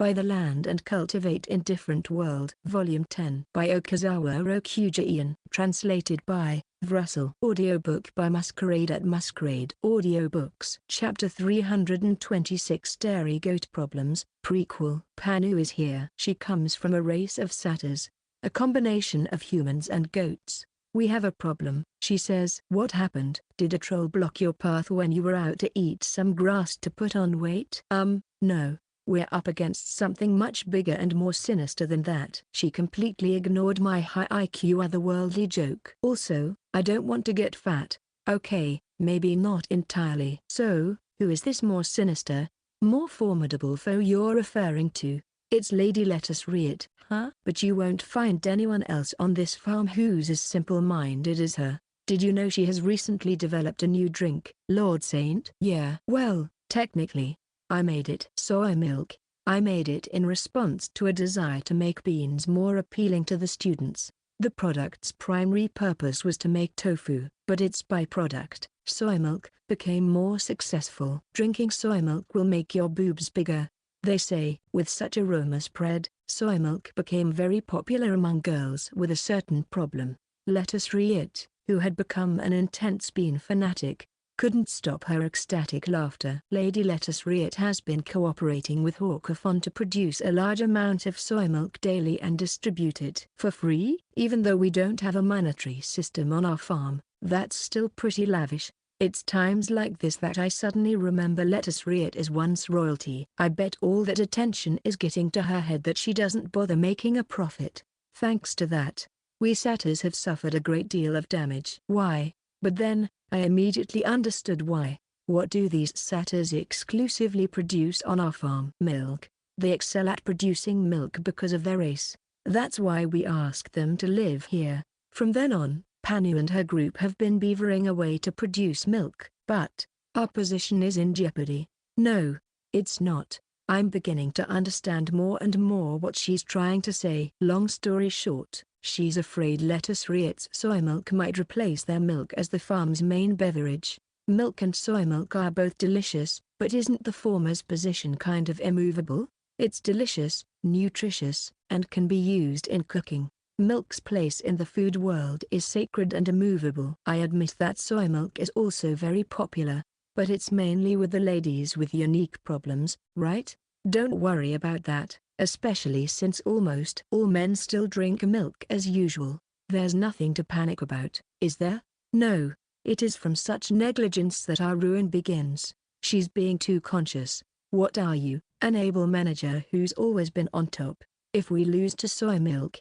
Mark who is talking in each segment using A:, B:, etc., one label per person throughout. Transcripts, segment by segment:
A: By the Land and Cultivate in Different World. Volume 10. By Okazawa Rokuja Ian. Translated by Russell. Audiobook by Masquerade at Masquerade Audiobooks. Chapter 326 Dairy Goat Problems. Prequel. Panu is here. She comes from a race of satyrs, a combination of humans and goats. We have a problem, she says. What happened? Did a troll block your path when you were out to eat some grass to put on weight? No. We're up against something much bigger and more sinister than that. She completely ignored my high IQ otherworldly joke. Also, I don't want to get fat. Okay, maybe not entirely. So, who is this more sinister, more formidable foe you're referring to? It's Lady Lettuce Reet. Huh? But you won't find anyone else on this farm who's as simple-minded as her. Did you know she has recently developed a new drink? Lord Saint? Yeah. Well, technically, I made it. Soy milk. I made it in response to a desire to make beans more appealing to the students. The product's primary purpose was to make tofu, but its byproduct, soy milk, became more successful. Drinking soy milk will make your boobs bigger, they say. With such aroma spread, soy milk became very popular among girls with a certain problem. Lettuce Reet, who had become an intense bean fanatic, couldn't stop her ecstatic laughter. Lady Lettuce Reet has been cooperating with Hawkathon to produce a large amount of soy milk daily and distribute it for free. Even though we don't have a monetary system on our farm, that's still pretty lavish. It's times like this that I suddenly remember Lettuce Reet is once royalty. I bet all that attention is getting to her head that she doesn't bother making a profit. Thanks to that, we satyrs have suffered a great deal of damage. Why? But then, I immediately understood why. What do these satyrs exclusively produce on our farm? Milk. They excel at producing milk because of their race. That's why we asked them to live here. From then on, Panu and her group have been beavering away to produce milk. But, our position is in jeopardy. No, it's not. I'm beginning to understand more and more what she's trying to say. Long story short, she's afraid Lettuce Reet's soy milk might replace their milk as the farm's main beverage. Milk and soy milk are both delicious, but isn't the former's position kind of immovable? It's delicious, nutritious, and can be used in cooking. Milk's place in the food world is sacred and immovable. I admit that soy milk is also very popular, but it's mainly with the ladies with unique problems, right? Don't worry about that, especially since almost all men still drink milk as usual. There's nothing to panic about, is there? No, it is from such negligence that our ruin begins. She's being too conscious. What are you, an able manager who's always been on top? If we lose to soy milk,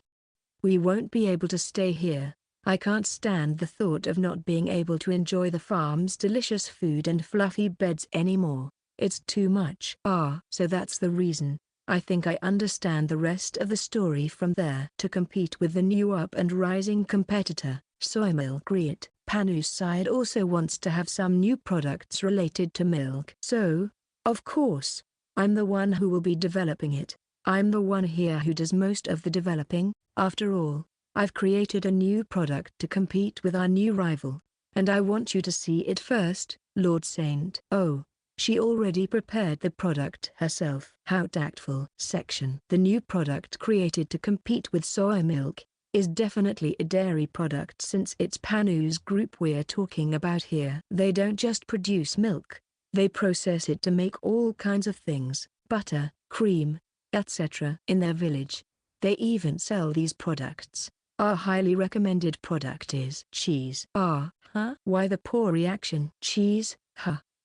A: we won't be able to stay here. I can't stand the thought of not being able to enjoy the farm's delicious food and fluffy beds anymore. It's too much. So that's the reason. I think I understand the rest of the story from there. To compete with the new up and rising competitor, Soy Milk Reet, Panu's side also wants to have some new products related to milk. So, of course, I'm the one who will be developing it. I'm the one here who does most of the developing. After all, I've created a new product to compete with our new rival, and I want you to see it first, Lord Saint. Oh, she already prepared the product herself. How tactful. Section. The new product created to compete with soy milk is definitely a dairy product, since it's Panu's group we're talking about here. They don't just produce milk, they process it to make all kinds of things, butter, cream, etc. In their village, they even sell these products. Our highly recommended product is cheese. Why the poor reaction? Cheese?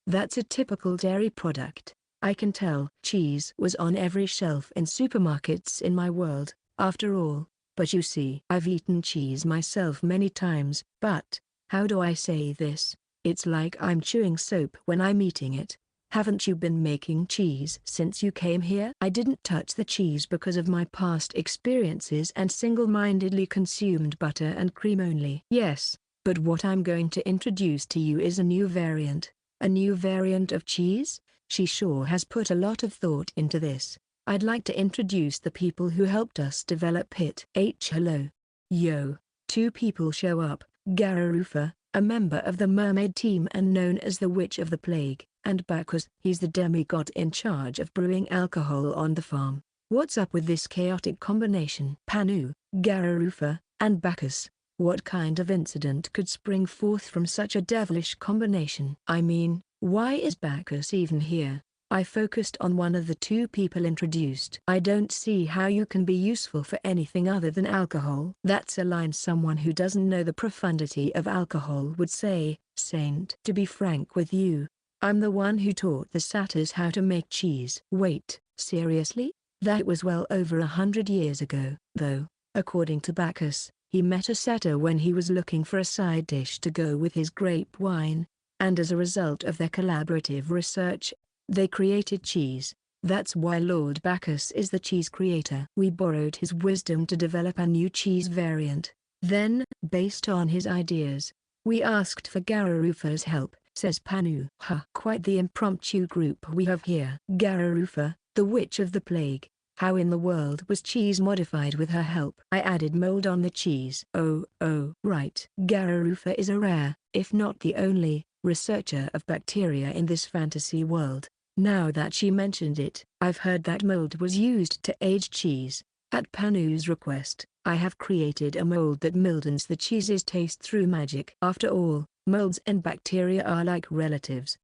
A: That's a typical dairy product. I can tell. Cheese was on every shelf in supermarkets in my world, after all. But you see, I've eaten cheese myself many times. But, how do I say this? It's like I'm chewing soap when I'm eating it. Haven't you been making cheese since you came here? I didn't touch the cheese because of my past experiences and single-mindedly consumed butter and cream only. Yes, but what I'm going to introduce to you is a new variant. A new variant of cheese? She sure has put a lot of thought into this. I'd like to introduce the people who helped us develop it. Hello. Yo. Two people show up. Gararufa, a member of the mermaid team and known as the Witch of the Plague, And Bacchus, he's the demigod in charge of brewing alcohol on the farm. What's up with this chaotic combination? Panu, Garufa, and Bacchus. What kind of incident could spring forth from such a devilish combination? I mean, why is Bacchus even here? I focused on one of the two people introduced. I don't see how you can be useful for anything other than alcohol. That's a line someone who doesn't know the profundity of alcohol would say, Saint. To be frank with you, I'm the one who taught the satyrs how to make cheese. Wait, seriously? That was well over 100 years ago, though. According to Bacchus, he met a satyr when he was looking for a side dish to go with his grape wine, and as a result of their collaborative research, they created cheese. That's why Lord Bacchus is the cheese creator. We borrowed his wisdom to develop a new cheese variant. Then, based on his ideas, we asked for Garufa's help, says Panu. Quite the impromptu group we have here. Garufa, the witch of the plague. How in the world was cheese modified with her help? I added mold on the cheese. Oh, right. Garufa is a rare, if not the only, researcher of bacteria in this fantasy world. Now that she mentioned it, I've heard that mold was used to age cheese. At Panu's request, I have created a mold that mildens the cheese's taste through magic. After all, molds and bacteria are like relatives,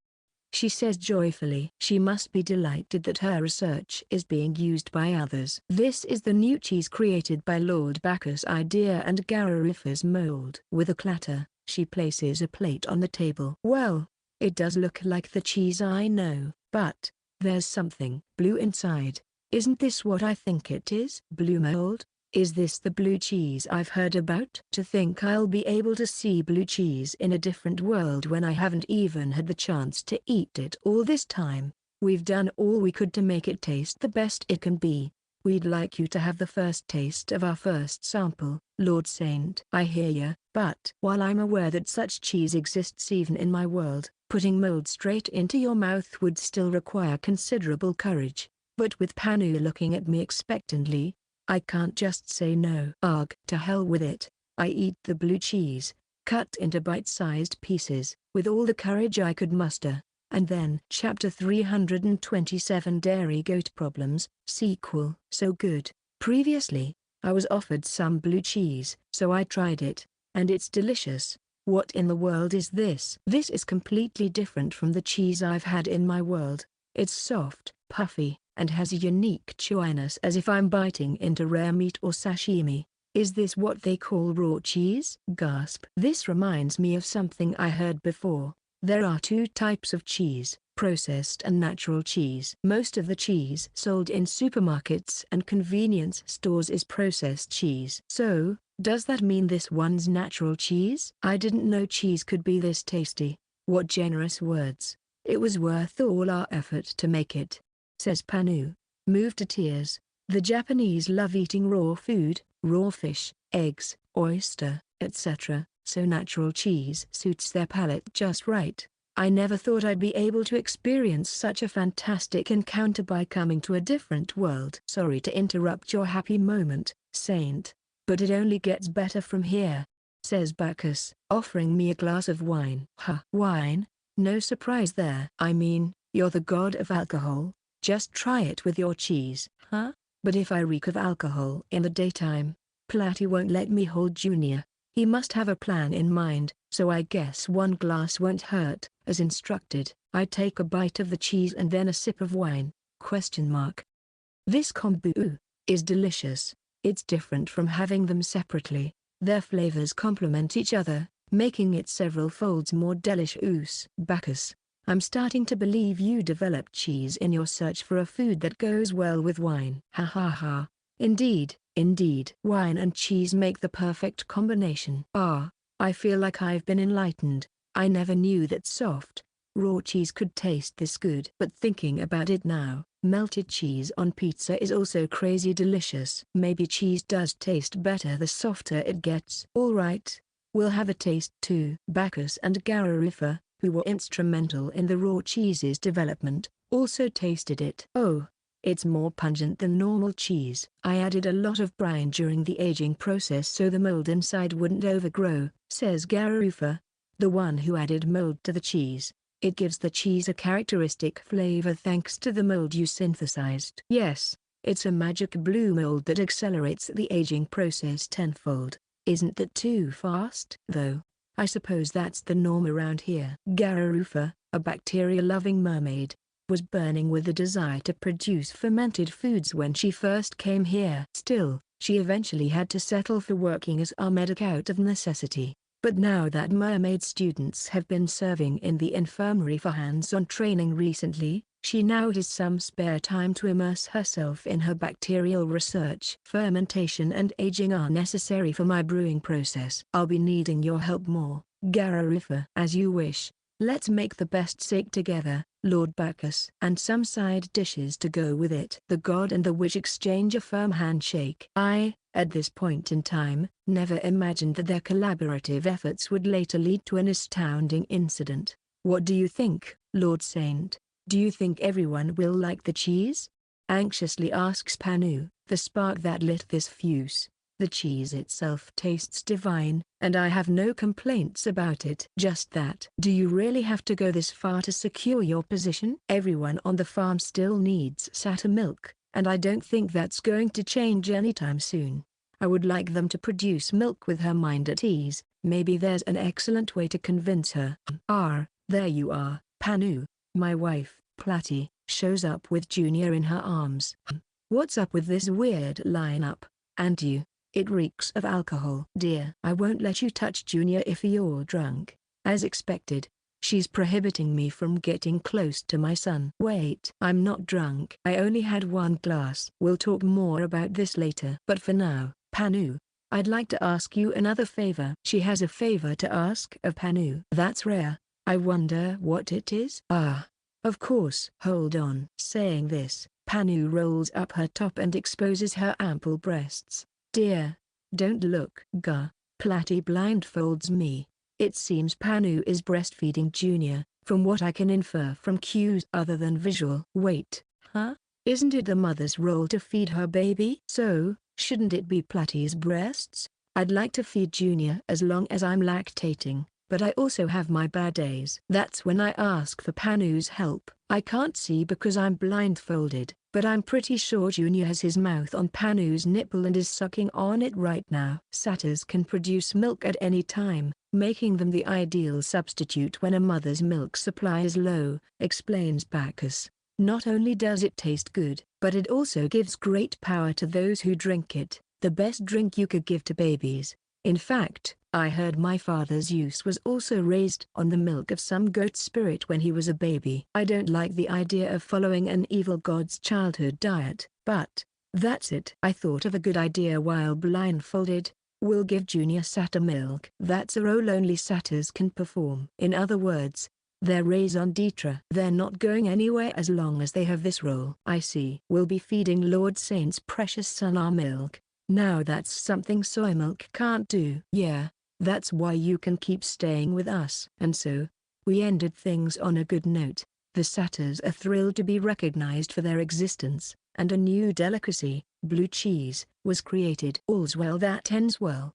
A: she says joyfully. She must be delighted that her research is being used by others. This is the new cheese created by Lord Bacchus' idea and Garufa's mold. With a clatter, she places a plate on the table. Well, it does look like the cheese I know, but there's something blue inside. Isn't this what I think it is? Blue mold? Is this the blue cheese I've heard about? To think I'll be able to see blue cheese in a different world when I haven't even had the chance to eat it all this time. We've done all we could to make it taste the best it can be. We'd like you to have the first taste of our first sample, Lord Saint. I hear ya, but while I'm aware that such cheese exists even in my world, putting mold straight into your mouth would still require considerable courage. But with Panu looking at me expectantly, I can't just say no. Ugh, to hell with it. I eat the blue cheese, cut into bite-sized pieces, with all the courage I could muster. And then Chapter 327 Dairy Goat Problems, Sequel. So good. Previously, I was offered some blue cheese, so I tried it, and it's delicious. What in the world is this? This is completely different from the cheese I've had in my world. It's soft, puffy, and has a unique chewiness as if I'm biting into rare meat or sashimi. Is this what they call raw cheese? Gasp. This reminds me of something I heard before. There are two types of cheese, processed and natural cheese. Most of the cheese sold in supermarkets and convenience stores is processed cheese. So, does that mean this one's natural cheese? I didn't know cheese could be this tasty. What generous words. It was worth all our effort to make it, says Panu, moved to tears. The Japanese love eating raw food, raw fish, eggs, oyster, etc., so natural cheese suits their palate just right. I never thought I'd be able to experience such a fantastic encounter by coming to a different world. Sorry to interrupt your happy moment, Saint, but it only gets better from here, says Bacchus, offering me a glass of wine. Wine? No surprise there. I mean, you're the god of alcohol. Just try it with your cheese. But if I reek of alcohol in the daytime, Platy won't let me hold Junior. He must have a plan in mind, so I guess one glass won't hurt. As instructed, I take a bite of the cheese and then a sip of wine. This kombu is delicious. It's different from having them separately. Their flavors complement each other, making it several folds more delicious. Bacchus, I'm starting to believe you developed cheese in your search for a food that goes well with wine. Indeed, indeed. Wine and cheese make the perfect combination. I feel like I've been enlightened. I never knew that soft, raw cheese could taste this good. But thinking about it now, melted cheese on pizza is also crazy delicious. Maybe cheese does taste better the softer it gets. Alright, we'll have a taste too. Bacchus and Garufa, who were instrumental in the raw cheese's development, also tasted it. Oh, it's more pungent than normal cheese. I added a lot of brine during the aging process so the mold inside wouldn't overgrow, says Garufa, the one who added mold to the cheese. It gives the cheese a characteristic flavor thanks to the mold you synthesized. Yes, it's a magic blue mold that accelerates the aging process tenfold. Isn't that too fast? Though, I suppose that's the norm around here. Garufa, a bacteria-loving mermaid, was burning with the desire to produce fermented foods when she first came here. Still, she eventually had to settle for working as a medic out of necessity. But now that mermaid students have been serving in the infirmary for hands-on training recently, she now has some spare time to immerse herself in her bacterial research. Fermentation and aging are necessary for my brewing process. I'll be needing your help more, Garufa. As you wish. Let's make the best sake together, Lord Bacchus. And some side dishes to go with it. The god and the witch exchange a firm handshake. I, at this point in time, never imagined that their collaborative efforts would later lead to an astounding incident. What do you think, Lord Saint? Do you think everyone will like the cheese? Anxiously asks Panu, the spark that lit this fuse. The cheese itself tastes divine, and I have no complaints about it. Just that. Do you really have to go this far to secure your position? Everyone on the farm still needs satyr milk, and I don't think that's going to change anytime soon. I would like them to produce milk with her mind at ease. Maybe there's an excellent way to convince her. There you are, Panu. My wife, Platy, shows up with Junior in her arms. What's up with this weird lineup? And you? It reeks of alcohol. Dear, I won't let you touch Junior if you're drunk. As expected, she's prohibiting me from getting close to my son. Wait, I'm not drunk. I only had one glass. We'll talk more about this later. But for now, Panu, I'd like to ask you another favor. She has a favor to ask of Panu. That's rare. I wonder what it is? Of course. Hold on. Saying this, Panu rolls up her top and exposes her ample breasts. Dear, don't look. Platy blindfolds me. It seems Panu is breastfeeding Junior, from what I can infer from cues other than visual. Wait, huh? Isn't it the mother's role to feed her baby? So, shouldn't it be Platy's breasts? I'd like to feed Junior as long as I'm lactating, but I also have my bad days. That's when I ask for Panu's help. I can't see because I'm blindfolded, but I'm pretty sure Junior has his mouth on Panu's nipple and is sucking on it right now. Satyrs can produce milk at any time, making them the ideal substitute when a mother's milk supply is low, explains Bacchus. Not only does it taste good, but it also gives great power to those who drink it, the best drink you could give to babies. In fact, I heard my father's use was also raised on the milk of some goat spirit when he was a baby. I don't like the idea of following an evil god's childhood diet, but that's it. I thought of a good idea while blindfolded. We'll give Junior satyr milk. That's a role only satyrs can perform. In other words, they're raison d'etre. They're not going anywhere as long as they have this role. I see. We'll be feeding Lord Saint's precious son our milk. Now that's something soy milk can't do. Yeah, that's why you can keep staying with us. And so, we ended things on a good note. The satyrs are thrilled to be recognized for their existence, and a new delicacy, blue cheese, was created. All's well that ends well.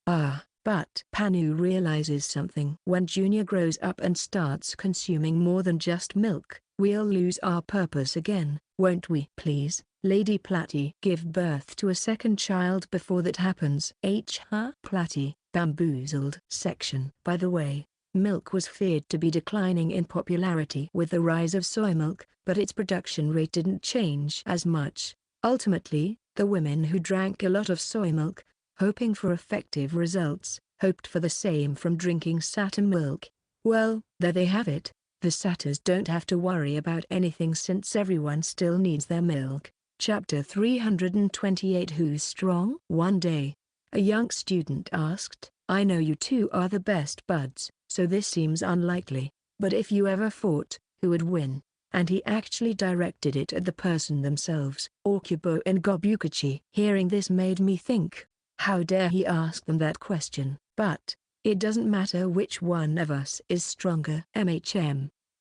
A: But Panu realizes something. When Junior grows up and starts consuming more than just milk, we'll lose our purpose again, won't we? Please, Lady Platy, give birth to a second child before that happens. Platy, bamboozled. Section. By the way, milk was feared to be declining in popularity with the rise of soy milk, but its production rate didn't change as much. Ultimately, the women who drank a lot of soy milk, hoping for effective results, hoped for the same from drinking satyr milk. Well, there they have it. The satyrs don't have to worry about anything since everyone still needs their milk. Chapter 328. Who's strong? One day, a young student asked, I know you two are the best buds, so this seems unlikely, but if you ever fought, who would win? And he actually directed it at the person themselves, Okubo and Gobukachi. Hearing this made me think, how dare he ask them that question? But it doesn't matter which one of us is stronger.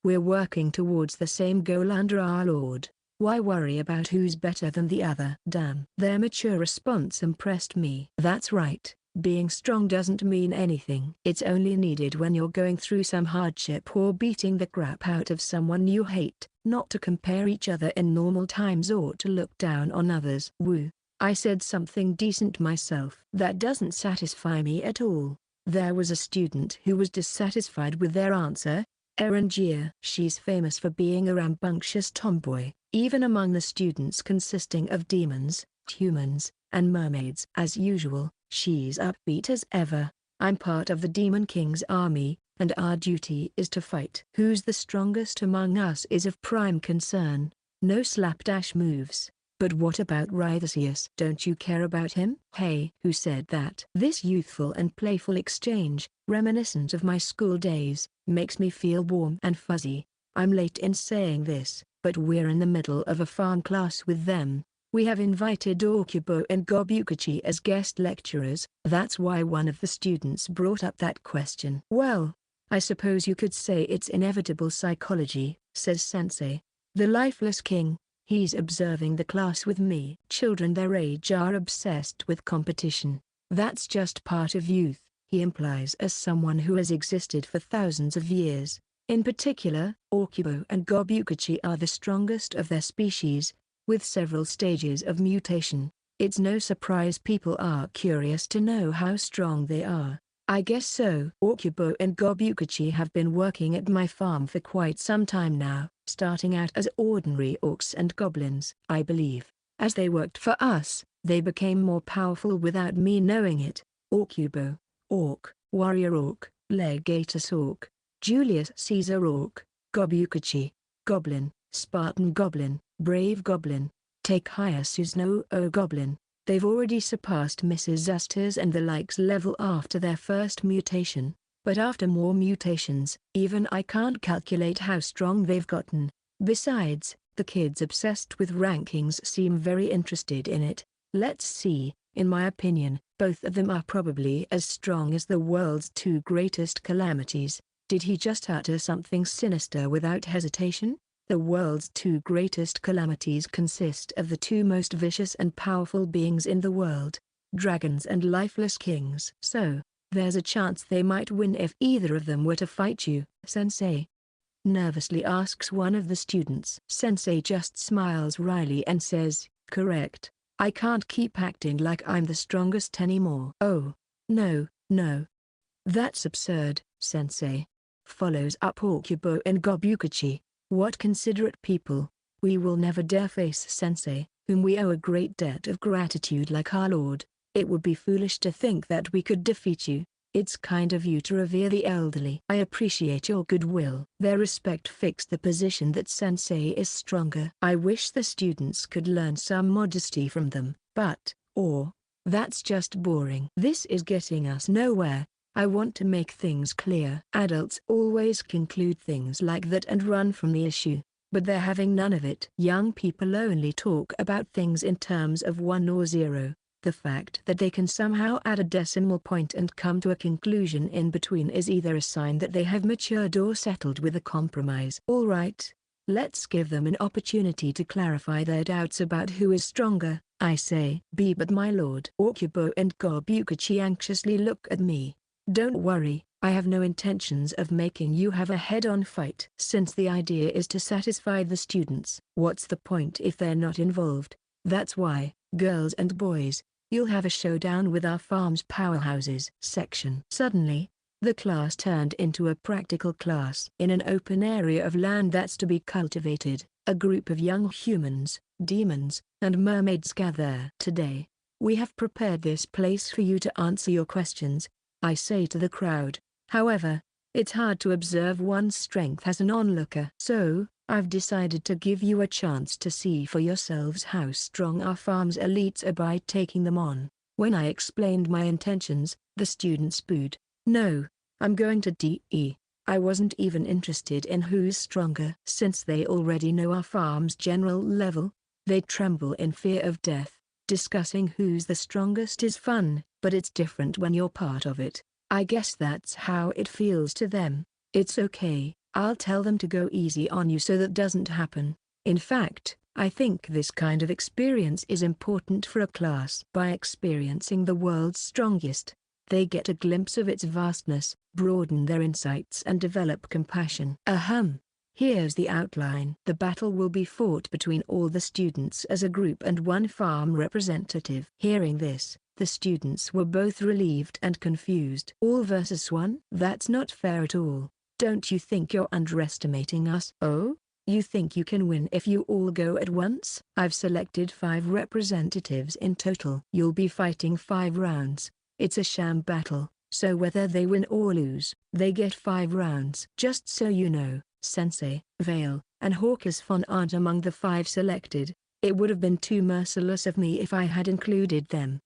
A: We're working towards the same goal under our Lord. Why worry about who's better than the other? Damn. Their mature response impressed me. That's right, Being strong doesn't mean anything. It's only needed when you're going through some hardship or beating the crap out of someone you hate, not to compare each other in normal times or to look down on others. Woo. I said something decent myself. That doesn't satisfy me at all. There was a student who was dissatisfied with their answer. Erangia. She's famous for being a rambunctious tomboy, even among the students consisting of demons, humans, and mermaids. As usual, she's upbeat as ever. I'm part of the Demon King's army, and our duty is to fight. Who's the strongest among us is of prime concern. No slapdash moves. But what about Rythasius? Don't you care about him? Hey, who said that? This youthful and playful exchange, reminiscent of my school days, makes me feel warm and fuzzy. I'm late in saying this, but we're in the middle of a farm class with them. We have invited Okubo and Gobukachi as guest lecturers. That's why one of the students brought up that question. Well, I suppose you could say it's inevitable psychology, says Sensei. The Lifeless King. He's observing the class with me. Children their age are obsessed with competition. That's just part of youth, he implies as someone who has existed for thousands of years. In particular, Okubo and Gobukachi are the strongest of their species, with several stages of mutation. It's no surprise people are curious to know how strong they are. I guess so. Okubo and Gobukachi have been working at my farm for quite some time now, starting out as ordinary orcs and goblins. I believe, as they worked for us, they became more powerful without me knowing it. Okubo, orc, warrior orc, legatus orc, Julius Caesar orc, Gobukachi, goblin, Spartan goblin, brave goblin, take Hyasuno goblin. They've already surpassed Mrs. Zusters and the likes level after their first mutation, but after more mutations, even I can't calculate how strong they've gotten. Besides, the kids obsessed with rankings seem very interested in it. Let's see, in my opinion, both of them are probably as strong as the world's two greatest calamities. Did he just utter something sinister without hesitation? The world's two greatest calamities consist of the two most vicious and powerful beings in the world, dragons and lifeless kings. So, there's a chance they might win if either of them were to fight you, Sensei. Nervously asks one of the students. Sensei just smiles wryly and says, correct. I can't keep acting like I'm the strongest anymore. Oh, no, no. That's absurd, Sensei. Follows up Okubo and Gobukachi. What considerate people. We will never dare face Sensei, whom we owe a great debt of gratitude like our lord. It would be foolish to think that we could defeat you. It's kind of you to revere the elderly. I appreciate your goodwill. Their respect fixed the position that Sensei is stronger. I wish the students could learn some modesty from them, but, that's just boring. This is getting us nowhere. I want to make things clear. Adults always conclude things like that and run from the issue, but they're having none of it. Young people only talk about things in terms of 1 or 0. The fact that they can somehow add a decimal point and come to a conclusion in between is either a sign that they have matured or settled with a compromise. All right, let's give them an opportunity to clarify their doubts about who is stronger, I say. But my lord. Okubo and Gobukachi anxiously look at me. Don't worry, I have no intentions of making you have a head-on fight. Since the idea is to satisfy the students, what's the point if they're not involved? That's why, girls and boys, you'll have a showdown with our farm's powerhouses. Section. Suddenly, the class turned into a practical class. In an open area of land that's to be cultivated, a group of young humans, demons, and mermaids gather. Today, we have prepared this place for you to answer your questions, I say to the crowd. However, it's hard to observe one's strength as an onlooker. So, I've decided to give you a chance to see for yourselves how strong our farm's elites are by taking them on. When I explained my intentions, the students booed. No, I'm going to DE. I wasn't even interested in who's stronger. Since they already know our farm's general level, they tremble in fear of death. Discussing who's the strongest is fun, but it's different when you're part of it. I guess that's how it feels to them. It's okay, I'll tell them to go easy on you so that doesn't happen. In fact, I think this kind of experience is important for a class. By experiencing the world's strongest, They get a glimpse of its vastness, broaden their insights and develop compassion. Ahem. Here's the outline. The battle will be fought between all the students as a group and one farm representative. Hearing this, the students were both relieved and confused. All versus one? That's not fair at all. Don't you think you're underestimating us? Oh? You think you can win if you all go at once? I've selected 5 representatives in total. You'll be fighting 5 rounds. It's a sham battle, so whether they win or lose, they get 5 rounds. Just so you know, Sensei, Vale, and Hawkers Fon aren't among the 5 selected. It would have been too merciless of me if I had included them.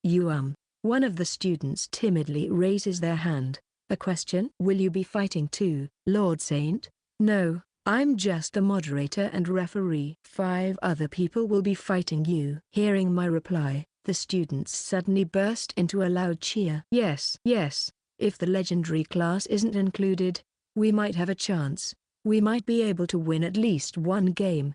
A: One of the students timidly raises their hand. A question? Will you be fighting too, Lord Saint? No, I'm just the moderator and referee. 5 other people will be fighting you. Hearing my reply, the students suddenly burst into a loud cheer. Yes, yes, if the legendary class isn't included, we might have a chance. We might be able to win at least one game.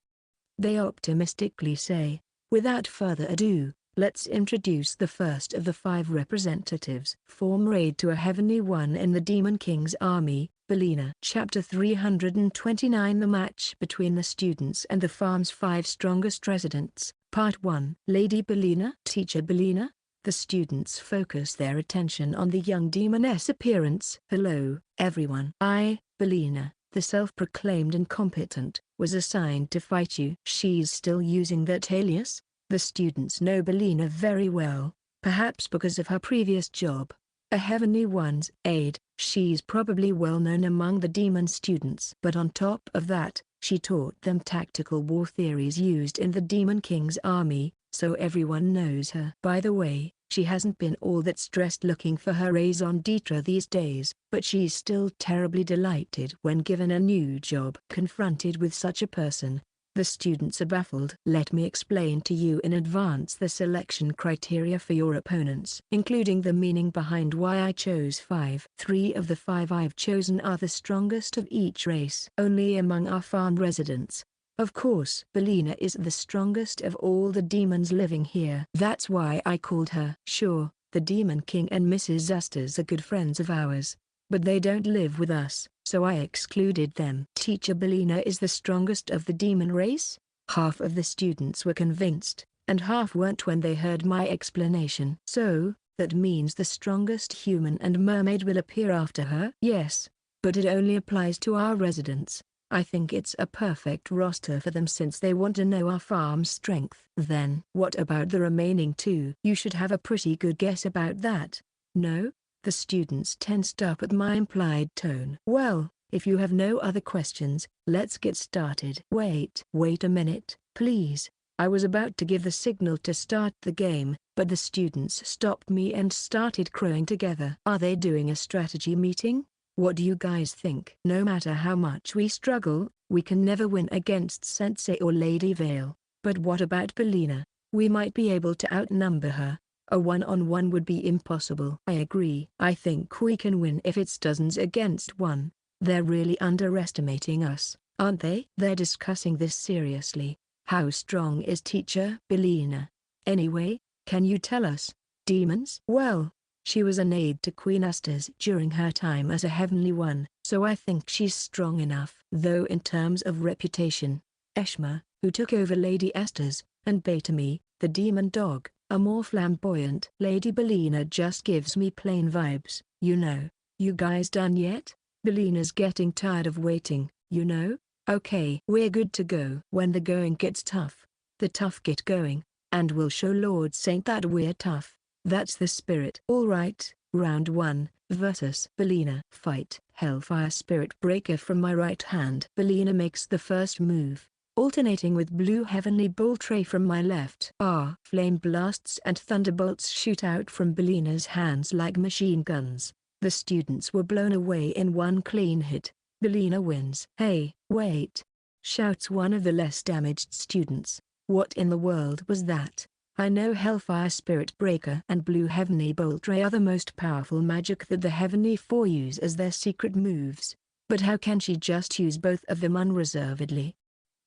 A: They optimistically say. Without further ado, let's introduce the first of the 5 representatives. Form raid to a heavenly one in the Demon King's army, Bina. Chapter 329. The match between the students and the farm's 5 strongest residents. Part 1. Lady Bina. Teacher Bina. The students focus their attention on the young demoness appearance. Hello, everyone. I, Bina, the self-proclaimed incompetent, was assigned to fight you. She's still using that alias? The students know Bina very well, perhaps because of her previous job. A Heavenly One's aide, she's probably well known among the demon students. But on top of that, she taught them tactical war theories used in the Demon King's army, so everyone knows her. By the way, she hasn't been all that stressed looking for her raison d'etre these days, but she's still terribly delighted when given a new job. Confronted with such a person, the students are baffled. Let me explain to you in advance the selection criteria for your opponents, including the meaning behind why I chose 5. 3 of the 5 I've chosen are the strongest of each race. Only among our farm residents. Of course, Bina is the strongest of all the demons living here. That's why I called her. Sure, the Demon King and Mrs. Zusters are good friends of ours, but they don't live with us, so I excluded them. Teacher Bina is the strongest of the demon race? Half of the students were convinced, and half weren't when they heard my explanation. So, that means the strongest human and mermaid will appear after her? Yes, but it only applies to our residents. I think it's a perfect roster for them since they want to know our farm's strength. Then, what about the remaining 2? You should have a pretty good guess about that. No? The students tensed up at my implied tone. Well, if you have no other questions, let's get started. Wait a minute, please. I was about to give the signal to start the game, but the students stopped me and started crowing together. Are they doing a strategy meeting? What do you guys think? No matter how much we struggle, we can never win against Sensei or Lady Vale. But what about Bina? We might be able to outnumber her. A one-on-one would be impossible. I agree. I think we can win if it's dozens against 1. They're really underestimating us, aren't they? They're discussing this seriously. How strong is Teacher Bina? Anyway, can you tell us? Demons? Well, she was an aide to Queen Estes during her time as a Heavenly One, so I think she's strong enough. Though in terms of reputation, Eshma, who took over Lady Estes, and Betami, the demon dog, are more flamboyant. Lady Bina just gives me plain vibes, you know. You guys done yet? Bina's getting tired of waiting, you know? Okay, we're good to go. When the going gets tough, the tough get going, and we'll show Lord Saint that we're tough. That's the spirit. Alright, round 1, versus Bina. Fight. Hellfire Spirit Breaker from my right hand. Bina makes the first move, alternating with blue heavenly bolt ray from my left. Flame blasts and thunderbolts shoot out from Bina's hands like machine guns. The students were blown away in one clean hit. Bina wins. Hey, wait! Shouts one of the less damaged students. What in the world was that? I know Hellfire Spirit Breaker and Blue Heavenly Bolt Ray are the most powerful magic that the Heavenly Four use as their secret moves, but how can she just use both of them unreservedly?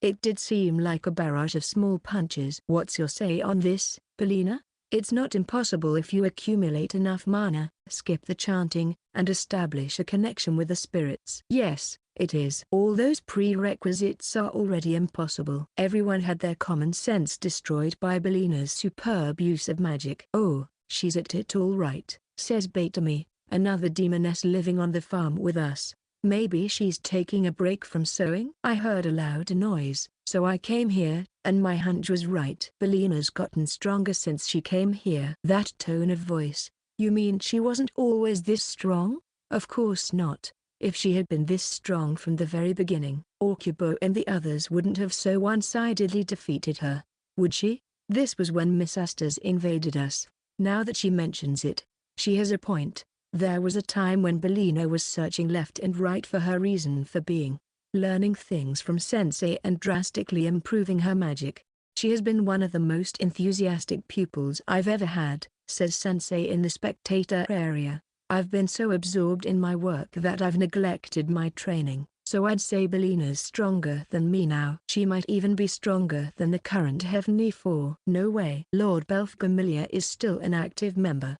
A: It did seem like a barrage of small punches. What's your say on this, Bina? It's not impossible if you accumulate enough mana, skip the chanting, and establish a connection with the spirits. Yes, it is. All those prerequisites are already impossible. Everyone had their common sense destroyed by Bina's superb use of magic. Oh, she's at it all right, says Batami, another demoness living on the farm with us. Maybe she's taking a break from sewing? I heard a loud noise, so I came here, and my hunch was right. Bina's gotten stronger since she came here. That tone of voice. You mean she wasn't always this strong? Of course not. If she had been this strong from the very beginning, Okubo and the others wouldn't have so one-sidedly defeated her. Would she? This was when Miss Astor's invaded us. Now that she mentions it, she has a point. There was a time when Bina was searching left and right for her reason for being, learning things from Sensei and drastically improving her magic. She has been one of the most enthusiastic pupils I've ever had, says Sensei in the spectator area. I've been so absorbed in my work that I've neglected my training, so I'd say Bina's stronger than me now. She might even be stronger than the current Heavenly Four. No way. Lord Belphegamilia is still an active member.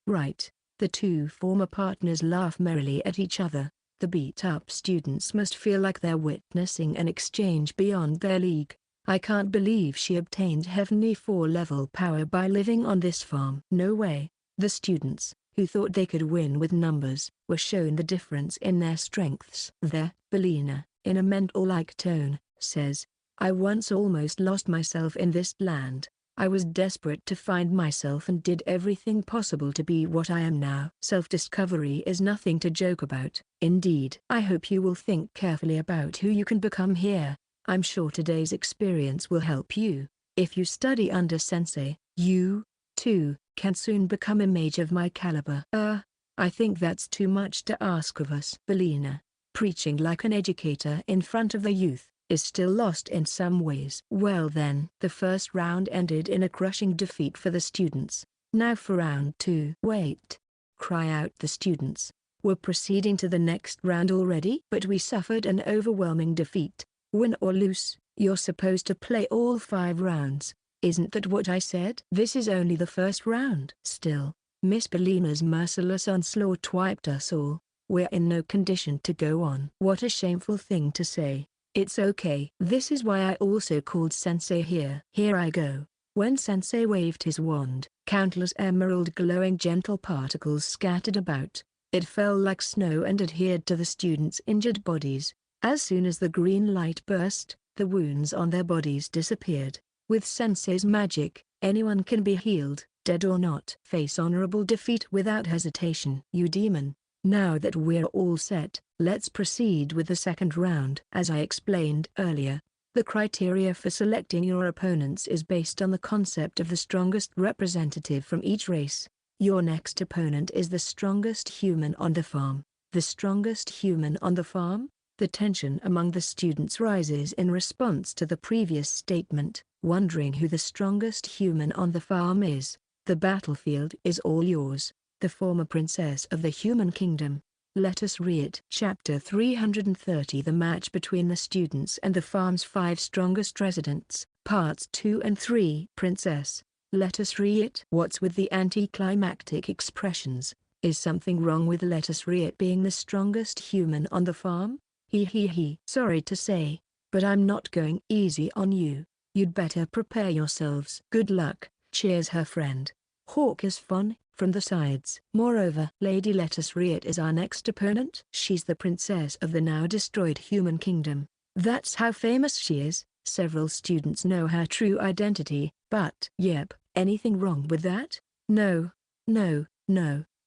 A: Right. The two former partners laugh merrily at each other. The beat-up students must feel like they're witnessing an exchange beyond their league. I can't believe she obtained Heavenly Four level power by living on this farm. No way. The students, who thought they could win with numbers, were shown the difference in their strengths. There, Bina, in a mental-like tone, says, I once almost lost myself in this land. I was desperate to find myself and did everything possible to be what I am now. Self-discovery is nothing to joke about. Indeed. I hope you will think carefully about who you can become here. I'm sure today's experience will help you. If you study under Sensei, you, too, can soon become a mage of my caliber. I think that's too much to ask of us. Bina, preaching like an educator in front of the youth, is still lost in some ways. Well then. The first round ended in a crushing defeat for the students. Now for round 2. Wait! Cry out the students. We're proceeding to the next round already? But we suffered an overwhelming defeat. Win or lose, you're supposed to play all 5 rounds. Isn't that what I said? This is only the first round. Still, Miss Bina's merciless onslaught wiped us all. We're in no condition to go on. What a shameful thing to say. It's okay. This is why I also called Sensei here. Here I go. When Sensei waved his wand, countless emerald glowing gentle particles scattered about. It fell like snow and adhered to the students' injured bodies. As soon as the green light burst, the wounds on their bodies disappeared. With Sensei's magic, anyone can be healed, dead or not. Face honorable defeat without hesitation. You demon. Now that we're all set, let's proceed with the second round. As I explained earlier, the criteria for selecting your opponents is based on the concept of the strongest representative from each race. Your next opponent is the strongest human on the farm. The strongest human on the farm? The tension among the students rises in response to the previous statement, wondering who the strongest human on the farm is. The battlefield is all yours. The former princess of the human kingdom. Let us read. Chapter 330. The match between the students and the farm's 5 strongest residents, parts 2 and 3. Princess. Let us read it. What's with the anticlimactic expressions? Is something wrong with let us read it being the strongest human on the farm? He. Sorry to say, but I'm not going easy on you. You'd better prepare yourselves. Good luck. Cheers her friend. Hawk is fun. From the sides. Moreover, Lady Lettuce Riot is our next opponent. She's the princess of the now destroyed human kingdom. That's how famous she is. Several students know her true identity, but yep, anything wrong with that? No.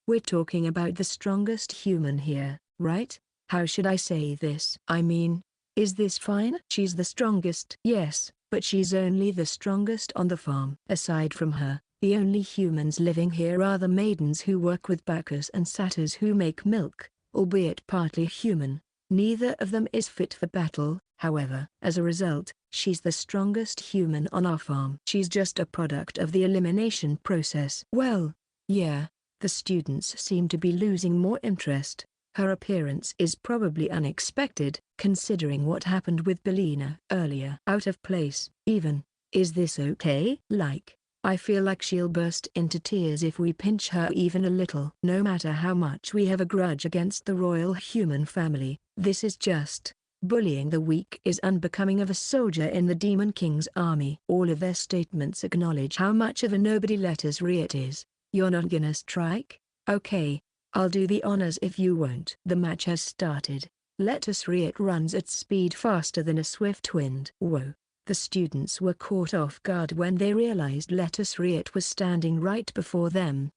A: We're talking about the strongest human here, right? How should I say this? I mean, is this fine? She's the strongest. Yes, but she's only the strongest on the farm. Aside from her, the only humans living here are the maidens who work with Bacchus and satyrs who make milk, albeit partly human. Neither of them is fit for battle, however. As a result, she's the strongest human on our farm. She's just a product of the elimination process. Well, yeah, the students seem to be losing more interest. Her appearance is probably unexpected, considering what happened with Bina earlier. Out of place, even. Is this okay? Like, I feel like she'll burst into tears if we pinch her even a little. No matter how much we have a grudge against the royal human family, this is just. Bullying the weak is unbecoming of a soldier in the Demon King's army. All of their statements acknowledge how much of a nobody Letters Riet is. You're not gonna strike? Okay. I'll do the honors if you won't. The match has started. Letters Riet runs at speed faster than a swift wind. Whoa. The students were caught off guard when they realized Letters Riet was standing right before them.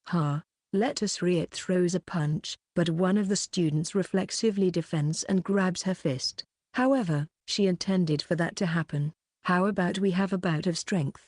A: Letters Riet throws a punch, but one of the students reflexively defends and grabs her fist. However, she intended for that to happen. How about we have a bout of strength?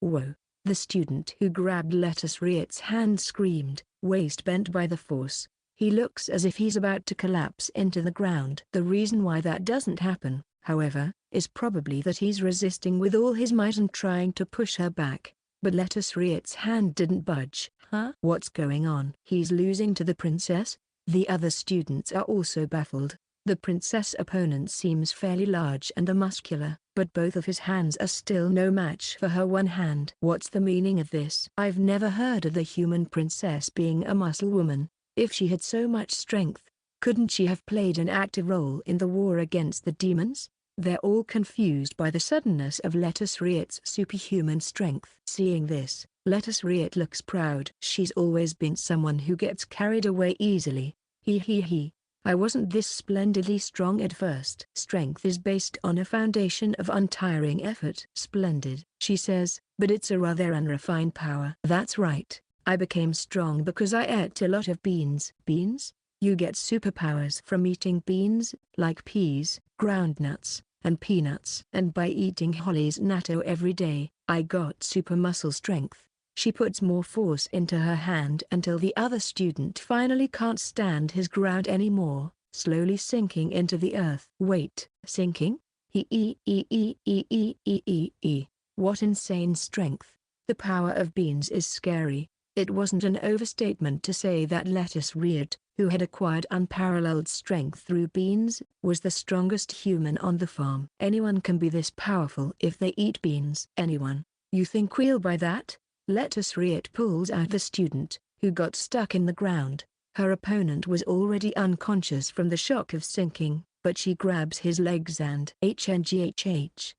A: Whoa. The student who grabbed Letters Riet's hand screamed, waist bent by the force. He looks as if he's about to collapse into the ground. The reason why that doesn't happen, however, is probably that he's resisting with all his might and trying to push her back. But Letters Riet's hand didn't budge. What's going on? He's losing to the princess? The other students are also baffled. The princess opponent seems fairly large and muscular, but both of his hands are still no match for her one hand. What's the meaning of this? I've never heard of the human princess being a muscle woman. If she had so much strength, couldn't she have played an active role in the war against the demons? They're all confused by the suddenness of Letters Riet's superhuman strength. Seeing this, Letters Riet looks proud. She's always been someone who gets carried away easily. I wasn't this splendidly strong at first. Strength is based on a foundation of untiring effort. Splendid, she says, but it's a rather unrefined power. That's right. I became strong because I ate a lot of beans. Beans? You get superpowers from eating beans, like peas, groundnuts, and peanuts. And by eating Holly's natto every day, I got super muscle strength. She puts more force into her hand until the other student finally can't stand his ground anymore, slowly sinking into the earth. Wait, sinking? What insane strength. The power of beans is scary. It wasn't an overstatement to say that Letters Riet, who had acquired unparalleled strength through beans, was the strongest human on the farm. Anyone can be this powerful if they eat beans. Anyone. You think we'll buy that? Letters Riet pulls out the student, who got stuck in the ground. Her opponent was already unconscious from the shock of sinking, but she grabs his legs and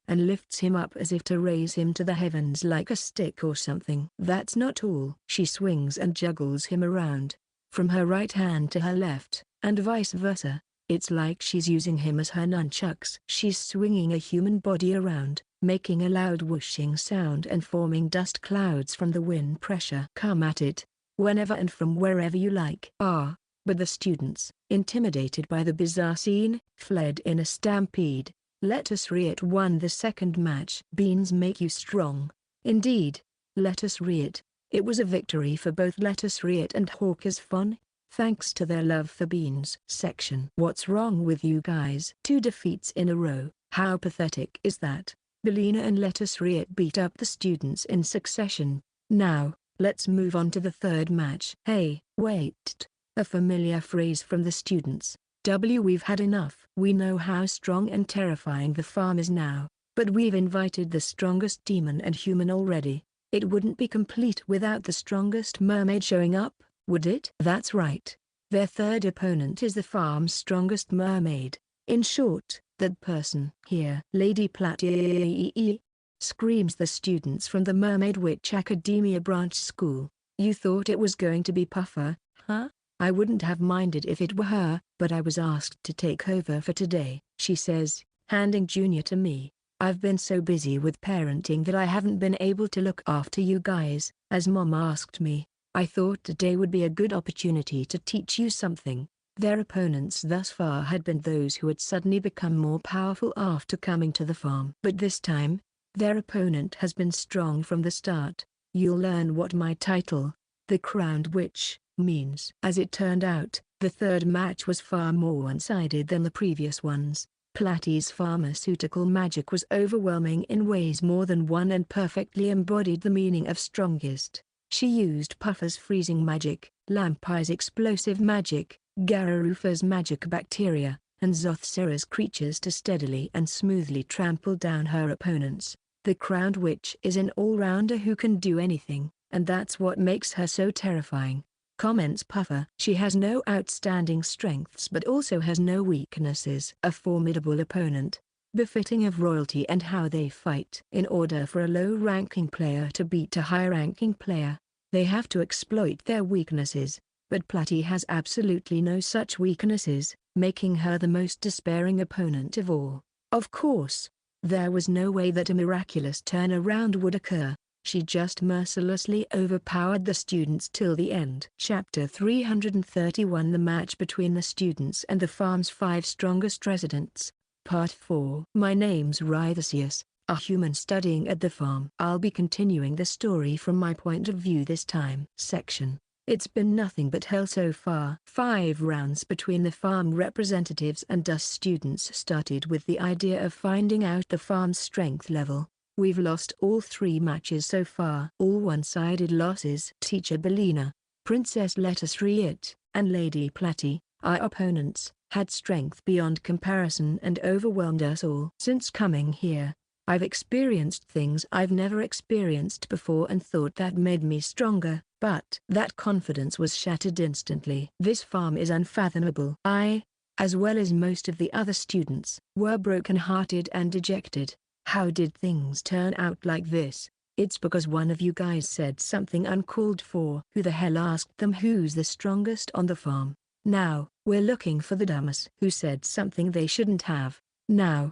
A: lifts him up as if to raise him to the heavens like a stick or something. That's not all. She swings and juggles him around, from her right hand to her left, and vice versa. It's like she's using him as her nunchucks. She's swinging a human body around, making a loud whooshing sound and forming dust clouds from the wind pressure. Come at it, whenever and from wherever you like. But the students, intimidated by the bizarre scene, fled in a stampede. Letters Riet won the second match. Beans make you strong. Indeed, Letters Riet. It was a victory for both Letters Riet and Hawker's Fun, thanks to their love for beans. Section. What's wrong with you guys? 2 defeats in a row. How pathetic is that? Bina and Letters Riet beat up the students in succession. Now, let's move on to the third match. Hey, wait. A familiar phrase from the students. We've had enough. We know how strong and terrifying the farm is now, but we've invited the strongest demon and human already. It wouldn't be complete without the strongest mermaid showing up, would it? That's right. Their third opponent is the farm's strongest mermaid. In short, that person. Here. Lady Platy, screams the students from the Mermaid Witch Academia branch school. You thought it was going to be Puffer, huh? I wouldn't have minded if it were her, but I was asked to take over for today, she says, handing Junior to me. I've been so busy with parenting that I haven't been able to look after you guys, as Mom asked me. I thought today would be a good opportunity to teach you something. Their opponents thus far had been those who had suddenly become more powerful after coming to the farm. But this time, their opponent has been strong from the start. You'll learn what my title, the Crowned Witch, means. As it turned out, the third match was far more one-sided than the previous ones. Platy's pharmaceutical magic was overwhelming in ways more than one and perfectly embodied the meaning of strongest. She used Puffer's freezing magic, Lampire's explosive magic, Garufa's magic bacteria, and Zothsera's creatures to steadily and smoothly trample down her opponents. The Crowned Witch is an all-rounder who can do anything, and that's what makes her so terrifying," comments Puffer. "She has no outstanding strengths but also has no weaknesses. A formidable opponent, befitting of royalty and how they fight. In order for a low-ranking player to beat a high-ranking player, they have to exploit their weaknesses, but Platy has absolutely no such weaknesses, making her the most despairing opponent of all. Of course, there was no way that a miraculous turnaround would occur. She just mercilessly overpowered the students till the end." Chapter 331 The match between the students and the farm's 5 strongest residents. Part 4. My name's Rythasius, a human studying at the farm. I'll be continuing the story from my point of view this time. Section. It's been nothing but hell so far. 5 rounds between the farm representatives and us students started with the idea of finding out the farm's strength level. We've lost all 3 matches so far. All one-sided losses. Teacher Bina, Princess Let Us Read, and Lady Platy, our opponents, had strength beyond comparison and overwhelmed us all. Since coming here, I've experienced things I've never experienced before and thought that made me stronger, but that confidence was shattered instantly. This farm is unfathomable. I, as well as most of the other students, were broken-hearted and dejected. How did things turn out like this? It's because one of you guys said something uncalled for. Who the hell asked them who's the strongest on the farm? Now, we're looking for the dumbass who said something they shouldn't have. Now,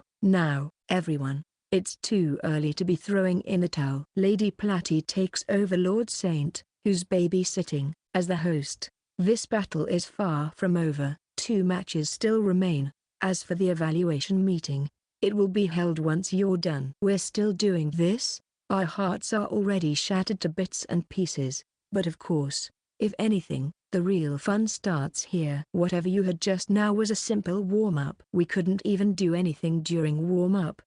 A: everyone. It's too early to be throwing in the towel. Lady Platy takes over Lord Saint, who's babysitting, as the host. This battle is far from over. 2 matches still remain. As for the evaluation meeting, it will be held once you're done. We're still doing this? Our hearts are already shattered to bits and pieces, but of course, if anything, the real fun starts here. Whatever you had just now was a simple warm-up. We couldn't even do anything during warm-up,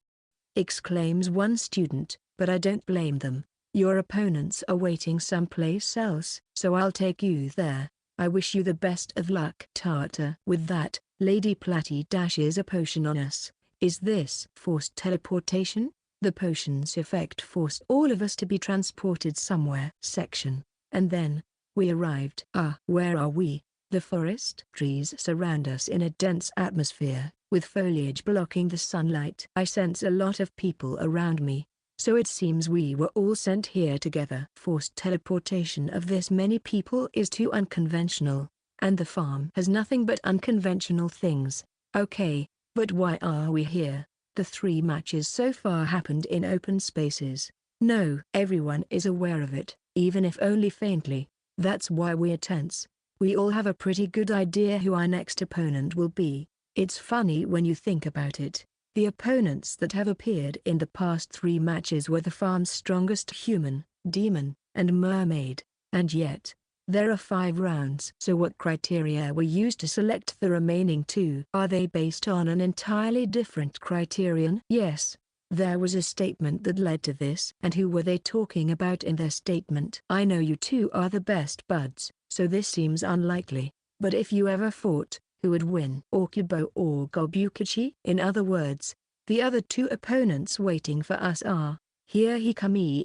A: exclaims one student, but I don't blame them. Your opponents are waiting someplace else, so I'll take you there. I wish you the best of luck. Tartar. With that, Lady Platy dashes a potion on us. Is this forced teleportation? The potion's effect forced all of us to be transported somewhere. Section. And then, we arrived. Where are we? The forest. Trees surround us in a dense atmosphere, with foliage blocking the sunlight. I sense a lot of people around me, so it seems we were all sent here together. Forced teleportation of this many people is too unconventional, and the farm has nothing but unconventional things. Okay, but why are we here? The 3 matches so far happened in open spaces. No, everyone is aware of it, even if only faintly. That's why we're tense. We all have a pretty good idea who our next opponent will be. It's funny when you think about it. The opponents that have appeared in the past 3 matches were the farm's strongest human, demon, and mermaid, and yet, there are 5 rounds. So what criteria were used to select the remaining 2? Are they based on an entirely different criterion? Yes, there was a statement that led to this. And who were they talking about in their statement? I know you 2 are the best buds, so this seems unlikely, but if you ever fought, who would win? Okubo or Gobukachi? In other words, the other 2 opponents waiting for us are, here he comes,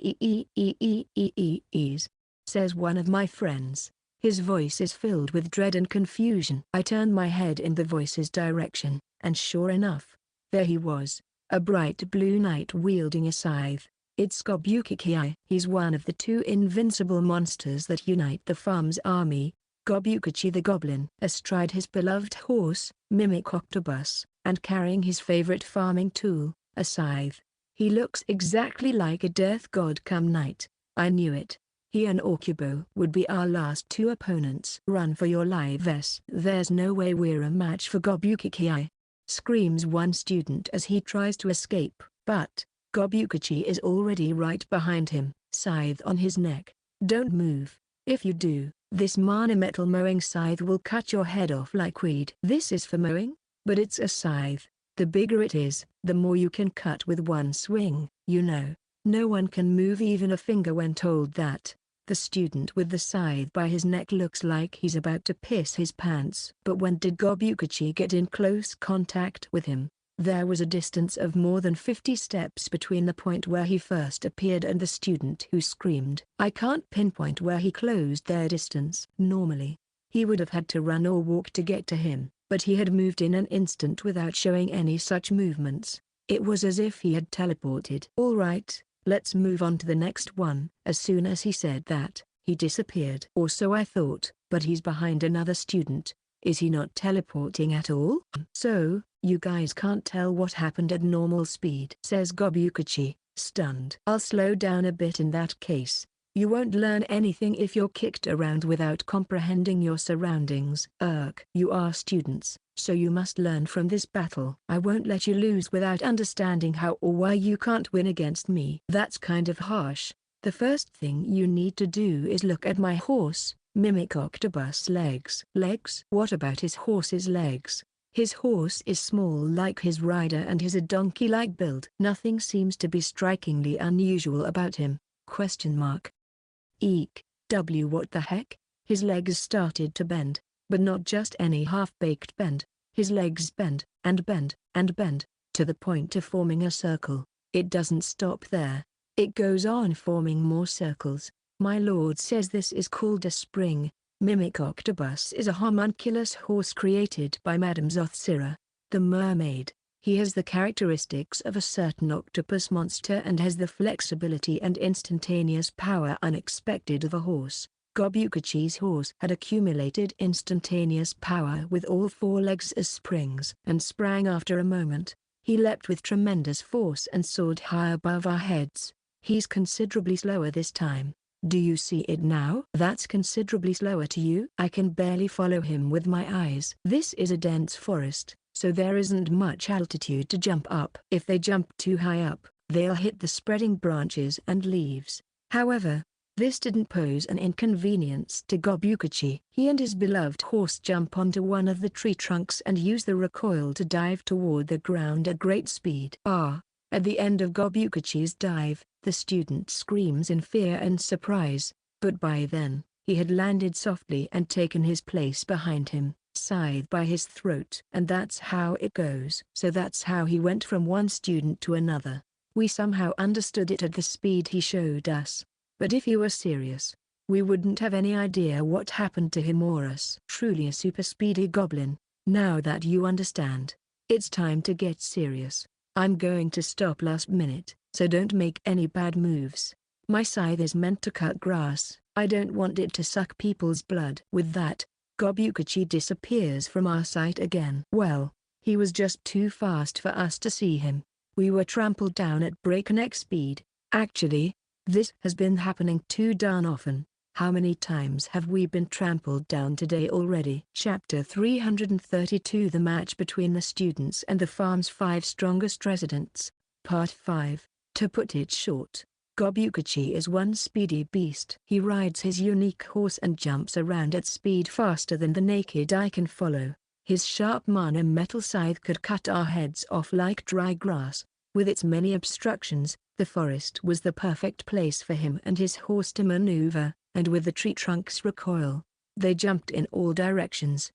A: says one of my friends. His voice is filled with dread and confusion. I turn my head in the voice's direction, and sure enough, there he was, a bright blue knight wielding a scythe. It's Gobukachi. He's one of the 2 invincible monsters that unite the farm's army. Gobukachi the Goblin, astride his beloved horse, Mimic Octopus, and carrying his favorite farming tool, a scythe. He looks exactly like a death god come knight. I knew it. He and Okubo would be our last 2 opponents. Run for your lives. There's no way we're a match for Gobukachi, screams one student as he tries to escape, but Gobukachi is already right behind him, scythe on his neck. Don't move. If you do, this monumental mowing scythe will cut your head off like weed. This is for mowing, but it's a scythe. The bigger it is, the more you can cut with one swing. You know, no one can move even a finger when told that. The student with the scythe by his neck looks like he's about to piss his pants. But when did Gobukachi get in close contact with him? There was a distance of more than 50 steps between the point where he first appeared and the student who screamed. I can't pinpoint where he closed their distance. Normally, he would have had to run or walk to get to him, but he had moved in an instant without showing any such movements. It was as if he had teleported. "All right, let's move on to the next one." As soon as he said that, he disappeared. Or so I thought, but he's behind another student. Is he not teleporting at all? "So, you guys can't tell what happened at normal speed," says Gobukachi, stunned. "I'll slow down a bit in that case. You won't learn anything if you're kicked around without comprehending your surroundings." "You are students, so you must learn from this battle. I won't let you lose without understanding how or why you can't win against me." "That's kind of harsh. The first thing you need to do is look at my horse. Mimic octopus legs." "Legs? What about his horse's legs?" "His horse is small like his rider and has a donkey-like build." "Nothing seems to be strikingly unusual about him." Eek. What the heck? His legs started to bend, but not just any half-baked bend. His legs bend, and bend, and bend, to the point of forming a circle. It doesn't stop there. It goes on forming more circles. My lord says this is called a spring. Mimic octopus is a homunculus horse created by Madame Zothsira, the mermaid. He has the characteristics of a certain octopus monster and has the flexibility and instantaneous power unexpected of a horse. Gobukachi's horse had accumulated instantaneous power with all four legs as springs and sprang after a moment. He leapt with tremendous force and soared high above our heads. He's considerably slower this time. Do you see it now? That's considerably slower to you? I can barely follow him with my eyes. This is a dense forest, so there isn't much altitude to jump up. If they jump too high up, they'll hit the spreading branches and leaves. However, this didn't pose an inconvenience to Gobukachi. He and his beloved horse jump onto one of the tree trunks and use the recoil to dive toward the ground at great speed. At the end of Gobukachi's dive, the student screams in fear and surprise, but by then, he had landed softly and taken his place behind him, scythe by his throat. And that's how it goes. So that's how he went from one student to another. We somehow understood it at the speed he showed us. But if he were serious, we wouldn't have any idea what happened to him or us. Truly a super speedy goblin. Now that you understand, it's time to get serious. I'm going to stop last minute, so don't make any bad moves. My scythe is meant to cut grass. I don't want it to suck people's blood." With that, Gobukachi disappears from our sight again. Well, he was just too fast for us to see him. We were trampled down at breakneck speed. Actually, this has been happening too darn often. How many times have we been trampled down today already? Chapter 332 The match between the students and the farm's 5 strongest residents. Part 5. To put it short, Gobukachi is one speedy beast. He rides his unique horse and jumps around at speed faster than the naked eye can follow. His sharp mana metal scythe could cut our heads off like dry grass. With its many obstructions, the forest was the perfect place for him and his horse to maneuver. And with the tree trunk's recoil, they jumped in all directions.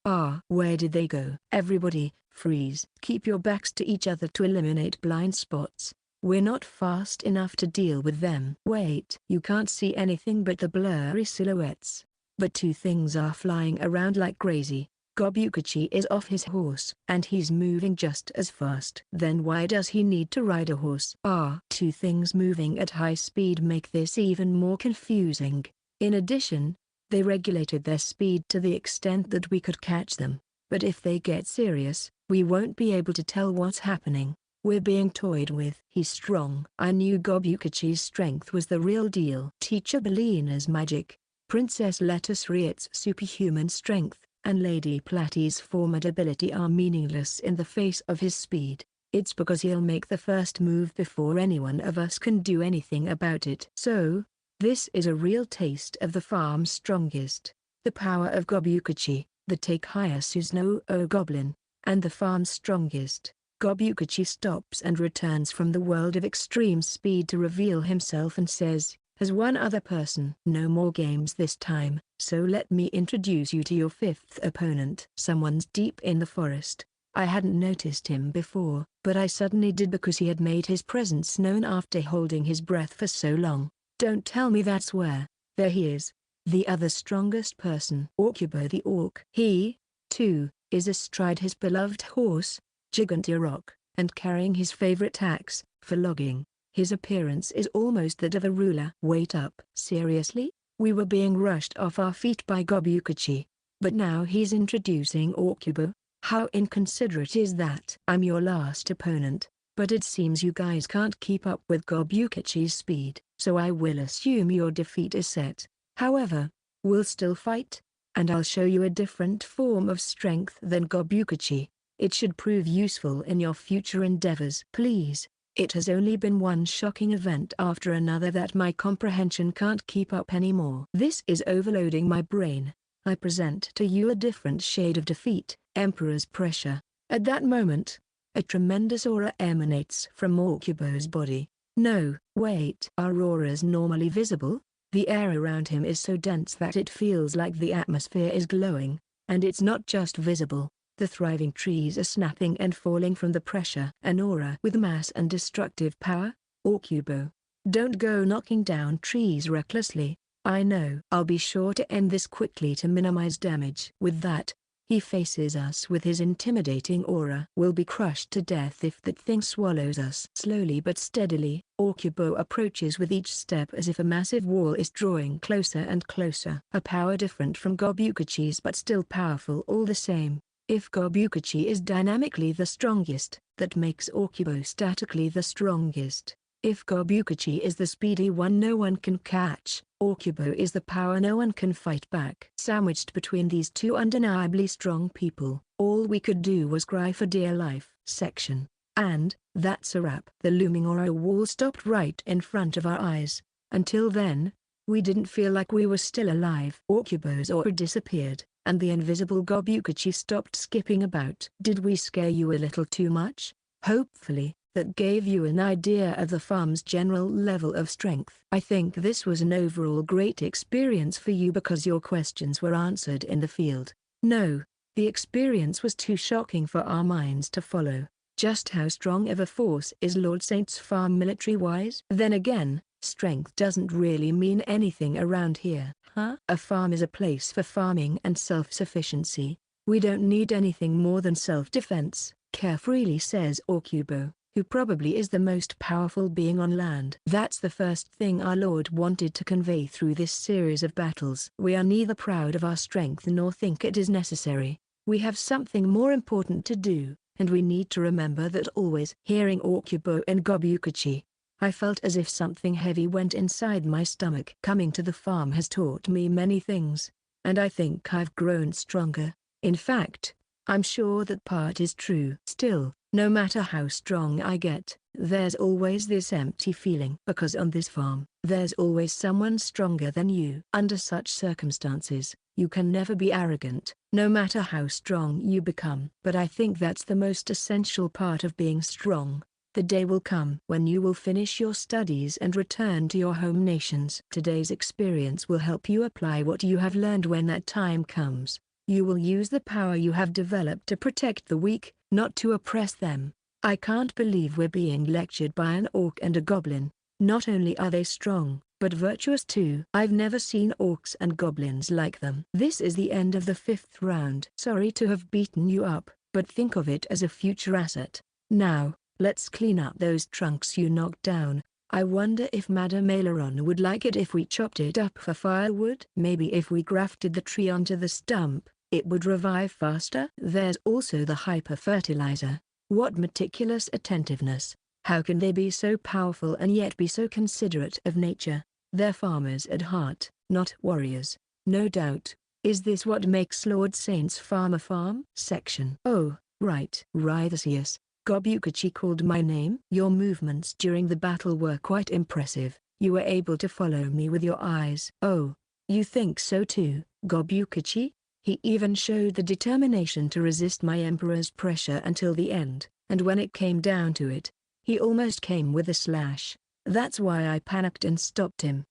A: Where did they go? Everybody, freeze. Keep your backs to each other to eliminate blind spots. We're not fast enough to deal with them. Wait. You can't see anything but the blurry silhouettes. But 2 things are flying around like crazy. Gobukachi is off his horse. And he's moving just as fast. Then why does he need to ride a horse? 2 things moving at high speed make this even more confusing. In addition, they regulated their speed to the extent that we could catch them. But if they get serious, we won't be able to tell what's happening. We're being toyed with. He's strong. I knew Gobukachi's strength was the real deal. Teacher Belina's magic, Princess Lettuce Riet's superhuman strength, and Lady Platy's formidability are meaningless in the face of his speed. It's because he'll make the first move before anyone of us can do anything about it. So, this is a real taste of the farm's strongest. The power of Gobukachi, the take higher Susanoo Goblin, and the farm's strongest. Gobukachi stops and returns from the world of extreme speed to reveal himself and says, "As one other person." "No more games this time, so let me introduce you to your 5th opponent." Someone's deep in the forest. I hadn't noticed him before, but I suddenly did because he had made his presence known after holding his breath for so long. Don't tell me that's where. There he is. The other strongest person. Orcubo the orc. He, too, is astride his beloved horse, Gigantirok, and carrying his favorite axe, for logging. His appearance is almost that of a ruler. Wait up. Seriously? We were being rushed off our feet by Gobukachi. But now he's introducing Orcubo? How inconsiderate is that? I'm your last opponent, but it seems you guys can't keep up with Gobukachi's speed, so I will assume your defeat is set. However, we'll still fight, and I'll show you a different form of strength than Gobukachi. It should prove useful in your future endeavors. Please. It has only been one shocking event after another that my comprehension can't keep up anymore. This is overloading my brain. I present to you a different shade of defeat, Emperor's pressure. At that moment, a tremendous aura emanates from Orcubo's body. No, wait. Are auras normally visible? The air around him is so dense that it feels like the atmosphere is glowing, and it's not just visible. The thriving trees are snapping and falling from the pressure. An aura with mass and destructive power? Orcubo. Don't go knocking down trees recklessly. I know. I'll be sure to end this quickly to minimize damage. With that, he faces us with his intimidating aura. We'll be crushed to death if that thing swallows us. Slowly but steadily, Orcubo approaches with each step as if a massive wall is drawing closer and closer. A power different from Gobukachi's but still powerful all the same. If Gobukachi is dynamically the strongest, that makes Orcubo statically the strongest. If Gobukachi is the speedy one no one can catch, Orcubo is the power no one can fight back. Sandwiched between these two undeniably strong people, all we could do was cry for dear life. Section. And, that's a wrap. The looming aura wall stopped right in front of our eyes. Until then, we didn't feel like we were still alive. Orcubo's aura disappeared, and the invisible Gobukachi stopped skipping about. Did we scare you a little too much? Hopefully, that gave you an idea of the farm's general level of strength. I think this was an overall great experience for you because your questions were answered in the field. No, the experience was too shocking for our minds to follow. Just how strong of a force is Lord Saint's farm military-wise? Then again, strength doesn't really mean anything around here. Huh? A farm is a place for farming and self-sufficiency. We don't need anything more than self-defense, carefreely says Orcubo, who probably is the most powerful being on land. That's the first thing our Lord wanted to convey through this series of battles. We are neither proud of our strength nor think it is necessary. We have something more important to do, and we need to remember that always. Hearing Orcubo and Gobukachi, I felt as if something heavy went inside my stomach. Coming to the farm has taught me many things, and I think I've grown stronger. In fact, I'm sure that part is true. Still, no matter how strong I get, there's always this empty feeling. Because on this farm, there's always someone stronger than you. Under such circumstances, you can never be arrogant, no matter how strong you become. But I think that's the most essential part of being strong. The day will come when you will finish your studies and return to your home nations. Today's experience will help you apply what you have learned when that time comes. You will use the power you have developed to protect the weak, not to oppress them. I can't believe we're being lectured by an orc and a goblin. Not only are they strong, but virtuous too. I've never seen orcs and goblins like them. This is the end of the 5th round. Sorry to have beaten you up, but think of it as a future asset. Now, let's clean up those trunks you knocked down. I wonder if Madame Aileron would like it if we chopped it up for firewood. Maybe if we grafted the tree onto the stump, it would revive faster. There's also the hyper-fertilizer. What meticulous attentiveness. How can they be so powerful and yet be so considerate of nature? They're farmers at heart, not warriors. No doubt. Is this what makes Lord Saint's farm a farm? Section. Oh, right. Rythasius. Gobukachi called my name. Your movements during the battle were quite impressive. You were able to follow me with your eyes. Oh, you think so too, Gobukachi? He even showed the determination to resist my emperor's pressure until the end, and when it came down to it, he almost came with a slash. That's why I panicked and stopped him.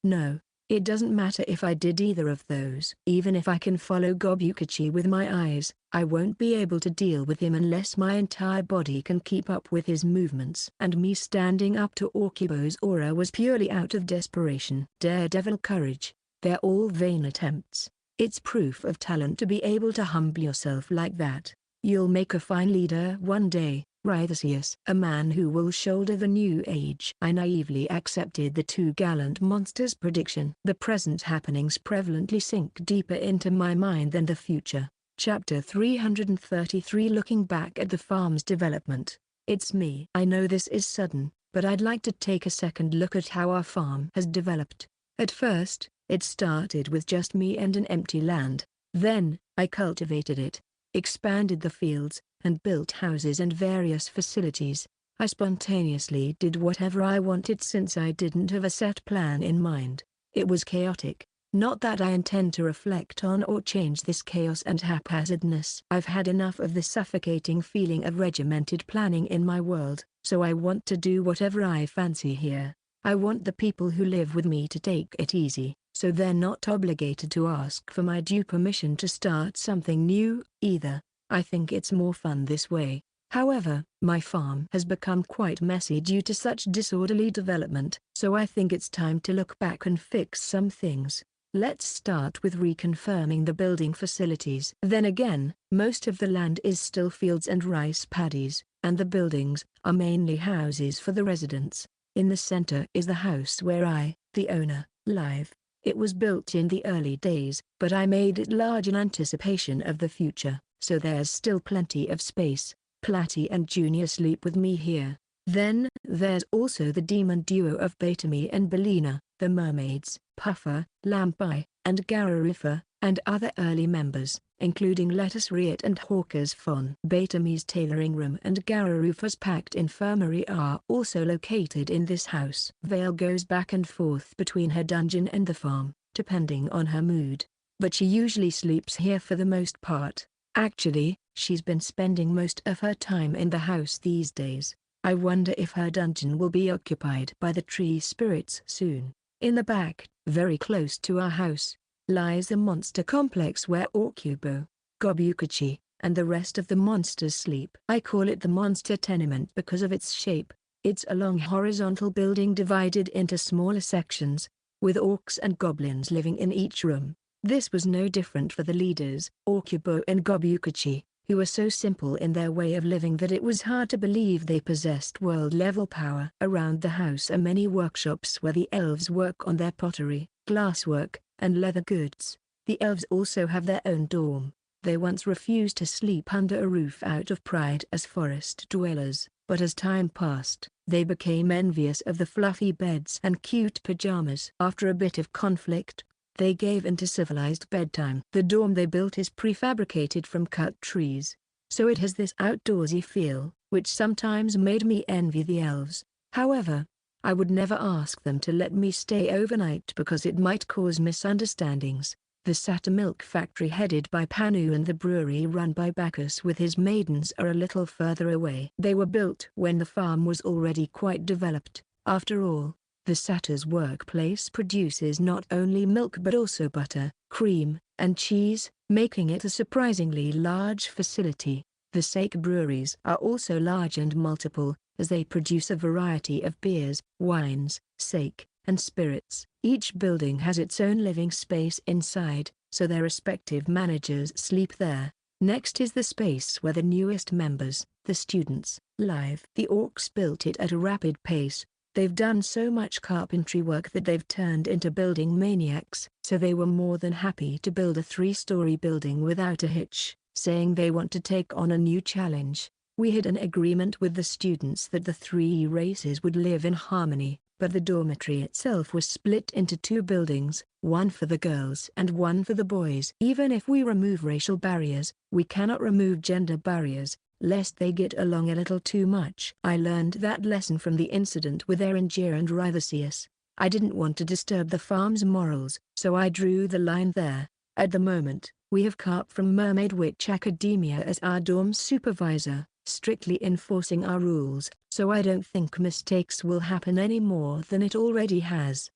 A: No. It doesn't matter if I did either of those. Even if I can follow Gobukachi with my eyes, I won't be able to deal with him unless my entire body can keep up with his movements. And me standing up to Okubo's aura was purely out of desperation. Daredevil courage. They're all vain attempts. It's proof of talent to be able to humble yourself like that. You'll make a fine leader one day, Rythasius. A man who will shoulder the new age. I naively accepted the two gallant monsters' prediction. The present happenings prevalently sink deeper into my mind than the future. Chapter 333. Looking back at the farm's development. It's me. I know this is sudden, but I'd like to take a second look at how our farm has developed. At first, it started with just me and an empty land. Then, I cultivated it, expanded the fields, and built houses and various facilities. I spontaneously did whatever I wanted since I didn't have a set plan in mind. It was chaotic. Not that I intend to reflect on or change this chaos and haphazardness. I've had enough of the suffocating feeling of regimented planning in my world, so I want to do whatever I fancy here. I want the people who live with me to take it easy, so they're not obligated to ask for my due permission to start something new, either. I think it's more fun this way. However, my farm has become quite messy due to such disorderly development, so I think it's time to look back and fix some things. Let's start with reconfirming the building facilities. Then again, most of the land is still fields and rice paddies, and the buildings are mainly houses for the residents. In the center is the house where I, the owner, live. It was built in the early days, but I made it large in anticipation of the future, so there's still plenty of space. Platy and Junior sleep with me here. Then, there's also the demon duo of Betami and Bina, the mermaids, Puffer, Lampai, and Garufa, and other early members, including Lettuce Riot and Hawker's Fawn. Betami's tailoring room and Garufa's packed infirmary are also located in this house. Vale goes back and forth between her dungeon and the farm, depending on her mood, but she usually sleeps here for the most part. Actually, she's been spending most of her time in the house these days. I wonder if her dungeon will be occupied by the tree spirits soon. In the back, very close to our house, lies a monster complex where Okubo, Gobukachi, and the rest of the monsters sleep. I call it the monster tenement because of its shape. It's a long horizontal building divided into smaller sections, with orcs and goblins living in each room. This was no different for the leaders, Okubo and Gobukachi, who were so simple in their way of living that it was hard to believe they possessed world-level power. Around the house are many workshops where the elves work on their pottery, glasswork, and leather goods. The elves also have their own dorm. They once refused to sleep under a roof out of pride as forest dwellers, but as time passed, they became envious of the fluffy beds and cute pajamas. After a bit of conflict, they gave in to civilized bedtime. The dorm they built is prefabricated from cut trees, so it has this outdoorsy feel, which sometimes made me envy the elves. However, I would never ask them to let me stay overnight because it might cause misunderstandings. The Satyr Milk Factory headed by Panu and the brewery run by Bacchus with his maidens are a little further away. They were built when the farm was already quite developed. After all, the Satyr's workplace produces not only milk but also butter, cream, and cheese, making it a surprisingly large facility. The Sake breweries are also large and multiple, as they produce a variety of beers, wines, sake, and spirits. Each building has its own living space inside, so their respective managers sleep there. Next is the space where the newest members, the students, live. The orcs built it at a rapid pace. They've done so much carpentry work that they've turned into building maniacs, so they were more than happy to build a 3-story building without a hitch, saying they want to take on a new challenge. We had an agreement with the students that the 3 races would live in harmony, but the dormitory itself was split into 2 buildings, one for the girls and one for the boys. Even if we remove racial barriers, we cannot remove gender barriers, lest they get along a little too much. I learned that lesson from the incident with Erangir and Rythasius. I didn't want to disturb the farm's morals, so I drew the line there. At the moment, we have Carp from Mermaid Witch Academia as our dorm supervisor. strictly enforcing our rules, so I don't think mistakes will happen any more than it already has.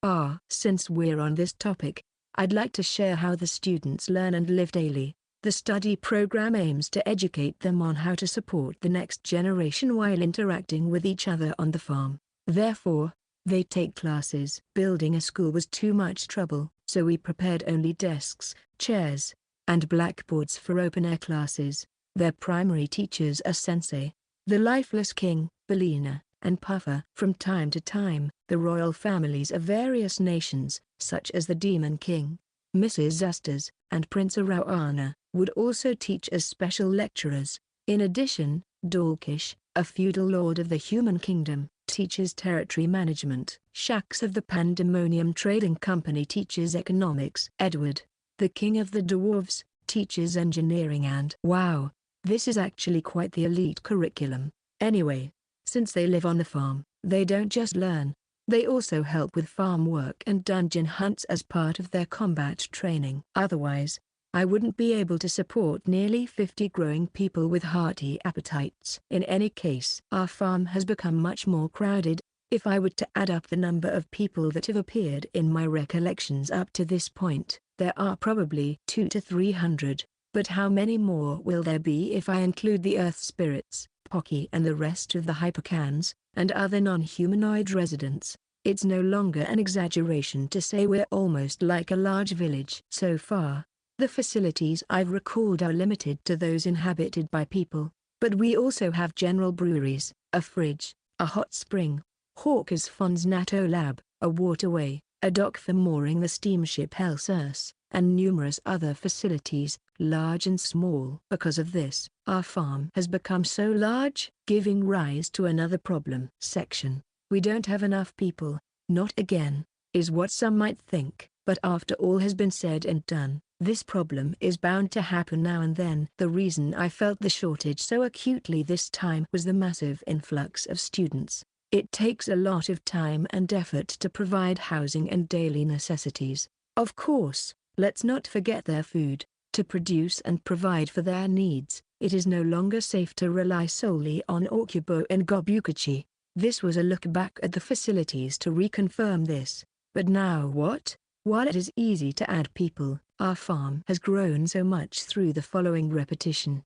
A: Since we're on this topic, I'd like to share how the students learn and live daily. The study program aims to educate them on how to support the next generation while interacting with each other on the farm. Therefore, they take classes. Building a school was too much trouble, so we prepared only desks, chairs, and blackboards for open-air classes. Their primary teachers are Sensei, the Lifeless King, Bina, and Puffer. From time to time, the royal families of various nations, such as the Demon King, Mrs. Zusters, and Prince Arawana, would also teach as special lecturers. In addition, Dorkish, a feudal lord of the human kingdom, teaches territory management. Shax of the Pandemonium Trading Company teaches economics. Edward, the king of the dwarves, teaches engineering and wow, this is actually quite the elite curriculum. Anyway, since they live on the farm, they don't just learn, they also help with farm work and dungeon hunts as part of their combat training. Otherwise, I wouldn't be able to support nearly 50 growing people with hearty appetites. In any case, our farm has become much more crowded. If I were to add up the number of people that have appeared in my recollections up to this point, there are probably 200 to 300. But how many more will there be if I include the Earth Spirits, Pocky and the rest of the Hypercans, and other non-humanoid residents? It's no longer an exaggeration to say we're almost like a large village. So far, the facilities I've recalled are limited to those inhabited by people, but we also have general breweries, a fridge, a hot spring, Hawker's Fond's NATO lab, a waterway, a dock for mooring the steamship Helsurs, and numerous other facilities, large and small. Because of this, our farm has become so large, giving rise to another problem. Section: we don't have enough people. Not again, is what some might think, but after all has been said and done, this problem is bound to happen now and then. The reason I felt the shortage so acutely this time was the massive influx of students. It takes a lot of time and effort to provide housing and daily necessities. Of course, let's not forget their food. To produce and provide for their needs, it is no longer safe to rely solely on Okubo and Gobukachi. This was a look back at the facilities to reconfirm this. But now what? While it is easy to add people, our farm has grown so much through the following repetition.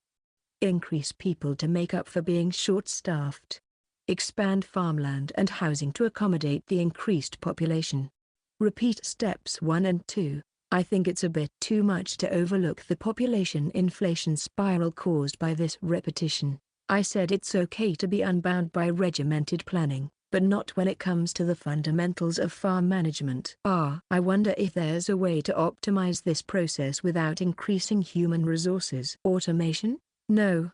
A: Increase people to make up for being short-staffed. Expand farmland and housing to accommodate the increased population. Repeat steps 1 and 2. I think it's a bit too much to overlook the population inflation spiral caused by this repetition. I said it's okay to be unbound by regimented planning, but not when it comes to the fundamentals of farm management. I wonder if there's a way to optimize this process without increasing human resources. Automation? No.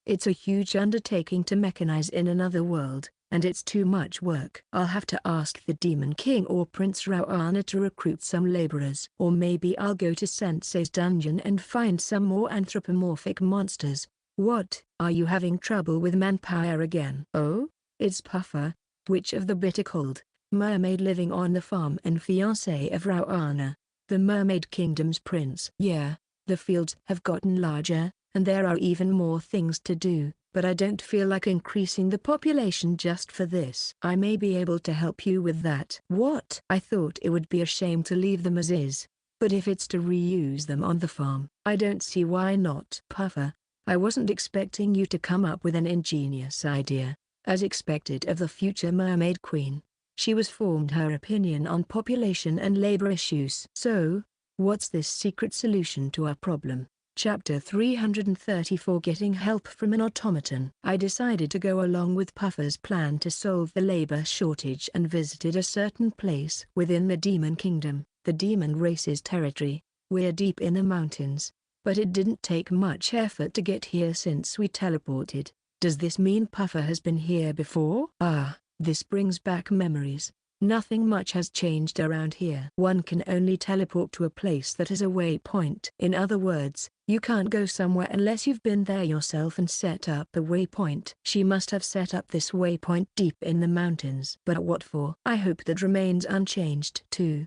A: It's a huge undertaking to mechanize in another world, and it's too much work. I'll have to ask the Demon King or Prince Rawana to recruit some laborers. Or maybe I'll go to Sensei's dungeon and find some more anthropomorphic monsters. What? Are you having trouble with manpower again? Oh? It's Puffer, Witch of the Bitter Cold, mermaid living on the farm and fiancé of Rawana, the Mermaid Kingdom's prince. Yeah, the fields have gotten larger, and there are even more things to do, but I don't feel like increasing the population just for this. I may be able to help you with that. What? I thought it would be a shame to leave them as is, but if it's to reuse them on the farm, I don't see why not. Puffer, I wasn't expecting you to come up with an ingenious idea. As expected of the future Mermaid Queen, she was formed her opinion on population and labor issues. So, what's this secret solution to our problem? Chapter 334 Getting Help from an Automaton. I decided to go along with Puffer's plan to solve the labor shortage and visited a certain place within the Demon Kingdom, the demon race's territory. We're deep in the mountains, but it didn't take much effort to get here since we teleported. Does this mean Puffer has been here before? This brings back memories. Nothing much has changed around here. One can only teleport to a place that is a waypoint. In other words, you can't go somewhere unless you've been there yourself and set up a waypoint. She must have set up this waypoint deep in the mountains. But what for? I hope that remains unchanged too.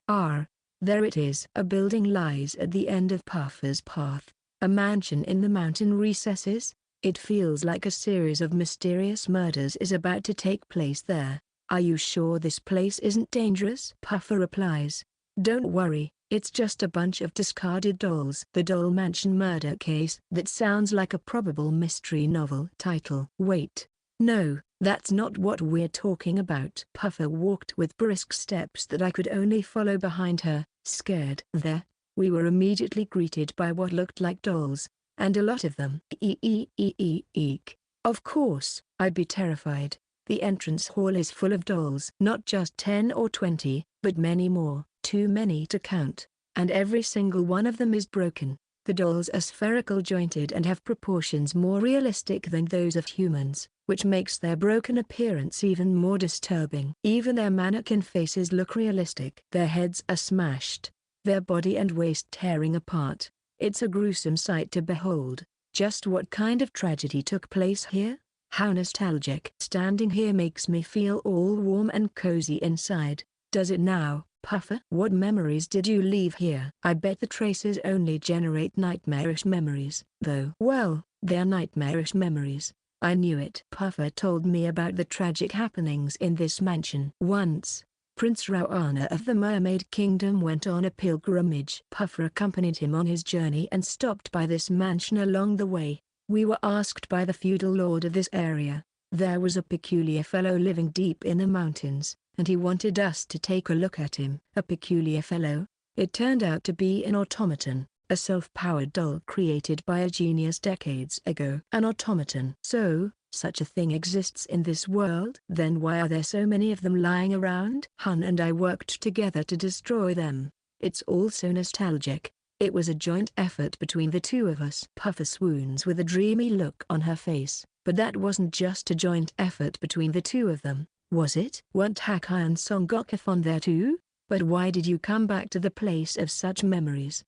A: There it is. A building lies at the end of Puffer's path. A mansion in the mountain recesses. It feels like a series of mysterious murders is about to take place there. Are you sure this place isn't dangerous? Puffer replies. Don't worry, it's just a bunch of discarded dolls. The Doll Mansion Murder Case. That sounds like a probable mystery novel title. Wait. No, that's not what we're talking about. Puffer walked with brisk steps that I could only follow behind her, scared. There, we were immediately greeted by what looked like dolls, and a lot of them. Eek. Of course, I'd be terrified. The entrance hall is full of dolls. Not just 10 or 20, but many more, too many to count. And every single one of them is broken. The dolls are spherical jointed and have proportions more realistic than those of humans, which makes their broken appearance even more disturbing. Even their mannequin faces look realistic. Their heads are smashed, their body and waist tearing apart. It's a gruesome sight to behold. Just what kind of tragedy took place here? How nostalgic. Standing here makes me feel all warm and cozy inside. Does it now, Puffer? What memories did you leave here? I bet the traces only generate nightmarish memories, though. Well, they're nightmarish memories. I knew it. Puffer told me about the tragic happenings in this mansion. Once, Prince Rauana of the Mermaid Kingdom went on a pilgrimage. Puffer accompanied him on his journey and stopped by this mansion along the way. We were asked by the feudal lord of this area. There was a peculiar fellow living deep in the mountains, and he wanted us to take a look at him. A peculiar fellow? It turned out to be an automaton, a self-powered doll created by a genius decades ago. An automaton. So, such a thing exists in this world? Then why are there so many of them lying around? Hun and I worked together to destroy them. It's all so nostalgic. It was a joint effort between the two of us. Puffer swoons with a dreamy look on her face. But that wasn't just a joint effort between the two of them, was it? Weren't Hakai and Son Goku there too? But why did you come back to the place of such memories?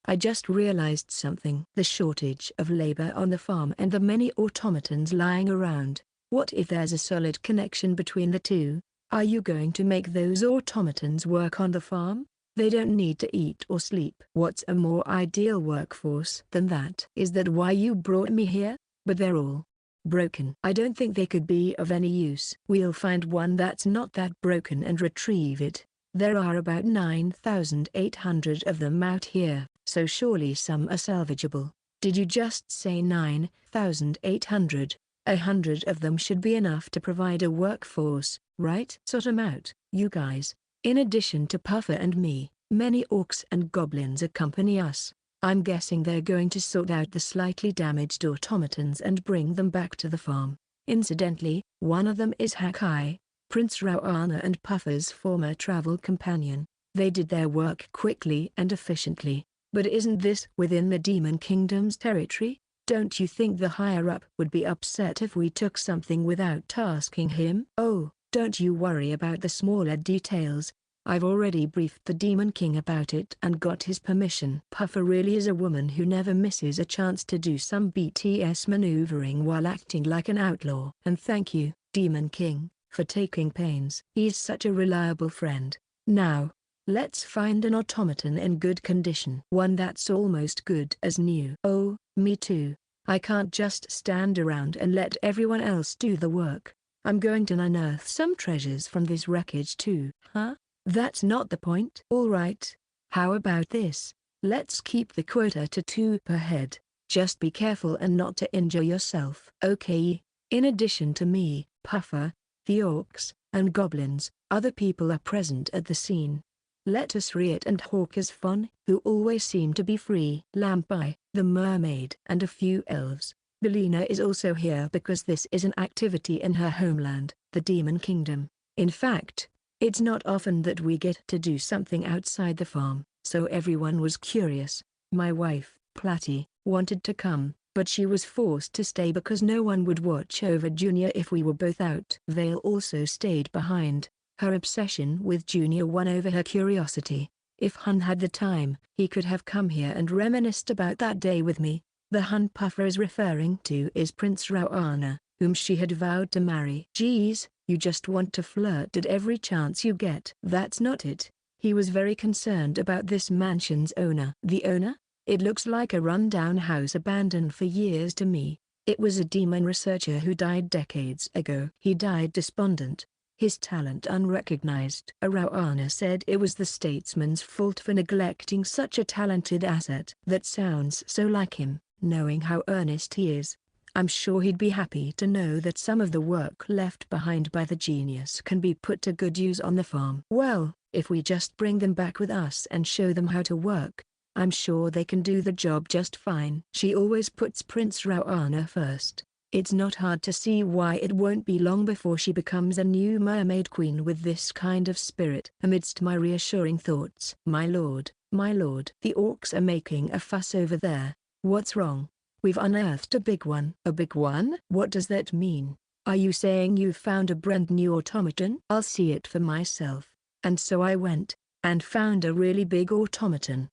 A: I just realized something. The shortage of labor on the farm and the many automatons lying around. What if there's a solid connection between the two? Are you going to make those automatons work on the farm? They don't need to eat or sleep. What's a more ideal workforce than that? Is that why you brought me here? But they're all broken. I don't think they could be of any use. We'll find one that's not that broken and retrieve it. There are about 9,800 of them out here, so surely some are salvageable. Did you just say 9,800? 100 of them should be enough to provide a workforce, right? Sort 'em out, you guys. In addition to Puffer and me, many orcs and goblins accompany us. I'm guessing they're going to sort out the slightly damaged automatons and bring them back to the farm. Incidentally, one of them is Hakai, Prince Rauana and Puffer's former travel companion. They did their work quickly and efficiently. But isn't this within the Demon Kingdom's territory? Don't you think the higher-up would be upset if we took something without tasking him? Oh, don't you worry about the smaller details. I've already briefed the Demon King about it and got his permission. Puffer really is a woman who never misses a chance to do some BTS maneuvering while acting like an outlaw. And thank you, Demon King, for taking pains. He's such a reliable friend. Now, let's find an automaton in good condition. One that's almost good as new. Oh, me too. I can't just stand around and let everyone else do the work. I'm going to unearth some treasures from this wreckage too. Huh? That's not the point. Alright. How about this? Let's keep the quota to 2 per head. Just be careful and not to injure yourself. Okay. In addition to me, Puffer, the orcs, and goblins, other people are present at the scene. Let us Riot and Hawkers Fun, who always seem to be free. Lampai, the mermaid, and a few elves. Bina is also here because this is an activity in her homeland, the Demon Kingdom. In fact, it's not often that we get to do something outside the farm, so everyone was curious. My wife, Platty, wanted to come, but she was forced to stay because no one would watch over Junior if we were both out. Vale also stayed behind. Her obsession with Junior won over her curiosity. If Hun had the time, he could have come here and reminisced about that day with me. The Hun Puffer is referring to is Prince Rauana, whom she had vowed to marry. Geez, you just want to flirt at every chance you get. That's not it. He was very concerned about this mansion's owner. The owner? It looks like a run-down house abandoned for years to me. It was a demon researcher who died decades ago. He died despondent, his talent unrecognized. Arowana said it was the statesman's fault for neglecting such a talented asset. That sounds so like him, knowing how earnest he is. I'm sure he'd be happy to know that some of the work left behind by the genius can be put to good use on the farm. Well, if we just bring them back with us and show them how to work, I'm sure they can do the job just fine. She always puts Prince Rawana first. It's not hard to see why it won't be long before she becomes a new mermaid queen with this kind of spirit. Amidst my reassuring thoughts, my lord, the orcs are making a fuss over there. What's wrong? We've unearthed a big one. A big one? What does that mean? Are you saying you've found a brand new automaton? I'll see it for myself. And so I went, and found a really big automaton.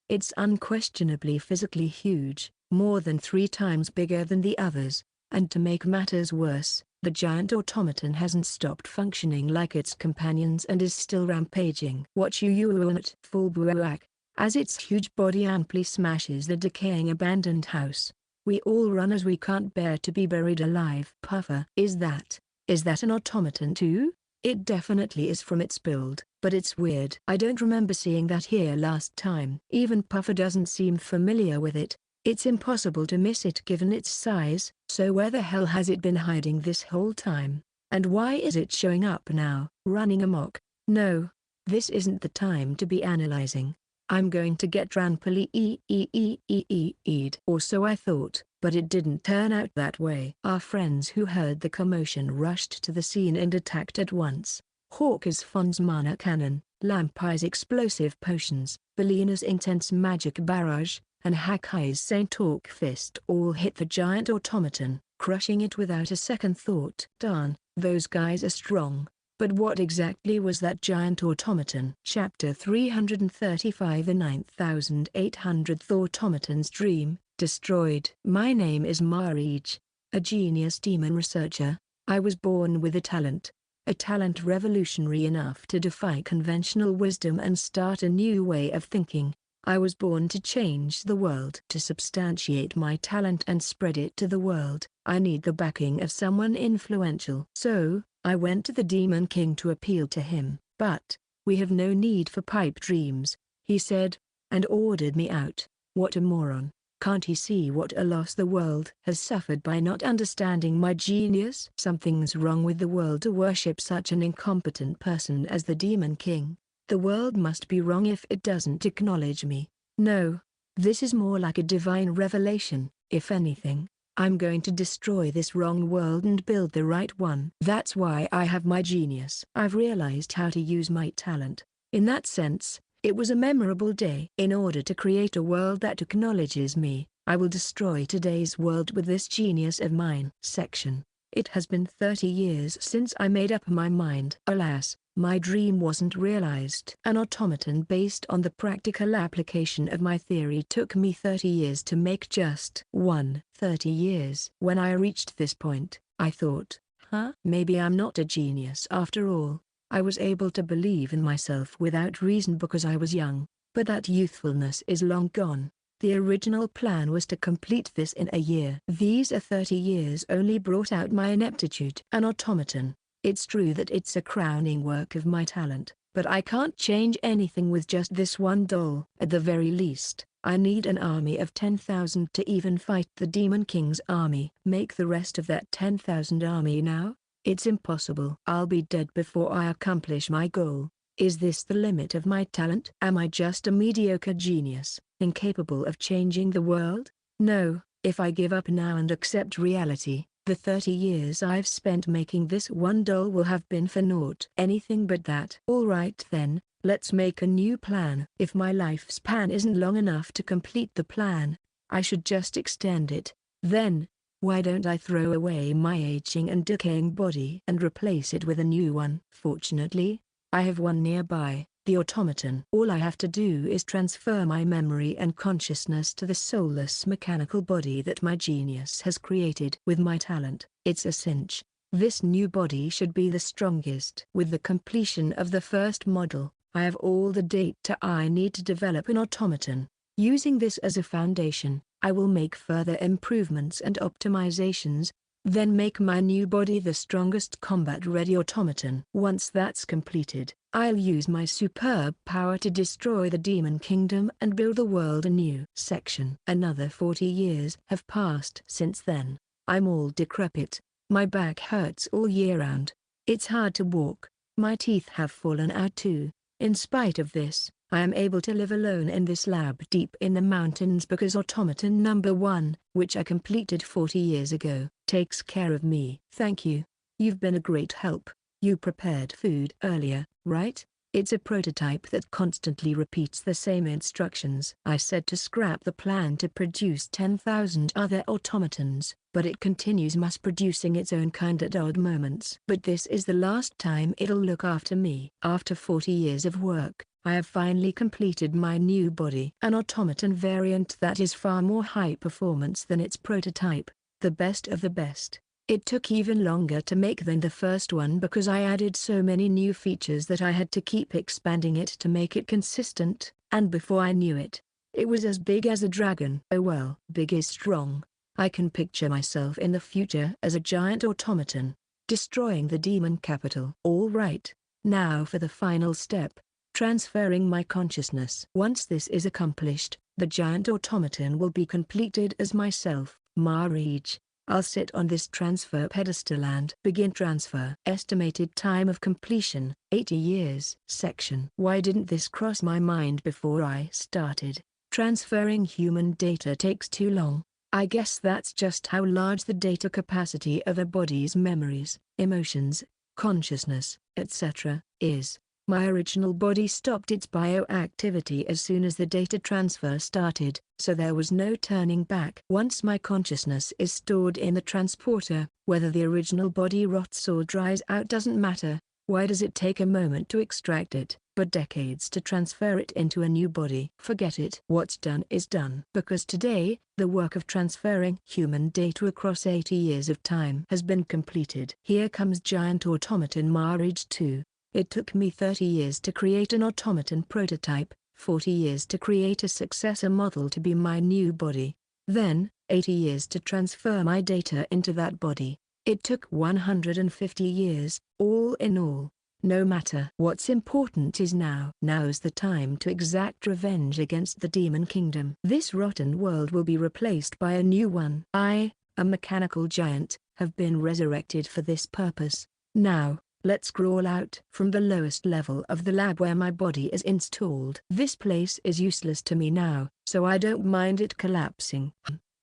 A: It's unquestionably physically huge, more than 3 times bigger than the others, and to make matters worse, the giant automaton hasn't stopped functioning like its companions and is still rampaging. Watch at full buak, as its huge body amply smashes the decaying abandoned house. We all run as we can't bear to be buried alive. Puffer. Is that an automaton too? It definitely is from its build, but it's weird. I don't remember seeing that here last time. Even Puffer doesn't seem familiar with it. It's impossible to miss it given its size. So where the hell has it been hiding this whole time? And why is it showing up now, running amok? No, this isn't the time to be analyzing. I'm going to get ranpally or so I thought, but it didn't turn out that way. Our friends who heard the commotion rushed to the scene and attacked at once. Hawker's Fon's mana cannon, Lampai's explosive potions, Belina's intense magic barrage, and Hakai's Saint Hawk Fist all hit the giant automaton, crushing it without a second thought. Darn, those guys are strong. But what exactly was that giant automaton? Chapter 335 The 9800th Automaton's Dream, Destroyed. My name is Marij, a genius demon researcher. I was born with a talent revolutionary enough to defy conventional wisdom and start a new way of thinking. I was born to change the world. To substantiate my talent and spread it to the world, I need the backing of someone influential. So, I went to the Demon King to appeal to him. But, we have no need for pipe dreams, he said, and ordered me out. What a moron. Can't he see what a loss the world has suffered by not understanding my genius? Something's wrong with the world to worship such an incompetent person as the Demon King. The world must be wrong if it doesn't acknowledge me. No, this is more like a divine revelation. If anything, I'm going to destroy this wrong world and build the right one. That's why I have my genius. I've realized how to use my talent. In that sense, it was a memorable day. In order to create a world that acknowledges me, I will destroy today's world with this genius of mine. Section. It has been 30 years since I made up my mind. Alas, my dream wasn't realized. An automaton based on the practical application of my theory took me 30 years to make. Just 30 years. When I reached this point, I thought, maybe I'm not a genius after all. I was able to believe in myself without reason because I was young, but that youthfulness is long gone. The original plan was to complete this in a year. These 30 years only brought out my ineptitude. An automaton. It's true that it's a crowning work of my talent, but I can't change anything with just this one doll. At the very least, I need an army of 10,000 to even fight the Demon King's army. Make the rest of that 10,000 army now? It's impossible. I'll be dead before I accomplish my goal. Is this the limit of my talent? Am I just a mediocre genius, incapable of changing the world? No, if I give up now and accept reality, the 30 years I've spent making this one doll will have been for naught. Anything but that. Alright then, let's make a new plan. If my lifespan isn't long enough to complete the plan, I should just extend it. Then, why don't I throw away my aging and decaying body and replace it with a new one? Fortunately, I have one nearby, the automaton. All I have to do is transfer my memory and consciousness to the soulless mechanical body that my genius has created. With my talent, it's a cinch. This new body should be the strongest. With the completion of the first model, I have all the data I need to develop an automaton. Using this as a foundation, I will make further improvements and optimizations, then make my new body the strongest combat-ready automaton. Once that's completed, I'll use my superb power to destroy the Demon Kingdom and build the world anew. Section. Another 40 years have passed since then. I'm all decrepit. My back hurts all year round. It's hard to walk. My teeth have fallen out too. In spite of this, I am able to live alone in this lab deep in the mountains because automaton number 1, which I completed 40 years ago, takes care of me. Thank you. You've been a great help. You prepared food earlier, right? It's a prototype that constantly repeats the same instructions. I said to scrap the plan to produce 10,000 other automatons, but it continues mass producing its own kind at odd moments. But this is the last time it'll look after me. After 40 years of work, I have finally completed my new body. An automaton variant that is far more high performance than its prototype, the best of the best. It took even longer to make than the first one because I added so many new features that I had to keep expanding it to make it consistent, and before I knew it, it was as big as a dragon. Oh well, big is strong. I can picture myself in the future as a giant automaton, destroying the demon capital. All right, now for the final step, transferring my consciousness. Once this is accomplished, the giant automaton will be completed as myself, Marij. I'll sit on this transfer pedestal and begin transfer. Estimated time of completion, 80 years. Section. Why didn't this cross my mind before I started? Transferring human data takes too long. I guess that's just how large the data capacity of a body's memories, emotions, consciousness, etc., is. My original body stopped its bioactivity as soon as the data transfer started, so there was no turning back. Once my consciousness is stored in the transporter, whether the original body rots or dries out doesn't matter. Why does it take a moment to extract it, but decades to transfer it into a new body? Forget it. What's done is done. Because today, the work of transferring human data across 80 years of time has been completed. Here comes giant automaton Marij 2. It took me 30 years to create an automaton prototype, 40 years to create a successor model to be my new body. Then, 80 years to transfer my data into that body. It took 150 years, all in all. No matter. What's important is now. Now's the time to exact revenge against the Demon Kingdom. This rotten world will be replaced by a new one. I, a mechanical giant, have been resurrected for this purpose. Now, let's crawl out from the lowest level of the lab where my body is installed. This place is useless to me now, so I don't mind it collapsing.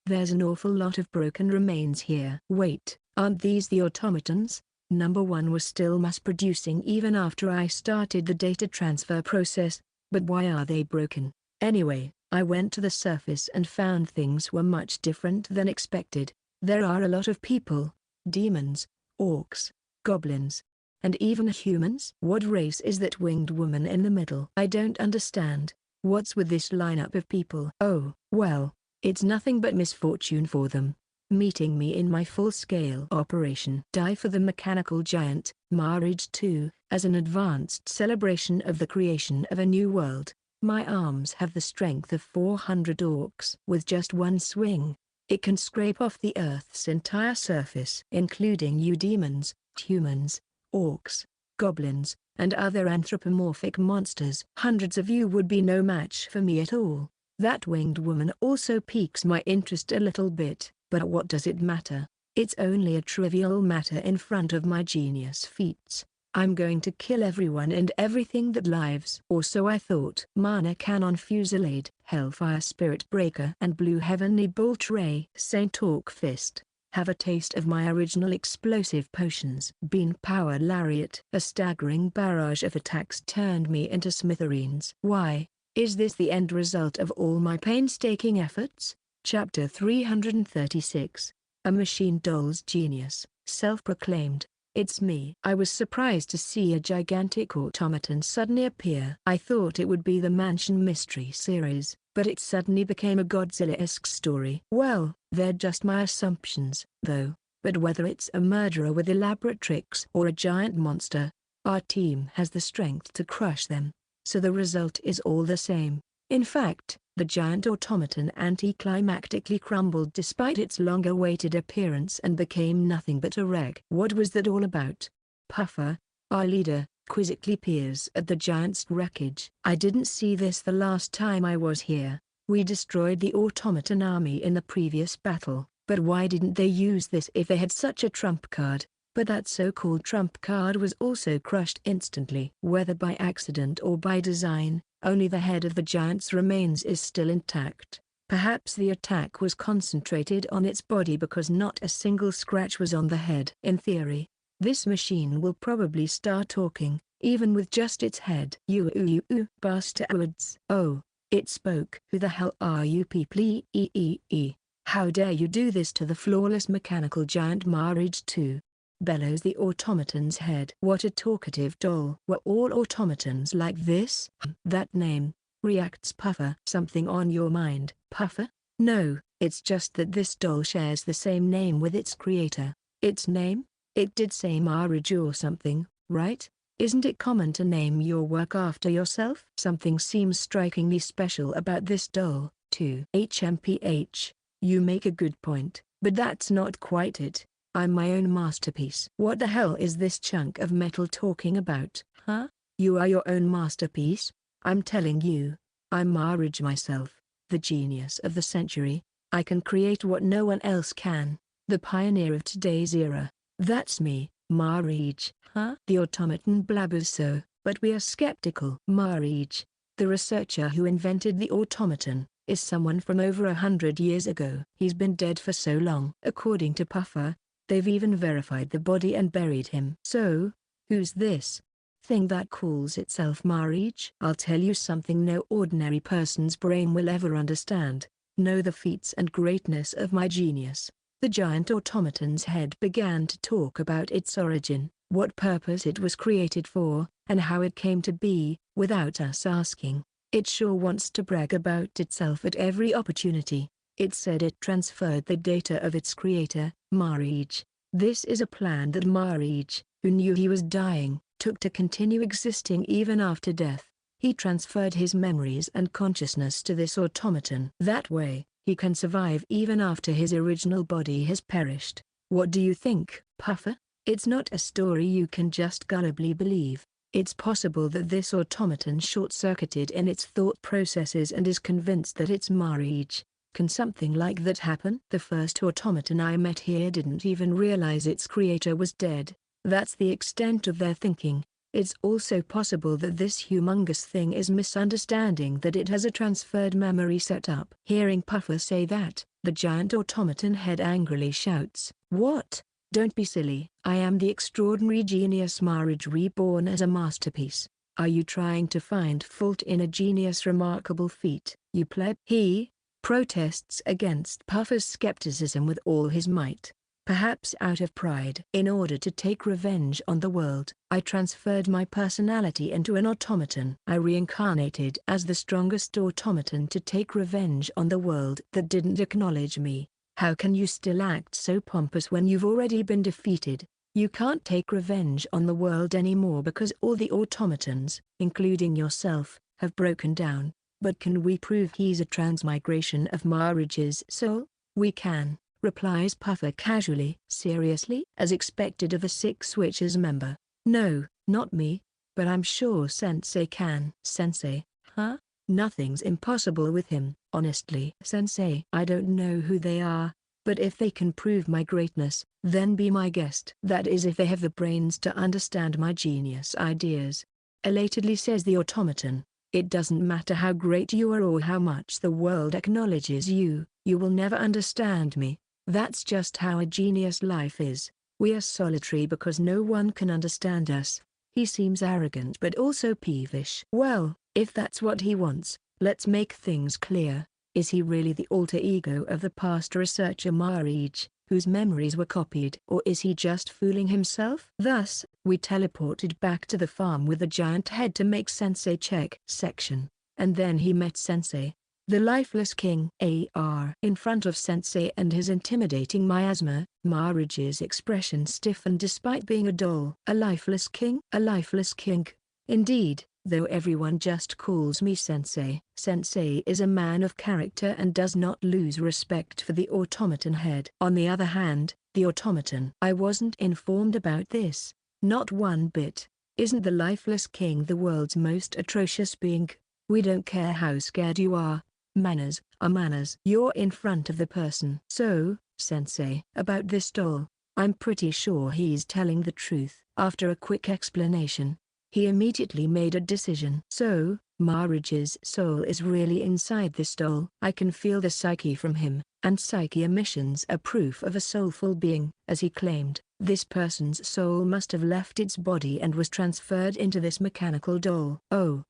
A: There's an awful lot of broken remains here. Wait, aren't these the automatons? Number 1 was still mass producing even after I started the data transfer process, but why are they broken? Anyway, I went to the surface and found things were much different than expected. There are a lot of people, demons, orcs, goblins, and even humans. What race is that winged woman in the middle? I don't understand. What's with this lineup of people? Oh, well, it's nothing but misfortune for them, meeting me in my full-scale operation. Die for the mechanical giant, Marij 2, as an advanced celebration of the creation of a new world. My arms have the strength of 400 orcs. With just one swing, it can scrape off the Earth's entire surface, including you demons, humans, orcs, goblins, and other anthropomorphic monsters. Hundreds of you would be no match for me at all. That winged woman also piques my interest a little bit, but what does it matter? It's only a trivial matter in front of my genius feats. I'm going to kill everyone and everything that lives. Or so I thought. Mana Cannon Fusillade, Hellfire Spirit Breaker and Blue Heavenly Bolt Ray. Saint Orc Fist. Have a taste of my original explosive potions. Bean Power Lariat. A staggering barrage of attacks turned me into smithereens. Why, is this the end result of all my painstaking efforts? Chapter 336. A Machine Doll's Genius, Self-Proclaimed. It's me. I was surprised to see a gigantic automaton suddenly appear. I thought it would be the Mansion Mystery series, but it suddenly became a Godzilla-esque story. Well, they're just my assumptions, though, but whether it's a murderer with elaborate tricks or a giant monster, our team has the strength to crush them, so the result is all the same. In fact, The giant automaton anticlimactically crumbled despite its long-awaited appearance and became nothing but a wreck. What was that all about? Puffer, our leader, quizzically peers at the giant's wreckage. I didn't see this the last time I was here. We destroyed the automaton army in the previous battle, but why didn't they use this if they had such a trump card? But that so-called trump card was also crushed instantly. Whether by accident or by design, only the head of the giant's remains is still intact. Perhaps the attack was concentrated on its body because not a single scratch was on the head. In theory, this machine will probably start talking, even with just its head. You bastards. Oh, it spoke. Who the hell are you people? How dare you do this to the flawless mechanical giant Marriage 2? Bellows the automaton's head. What a talkative doll. Were all automatons like this? That name, reacts Puffer. Something on your mind, Puffer? No, it's just that this doll shares the same name with its creator. Its name? It did say Marriage or something, right? Isn't it common to name your work after yourself? Something seems strikingly special about this doll, too. HMPH, you make a good point, but that's not quite it. I'm my own masterpiece. What the hell is this chunk of metal talking about, huh? You are your own masterpiece? I'm telling you, I'm Marriage myself, the genius of the century. I can create what no one else can, the pioneer of today's era. That's me, Marriage, huh? The automaton blabbers so, but we are skeptical. Marriage, the researcher who invented the automaton, is someone from over 100 years ago. He's been dead for so long. According to Puffer, they've even verified the body and buried him. So, who's this thing that calls itself Marriage? I'll tell you something no ordinary person's brain will ever understand. Know the feats and greatness of my genius. The giant automaton's head began to talk about its origin, what purpose it was created for, and how it came to be, without us asking. It sure wants to brag about itself at every opportunity. It said it transferred the data of its creator, Marriage. This is a plan that Marriage, who knew he was dying, took to continue existing even after death. He transferred his memories and consciousness to this automaton. That way, he can survive even after his original body has perished. What do you think, Puffer? It's not a story you can just gullibly believe. It's possible that this automaton short-circuited in its thought processes and is convinced that it's Marriage. Can something like that happen? The first automaton I met here didn't even realize its creator was dead. That's the extent of their thinking. It's also possible that this humongous thing is misunderstanding that it has a transferred memory set up. Hearing Puffer say that, the giant automaton head angrily shouts, "What? Don't be silly. I am the extraordinary genius Marriage reborn as a masterpiece. Are you trying to find fault in a genius' remarkable feat, you pleb?" He protests against Puffer's skepticism with all his might. Perhaps out of pride. In order to take revenge on the world, I transferred my personality into an automaton. I reincarnated as the strongest automaton to take revenge on the world that didn't acknowledge me. How can you still act so pompous when you've already been defeated? You can't take revenge on the world anymore because all the automatons, including yourself, have broken down. But can we prove he's a transmigration of Marriage's soul? We can, replies Puffer casually. Seriously? As expected of a Six Witches member. No, not me, but I'm sure Sensei can. Sensei, huh? Nothing's impossible with him. Honestly, Sensei, I don't know who they are, but if they can prove my greatness, then be my guest. That is if they have the brains to understand my genius ideas. Elatedly says the automaton. It doesn't matter how great you are or how much the world acknowledges you, you will never understand me. That's just how a genius life is. We are solitary because no one can understand us. He seems arrogant but also peevish. Well, if that's what he wants, let's make things clear. Is he really the alter ego of the past researcher Marriage, whose memories were copied? Or is he just fooling himself? Thus, we teleported back to the farm with the giant head to make Sensei check section. And then he met Sensei, the Lifeless King. In front of Sensei and his intimidating miasma, Marriage's expression stiffened despite being a doll. A Lifeless King? A Lifeless King? Indeed, though everyone just calls me sensei. Sensei is a man of character and does not lose respect for the automaton head. On the other hand, the automaton. I wasn't informed about this, not one bit. Isn't the Lifeless King the world's most atrocious being? We don't care how scared you are. Manners are manners. You're in front of the person. So, sensei, about this doll, I'm pretty sure he's telling the truth. After a quick explanation, he immediately made a decision. So, Marriage's soul is really inside this doll. I can feel the psyche from him, and psyche emissions are proof of a soulful being. As he claimed, this person's soul must have left its body and was transferred into this mechanical doll. Oh.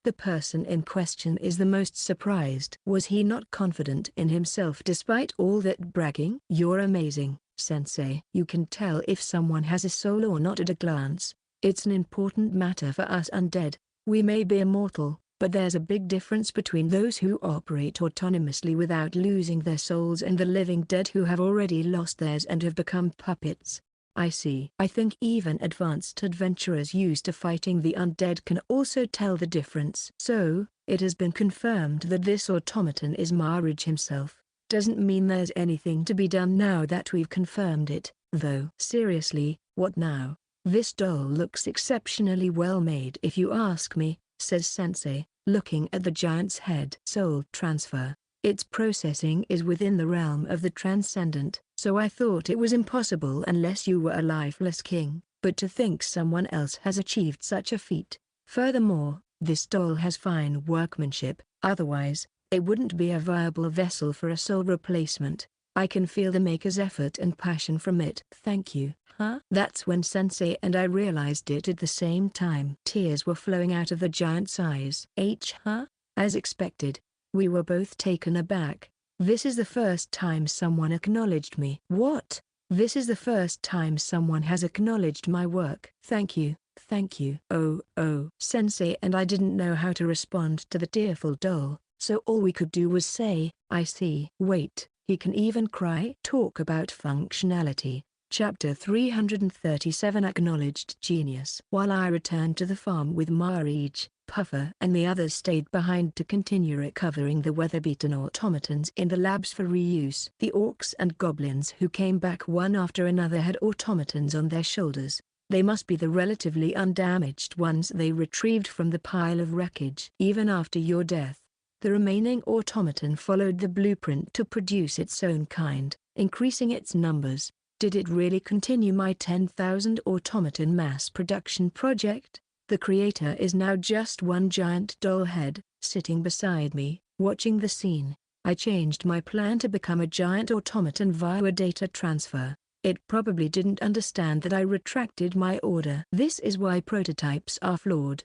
A: The person in question is the most surprised. Was he not confident in himself despite all that bragging? You're amazing, sensei. You can tell if someone has a soul or not at a glance. It's an important matter for us undead. We may be immortal, but there's a big difference between those who operate autonomously without losing their souls and the living dead who have already lost theirs and have become puppets. I see. I think even advanced adventurers used to fighting the undead can also tell the difference. So, it has been confirmed that this automaton is Marriage himself. Doesn't mean there's anything to be done now that we've confirmed it, though. Seriously, what now? This doll looks exceptionally well made if you ask me, says Sensei, looking at the giant's head. Soul transfer. Its processing is within the realm of the transcendent, so I thought it was impossible unless you were a Lifeless King, but to think someone else has achieved such a feat. Furthermore, this doll has fine workmanship, otherwise, it wouldn't be a viable vessel for a soul replacement. I can feel the maker's effort and passion from it. Thank you. Huh? That's when Sensei and I realized it at the same time. Tears were flowing out of the giant's eyes. Huh? As expected. We were both taken aback. This is the first time someone acknowledged me. What? This is the first time someone has acknowledged my work. Thank you. Oh. Sensei and I didn't know how to respond to the tearful doll, so all we could do was say, I see. Wait, he can even cry? Talk about functionality. Chapter 337 Acknowledged Genius. While I returned to the farm with Marriage, Puffer and the others stayed behind to continue recovering the weather-beaten automatons in the labs for reuse. The orcs and goblins who came back one after another had automatons on their shoulders. They must be the relatively undamaged ones they retrieved from the pile of wreckage. Even after your death, the remaining automaton followed the blueprint to produce its own kind, increasing its numbers. Did it really continue my 10,000 automaton mass production project? The creator is now just one giant doll head, sitting beside me, watching the scene. I changed my plan to become a giant automaton via a data transfer. It probably didn't understand that I retracted my order. This is why prototypes are flawed,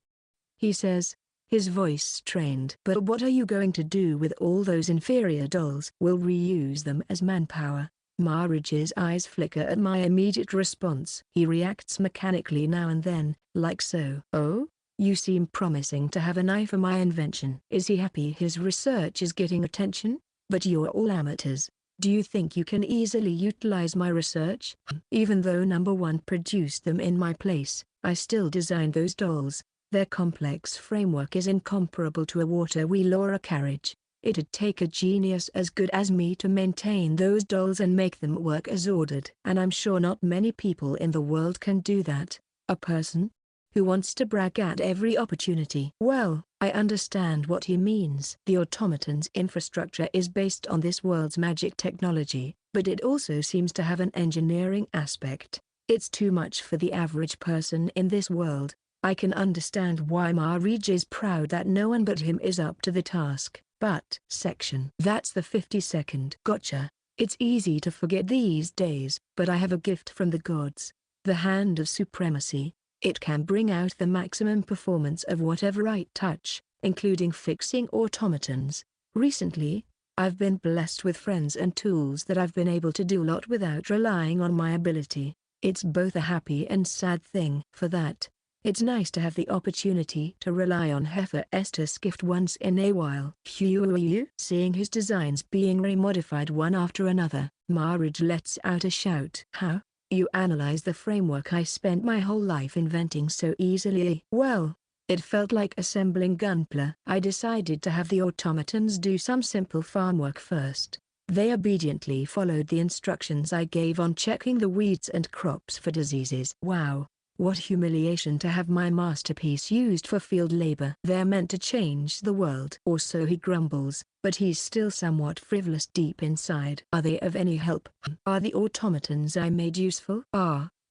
A: he says, his voice strained. But what are you going to do with all those inferior dolls? We'll reuse them as manpower. Marriage's eyes flicker at my immediate response. He reacts mechanically now and then, like so. Oh? You seem promising to have an eye for my invention. Is he happy his research is getting attention? But you're all amateurs. Do you think you can easily utilize my research? Even though number one produced them in my place, I still designed those dolls. Their complex framework is incomparable to a water wheel or a carriage. It'd take a genius as good as me to maintain those dolls and make them work as ordered. And I'm sure not many people in the world can do that. A person who wants to brag at every opportunity. Well, I understand what he means. The automaton's infrastructure is based on this world's magic technology, but it also seems to have an engineering aspect. It's too much for the average person in this world. I can understand why Marriage is proud that no one but him is up to the task. But section. That's the 52nd. Gotcha. It's easy to forget these days, but I have a gift from the gods. The hand of supremacy. It can bring out the maximum performance of whatever I touch, including fixing automatons. Recently, I've been blessed with friends and tools that I've been able to do a lot without relying on my ability. It's both a happy and sad thing. For that, it's nice to have the opportunity to rely on Hefester's gift once in a while. Seeing his designs being remodified one after another, Marriage lets out a shout. How? You analyze the framework I spent my whole life inventing so easily? Well, It felt like assembling gunpla. I decided to have the automatons do some simple farm work first. They obediently followed the instructions I gave on checking the weeds and crops for diseases. Wow, what humiliation to have my masterpiece used for field labor. They're meant to change the world. Or so he grumbles, but he's still somewhat frivolous deep inside. Are they of any help? Are the automatons I made useful?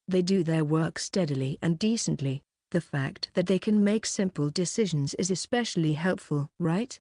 A: They do their work steadily and decently. The fact that they can make simple decisions is especially helpful. Right?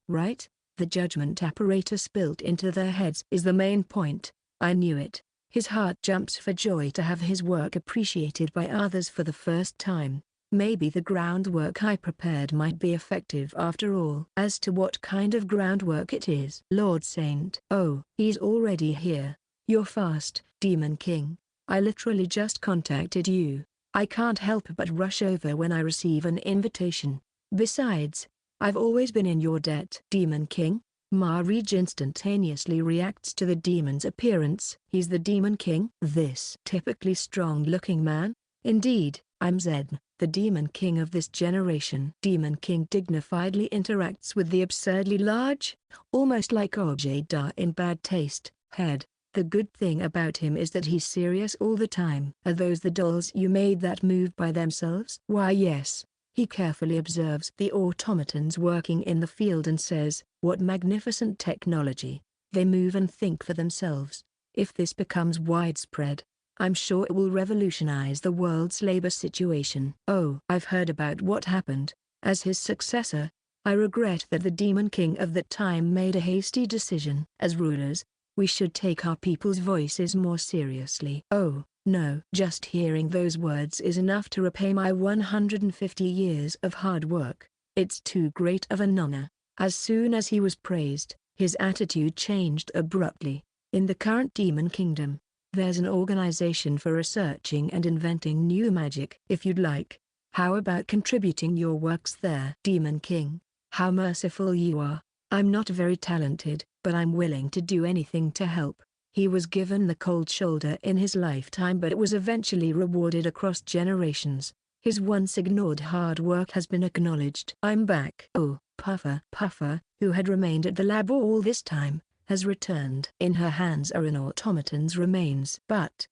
A: The judgment apparatus built into their heads is the main point. I knew it. His heart jumps for joy to have his work appreciated by others for the first time. Maybe the groundwork I prepared might be effective after all. As to what kind of groundwork it is. Lord Saint. Oh, he's already here. You're fast, Demon King. I literally just contacted you. I can't help but rush over when I receive an invitation. Besides, I've always been in your debt. Demon King? Marij instantaneously reacts to the demon's appearance. He's the Demon King? This typically strong-looking man? Indeed, I'm Zed, the Demon King of this generation. Demon King dignifiedly interacts with the absurdly large, almost like Ojeda in bad taste, head. The good thing about him is that he's serious all the time. Are those the dolls you made that move by themselves? Why yes. He carefully observes the automatons working in the field and says, what magnificent technology. They move and think for themselves. If this becomes widespread, I'm sure it will revolutionize the world's labor situation. Oh, I've heard about what happened. As his successor, I regret that the Demon King of that time made a hasty decision. As rulers, we should take our people's voices more seriously. Oh, no. Just hearing those words is enough to repay my 150 years of hard work. It's too great of an honor. As soon as he was praised, his attitude changed abruptly. In the current Demon Kingdom, there's an organization for researching and inventing new magic. If you'd like, how about contributing your works there? Demon King, how merciful you are. I'm not very talented, but I'm willing to do anything to help. He was given the cold shoulder in his lifetime, but it was eventually rewarded across generations. His once ignored hard work has been acknowledged. I'm back. Oh, Puffer, who had remained at the lab all this time, has returned. In her hands are an automaton's remains. But,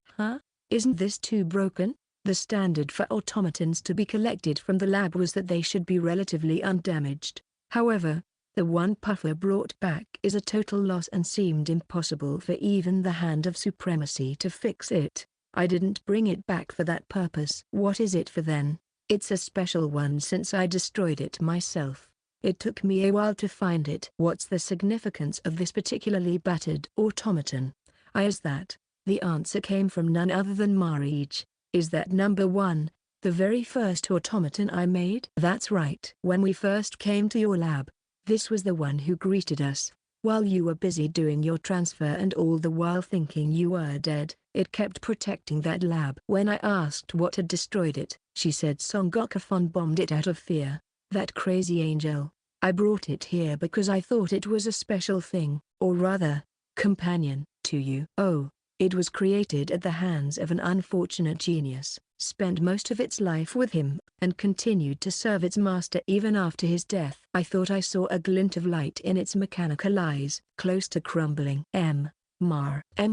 A: isn't this too broken? The standard for automatons to be collected from the lab was that they should be relatively undamaged. However, the one Puffer brought back is a total loss and seemed impossible for even the Hand of Supremacy to fix it. I didn't bring it back for that purpose. What is it for then? It's a special one since I destroyed it myself. It took me a while to find it. What's the significance of this particularly battered automaton? Is that? The answer came from none other than Marij. Is that number one, the very first automaton I made? That's right. When we first came to your lab, this was the one who greeted us. While you were busy doing your transfer and all the while thinking you were dead, it kept protecting that lab. When I asked what had destroyed it, she said Son Goku bombed it out of fear. That crazy angel. I brought it here because I thought it was a special thing, or rather, companion, to you. Oh, it was created at the hands of an unfortunate genius, spent most of its life with him, and continued to serve its master even after his death. I thought I saw a glint of light in its mechanical eyes, close to crumbling. M.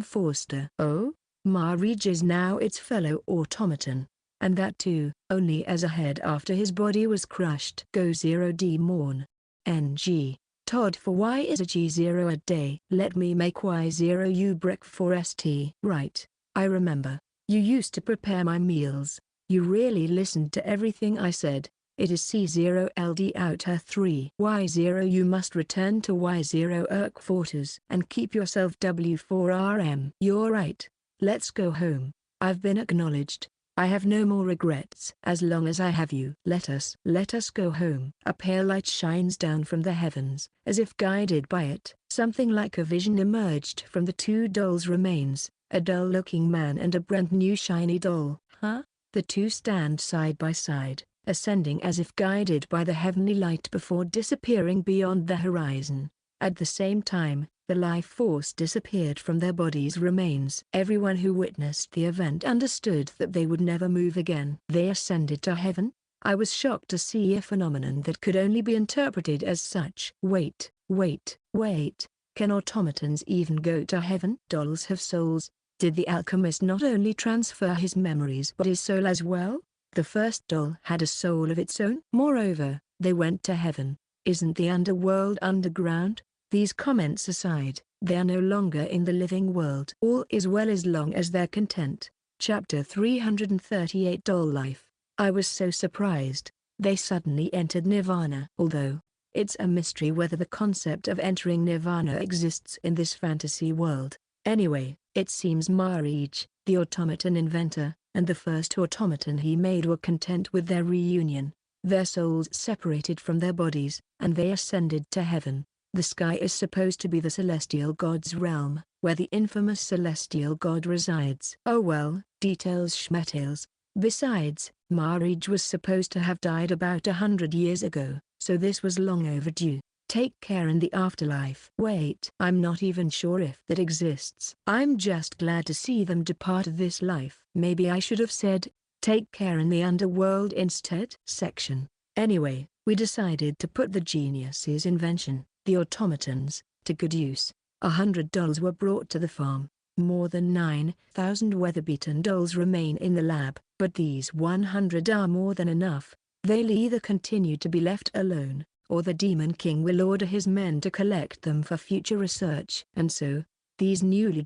A: Forster. Oh? Marij is now its fellow automaton. And that too, only as a head after his body was crushed. Go 0D Morn. NG. Todd for Y is a G0 a day. Let me make Y0 Ubrick for ST. Right, I remember. You used to prepare my meals. You really listened to everything I said. It is C0LD outer 3. Y0 you must return to Y0 Quarters and keep yourself W4RM. You're right. Let's go home. I've been acknowledged. I have no more regrets. As long as I have you. Let us go home. A pale light shines down from the heavens. As if guided by it, something like a vision emerged from the two dolls' remains, a dull-looking man and a brand new shiny doll. The two stand side by side, ascending as if guided by the heavenly light before disappearing beyond the horizon. At the same time, the life force disappeared from their bodies' remains. Everyone who witnessed the event understood that they would never move again. They ascended to heaven? I was shocked to see a phenomenon that could only be interpreted as such. Wait. Can automatons even go to heaven? Dolls have souls. Did the alchemist not only transfer his memories but his soul as well? The first doll had a soul of its own. Moreover, they went to heaven. Isn't the underworld underground? These comments aside, they are no longer in the living world. All is well as long as they're content. Chapter 338 Doll Life. I was so surprised. They suddenly entered Nirvana. Although, it's a mystery whether the concept of entering Nirvana exists in this fantasy world. Anyway, it seems Marij, the automaton inventor, and the first automaton he made were content with their reunion. Their souls separated from their bodies, and they ascended to heaven. The sky is supposed to be the celestial god's realm, where the infamous celestial god resides. Oh well, details schmetails. Besides, Marij was supposed to have died about 100 years ago, so this was long overdue. Take care in the afterlife. Wait, I'm not even sure if that exists. I'm just glad to see them depart this life. Maybe I should have said, take care in the underworld instead. Section. Anyway, we decided to put the genius's invention, the automatons, to good use. 100 dolls were brought to the farm. More than 9,000 weather-beaten dolls remain in the lab, but these 100 are more than enough. They'll either continue to be left alone, or the Demon King will order his men to collect them for future research. And so, these newly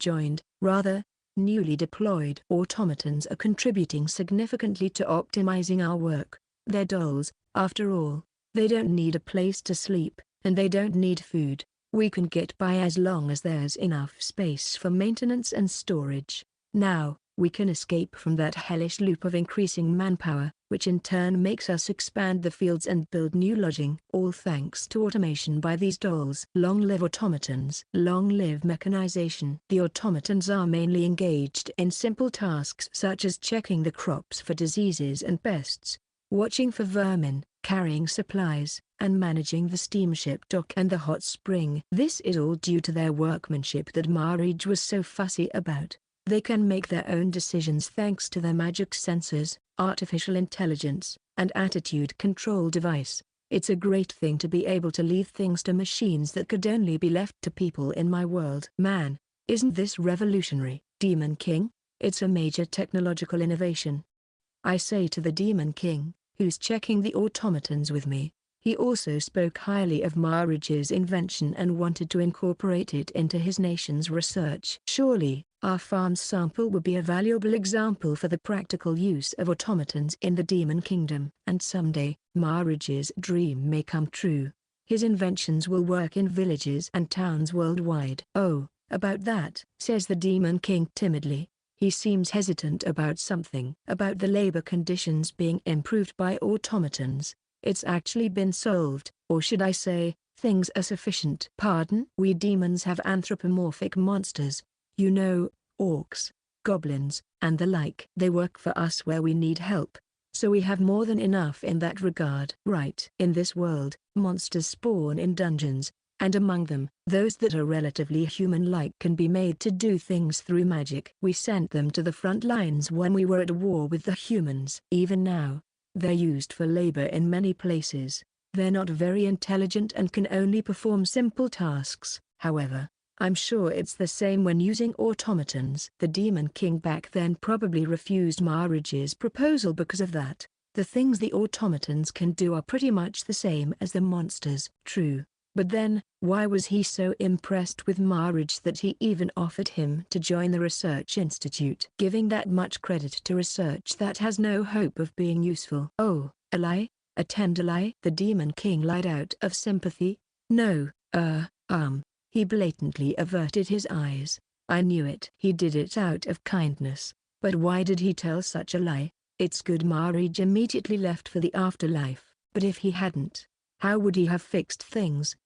A: deployed automatons are contributing significantly to optimizing our work. They're dolls, after all. They don't need a place to sleep, and they don't need food. We can get by as long as there's enough space for maintenance and storage. Now, we can escape from that hellish loop of increasing manpower, which in turn makes us expand the fields and build new lodging. All thanks to automation by these dolls. Long live automatons. Long live mechanization. The automatons are mainly engaged in simple tasks such as checking the crops for diseases and pests, watching for vermin, carrying supplies, and managing the steamship dock and the hot spring. This is all due to their workmanship that Marij was so fussy about. They can make their own decisions thanks to their magic sensors, artificial intelligence, and attitude control device. It's a great thing to be able to leave things to machines that could only be left to people in my world. Man, isn't this revolutionary? Demon King? It's a major technological innovation, I say to the Demon King, who's checking the automatons with me. He also spoke highly of Marij's invention and wanted to incorporate it into his nation's research. Surely, our farm's sample would be a valuable example for the practical use of automatons in the Demon Kingdom. And someday, Marij's dream may come true. His inventions will work in villages and towns worldwide. Oh, about that, says the Demon King timidly. He seems hesitant about something. About the labor conditions being improved by automatons. It's actually been solved, or should I say, things are sufficient. Pardon? We demons have anthropomorphic monsters. You know, orcs, goblins, and the like. They work for us where we need help. So we have more than enough in that regard. Right. In this world, monsters spawn in dungeons, and among them, those that are relatively human-like can be made to do things through magic. We sent them to the front lines when we were at war with the humans. Even now, they're used for labor in many places. They're not very intelligent and can only perform simple tasks. However, I'm sure it's the same when using automatons. The Demon King back then probably refused Marij's proposal because of that. The things the automatons can do are pretty much the same as the monsters. True. But then, why was he so impressed with Marij that he even offered him to join the research institute? Giving that much credit to research that has no hope of being useful. Oh, a lie? A tender lie? The Demon King lied out of sympathy? No, he blatantly averted his eyes. I knew it. He did it out of kindness. But why did he tell such a lie? It's good Marij immediately left for the afterlife. But if he hadn't, how would he have fixed things?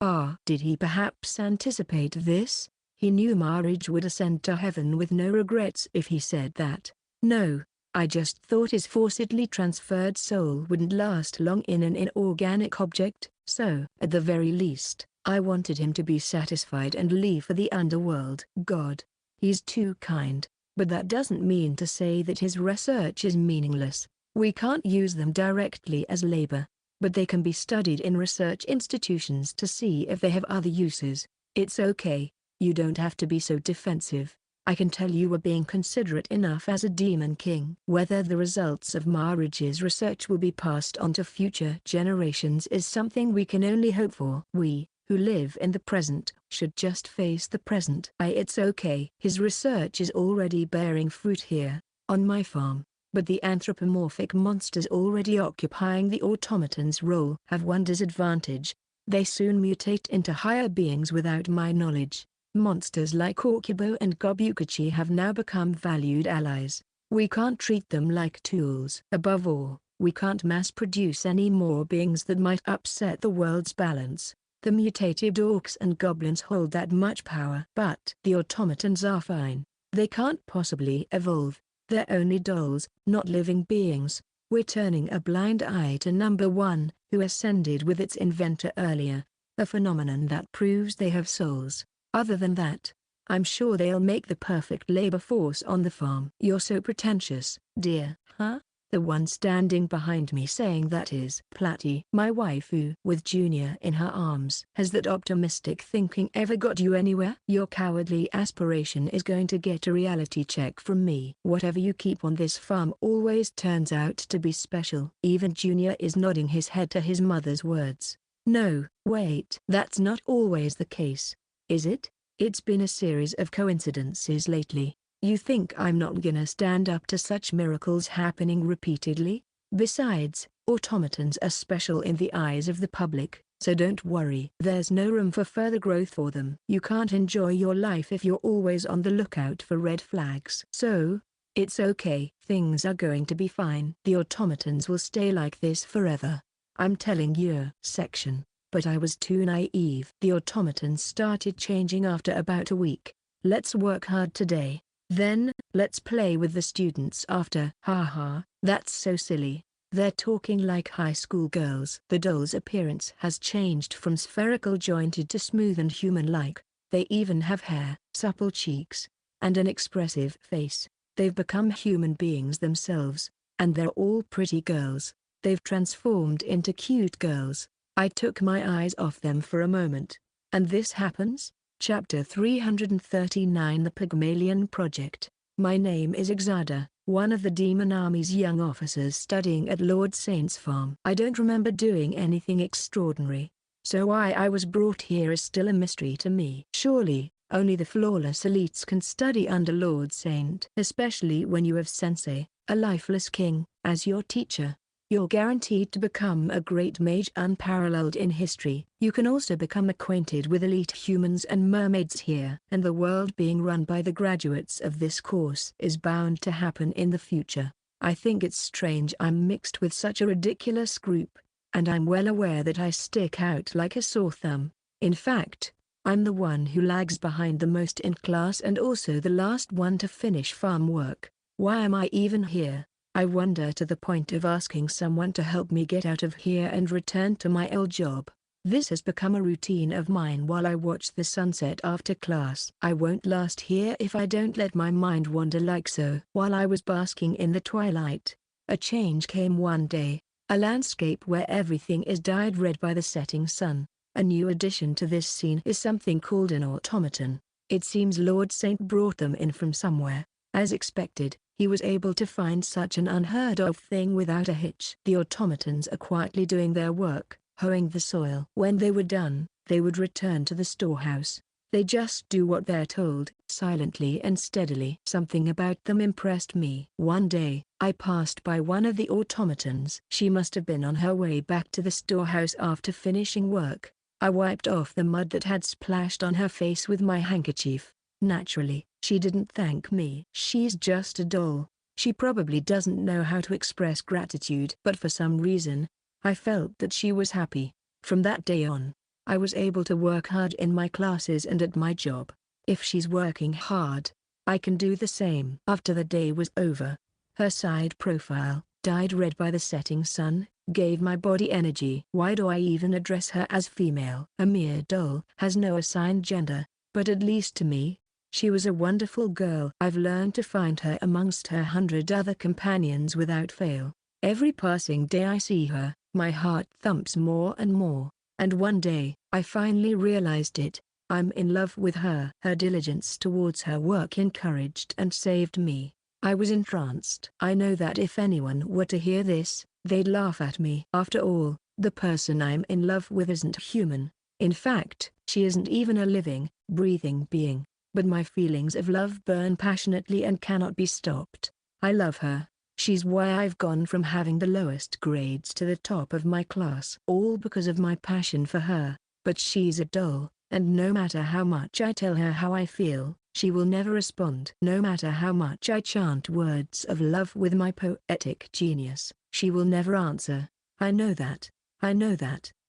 A: Did he perhaps anticipate this? He knew Marij would ascend to heaven with no regrets if he said that. No, I just thought his forcibly transferred soul wouldn't last long in an inorganic object, so at the very least, I wanted him to be satisfied and leave for the underworld. God, he's too kind, but that doesn't mean to say that his research is meaningless. We can't use them directly as labor, but they can be studied in research institutions to see if they have other uses. It's okay, you don't have to be so defensive. I can tell you were being considerate enough as a demon king. Whether the results of Marriage's research will be passed on to future generations is something we can only hope for. We, who live in the present, should just face the present. It's okay. His research is already bearing fruit here, on my farm, but the anthropomorphic monsters already occupying the automaton's role have one disadvantage. They soon mutate into higher beings without my knowledge. Monsters like Orkibo and Gobukachi have now become valued allies. We can't treat them like tools. Above all, we can't mass-produce any more beings that might upset the world's balance. The mutated orcs and goblins hold that much power. But the automatons are fine. They can't possibly evolve. They're only dolls, not living beings. We're turning a blind eye to number one, who ascended with its inventor earlier. A phenomenon that proves they have souls. Other than that, I'm sure they'll make the perfect labor force on the farm. You're so pretentious, dear. Huh? The one standing behind me saying that is Platty, my waifu, with Junior in her arms. Has that optimistic thinking ever got you anywhere? Your cowardly aspiration is going to get a reality check from me. Whatever you keep on this farm always turns out to be special. Even Junior is nodding his head to his mother's words. No, wait. That's not always the case, is it? It's been a series of coincidences lately. You think I'm not gonna stand up to such miracles happening repeatedly? Besides, automatons are special in the eyes of the public, so don't worry. There's no room for further growth for them. You can't enjoy your life if you're always on the lookout for red flags. So, it's okay. Things are going to be fine. The automatons will stay like this forever. I'm telling you. Section. But I was too naive. The automatons started changing after about a week. Let's work hard today. Then, let's play with the students after. Haha, that's so silly. They're talking like high school girls. The doll's appearance has changed from spherical jointed to smooth and human-like. They even have hair, supple cheeks, and an expressive face. They've become human beings themselves, and they're all pretty girls. They've transformed into cute girls. I took my eyes off them for a moment. And this happens? Chapter 339 The Pygmalion Project. My name is Exada, one of the Demon Army's young officers studying at Lord Saint's farm. I don't remember doing anything extraordinary, so why I was brought here is still a mystery to me. Surely, only the flawless elites can study under Lord Saint. Especially when you have Sensei, a Lifeless King, as your teacher. You're guaranteed to become a great mage unparalleled in history. You can also become acquainted with elite humans and mermaids here. And the world being run by the graduates of this course is bound to happen in the future. I think it's strange I'm mixed with such a ridiculous group, and I'm well aware that I stick out like a sore thumb. In fact, I'm the one who lags behind the most in class and also the last one to finish farm work. Why am I even here? I wonder, to the point of asking someone to help me get out of here and return to my old job. This has become a routine of mine while I watch the sunset after class. I won't last here if I don't let my mind wander like so. While I was basking in the twilight, a change came one day, a landscape where everything is dyed red by the setting sun. A new addition to this scene is something called an automaton. It seems Lord Saint brought them in from somewhere. As expected, he was able to find such an unheard of thing without a hitch. The automatons are quietly doing their work, hoeing the soil. When they were done, they would return to the storehouse. They just do what they're told, silently and steadily. Something about them impressed me. One day, I passed by one of the automatons. She must have been on her way back to the storehouse after finishing work. I wiped off the mud that had splashed on her face with my handkerchief. Naturally, she didn't thank me. She's just a doll. She probably doesn't know how to express gratitude. But for some reason, I felt that she was happy. From that day on, I was able to work hard in my classes and at my job. If she's working hard, I can do the same. After the day was over, her side profile, dyed red by the setting sun, gave my body energy. Why do I even address her as female? A mere doll has no assigned gender, but at least to me, she was a wonderful girl. I've learned to find her amongst her 100 other companions without fail. Every passing day I see her, my heart thumps more and more, and one day, I finally realized it. I'm in love with her. Her diligence towards her work encouraged and saved me. I was entranced. I know that if anyone were to hear this, they'd laugh at me. After all, the person I'm in love with isn't human. In fact, she isn't even a living, breathing being. But my feelings of love burn passionately and cannot be stopped. I love her. She's why I've gone from having the lowest grades to the top of my class. All because of my passion for her. But she's a doll, and no matter how much I tell her how I feel, she will never respond. No matter how much I chant words of love with my poetic genius, she will never answer. I know that.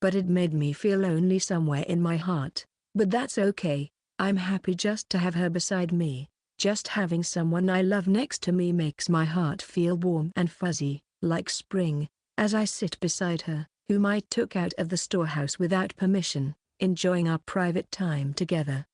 A: But it made me feel lonely somewhere in my heart. But that's okay. I'm happy just to have her beside me. Just having someone I love next to me makes my heart feel warm and fuzzy, like spring, as I sit beside her, whom I took out of the storehouse without permission, enjoying our private time together.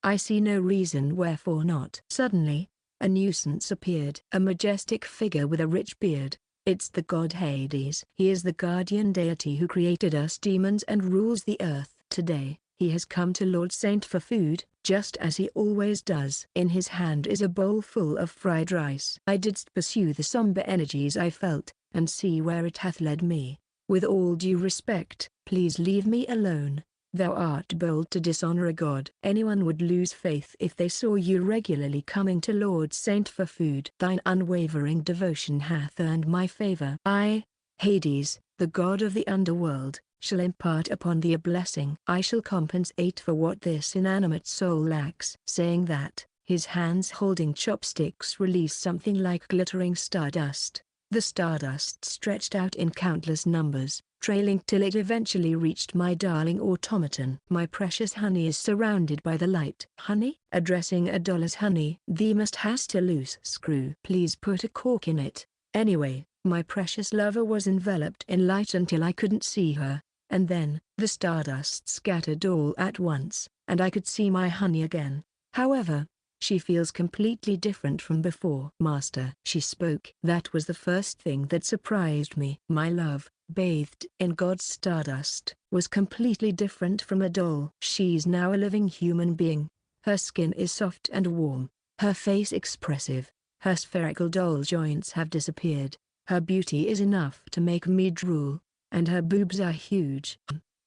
A: I see no reason wherefore not. Suddenly, a nuisance appeared. A majestic figure with a rich beard. It's the god Hades. He is the guardian deity who created us demons and rules the earth. Today, he has come to Lord Saint for food, just as he always does. In his hand is a bowl full of fried rice. I didst pursue the somber energies I felt, and see where it hath led me. With all due respect, please leave me alone. Thou art bold to dishonor a god. Anyone would lose faith if they saw you regularly coming to Lord Saint for food. Thine unwavering devotion hath earned my favor. I, Hades, the god of the underworld, shall impart upon thee a blessing. I shall compensate for what this inanimate soul lacks. Saying that, his hands holding chopsticks release something like glittering stardust. The stardust stretched out in countless numbers, trailing till it eventually reached my darling automaton. My precious honey is surrounded by the light. Honey? Addressing a doll as honey. Thee must hast a loose screw. Please put a cork in it. Anyway, my precious lover was enveloped in light until I couldn't see her. And then, the stardust scattered all at once, and I could see my honey again. However, she feels completely different from before. Master, she spoke. That was the first thing that surprised me. My love, bathed in God's stardust, was completely different from a doll. She's now a living human being. Her skin is soft and warm, her face expressive, her spherical doll joints have disappeared. Her beauty is enough to make me drool. And her boobs are huge.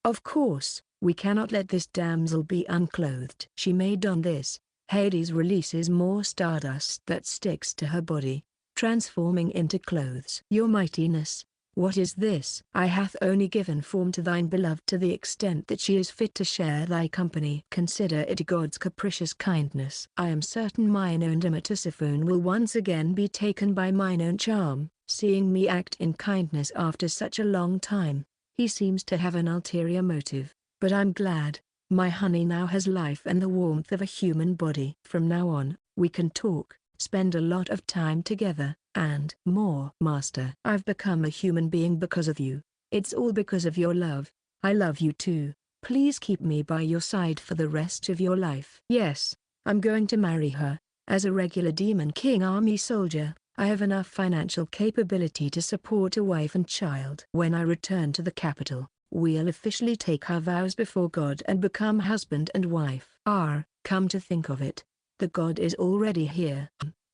A: Of course, we cannot let this damsel be unclothed. She may don this. Hades releases more stardust that sticks to her body, transforming into clothes. Your mightiness, what is this? I hath only given form to thine beloved to the extent that she is fit to share thy company. Consider it God's capricious kindness. I am certain mine own Tisiphone will once again be taken by mine own charm. Seeing me act in kindness after such a long time, he seems to have an ulterior motive, but I'm glad. My honey now has life and the warmth of a human body. From now on, we can talk, spend a lot of time together, and more. Master, I've become a human being because of you. It's all because of your love. I love you too. Please keep me by your side for the rest of your life. Yes, I'm going to marry her. As a regular Demon King army soldier, I have enough financial capability to support a wife and child. When I return to the capital, we'll officially take our vows before God and become husband and wife. Come to think of it, the god is already here.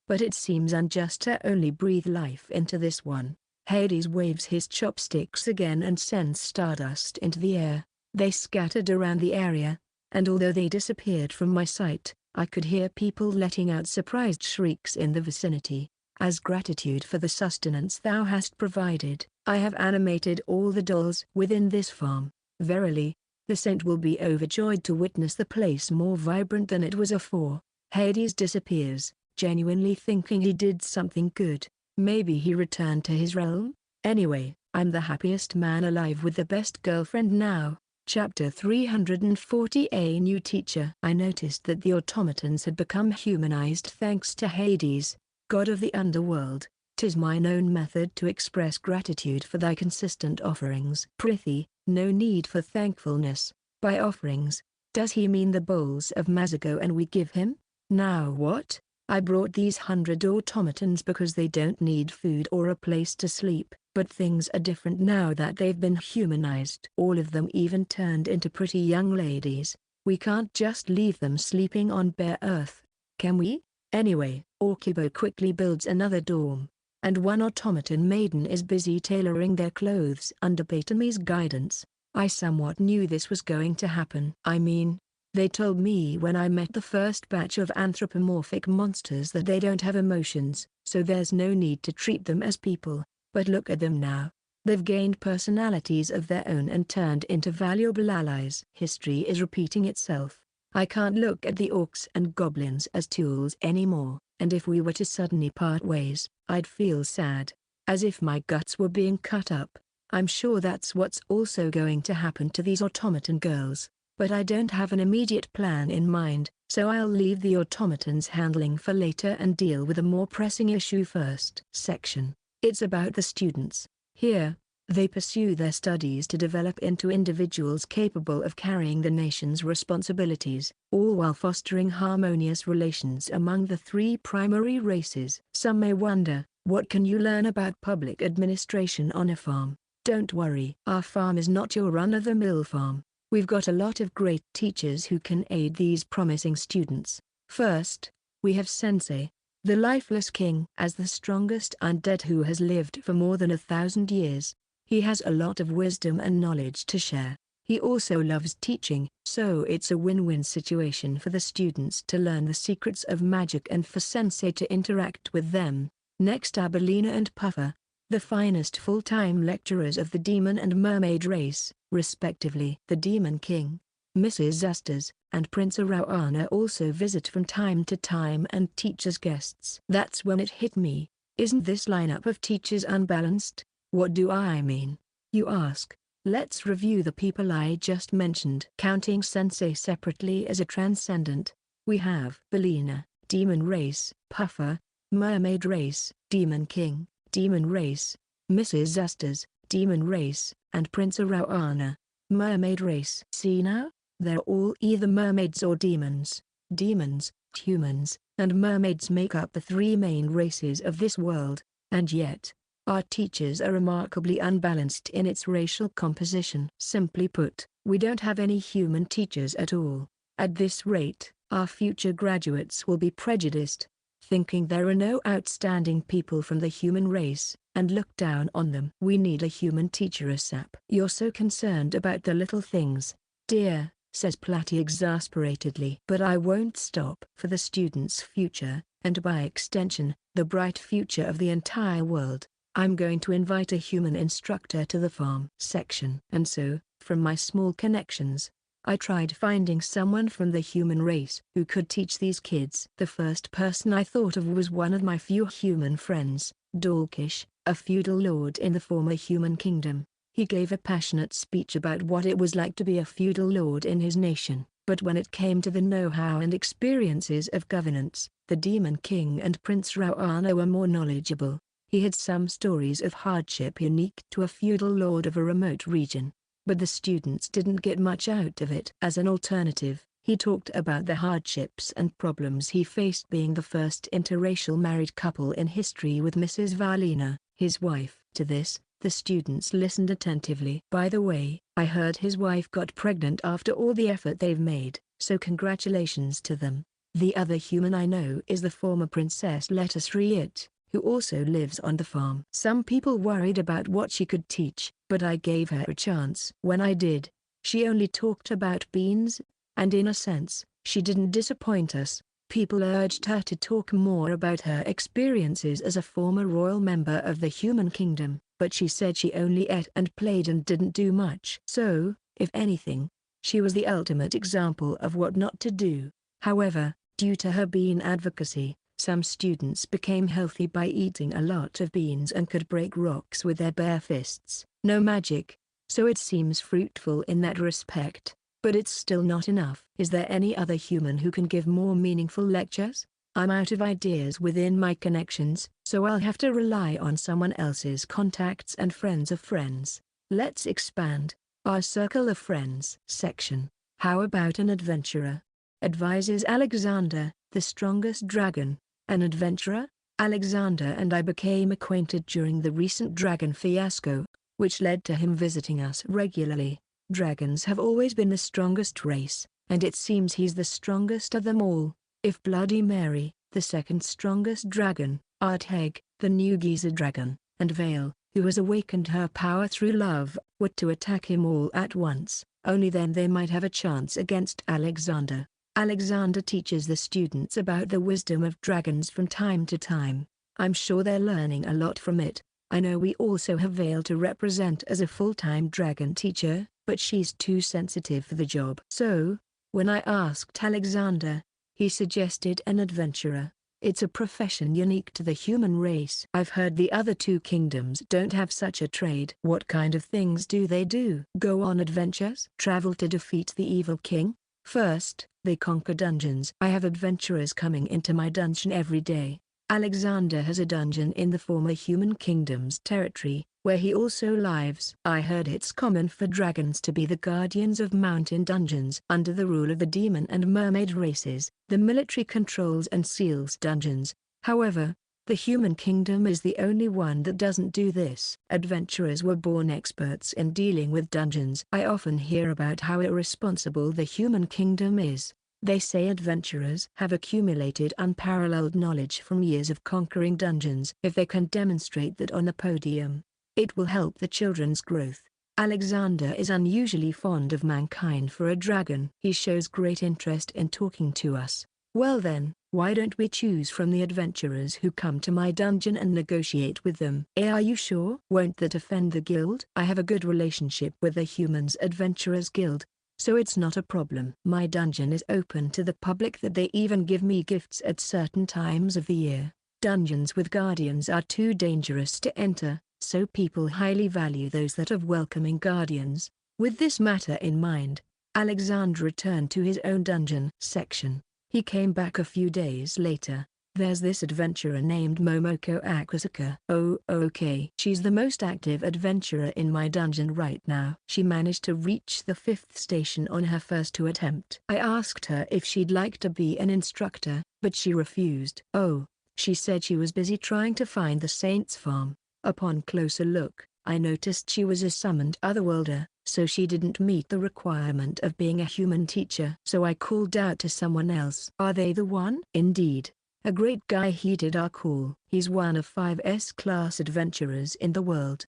A: But it seems unjust to only breathe life into this one. Hades waves his chopsticks again and sends stardust into the air. They scattered around the area, and although they disappeared from my sight, I could hear people letting out surprised shrieks in the vicinity. As gratitude for the sustenance thou hast provided, I have animated all the dolls within this farm. Verily, the saint will be overjoyed to witness the place more vibrant than it was afore. Hades disappears, genuinely thinking he did something good. Maybe he returned to his realm? Anyway, I'm the happiest man alive with the best girlfriend now. Chapter 340. A new teacher. I noticed that the automatons had become humanized thanks to Hades, god of the underworld. 'Tis mine own method to express gratitude for thy consistent offerings. Prithee, no need for thankfulness. By offerings, does he mean the bowls of Mazago and we give him? Now what? I brought these 100 automatons because they don't need food or a place to sleep. But things are different now that they've been humanized. All of them even turned into pretty young ladies. We can't just leave them sleeping on bare earth, can we? Anyway, Orkibo quickly builds another dorm, and one automaton maiden is busy tailoring their clothes under Patomi's guidance. I somewhat knew this was going to happen. I mean, they told me when I met the first batch of anthropomorphic monsters that they don't have emotions, so there's no need to treat them as people. But look at them now. They've gained personalities of their own and turned into valuable allies. History is repeating itself. I can't look at the orcs and goblins as tools anymore, and if we were to suddenly part ways, I'd feel sad, as if my guts were being cut up. I'm sure that's what's also going to happen to these automaton girls, but I don't have an immediate plan in mind, so I'll leave the automatons handling for later and deal with a more pressing issue first. Section. It's about the students. Here, they pursue their studies to develop into individuals capable of carrying the nation's responsibilities, all while fostering harmonious relations among the three primary races. Some may wonder, what can you learn about public administration on a farm? Don't worry. Our farm is not your run-of-the-mill farm. We've got a lot of great teachers who can aid these promising students. First, we have Sensei, the Lifeless King. As the strongest undead who has lived for more than 1,000 years, he has a lot of wisdom and knowledge to share. He also loves teaching, so it's a win-win situation for the students to learn the secrets of magic and for Sensei to interact with them. Next are Bina and Puffer, the finest full-time lecturers of the demon and mermaid race, respectively. The Demon King, Mrs. Zusters, and Prince Arawana also visit from time to time and teach as guests. That's when it hit me. Isn't this lineup of teachers unbalanced? What do I mean? You ask. Let's review the people I just mentioned. Counting Sensei separately as a transcendent, we have Bina, Demon Race; Puffer, Mermaid Race; Demon King, Demon Race; Mrs. Zusters, Demon Race; and Prince Arawana, Mermaid Race. See now? They're all either mermaids or demons. Demons, humans, and mermaids make up the three main races of this world, and yet, our teachers are remarkably unbalanced in its racial composition. Simply put, we don't have any human teachers at all. At this rate, our future graduates will be prejudiced, thinking there are no outstanding people from the human race, and look down on them. We need a human teacher ASAP. You're so concerned about the little things, dear, says Platy exasperatedly. But I won't stop. For the students' future, and by extension, the bright future of the entire world, I'm going to invite a human instructor to the farm. Section. And so, from my small connections, I tried finding someone from the human race who could teach these kids. The first person I thought of was one of my few human friends, Dalkish, a feudal lord in the former human kingdom. He gave a passionate speech about what it was like to be a feudal lord in his nation, but when it came to the know-how and experiences of governance, the Demon King and Prince Rawana were more knowledgeable. He had some stories of hardship unique to a feudal lord of a remote region, but the students didn't get much out of it. As an alternative, he talked about the hardships and problems he faced being the first interracial married couple in history with Mrs. Valina, his wife. To this, the students listened attentively. By the way, I heard his wife got pregnant after all the effort they've made, so congratulations to them. The other human I know is the former Princess Letasriit, who also lives on the farm. Some people worried about what she could teach, but I gave her a chance. When I did, she only talked about beans, and in a sense, she didn't disappoint us. People urged her to talk more about her experiences as a former royal member of the human kingdom, but she said she only ate and played and didn't do much. So, if anything, she was the ultimate example of what not to do. However, due to her bean advocacy, some students became healthy by eating a lot of beans and could break rocks with their bare fists. No magic, so it seems fruitful in that respect, but it's still not enough. Is there any other human who can give more meaningful lectures? I'm out of ideas within my connections, so I'll have to rely on someone else's contacts and friends of friends. Let's expand our circle of friends. Section. How about an adventurer? Advises Alexander, the strongest dragon. An adventurer? Alexander and I became acquainted during the recent dragon fiasco, which led to him visiting us regularly. Dragons have always been the strongest race, and it seems he's the strongest of them all. If Bloody Mary, the second strongest dragon, Arteg, the new Giza dragon, and Vale, who has awakened her power through love, were to attack him all at once, only then they might have a chance against Alexander. Alexander teaches the students about the wisdom of dragons from time to time. I'm sure they're learning a lot from it. I know we also have Vale to represent as a full-time dragon teacher, but she's too sensitive for the job. So, when I asked Alexander, he suggested an adventurer. It's a profession unique to the human race. I've heard the other two kingdoms don't have such a trade. What kind of things do they do? Go on adventures? Travel to defeat the evil king? First, they conquer dungeons. I have adventurers coming into my dungeon every day. Alexander has a dungeon in the former human kingdom's territory, where he also lives. I heard it's common for dragons to be the guardians of mountain dungeons. Under the rule of the demon and mermaid races, the military controls and seals dungeons. However, the human kingdom is the only one that doesn't do this. Adventurers were born experts in dealing with dungeons. I often hear about how irresponsible the human kingdom is. They say adventurers have accumulated unparalleled knowledge from years of conquering dungeons. If they can demonstrate that on a podium, it will help the children's growth. Alexander is unusually fond of mankind for a dragon. He shows great interest in talking to us. Well then, why don't we choose from the adventurers who come to my dungeon and negotiate with them? Are you sure? Won't that offend the guild? I have a good relationship with the Humans Adventurers Guild, so it's not a problem. My dungeon is open to the public, that they even give me gifts at certain times of the year. Dungeons with guardians are too dangerous to enter, so people highly value those that have welcoming guardians. With this matter in mind, Alexander returned to his own dungeon section. He came back a few days later. There's this adventurer named Momoko Akasaka. Oh, okay. She's the most active adventurer in my dungeon right now. She managed to reach the 5th station on her first attempt. I asked her if she'd like to be an instructor, but she refused. Oh, she said she was busy trying to find the Saint's farm. Upon closer look, I noticed she was a summoned otherworlder, so she didn't meet the requirement of being a human teacher. So I called out to someone else. Are they the one? Indeed. A great guy heeded our call. He's one of 5 S-class adventurers in the world.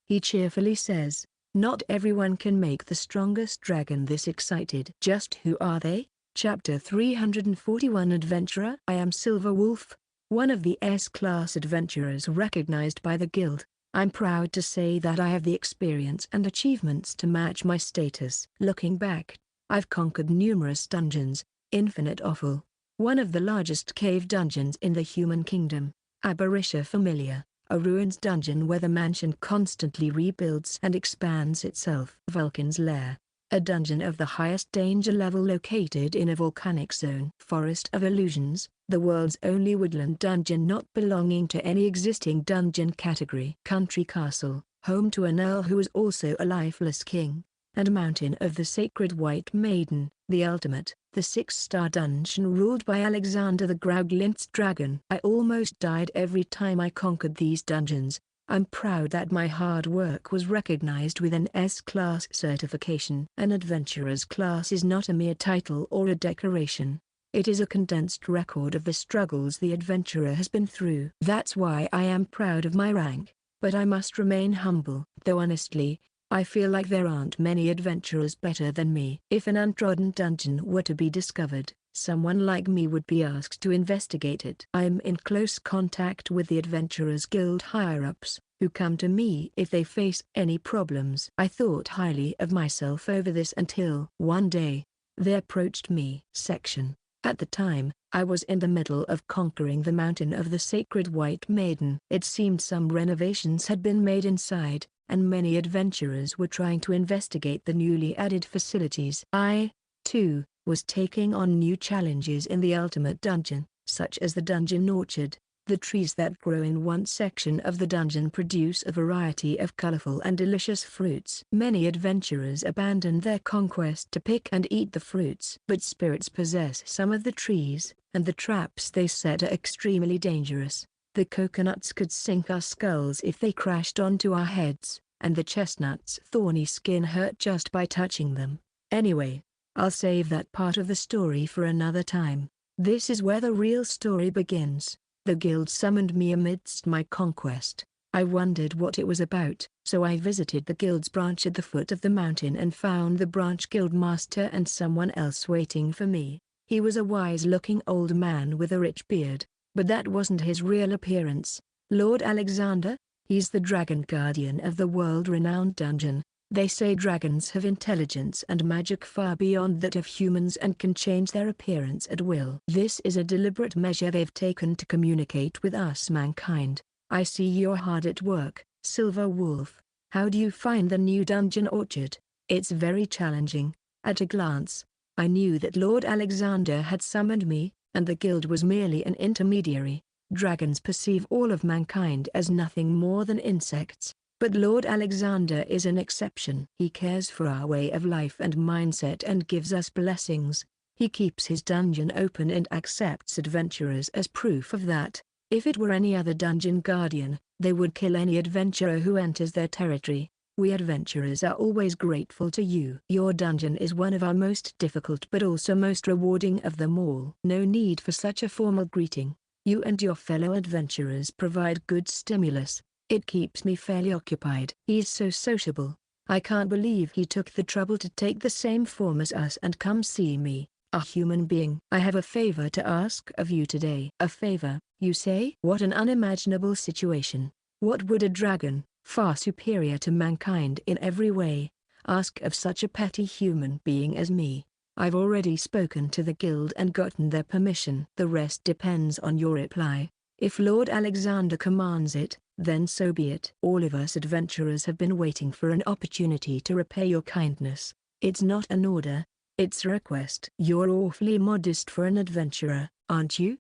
A: He cheerfully says, not everyone can make the strongest dragon this excited. Just who are they? Chapter 341 Adventurer. I am Silver Wolf, one of the S-class adventurers recognized by the guild. I'm proud to say that I have the experience and achievements to match my status. Looking back, I've conquered numerous dungeons, Infinite Offal, one of the largest cave dungeons in the human kingdom, Aberratia Familiar, a ruins dungeon where the mansion constantly rebuilds and expands itself. Vulcan's Lair, a dungeon of the highest danger level located in a volcanic zone. Forest of Illusions, the world's only woodland dungeon not belonging to any existing dungeon category. Country Castle, home to an earl who is also a lifeless king. And Mountain of the Sacred White Maiden, the ultimate, the 6-star dungeon ruled by Alexander the Grauglint's dragon. I almost died every time I conquered these dungeons. I'm proud that my hard work was recognized with an S-class certification. An adventurer's class is not a mere title or a decoration. It is a condensed record of the struggles the adventurer has been through. That's why I am proud of my rank, but I must remain humble. Though honestly, I feel like there aren't many adventurers better than me. If an untrodden dungeon were to be discovered, someone like me would be asked to investigate it. I'm in close contact with the Adventurers Guild higher-ups, who come to me if they face any problems. I thought highly of myself over this until one day, they approached me. Section. At the time, I was in the middle of conquering the Mountain of the Sacred White Maiden. It seemed some renovations had been made inside, and many adventurers were trying to investigate the newly added facilities. I, too, was taking on new challenges in the ultimate dungeon, such as the dungeon orchard. The trees that grow in one section of the dungeon produce a variety of colorful and delicious fruits. Many adventurers abandon their conquest to pick and eat the fruits. But spirits possess some of the trees, and the traps they set are extremely dangerous. The coconuts could sink our skulls if they crashed onto our heads, and the chestnut's thorny skin hurt just by touching them. Anyway, I'll save that part of the story for another time. This is where the real story begins. The guild summoned me amidst my conquest. I wondered what it was about, so I visited the guild's branch at the foot of the mountain and found the branch guild master and someone else waiting for me. He was a wise-looking old man with a rich beard, but that wasn't his real appearance. Lord Alexander? He's the dragon guardian of the world-renowned dungeon. They say dragons have intelligence and magic far beyond that of humans and can change their appearance at will. This is a deliberate measure they've taken to communicate with us mankind. I see you're hard at work, Silver Wolf. How do you find the new dungeon orchard? It's very challenging. At a glance, I knew that Lord Alexander had summoned me, and the guild was merely an intermediary. Dragons perceive all of mankind as nothing more than insects. But Lord Alexander is an exception. He cares for our way of life and mindset and gives us blessings. He keeps his dungeon open and accepts adventurers as proof of that. If it were any other dungeon guardian, they would kill any adventurer who enters their territory. We adventurers are always grateful to you. Your dungeon is one of our most difficult but also most rewarding of them all. No need for such a formal greeting. You and your fellow adventurers provide good stimulus. It keeps me fairly occupied. He's so sociable. I can't believe he took the trouble to take the same form as us and come see me, a human being. I have a favor to ask of you today. A favor, you say? What an unimaginable situation. What would a dragon, far superior to mankind in every way, ask of such a petty human being as me? I've already spoken to the guild and gotten their permission. The rest depends on your reply. If Lord Alexander commands it, then so be it. All of us adventurers have been waiting for an opportunity to repay your kindness. It's not an order, it's a request. You're awfully modest for an adventurer, aren't you?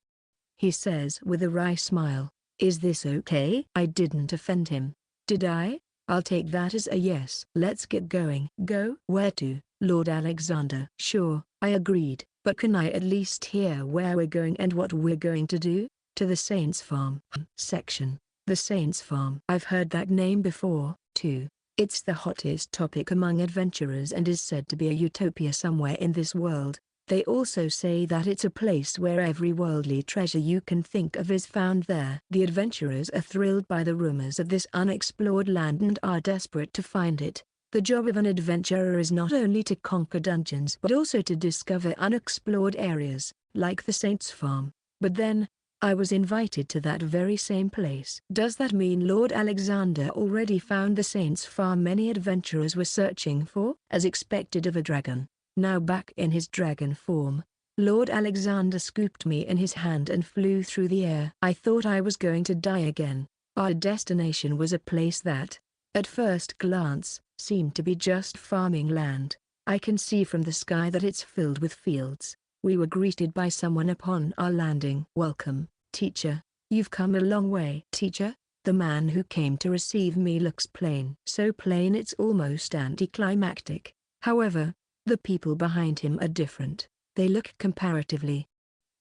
A: He says with a wry smile. Is this okay? I didn't offend him, did I? I'll take that as a yes. Let's get going. Go? Where to, Lord Alexander? Sure, I agreed, but can I at least hear where we're going and what we're going to do? To the Saints Farm. Section. The Saints Farm. I've heard that name before, too. It's the hottest topic among adventurers and is said to be a utopia somewhere in this world. They also say that it's a place where every worldly treasure you can think of is found there. The adventurers are thrilled by the rumors of this unexplored land and are desperate to find it. The job of an adventurer is not only to conquer dungeons but also to discover unexplored areas, like the Saints Farm. But then, I was invited to that very same place. Does that mean Lord Alexander already found the Saints Farm many adventurers were searching for? As expected of a dragon, now back in his dragon form, Lord Alexander scooped me in his hand and flew through the air. I thought I was going to die again. Our destination was a place that, at first glance, seemed to be just farming land. I can see from the sky that it's filled with fields. We were greeted by someone upon our landing. Welcome, teacher. You've come a long way. Teacher? The man who came to receive me looks plain. So plain it's almost anticlimactic. However, the people behind him are different. They look comparatively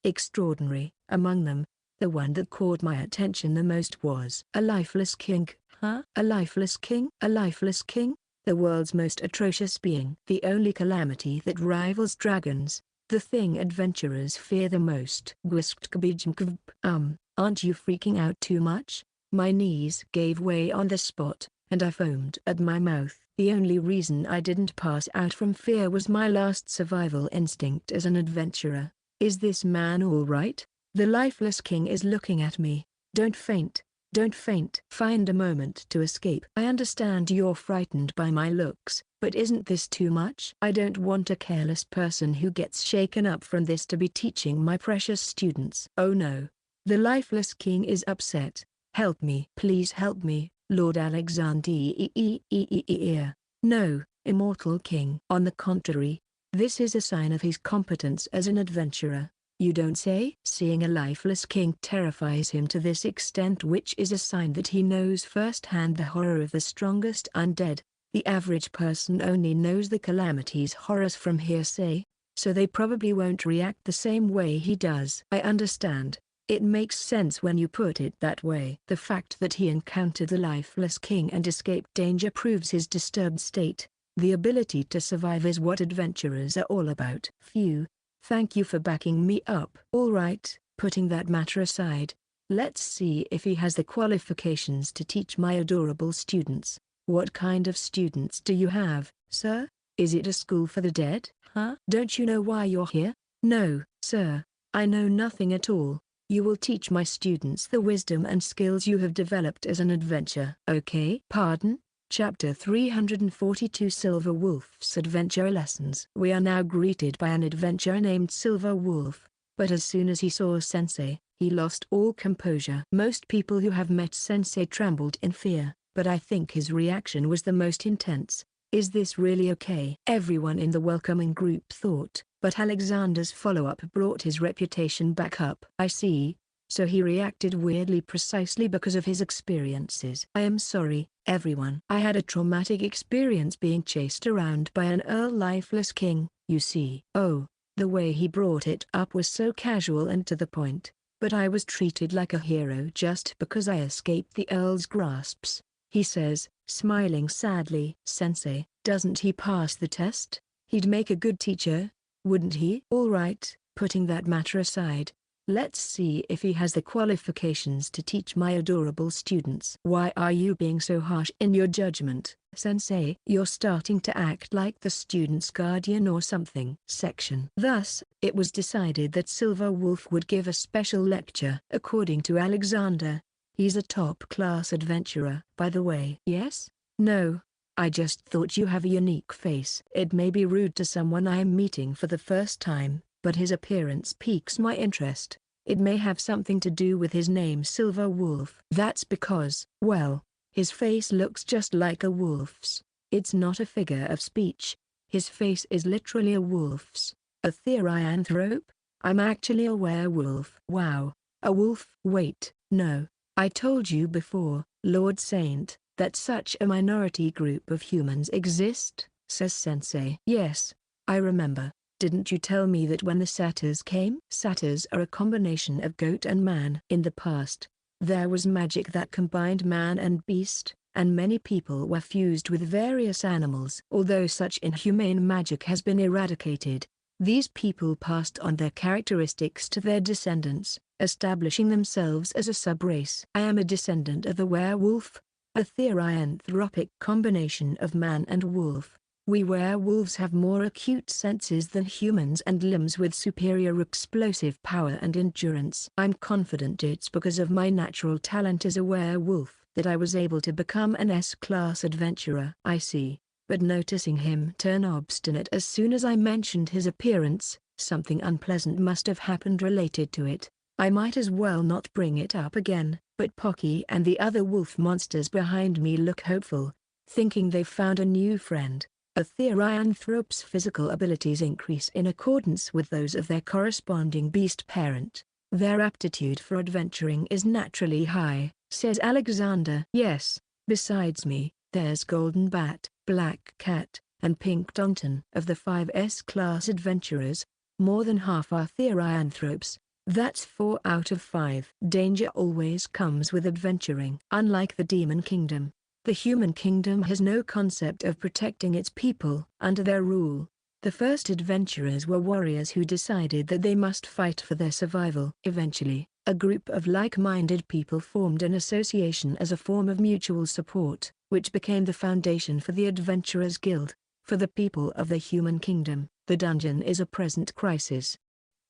A: extraordinary. Among them, the one that caught my attention the most was a lifeless king. Huh? A lifeless king? A lifeless king? The world's most atrocious being. The only calamity that rivals dragons. The thing adventurers fear the most. Aren't you freaking out too much? My knees gave way on the spot, and I foamed at my mouth. The only reason I didn't pass out from fear was my last survival instinct as an adventurer. Is this man all right? The lifeless king is looking at me. Don't faint. Don't faint. Find a moment to escape. I understand you're frightened by my looks, but isn't this too much? I don't want a careless person who gets shaken up from this to be teaching my precious students. Oh no. The lifeless king is upset. Help me. Please help me, Lord Alexander. No, immortal king. On the contrary, this is a sign of his competence as an adventurer. You don't say? Seeing a lifeless king terrifies him to this extent, which is a sign that he knows firsthand the horror of the strongest undead. The average person only knows the calamity's horrors from hearsay, so they probably won't react the same way he does. I understand. It makes sense when you put it that way. The fact that he encountered the Lifeless King and escaped danger proves his disturbed state. The ability to survive is what adventurers are all about. Phew. Thank you for backing me up. Alright, putting that matter aside, let's see if he has the qualifications to teach my adorable students. What kind of students do you have, sir? Is it a school for the dead? Huh? Don't you know why you're here? No, sir. I know nothing at all. You will teach my students the wisdom and skills you have developed as an adventurer. Okay? Pardon? Chapter 342 Silver Wolf's Adventure Lessons. We are now greeted by an adventurer named Silver Wolf, but as soon as he saw Sensei, he lost all composure. Most people who have met Sensei trembled in fear, but I think his reaction was the most intense. Is this really okay? Everyone in the welcoming group thought, but Alexander's follow-up brought his reputation back up. I see. So he reacted weirdly precisely because of his experiences. I am sorry, everyone. I had a traumatic experience being chased around by an Lifeless King, you see. Oh, the way he brought it up was so casual and to the point, but I was treated like a hero just because I escaped the Earl's grasps, he says, smiling sadly. Sensei, doesn't he pass the test? He'd make a good teacher, wouldn't he? Alright, putting that matter aside, let's see if he has the qualifications to teach my adorable students. Why are you being so harsh in your judgment, Sensei? You're starting to act like the student's guardian or something. Section. Thus, it was decided that Silver Wolf would give a special lecture. According to Alexander, he's a top-class adventurer. By the way. Yes? No. I just thought you have a unique face. It may be rude to someone I am meeting for the first time, but his appearance piques my interest. It may have something to do with his name Silver Wolf. That's because, well, his face looks just like a wolf's. It's not a figure of speech. His face is literally a wolf's. A therianthrope? I'm actually a werewolf. Wow. A wolf? Wait, no. I told you before, Lord Saint, that such a minority group of humans exist, says Sensei. Yes, I remember. Didn't you tell me that when the satyrs came? Satyrs are a combination of goat and man. In the past, there was magic that combined man and beast, and many people were fused with various animals. Although such inhumane magic has been eradicated, these people passed on their characteristics to their descendants, establishing themselves as a sub-race. I am a descendant of the werewolf, a therianthropic combination of man and wolf. We werewolves have more acute senses than humans and limbs with superior explosive power and endurance. I'm confident it's because of my natural talent as a werewolf that I was able to become an S-class adventurer. I see. But noticing him turn obstinate as soon as I mentioned his appearance, something unpleasant must have happened related to it. I might as well not bring it up again, but Pocky and the other wolf monsters behind me look hopeful, thinking they've found a new friend. A therianthrope's physical abilities increase in accordance with those of their corresponding beast parent. Their aptitude for adventuring is naturally high, says Alexander. Yes, besides me, there's Golden Bat, Black Cat, and Pink Tonton. Of the 5 S-class adventurers, more than half are therianthropes. That's 4 out of 5. Danger always comes with adventuring. Unlike the Demon Kingdom, the Human Kingdom has no concept of protecting its people. Under their rule, the first adventurers were warriors who decided that they must fight for their survival. Eventually, a group of like-minded people formed an association as a form of mutual support, which became the foundation for the Adventurers Guild. For the people of the Human Kingdom, the dungeon is a present crisis.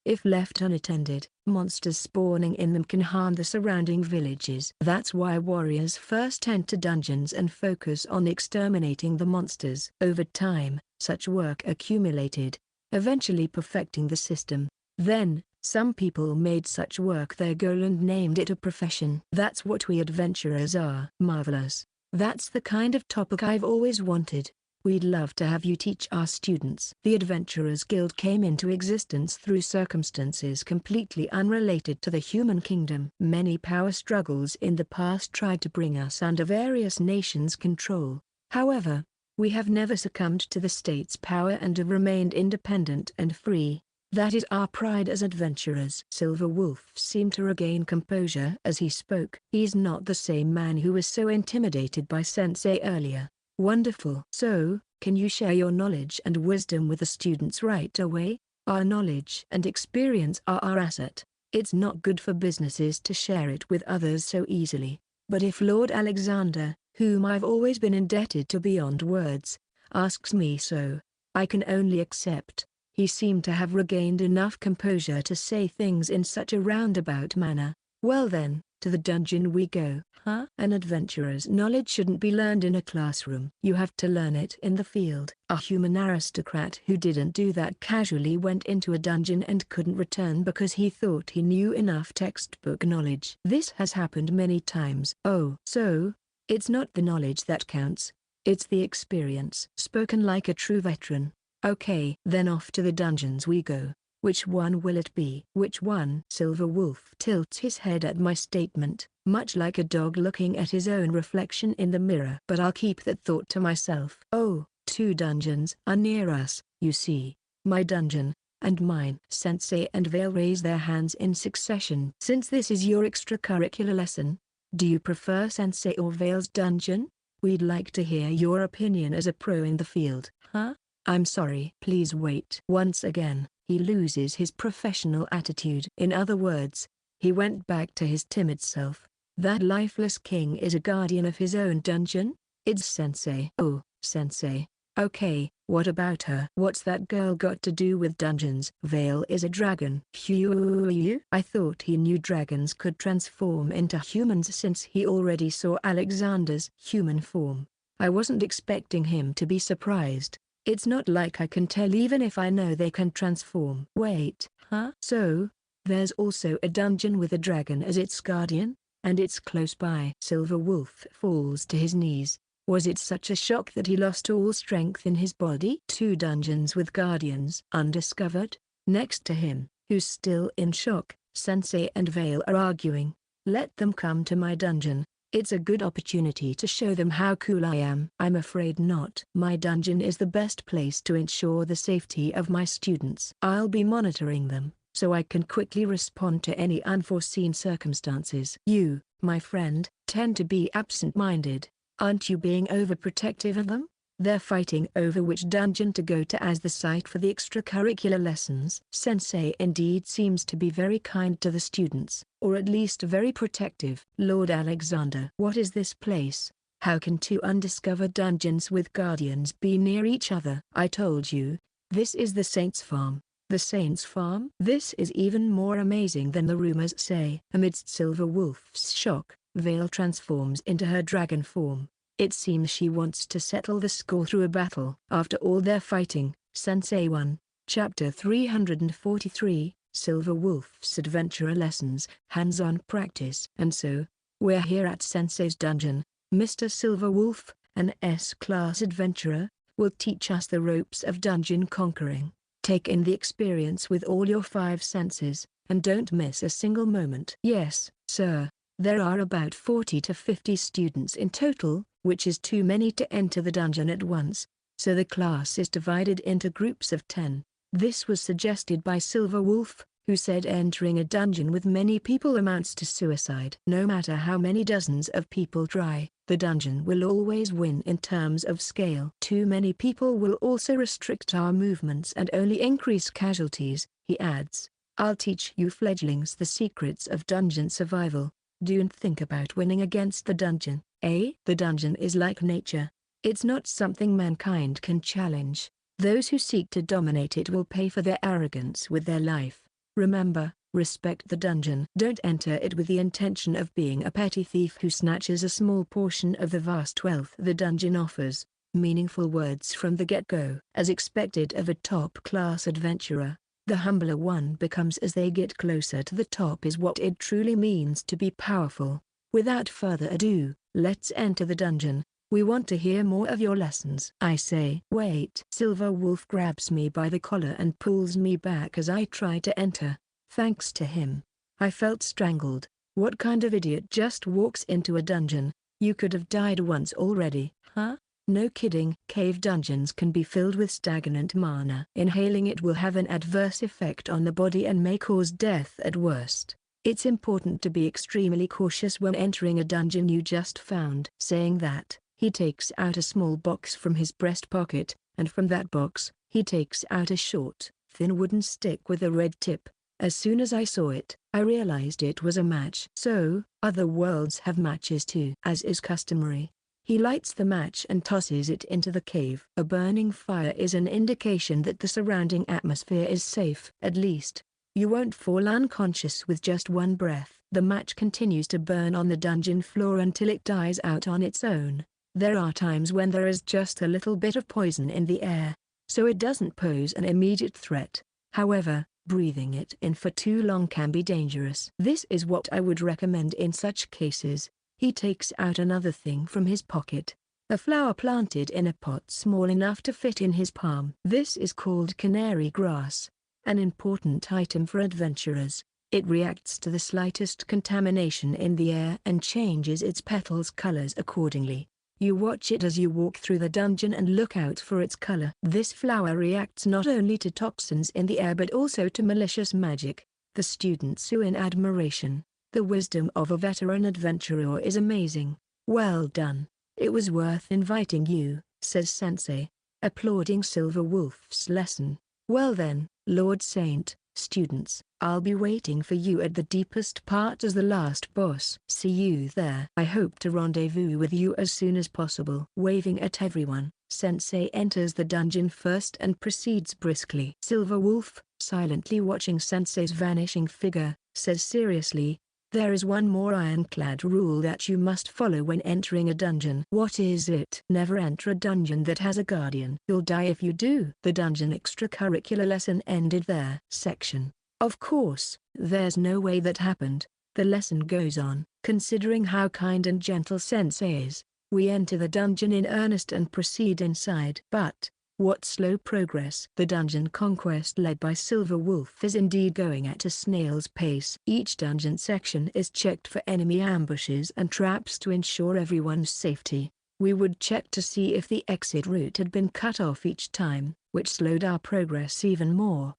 A: If left unattended, monsters spawning in them can harm the surrounding villages. That's why warriors first enter dungeons and focus on exterminating the monsters. Over time, such work accumulated, eventually perfecting the system. Then, some people made such work their goal and named it a profession. That's what we adventurers are. Marvelous. That's the kind of topic I've always wanted. We'd love to have you teach our students. The Adventurers Guild came into existence through circumstances completely unrelated to the Human Kingdom. Many power struggles in the past tried to bring us under various nations' control. However, we have never succumbed to the state's power and have remained independent and free. That is our pride as adventurers. Silver Wolf seemed to regain composure as he spoke. He's not the same man who was so intimidated by Sensei earlier. Wonderful. So, can you share your knowledge and wisdom with the students right away? Our knowledge and experience are our asset. It's not good for businesses to share it with others so easily. But if Lord Alexander, whom I've always been indebted to beyond words, asks me so, I can only accept. He seemed to have regained enough composure to say things in such a roundabout manner. Well then, to the dungeon we go. Huh? An adventurer's knowledge shouldn't be learned in a classroom. You have to learn it in the field. A human aristocrat who didn't do that casually went into a dungeon and couldn't return because he thought he knew enough textbook knowledge. This has happened many times. Oh, so, it's not the knowledge that counts. It's the experience. Spoken like a true veteran. Okay. Then off to the dungeons we go. Which one will it be? Which one? Silver Wolf tilts his head at my statement, much like a dog looking at his own reflection in the mirror. But I'll keep that thought to myself. Oh, 2 dungeons are near us, you see. My dungeon, and mine. Sensei and Vale raise their hands in succession. Since this is your extracurricular lesson, do you prefer Sensei or Vale's dungeon? We'd like to hear your opinion as a pro in the field. Huh? I'm sorry. Please wait. Once again, he loses his professional attitude. In other words, he went back to his timid self. That Lifeless King is a guardian of his own dungeon? It's Sensei. Oh, Sensei. Okay, what about her? What's that girl got to do with dungeons? Vale is a dragon. Phew. I thought he knew dragons could transform into humans since he already saw Alexander's human form. I wasn't expecting him to be surprised. It's not like I can tell even if I know they can transform. Wait, huh? So, there's also a dungeon with a dragon as its guardian? And it's close by. Silver Wolf falls to his knees. Was it such a shock that he lost all strength in his body? 2 dungeons with guardians undiscovered? Next to him, who's still in shock, Sensei and Vale are arguing. Let them come to my dungeon. It's a good opportunity to show them how cool I am. I'm afraid not. My dungeon is the best place to ensure the safety of my students. I'll be monitoring them, so I can quickly respond to any unforeseen circumstances. You, my friend, tend to be absent-minded. Aren't you being overprotective of them? They're fighting over which dungeon to go to as the site for the extracurricular lessons. Sensei indeed seems to be very kind to the students, or at least very protective. Lord Alexander. What is this place? How can 2 undiscovered dungeons with guardians be near each other? I told you, this is the Saint's Farm. The Saint's Farm? This is even more amazing than the rumors say. Amidst Silver Wolf's shock, Vale transforms into her dragon form. It seems she wants to settle the score through a battle. After all their fighting, Sensei 1, Chapter 343, Silver Wolf's Adventurer Lessons, Hands-on Practice. And so, we're here at Sensei's dungeon. Mr. Silver Wolf, an S-class adventurer, will teach us the ropes of dungeon conquering. Take in the experience with all your 5 senses, and don't miss a single moment. Yes, sir. There are about 40 to 50 students in total, which is too many to enter the dungeon at once, so the class is divided into groups of 10. This was suggested by Silver Wolf, who said entering a dungeon with many people amounts to suicide. No matter how many dozens of people try, the dungeon will always win in terms of scale. Too many people will also restrict our movements and only increase casualties, he adds. I'll teach you fledglings the secrets of dungeon survival. Don't think about winning against the dungeon, eh? The dungeon is like nature. It's not something mankind can challenge. Those who seek to dominate it will pay for their arrogance with their life. Remember, respect the dungeon. Don't enter it with the intention of being a petty thief who snatches a small portion of the vast wealth the dungeon offers. Meaningful words from the get-go. As expected of a top-class adventurer, the humbler one becomes as they get closer to the top is what it truly means to be powerful. Without further ado, let's enter the dungeon. We want to hear more of your lessons. I say. Wait. Silver Wolf grabs me by the collar and pulls me back as I try to enter. Thanks to him, I felt strangled. What kind of idiot just walks into a dungeon? You could have died once already, huh? No kidding. Cave dungeons can be filled with stagnant mana. Inhaling it will have an adverse effect on the body and may cause death at worst. It's important to be extremely cautious when entering a dungeon you just found. Saying that, he takes out a small box from his breast pocket, and from that box, he takes out a short, thin wooden stick with a red tip. As soon as I saw it, I realized it was a match. So, other worlds have matches too. As is customary, he lights the match and tosses it into the cave. A burning fire is an indication that the surrounding atmosphere is safe. At least, you won't fall unconscious with just one breath. The match continues to burn on the dungeon floor until it dies out on its own. There are times when there is just a little bit of poison in the air, so it doesn't pose an immediate threat. However, breathing it in for too long can be dangerous. This is what I would recommend in such cases. He takes out another thing from his pocket. A flower planted in a pot small enough to fit in his palm. This is called canary grass, an important item for adventurers. It reacts to the slightest contamination in the air and changes its petals' colors accordingly. You watch it as you walk through the dungeon and look out for its color. This flower reacts not only to toxins in the air but also to malicious magic. The students sue in admiration. The wisdom of a veteran adventurer is amazing. Well done. It was worth inviting you, says Sensei, applauding Silver Wolf's lesson. Well then, Lord Saint, students, I'll be waiting for you at the deepest part as the last boss. See you there. I hope to rendezvous with you as soon as possible. Waving at everyone, Sensei enters the dungeon first and proceeds briskly. Silver Wolf, silently watching Sensei's vanishing figure, says seriously, there is one more ironclad rule that you must follow when entering a dungeon. What is it? Never enter a dungeon that has a guardian. You'll die if you do. The dungeon extracurricular lesson ended there. Section. Of course, there's no way that happened. The lesson goes on. Considering how kind and gentle Sensei is, we enter the dungeon in earnest and proceed inside. But, what slow progress. The dungeon conquest led by Silver Wolf is indeed going at a snail's pace. Each dungeon section is checked for enemy ambushes and traps to ensure everyone's safety. We would check to see if the exit route had been cut off each time, which slowed our progress even more.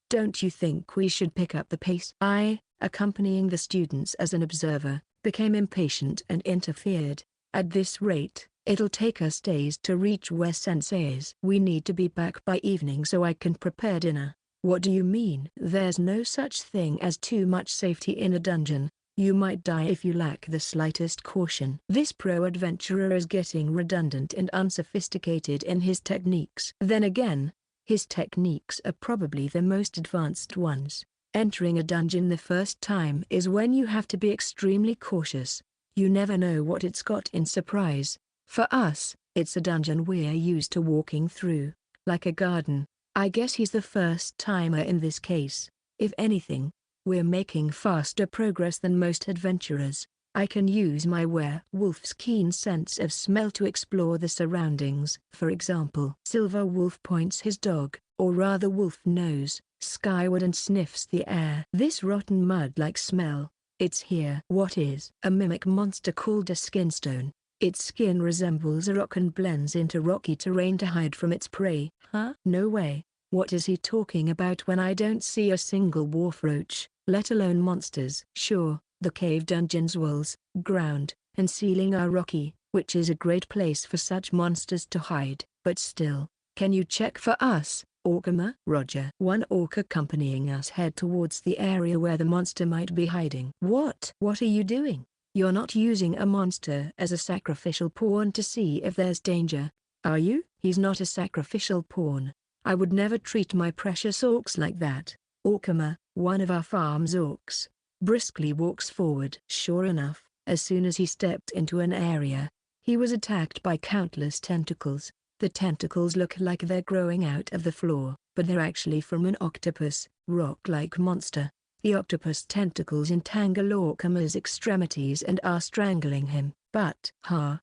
A: Don't you think we should pick up the pace? I, accompanying the students as an observer, became impatient and interfered. At this rate, it'll take us days to reach where Sensei is. We need to be back by evening so I can prepare dinner. What do you mean? There's no such thing as too much safety in a dungeon. You might die if you lack the slightest caution. This pro-adventurer is getting redundant and unsophisticated in his techniques. Then again, his techniques are probably the most advanced ones. Entering a dungeon the first time is when you have to be extremely cautious. You never know what it's got in surprise. For us, it's a dungeon we're used to walking through, like a garden. I guess he's the first timer in this case. If anything, we're making faster progress than most adventurers. I can use my werewolf's keen sense of smell to explore the surroundings. For example, Silver Wolf points his dog, or rather wolf nose, skyward and sniffs the air. This rotten mud-like smell, it's here. What is? A mimic monster called a skinstone. Its skin resembles a rock and blends into rocky terrain to hide from its prey. Huh? No way. What is he talking about when I don't see a single wharf-roach, let alone monsters? Sure, the cave dungeon's walls, ground, and ceiling are rocky, which is a great place for such monsters to hide, but still, can you check for us, Orkama? Roger. One orc accompanying us head towards the area where the monster might be hiding. What? What are you doing? You're not using a monster as a sacrificial pawn to see if there's danger, are you? He's not a sacrificial pawn. I would never treat my precious orcs like that. Orkama, one of our farm's orcs, briskly walks forward. Sure enough, as soon as he stepped into an area, he was attacked by countless tentacles. The tentacles look like they're growing out of the floor, but they're actually from an octopus, rock-like monster. The octopus tentacles entangle Orkama's extremities and are strangling him. But,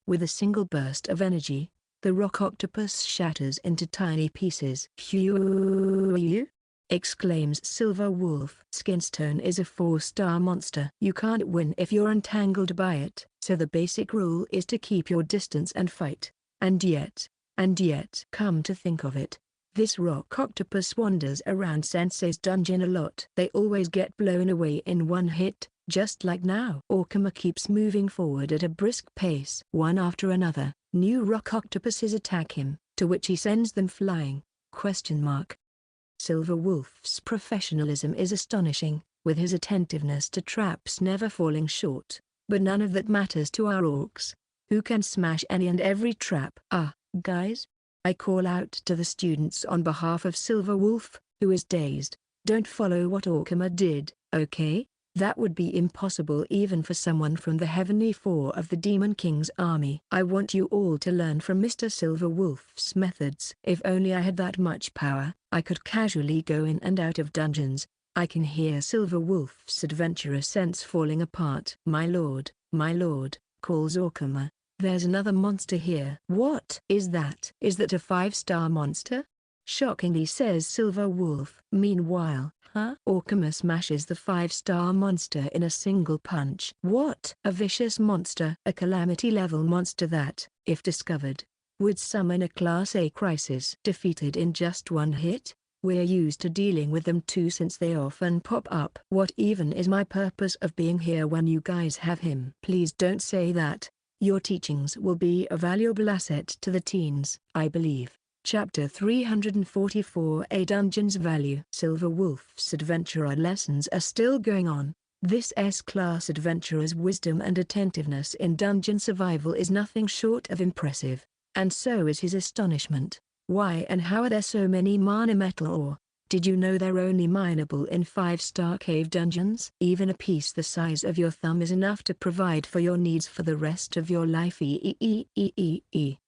A: with a single burst of energy, the rock octopus shatters into tiny pieces. Phew! Exclaims Silver Wolf. Skinstone is a 4-star monster. You can't win if you're entangled by it, so the basic rule is to keep your distance and fight. And yet, come to think of it, this rock octopus wanders around Sensei's dungeon a lot. They always get blown away in one hit, just like now. Okuma keeps moving forward at a brisk pace. One after another, new rock octopuses attack him, to which he sends them flying. Silver Wolf's professionalism is astonishing, with his attentiveness to traps never falling short. But none of that matters to our orcs, who can smash any and every trap. Guys? I call out to the students on behalf of Silver Wolf, who is dazed. Don't follow what Okuma did, okay? That would be impossible even for someone from the Heavenly Four of the Demon King's army. I want you all to learn from Mr. Silver Wolf's methods. If only I had that much power, I could casually go in and out of dungeons. I can hear Silver Wolf's adventurous sense falling apart. My lord, calls Okuma. There's another monster here. What is that? Is that a 5-star monster? Shockingly, says Silver Wolf. Meanwhile, Okuma smashes the 5-star monster in a single punch. What? A vicious monster. A calamity-level monster that, if discovered, would summon a Class A crisis. Defeated in just one hit? We're used to dealing with them too, since they often pop up. What even is my purpose of being here when you guys have him? Please don't say that. Your teachings will be a valuable asset to the teens, I believe. Chapter 344, A Dungeon's Value. Silver Wolf's adventurer lessons are still going on. This S-class adventurer's wisdom and attentiveness in dungeon survival is nothing short of impressive. And so is his astonishment. Why and how are there so many mana metal ore? Did you know they're only mineable in 5-star cave dungeons? Even a piece the size of your thumb is enough to provide for your needs for the rest of your life.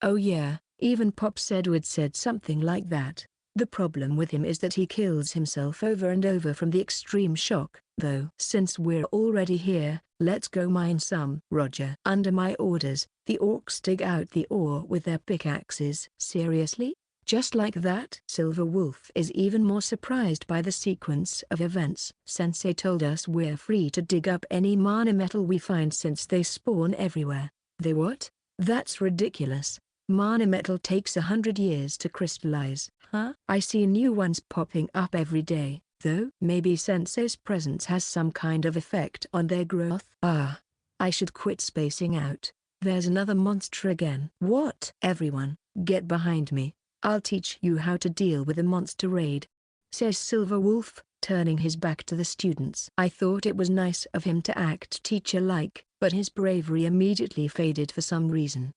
A: Oh yeah, even Pops Edward said something like that. The problem with him is that he kills himself over and over from the extreme shock. Though, since we're already here, let's go mine some. Roger. Under my orders, the orcs dig out the ore with their pickaxes. Seriously? Just like that? Silver Wolf is even more surprised by the sequence of events. Sensei told us we're free to dig up any mana metal we find since they spawn everywhere. They what? That's ridiculous. Mana metal takes 100 years to crystallize. I see new ones popping up every day, though. Maybe Sensei's presence has some kind of effect on their growth. I should quit spacing out. There's another monster again. What? Everyone, get behind me. I'll teach you how to deal with a monster raid, says Silver Wolf, turning his back to the students. I thought it was nice of him to act teacher-like, but his bravery immediately faded for some reason.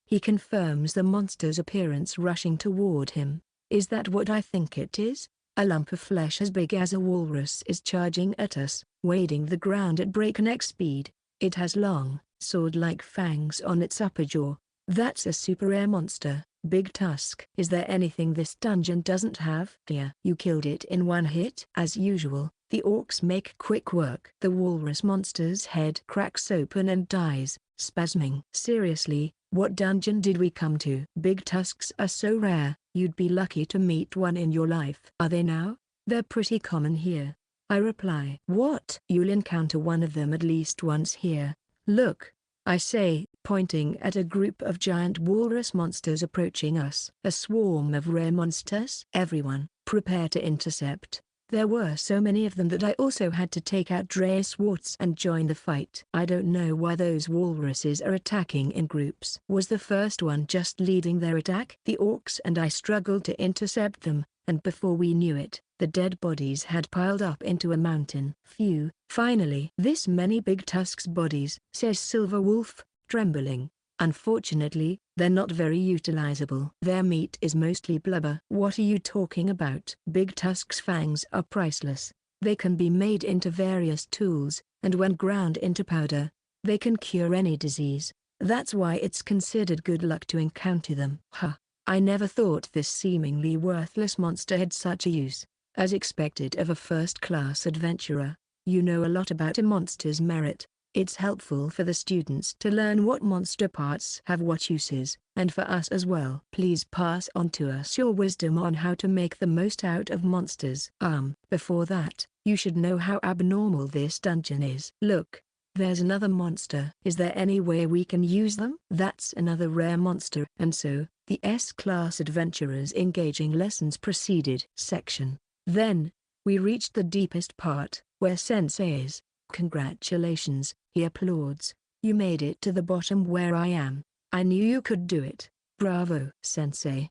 A: He confirms the monster's appearance rushing toward him. Is that what I think it is? A lump of flesh as big as a walrus is charging at us, wading the ground at breakneck speed. It has long, sword-like fangs on its upper jaw. That's a super rare monster. Big Tusk. Is there anything this dungeon doesn't have? Yeah. You killed it in one hit? As usual, the orcs make quick work. The walrus monster's head cracks open and dies, spasming. Seriously, what dungeon did we come to? Big tusks are so rare, you'd be lucky to meet one in your life. Are they now? They're pretty common here. I reply. What? You'll encounter one of them at least once here. Look, I say, pointing at a group of giant walrus monsters approaching us. A swarm of rare monsters? Everyone, prepare to intercept. There were so many of them that I also had to take out Dre Swartz and join the fight. I don't know why those walruses are attacking in groups. Was the first one just leading their attack? The orcs and I struggled to intercept them, and before we knew it, the dead bodies had piled up into a mountain. Phew. Finally. This many big tusks bodies, says Silver Wolf, trembling. Unfortunately, they're not very utilizable. Their meat is mostly blubber. What are you talking about? Big Tusk's fangs are priceless. They can be made into various tools, and when ground into powder, they can cure any disease. That's why it's considered good luck to encounter them. I never thought this seemingly worthless monster had such a use. As expected of a first-class adventurer, you know a lot about a monster's merit. It's helpful for the students to learn what monster parts have what uses, and for us as well. Please pass on to us your wisdom on how to make the most out of monsters. Before that, you should know how abnormal this dungeon is. Look, There's another monster. Is there any way we can use them? That's another rare monster. And so, the S-class adventurers engaging lessons proceeded. Section. Then, we reached the deepest part, where Sensei is. Congratulations, he applauds. You made it to the bottom where I am. I knew you could do it. Bravo, Sensei.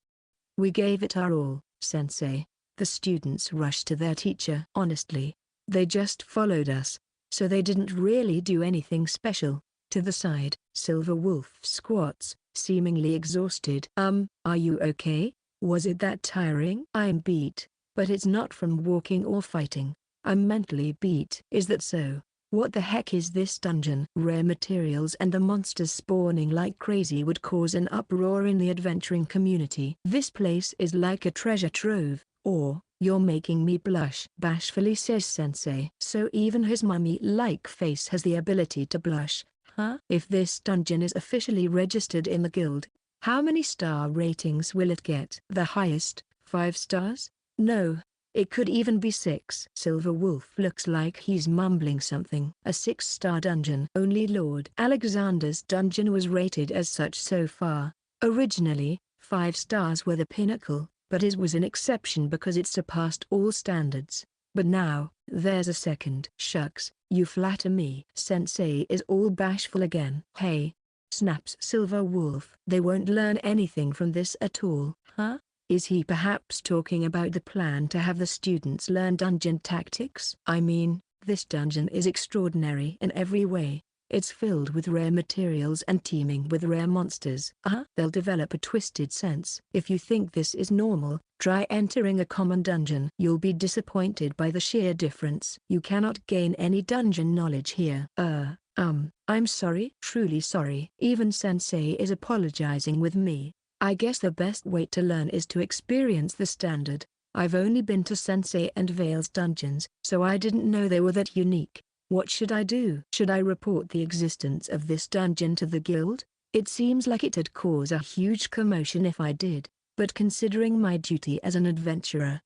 A: We gave it our all, Sensei. The students rushed to their teacher. Honestly, they just followed us, so they didn't really do anything special. To the side, Silver Wolf squats, seemingly exhausted. Are you okay? Was it that tiring? I'm beat, but it's not from walking or fighting. I'm mentally beat. Is that so? What the heck is this dungeon? Rare materials and the monsters spawning like crazy would cause an uproar in the adventuring community. This place is like a treasure trove, or, you're making me blush, bashfully says Sensei. So even his mummy-like face has the ability to blush, huh? If this dungeon is officially registered in the guild, how many star ratings will it get? The highest, 5 stars? No. It could even be 6. Silver Wolf looks like he's mumbling something. A 6-star dungeon. Only Lord Alexander's dungeon was rated as such so far. Originally, 5 stars were the pinnacle, but his was an exception because it surpassed all standards. But now, there's a second. Shucks, you flatter me. Sensei is all bashful again. Hey! Snaps Silver Wolf. They won't learn anything from this at all. Huh? Is he perhaps talking about the plan to have the students learn dungeon tactics? I mean, this dungeon is extraordinary in every way. It's filled with rare materials and teeming with rare monsters. They'll develop a twisted sense. If you think this is normal, try entering a common dungeon. You'll be disappointed by the sheer difference. You cannot gain any dungeon knowledge here. I'm sorry. Truly sorry. Even Sensei is apologizing with me. I guess the best way to learn is to experience the standard. I've only been to Sensei and Vale's dungeons, so I didn't know they were that unique. What should I do? Should I report the existence of this dungeon to the guild? It seems like it'd cause a huge commotion if I did, but considering my duty as an adventurer,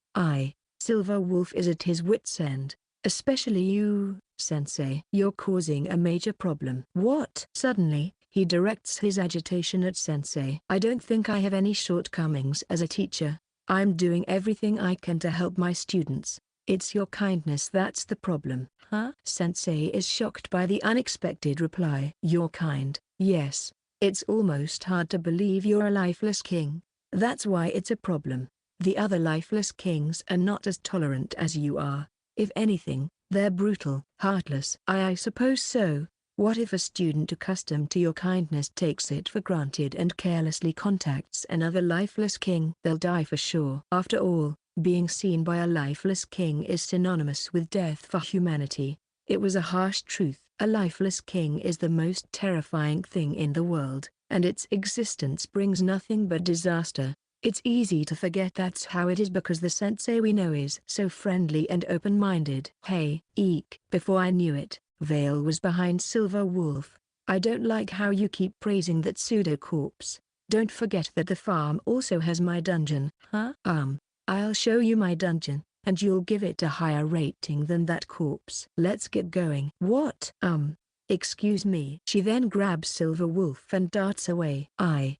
A: Silver Wolf is at his wit's end. Especially you, Sensei. You're causing a major problem. What? Suddenly, he directs his agitation at Sensei. I don't think I have any shortcomings as a teacher. I'm doing everything I can to help my students. It's your kindness that's the problem. Huh? Sensei is shocked by the unexpected reply. You're kind. Yes. It's almost hard to believe you're a lifeless king. That's why it's a problem. The other lifeless kings are not as tolerant as you are. If anything, they're brutal. Heartless. I suppose so. What if a student accustomed to your kindness takes it for granted and carelessly contacts another lifeless king? They'll die for sure. After all, being seen by a lifeless king is synonymous with death for humanity. It was a harsh truth. A lifeless king is the most terrifying thing in the world, and its existence brings nothing but disaster. It's easy to forget that's how it is because the Sensei we know is so friendly and open-minded. Hey, eek. Before I knew it, Vale was behind Silver Wolf. I don't like how you keep praising that pseudo-corpse. Don't forget that the farm also has my dungeon. Huh? I'll show you my dungeon, and you'll give it a higher rating than that corpse. Let's get going. What? Excuse me. She then grabs Silver Wolf and darts away. I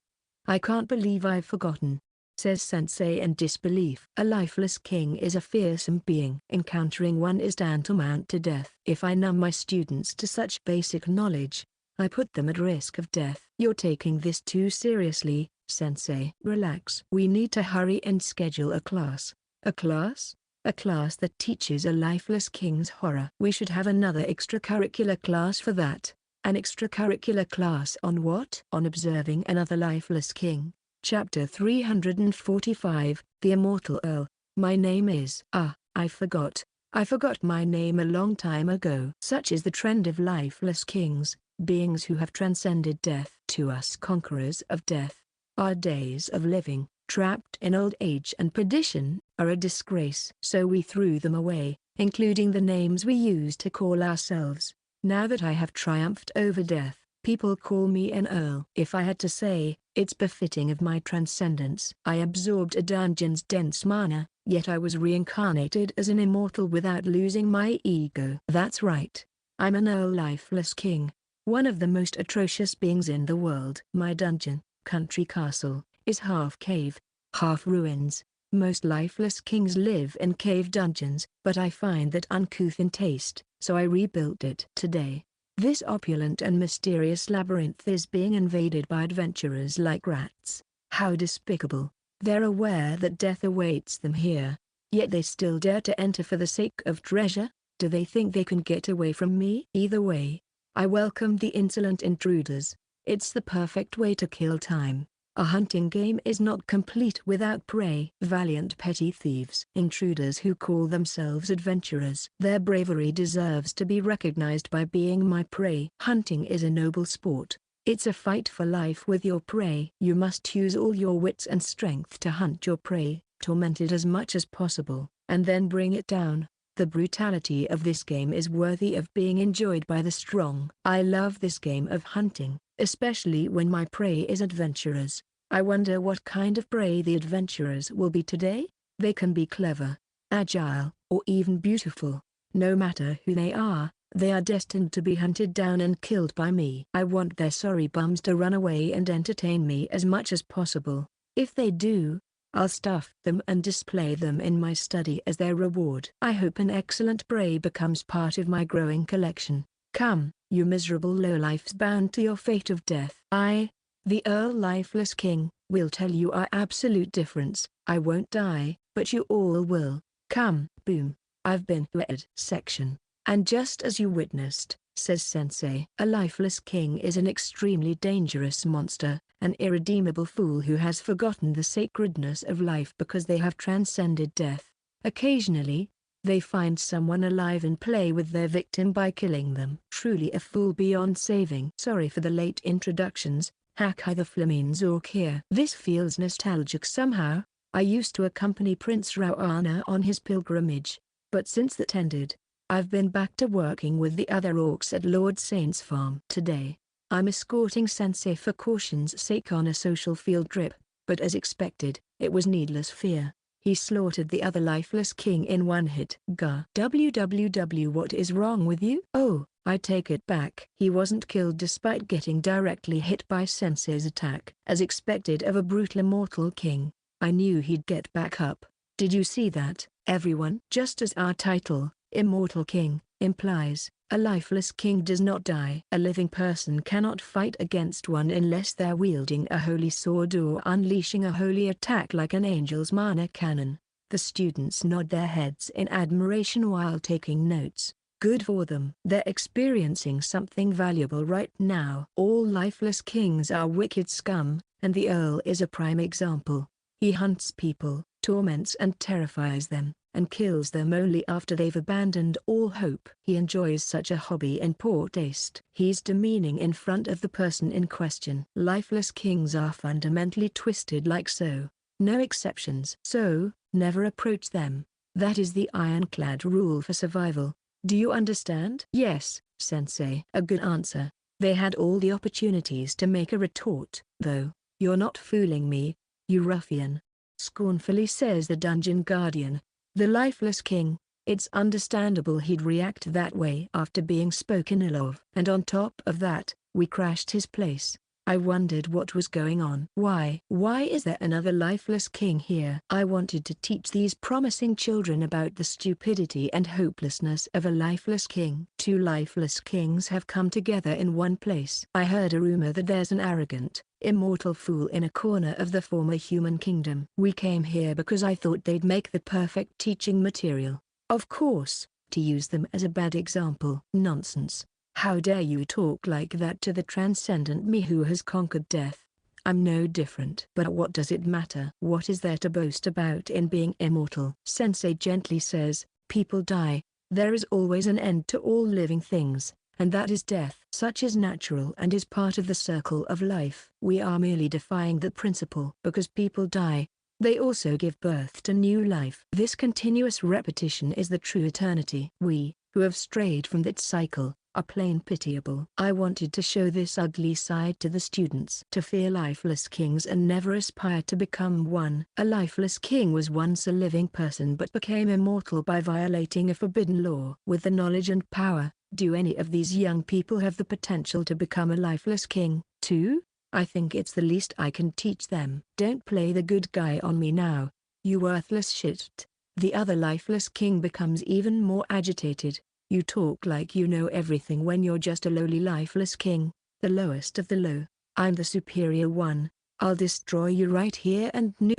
A: can't believe I've forgotten, says Sensei in disbelief. A lifeless king is a fearsome being. Encountering one is tantamount to death. If I numb my students to such basic knowledge, I put them at risk of death. You're taking this too seriously, Sensei. Relax. We need to hurry and schedule a class. A class? A class that teaches a lifeless king's horror. We should have another extracurricular class for that. An extracurricular class on what? On observing another lifeless king. Chapter 345, The Immortal Earl. My name is... I forgot. I forgot my name a long time ago. Such is the trend of lifeless kings, beings who have transcended death. To us conquerors of death, our days of living, trapped in old age and perdition, are a disgrace. So we threw them away, including the names we used to call ourselves. Now that I have triumphed over death, people call me an earl. If I had to say, it's befitting of my transcendence. I absorbed a dungeon's dense mana, yet I was reincarnated as an immortal without losing my ego. That's right. I'm an Earl Lifeless King, one of the most atrocious beings in the world. My dungeon, country castle, is half cave, half ruins. Most lifeless kings live in cave dungeons, but I find that uncouth in taste, so I rebuilt it. Today, this opulent and mysterious labyrinth is being invaded by adventurers like rats. How despicable. They're aware that death awaits them here, yet they still dare to enter for the sake of treasure. Do they think they can get away from me? Either way, I welcome the insolent intruders. It's the perfect way to kill time. A hunting game is not complete without prey. Valiant petty thieves. Intruders who call themselves adventurers. Their bravery deserves to be recognized by being my prey. Hunting is a noble sport. It's a fight for life with your prey. You must use all your wits and strength to hunt your prey, torment it as much as possible, and then bring it down. The brutality of this game is worthy of being enjoyed by the strong. I love this game of hunting, especially when my prey is adventurers. I wonder what kind of prey the adventurers will be today. They can be clever, agile, or even beautiful. No matter who they are destined to be hunted down and killed by me. I want their sorry bums to run away and entertain me as much as possible. If they do, I'll stuff them and display them in my study as their reward. I hope an excellent prey becomes part of my growing collection. Come, you miserable lowlifes bound to your fate of death. I, the Earl Lifeless King, will tell you our absolute difference. I won't die, but you all will. Come. Boom. I've been wed. Section. And just as you witnessed, says Sensei, a lifeless king is an extremely dangerous monster, an irredeemable fool who has forgotten the sacredness of life because they have transcended death. Occasionally, they find someone alive and play with their victim by killing them. Truly a fool beyond saving. Sorry for the late introductions, Hakai the Flamines Orc here. This feels nostalgic somehow. I used to accompany Prince Rauana on his pilgrimage, but since that ended, I've been back to working with the other orcs at Lord Saint's farm. Today, I'm escorting Sensei for caution's sake on a social field trip, but as expected, it was needless fear. He slaughtered the other lifeless king in one hit. Gah. WWW, what is wrong with you? Oh, I take it back. He wasn't killed despite getting directly hit by Sensei's attack. As expected of a brutal immortal king, I knew he'd get back up. Did you see that, everyone? Just as our title, Immortal King, implies, a lifeless king does not die. A living person cannot fight against one unless they're wielding a holy sword or unleashing a holy attack like an angel's mana cannon. The students nod their heads in admiration while taking notes. Good for them. They're experiencing something valuable right now. All lifeless kings are wicked scum, and the Earl is a prime example. He hunts people, torments and terrifies them, and kills them only after they've abandoned all hope. He enjoys such a hobby in poor taste. He's demeaning in front of the person in question. Lifeless kings are fundamentally twisted like so. No exceptions. So, never approach them. That is the ironclad rule for survival. Do you understand? Yes, Sensei. A good answer. They had all the opportunities to make a retort, though. You're not fooling me, you ruffian. Scornfully says the dungeon guardian. The lifeless king. It's understandable he'd react that way after being spoken ill of. And on top of that, we crashed his place. I wondered what was going on. Why is there another lifeless king here? I wanted to teach these promising children about the stupidity and hopelessness of a lifeless king. Two lifeless kings have come together in one place. I heard a rumor that there's an arrogant, immortal fool in a corner of the former human kingdom. We came here because I thought they'd make the perfect teaching material. Of course, to use them as a bad example. Nonsense. How dare you talk like that to the transcendent me who has conquered death? I'm no different. But what does it matter? What is there to boast about in being immortal? Sensei gently says, people die. There is always an end to all living things, and that is death. Such is natural and is part of the circle of life. We are merely defying the principle. Because people die, they also give birth to new life. This continuous repetition is the true eternity. We, who have strayed from that cycle, are plain pitiable. I wanted to show this ugly side to the students. To fear lifeless kings and never aspire to become one. A lifeless king was once a living person but became immortal by violating a forbidden law. With the knowledge and power, Do any of these young people have the potential to become a lifeless king, too? I think it's the least I can teach them. Don't play the good guy on me now, you worthless shit. The other lifeless king becomes even more agitated. You talk like you know everything when you're just a lowly lifeless king, the lowest of the low. I'm the superior one. I'll destroy you right here and now.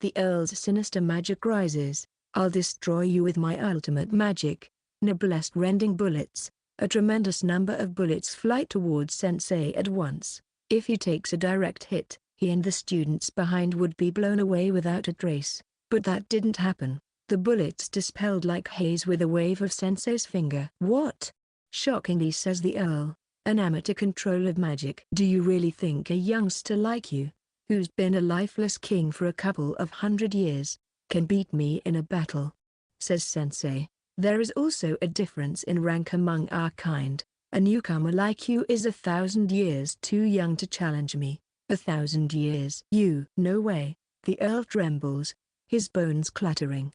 A: The Earl's sinister magic rises. I'll destroy you with my ultimate magic. Blessed rending bullets. A tremendous number of bullets fly towards Sensei at once. If he takes a direct hit, he and the students behind would be blown away without a trace. But that didn't happen. The bullets dispelled like haze with a wave of Sensei's finger. What? Shockingly, says the Earl. An amateur control of magic. Do you really think a youngster like you, who's been a lifeless king for a couple of 100 years, can beat me in a battle? Says Sensei. There is also a difference in rank among our kind. A newcomer like you is 1,000 years too young to challenge me. 1,000 years. You. No way. The Earl trembles, his bones clattering.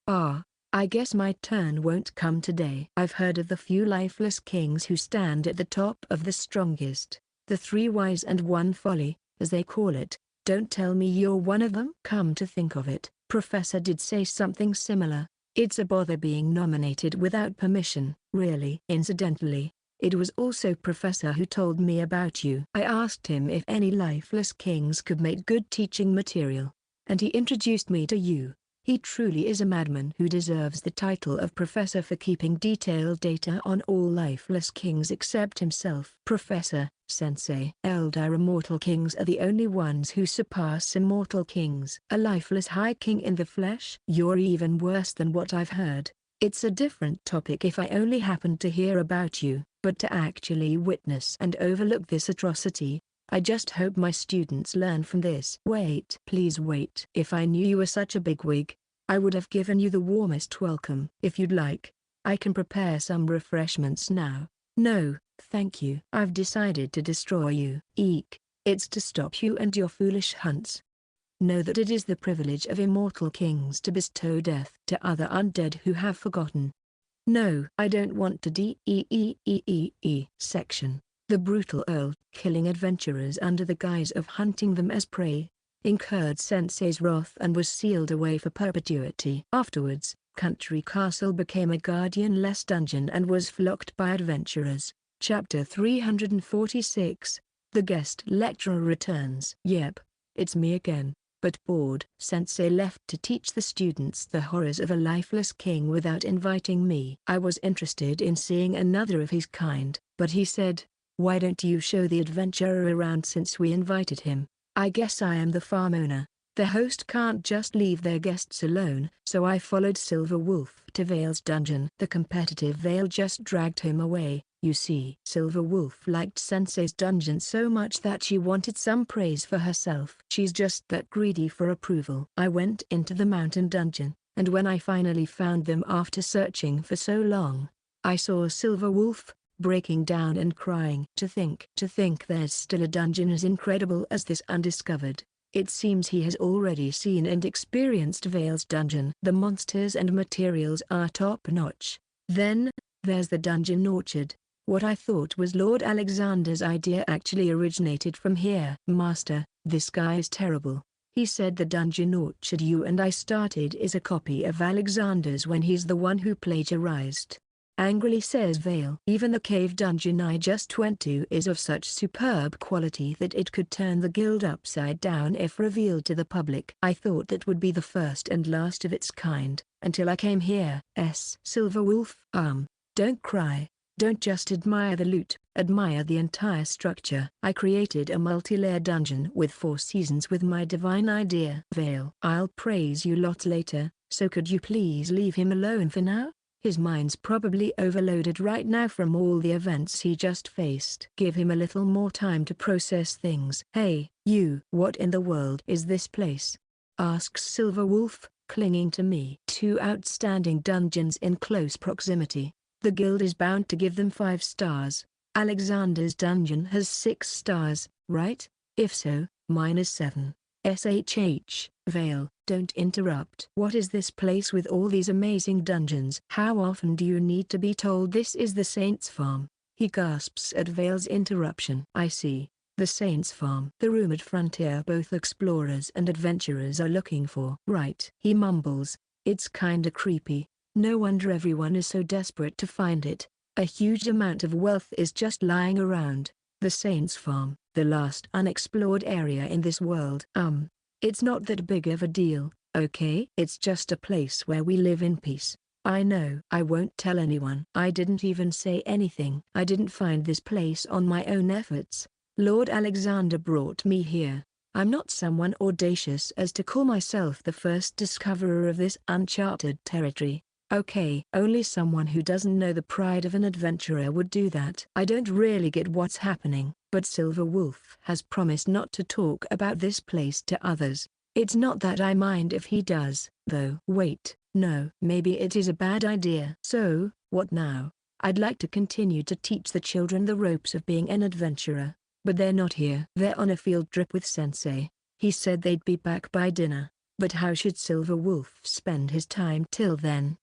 A: I guess my turn won't come today. I've heard of the few lifeless kings who stand at the top of the strongest, the 3 wise and 1 folly, as they call it. Don't tell me you're one of them. Come to think of it, Professor did say something similar. It's a bother being nominated without permission. Really. Incidentally, it was also Professor who told me about you. I asked him if any lifeless kings could make good teaching material, and he introduced me to you. He truly is a madman who deserves the title of professor for keeping detailed data on all lifeless kings except himself. Professor, Sensei. Elder immortal kings are the only ones who surpass immortal kings. A lifeless high king in the flesh? You're even worse than what I've heard. It's a different topic if I only happened to hear about you, but to actually witness and overlook this atrocity, I just hope my students learn from this. Wait. Please wait. If I knew you were such a bigwig, I would have given you the warmest welcome. If you'd like, I can prepare some refreshments now. No, thank you. I've decided to destroy you. Eek. It's to stop you and your foolish hunts. Know that it is the privilege of immortal kings to bestow death to other undead who have forgotten. No, I don't want to Section. The brutal Earl, killing adventurers under the guise of hunting them as prey, incurred Sensei's wrath and was sealed away for perpetuity. Afterwards, Country Castle became a guardian-less dungeon and was flocked by adventurers. Chapter 346, The Guest Lecturer Returns. Yep, it's me again, but bored. Sensei left to teach the students the horrors of a lifeless king without inviting me. I was interested in seeing another of his kind, but he said, "Why don't you show the adventurer around since we invited him?" I guess I am the farm owner. The host can't just leave their guests alone, so I followed Silver Wolf to Vale's dungeon. The competitive Vale just dragged him away. You see, Silver Wolf liked Sensei's dungeon so much that she wanted some praise for herself. She's just that greedy for approval. I went into the mountain dungeon, and when I finally found them after searching for so long, I saw Silver Wolf, breaking down and crying. To think there's still a dungeon as incredible as this undiscovered. It seems he has already seen and experienced Vale's dungeon. The monsters and materials are top-notch. Then, there's the dungeon orchard. What I thought was Lord Alexander's idea actually originated from here. Master, this guy is terrible. He said the dungeon orchard you and I started is a copy of Alexander's when he's the one who plagiarized. Angrily says Vale. Even the cave dungeon I just went to is of such superb quality that it could turn the guild upside down if revealed to the public. I thought that would be the first and last of its kind, until I came here. Silver Wolf. Don't cry. Don't just admire the loot, admire the entire structure. I created a multi-layer dungeon with 4 seasons with my divine idea. Vale. I'll praise you lot later, so could you please leave him alone for now? His mind's probably overloaded right now from all the events he just faced. Give him a little more time to process things. Hey, you. What in the world is this place? Asks Silver Wolf, clinging to me. 2 outstanding dungeons in close proximity. The guild is bound to give them 5 stars. Alexander's dungeon has 6 stars, right? If so, mine is 7. Vale, don't interrupt. What is this place with all these amazing dungeons? How often do you need to be told this is the Saints' Farm? He gasps at Vale's interruption. I see. The Saints' Farm. The rumored frontier both explorers and adventurers are looking for. Right. He mumbles. It's kinda creepy. No wonder everyone is so desperate to find it. A huge amount of wealth is just lying around. The Saints' Farm, the last unexplored area in this world. It's not that big of a deal, okay? It's just a place where we live in peace. I know. I won't tell anyone. I didn't even say anything. I didn't find this place on my own efforts. Lord Alexander brought me here. I'm not someone audacious as to call myself the first discoverer of this uncharted territory. Okay. Only someone who doesn't know the pride of an adventurer would do that. I don't really get what's happening, but Silver Wolf has promised not to talk about this place to others. It's not that I mind if he does, though. Wait, no. Maybe it is a bad idea. So, what now? I'd like to continue to teach the children the ropes of being an adventurer, but they're not here. They're on a field trip with Sensei. He said they'd be back by dinner. But how should Silver Wolf spend his time till then?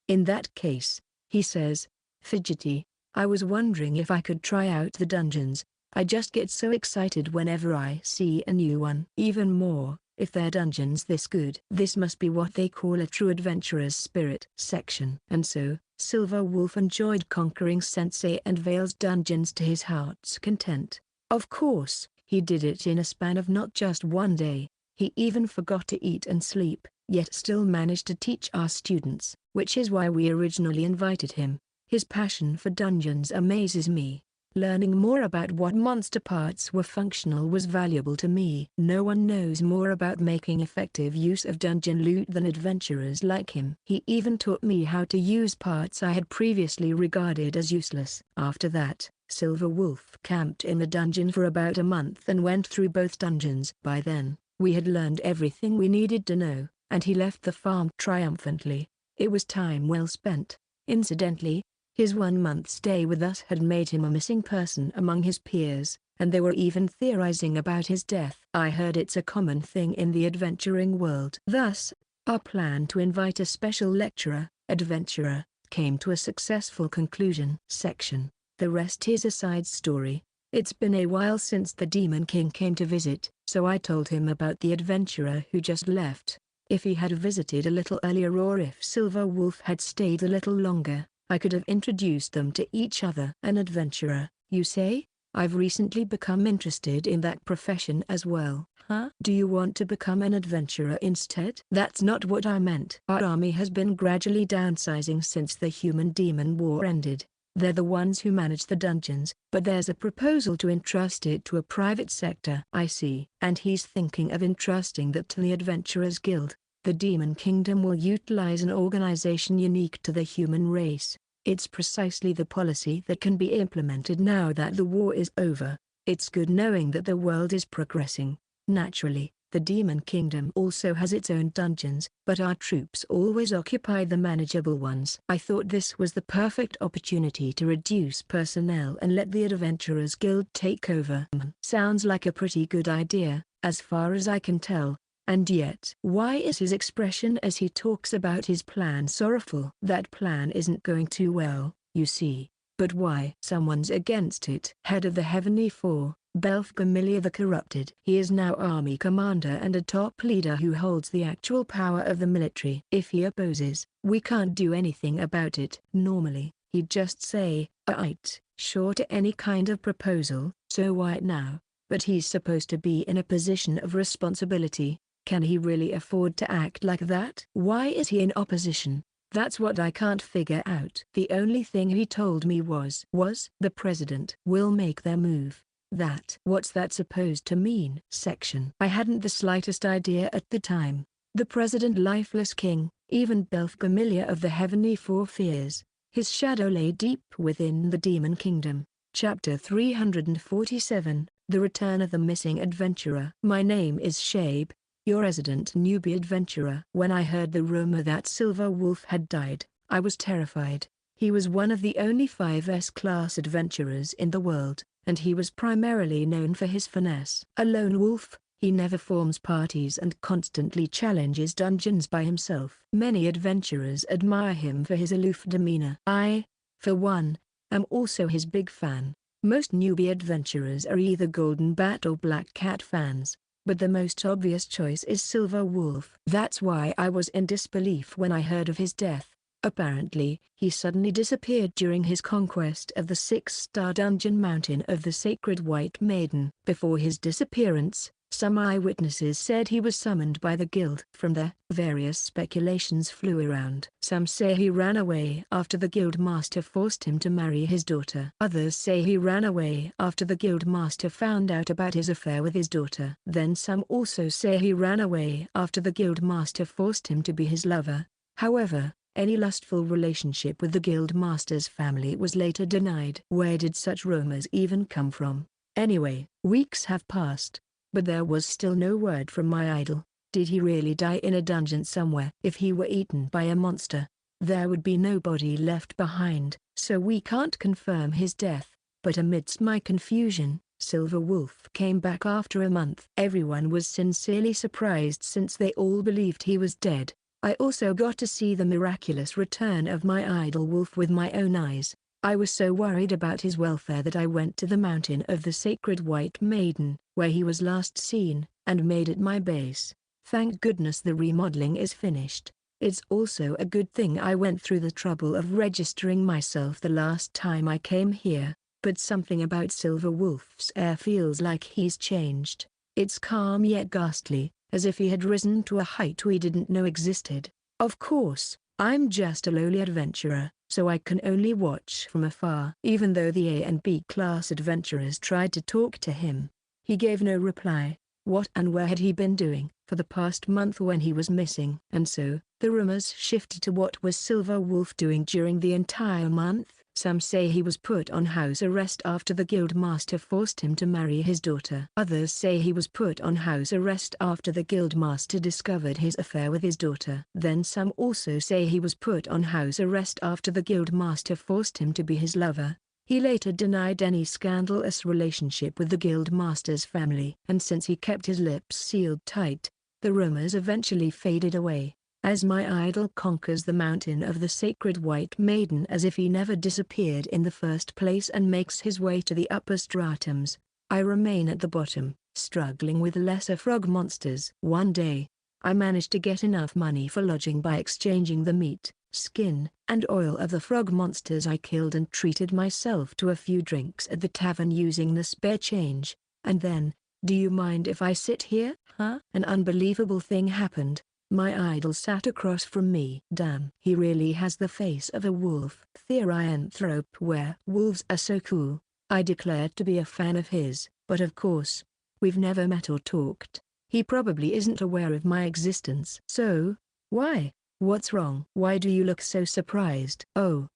A: In that case, he says, fidgety, I was wondering if I could try out the dungeons. I just get so excited whenever I see a new one. Even more, if they're dungeons this good. This must be what they call a true adventurer's spirit. Section. And so, Silver Wolf enjoyed conquering Sensei and Vale's dungeons to his heart's content. Of course, he did it in a span of not just one day. He even forgot to eat and sleep, yet still managed to teach our students, which is why we originally invited him. His passion for dungeons amazes me. Learning more about what monster parts were functional was valuable to me. No one knows more about making effective use of dungeon loot than adventurers like him. He even taught me how to use parts I had previously regarded as useless. After that, Silver Wolf camped in the dungeon for about a month and went through both dungeons. By then, we had learned everything we needed to know, and he left the farm triumphantly. It was time well spent. Incidentally, his 1 month stay with us had made him a missing person among his peers, and they were even theorizing about his death. I heard it's a common thing in the adventuring world. Thus, our plan to invite a special adventurer, came to a successful conclusion. Section. The rest is a side story. It's been a while since the Demon King came to visit, so I told him about the adventurer who just left. If he had visited a little earlier or if Silver Wolf had stayed a little longer, I could have introduced them to each other. An adventurer, you say? I've recently become interested in that profession as well. Huh? Do you want to become an adventurer instead? That's not what I meant. Our army has been gradually downsizing since the human-demon war ended. They're the ones who manage the dungeons, but there's a proposal to entrust it to a private sector. I see. And he's thinking of entrusting that to the Adventurers Guild. The Demon Kingdom will utilize an organization unique to the human race. It's precisely the policy that can be implemented now that the war is over. It's good knowing that the world is progressing. Naturally, the Demon Kingdom also has its own dungeons, but our troops always occupy the manageable ones. I thought this was the perfect opportunity to reduce personnel and let the Adventurers Guild take over. Sounds like a pretty good idea, as far as I can tell. And yet, why is his expression as he talks about his plan sorrowful? That plan isn't going too well, you see. But why? Someone's against it. Head of the Heavenly Four, Belphegor the Corrupted. He is now army commander and a top leader who holds the actual power of the military. If he opposes, we can't do anything about it. Normally, he'd just say, "Aight, sure" to any kind of proposal. So why now? But he's supposed to be in a position of responsibility. Can he really afford to act like that? Why is he in opposition? That's what I can't figure out. The only thing he told me was the president will make their move. What's that supposed to mean? Section. I hadn't the slightest idea at the time. The president Lifeless King, even Belphegor of the Heavenly Four fears. His shadow lay deep within the Demon Kingdom. Chapter 347, The Return of the Missing Adventurer. My name is Shabe, your resident newbie adventurer. When I heard the rumor that Silver Wolf had died, I was terrified. He was one of the only 5 S-class adventurers in the world, and he was primarily known for his finesse. A lone wolf, He never forms parties and constantly challenges dungeons by himself. Many adventurers admire him for his aloof demeanor. I, for one, am also his big fan. Most newbie adventurers are either Golden Bat or Black Cat fans, but the most obvious choice is Silver Wolf. That's why I was in disbelief when I heard of his death. Apparently, he suddenly disappeared during his conquest of the 6-star dungeon Mountain of the Sacred White Maiden. Before his disappearance, some eyewitnesses said he was summoned by the guild. From there, various speculations flew around. Some say he ran away after the guild master forced him to marry his daughter. Others say he ran away after the guild master found out about his affair with his daughter. Then some also say he ran away after the guild master forced him to be his lover. However, any lustful relationship with the guild master's family was later denied. Where did such rumors even come from? Anyway, weeks have passed, but there was still no word from my idol. Did he really die in a dungeon somewhere? If he were eaten by a monster, there would be no body left behind, so we can't confirm his death. But amidst my confusion, Silver Wolf came back after a month. Everyone was sincerely surprised since they all believed he was dead. I also got to see the miraculous return of my idol wolf with my own eyes. I was so worried about his welfare that I went to the Mountain of the Sacred White Maiden, where he was last seen, and made it my base. Thank goodness the remodeling is finished. It's also a good thing I went through the trouble of registering myself the last time I came here, but something about Silver Wolf's air feels like he's changed. It's calm yet ghastly, as if he had risen to a height we didn't know existed. Of course, I'm just a lowly adventurer, so I can only watch from afar. Even though the A and B class adventurers tried to talk to him, he gave no reply. What and where had he been doing for the past month when he was missing? And so, the rumors shifted to what was Silver Wolf doing during the entire month. Some say he was put on house arrest after the guild master forced him to marry his daughter. Others say he was put on house arrest after the guild master discovered his affair with his daughter. Then some also say he was put on house arrest after the guild master forced him to be his lover. He later denied any scandalous relationship with the guild master's family. And since he kept his lips sealed tight, the rumors eventually faded away. As my idol conquers the Mountain of the Sacred White Maiden as if he never disappeared in the first place and makes his way to the upper stratums, I remain at the bottom, struggling with lesser frog monsters. One day, I managed to get enough money for lodging by exchanging the meat, skin, and oil of the frog monsters I killed and treated myself to a few drinks at the tavern using the spare change, and then, do you mind if I sit here? An unbelievable thing happened. My idol sat across from me. Damn, he really has the face of a wolf. Therianthrope, where wolves are so cool. I declared to be a fan of his, but of course, we've never met or talked. He probably isn't aware of my existence. So, why? What's wrong? Why do you look so surprised? Oh,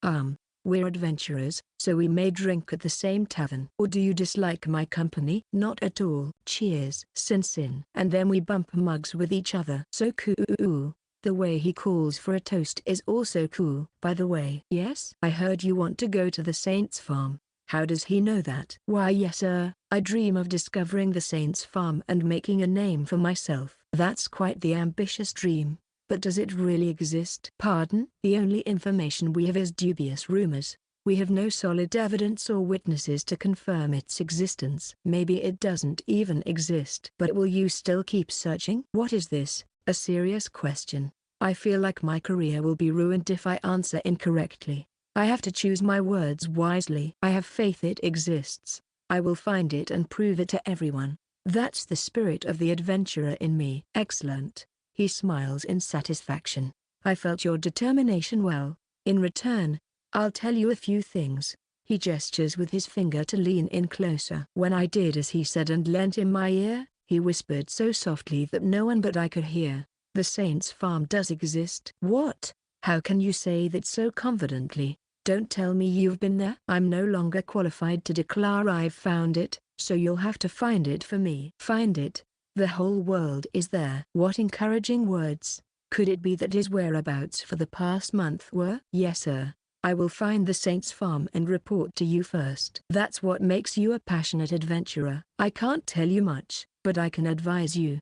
A: we're adventurers, so we may drink at the same tavern. Or do you dislike my company? Not at all. Cheers. Sin. And then we bump mugs with each other. So cool. The way he calls for a toast is also cool. By the way, yes? I heard you want to go to the Saint's farm. How does he know that? Why yes sir, I dream of discovering the Saint's farm and making a name for myself. That's quite the ambitious dream. But does it really exist? Pardon? The only information we have is dubious rumors. We have no solid evidence or witnesses to confirm its existence. Maybe it doesn't even exist. But will you still keep searching? What is this? A serious question. I feel like my career will be ruined if I answer incorrectly. I have to choose my words wisely. I have faith it exists. I will find it and prove it to everyone. That's the spirit of the adventurer in me. Excellent. He smiles in satisfaction. I felt your determination well. In return, I'll tell you a few things. He gestures with his finger to lean in closer. When I did as he said and leant in my ear, he whispered so softly that no one but I could hear. The Saint's farm does exist. What? How can you say that so confidently? Don't tell me you've been there. I'm no longer qualified to declare I've found it, so you'll have to find it for me. Find it? The whole world is there. What encouraging words. Could it be that his whereabouts for the past month were? Yes sir. I will find the Saint's farm and report to you first. That's what makes you a passionate adventurer. I can't tell you much, but I can advise you.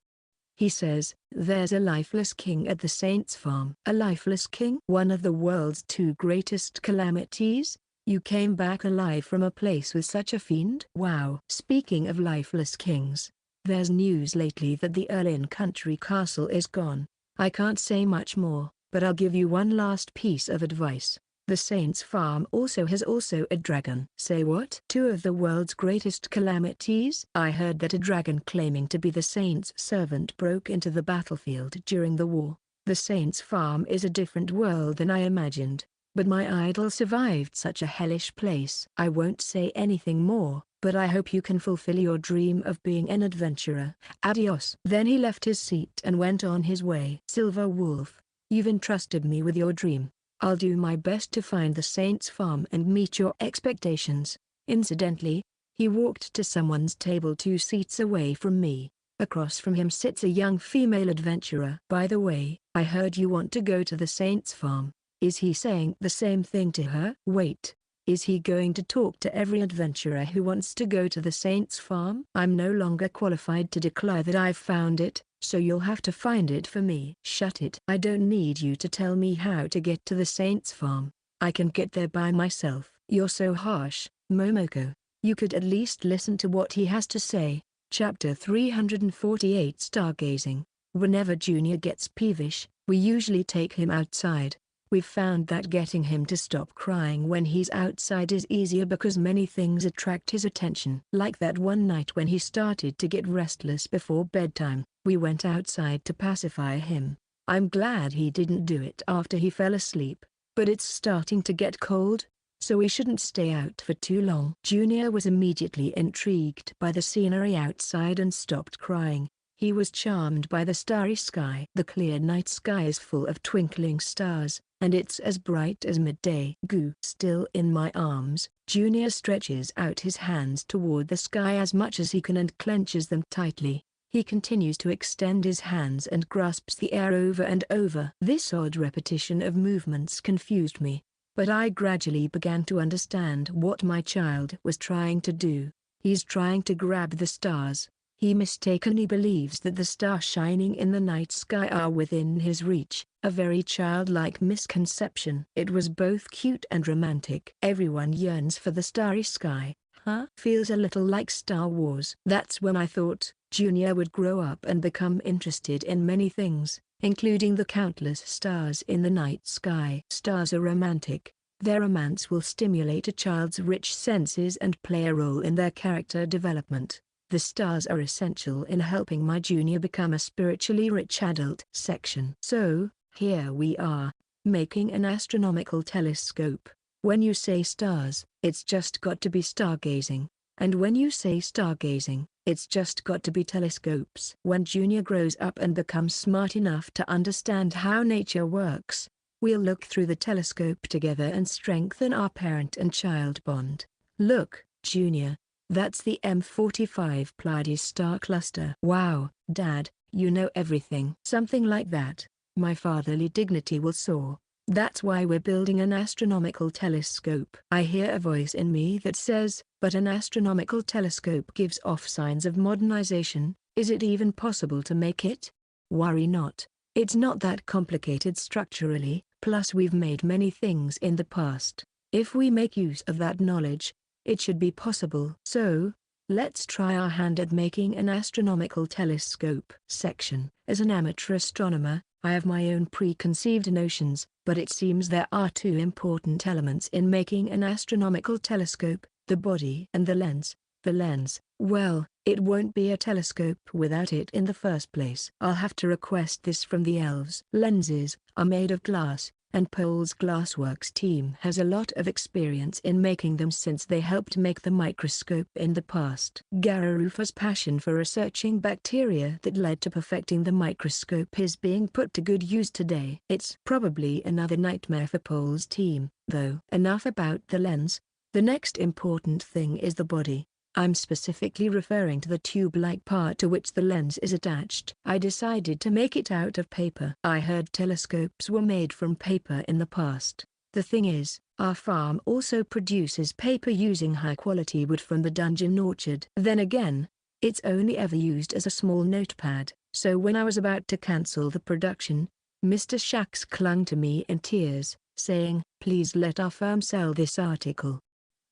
A: He says, there's a lifeless king at the Saints' farm. A lifeless king? One of the world's two greatest calamities? You came back alive from a place with such a fiend? Wow. Speaking of lifeless kings, there's news lately that the Erlin country castle is gone. I can't say much more, but I'll give you one last piece of advice. The Saints' farm also has a dragon. Say what? Two of the world's greatest calamities? I heard that a dragon claiming to be the Saints' servant broke into the battlefield during the war. The Saints' farm is a different world than I imagined, but my idol survived such a hellish place. I won't say anything more, but I hope you can fulfill your dream of being an adventurer. Adios. Then he left his seat and went on his way. Silver Wolf, you've entrusted me with your dream. I'll do my best to find the Saints' farm and meet your expectations. Incidentally, he walked to someone's table 2 seats away from me. Across from him sits a young female adventurer. By the way, I heard you want to go to the Saints' farm. Is he saying the same thing to her? Wait, is he going to talk to every adventurer who wants to go to the Saints' farm? I'm no longer qualified to declare that I've found it, so you'll have to find it for me. Shut it. I don't need you to tell me how to get to the Saints' farm. I can get there by myself. You're so harsh, Momoko. You could at least listen to what he has to say. Chapter 348 Stargazing. Whenever Junior gets peevish, we usually take him outside. We've found that getting him to stop crying when he's outside is easier because many things attract his attention. Like that one night when he started to get restless before bedtime, we went outside to pacify him. I'm glad he didn't do it after he fell asleep, but it's starting to get cold, so we shouldn't stay out for too long. Junior was immediately intrigued by the scenery outside and stopped crying. He was charmed by the starry sky. The clear night sky is full of twinkling stars, and it's as bright as midday. Goo. Still in my arms, Junior stretches out his hands toward the sky as much as he can and clenches them tightly. He continues to extend his hands and grasps the air over and over. This odd repetition of movements confused me, but I gradually began to understand what my child was trying to do. He's trying to grab the stars. He mistakenly believes that the stars shining in the night sky are within his reach, a very childlike misconception. It was both cute and romantic. Everyone yearns for the starry sky, huh? Feels a little like Star Wars. That's when I thought Junior would grow up and become interested in many things, including the countless stars in the night sky. Stars are romantic. Their romance will stimulate a child's rich senses and play a role in their character development. The stars are essential in helping my Junior become a spiritually rich adult. Section. So, here we are, making an astronomical telescope. When you say stars, it's just got to be stargazing. And when you say stargazing, it's just got to be telescopes. When Junior grows up and becomes smart enough to understand how nature works, we'll look through the telescope together and strengthen our parent and child bond. Look, Junior. That's the M45 Pleiades star cluster. Wow, Dad, you know everything. Something like that. My fatherly dignity will soar. That's why we're building an astronomical telescope. I hear a voice in me that says, but an astronomical telescope gives off signs of modernization. Is it even possible to make it? Worry not. It's not that complicated structurally, plus we've made many things in the past. If we make use of that knowledge, it should be possible. So, let's try our hand at making an astronomical telescope. Section. As an amateur astronomer, I have my own preconceived notions, but it seems there are two important elements in making an astronomical telescope, the body and the lens. The lens, well, it won't be a telescope without it in the first place. I'll have to request this from the elves. Lenses are made of glass, and Pole's Glassworks team has a lot of experience in making them since they helped make the microscope in the past. Gararufa's passion for researching bacteria that led to perfecting the microscope is being put to good use today. It's probably another nightmare for Pole's team, though. Enough about the lens. The next important thing is the body. I'm specifically referring to the tube-like part to which the lens is attached. I decided to make it out of paper. I heard telescopes were made from paper in the past. The thing is, our farm also produces paper using high-quality wood from the dungeon orchard. Then again, It's only ever used as a small notepad, so when I was about to cancel the production, Mr. Shax clung to me in tears, saying, "Please let our firm sell this article."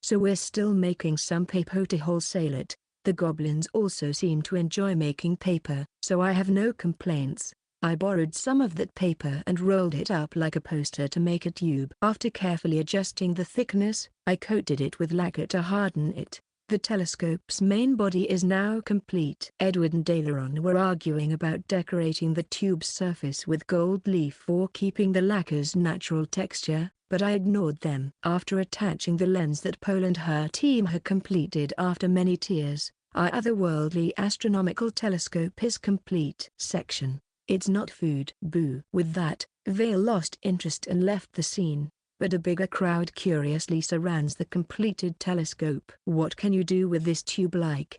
A: So we're still making some paper to wholesale it. The goblins also seem to enjoy making paper, so I have no complaints. I borrowed some of that paper and rolled it up like a poster to make a tube. After carefully adjusting the thickness, I coated it with lacquer to harden it. The telescope's main body is now complete. Edward and Daleron were arguing about decorating the tube's surface with gold leaf or keeping the lacquer's natural texture, but I ignored them. After attaching the lens that Paul and her team had completed after many tears, our otherworldly astronomical telescope is complete. Section. It's not food. Boo. With that, Vale lost interest and left the scene, but a bigger crowd curiously surrounds the completed telescope. What can you do with this tube-like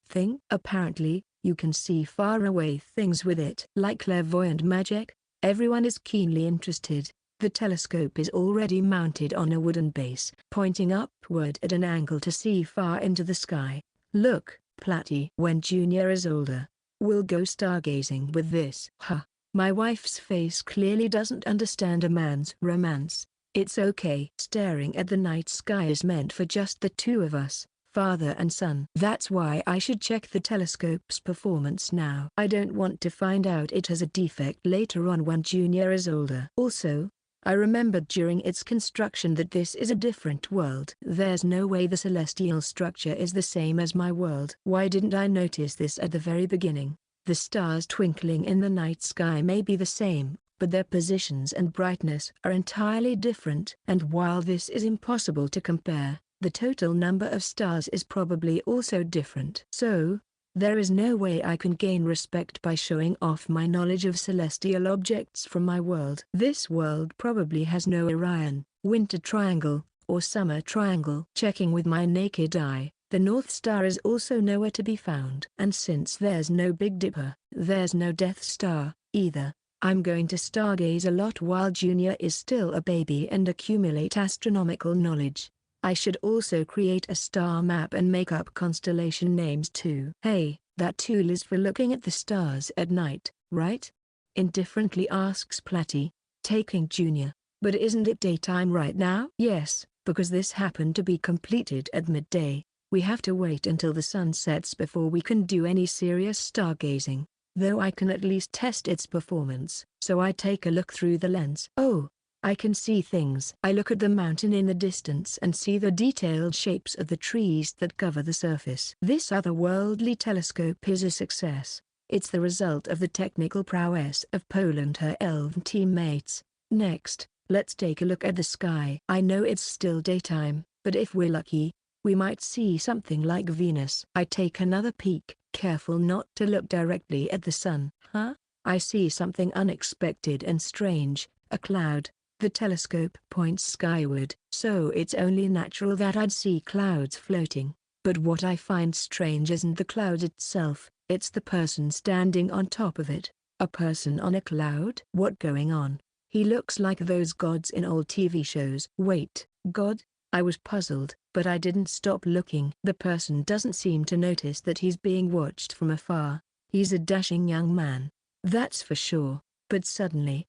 A: thing? Apparently, you can see far away things with it. Like clairvoyant magic, everyone is keenly interested. The telescope is already mounted on a wooden base, pointing upward at an angle to see far into the sky. Look, Platty. When Junior is older, we'll go stargazing with this. Huh. My wife's face clearly doesn't understand a man's romance. It's okay. Staring at the night sky is meant for just the two of us, father and son. That's why I should check the telescope's performance now. I don't want to find out it has a defect later on when Junior is older. Also, I remembered during its construction that this is a different world. There's no way the celestial structure is the same as my world. Why didn't I notice this at the very beginning? The stars twinkling in the night sky may be the same, but their positions and brightness are entirely different. And while this is impossible to compare, the total number of stars is probably also different. So, there is no way I can gain respect by showing off my knowledge of celestial objects from my world. This world probably has no Orion, Winter Triangle, or Summer Triangle. Checking with my naked eye, the North Star is also nowhere to be found. And since there's no Big Dipper, there's no Death Star, either. I'm going to stargaze a lot while Junior is still a baby and accumulate astronomical knowledge. I should also create a star map and make up constellation names too. Hey, that tool is for looking at the stars at night, right? Indifferently asks Platty, taking Junior. But isn't it daytime right now? Yes, because this happened to be completed at midday. We have to wait until the sun sets before we can do any serious stargazing, though I can at least test its performance. So I take a look through the lens. Oh, I can see things. I look at the mountain in the distance and see the detailed shapes of the trees that cover the surface. This otherworldly telescope is a success. It's the result of the technical prowess of Pole and her elven teammates. Next, let's take a look at the sky. I know it's still daytime, but if we're lucky, we might see something like Venus. I take another peek, careful not to look directly at the sun. Huh? I see something unexpected and strange, a cloud. The telescope points skyward, so it's only natural that I'd see clouds floating. But what I find strange isn't the cloud itself, it's the person standing on top of it. A person on a cloud? What going on? He looks like those gods in old TV shows. Wait, God? I was puzzled, but I didn't stop looking. The person doesn't seem to notice that he's being watched from afar. He's a dashing young man, that's for sure. But suddenly,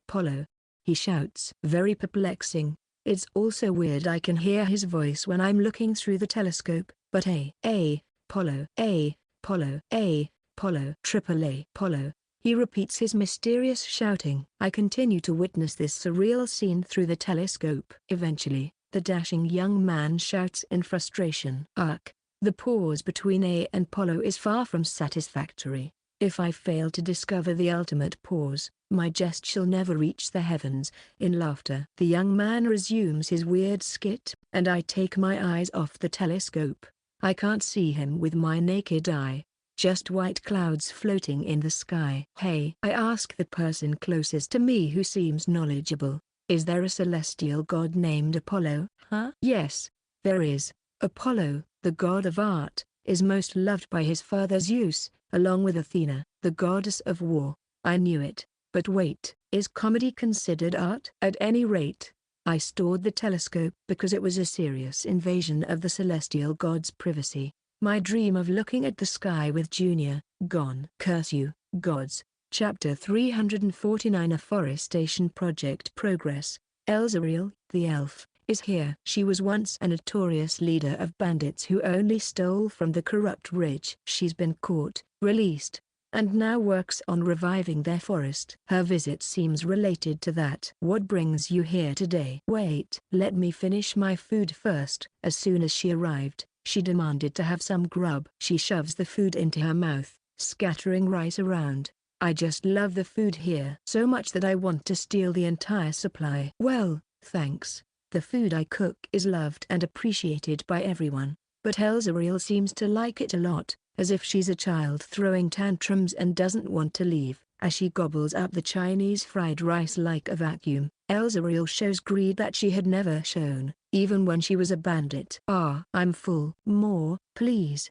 A: Polo, he shouts. Very perplexing. It's also weird I can hear his voice when I'm looking through the telescope, but Polo, Polo, triple A, Polo. He repeats his mysterious shouting. I continue to witness this surreal scene through the telescope. Eventually, the dashing young man shouts in frustration. Ugh. The pause between A and Polo is far from satisfactory. If I fail to discover the ultimate pause, my jest shall never reach the heavens. In laughter, the young man resumes his weird skit, and I take my eyes off the telescope. I can't see him with my naked eye, just white clouds floating in the sky. Hey, I ask the person closest to me who seems knowledgeable, is there a celestial god named Apollo? Huh? Yes, there is. Apollo, the god of art, is most loved by his father Zeus, along with Athena, the goddess of war. I knew it. But wait, is comedy considered art? At any rate, I stored the telescope because it was a serious invasion of the celestial god's privacy. My dream of looking at the sky with Junior, gone. Curse you, gods. Chapter 349 Afforestation Project Progress. Elzariel, the elf, is here. She was once a notorious leader of bandits who only stole from the corrupt rich. She's been caught, released, and now works on reviving their forest. Her visit seems related to that. What brings you here today? Wait, let me finish my food first. As soon as she arrived, she demanded to have some grub. She shoves the food into her mouth, scattering rice around. I just love the food here so much that I want to steal the entire supply. Well, thanks. The food I cook is loved and appreciated by everyone, but Elzariel seems to like it a lot, as if she's a child throwing tantrums and doesn't want to leave. As she gobbles up the Chinese fried rice like a vacuum, Elzariel shows greed that she had never shown, even when she was a bandit. I'm full. More, please.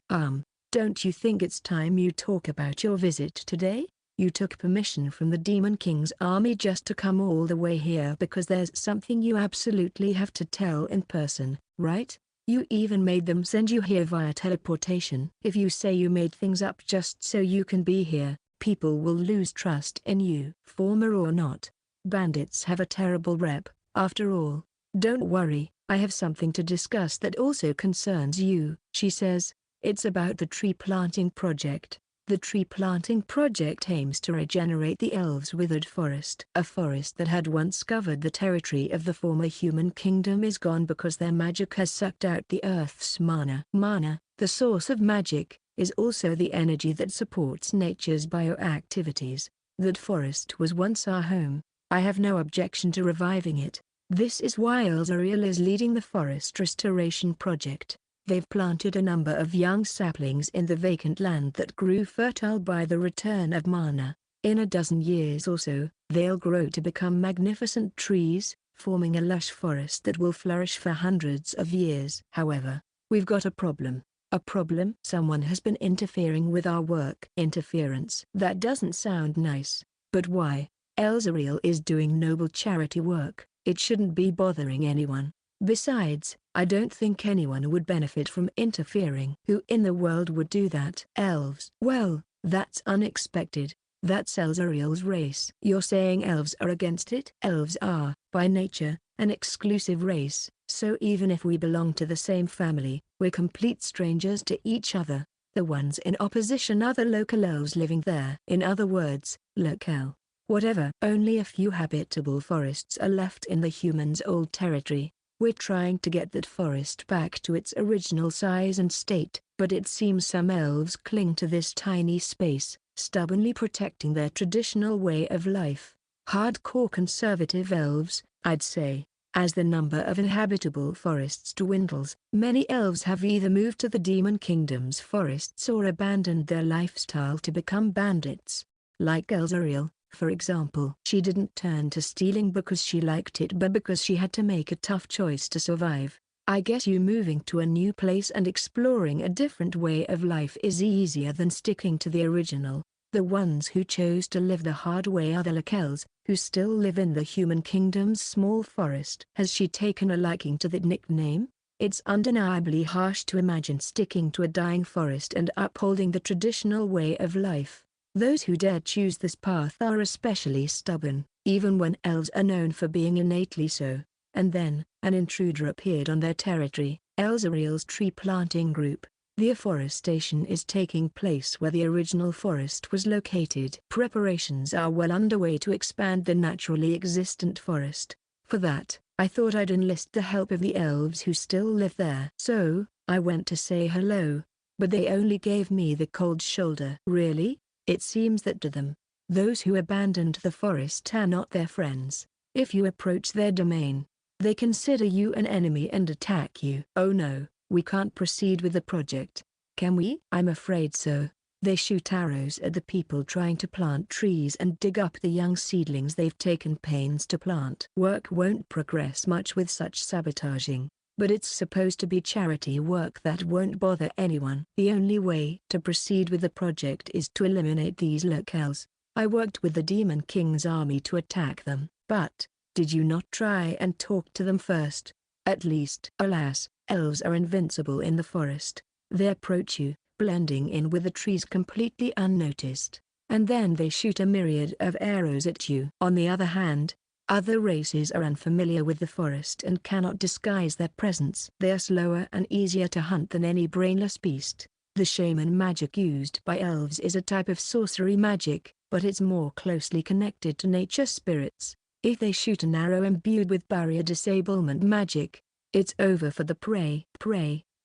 A: Don't you think it's time you talk about your visit today? You took permission from the Demon King's army just to come all the way here because there's something you absolutely have to tell in person, right? You even made them send you here via teleportation. If you say you made things up just so you can be here, people will lose trust in you. Former or not, bandits have a terrible rep, after all. Don't worry, I have something to discuss that also concerns you, she says. It's about the tree planting project. The tree planting project aims to regenerate the elves' withered forest. A forest that had once covered the territory of the former human kingdom is gone because their magic has sucked out the earth's mana. Mana, the source of magic, is also the energy that supports nature's bioactivities. That forest was once our home. I have no objection to reviving it. This is why Elzariel is leading the forest restoration project. They've planted a number of young saplings in the vacant land that grew fertile by the return of mana. In a dozen years or so, they'll grow to become magnificent trees, forming a lush forest that will flourish for hundreds of years. However, we've got a problem. A problem? Someone has been interfering with our work. Interference. That doesn't sound nice. But why? Elzariel is doing noble charity work. It shouldn't be bothering anyone. Besides, I don't think anyone would benefit from interfering. Who in the world would do that? Elves. Well, that's unexpected. That's Elzariel's race. You're saying elves are against it? Elves are, by nature, an exclusive race, so even if we belong to the same family, we're complete strangers to each other. The ones in opposition are the local elves living there. In other words, locale. Whatever. Only a few habitable forests are left in the humans' old territory. We're trying to get that forest back to its original size and state, but it seems some elves cling to this tiny space, stubbornly protecting their traditional way of life. Hardcore conservative elves, I'd say. As the number of inhabitable forests dwindles, many elves have either moved to the Demon Kingdom's forests or abandoned their lifestyle to become bandits. Like Elzariel, for example. She didn't turn to stealing because she liked it but because she had to make a tough choice to survive. I guess you moving to a new place and exploring a different way of life is easier than sticking to the original. The ones who chose to live the hard way are the locales, who still live in the human kingdom's small forest. Has she taken a liking to that nickname? It's undeniably harsh to imagine sticking to a dying forest and upholding the traditional way of life. Those who dare choose this path are especially stubborn, even when elves are known for being innately so. And then, an intruder appeared on their territory. Elzariel's tree planting group. The afforestation is taking place where the original forest was located. Preparations are well underway to expand the naturally existent forest. For that, I thought I'd enlist the help of the elves who still live there. So, I went to say hello, but they only gave me the cold shoulder. Really? It seems that to them, those who abandoned the forest are not their friends. If you approach their domain, they consider you an enemy and attack you. Oh no, we can't proceed with the project. Can we? I'm afraid so. They shoot arrows at the people trying to plant trees and dig up the young seedlings they've taken pains to plant. Work won't progress much with such sabotaging. But it's supposed to be charity work that won't bother anyone. The only way to proceed with the project is to eliminate these locales. I worked with the Demon King's army to attack them. But, did you not try and talk to them first? At least. Alas, elves are invincible in the forest. They approach you, blending in with the trees completely unnoticed, and then they shoot a myriad of arrows at you. On the other hand, other races are unfamiliar with the forest and cannot disguise their presence. They are slower and easier to hunt than any brainless beast. The shaman magic used by elves is a type of sorcery magic, but it's more closely connected to nature spirits. If they shoot an arrow imbued with barrier disablement magic, it's over for the prey.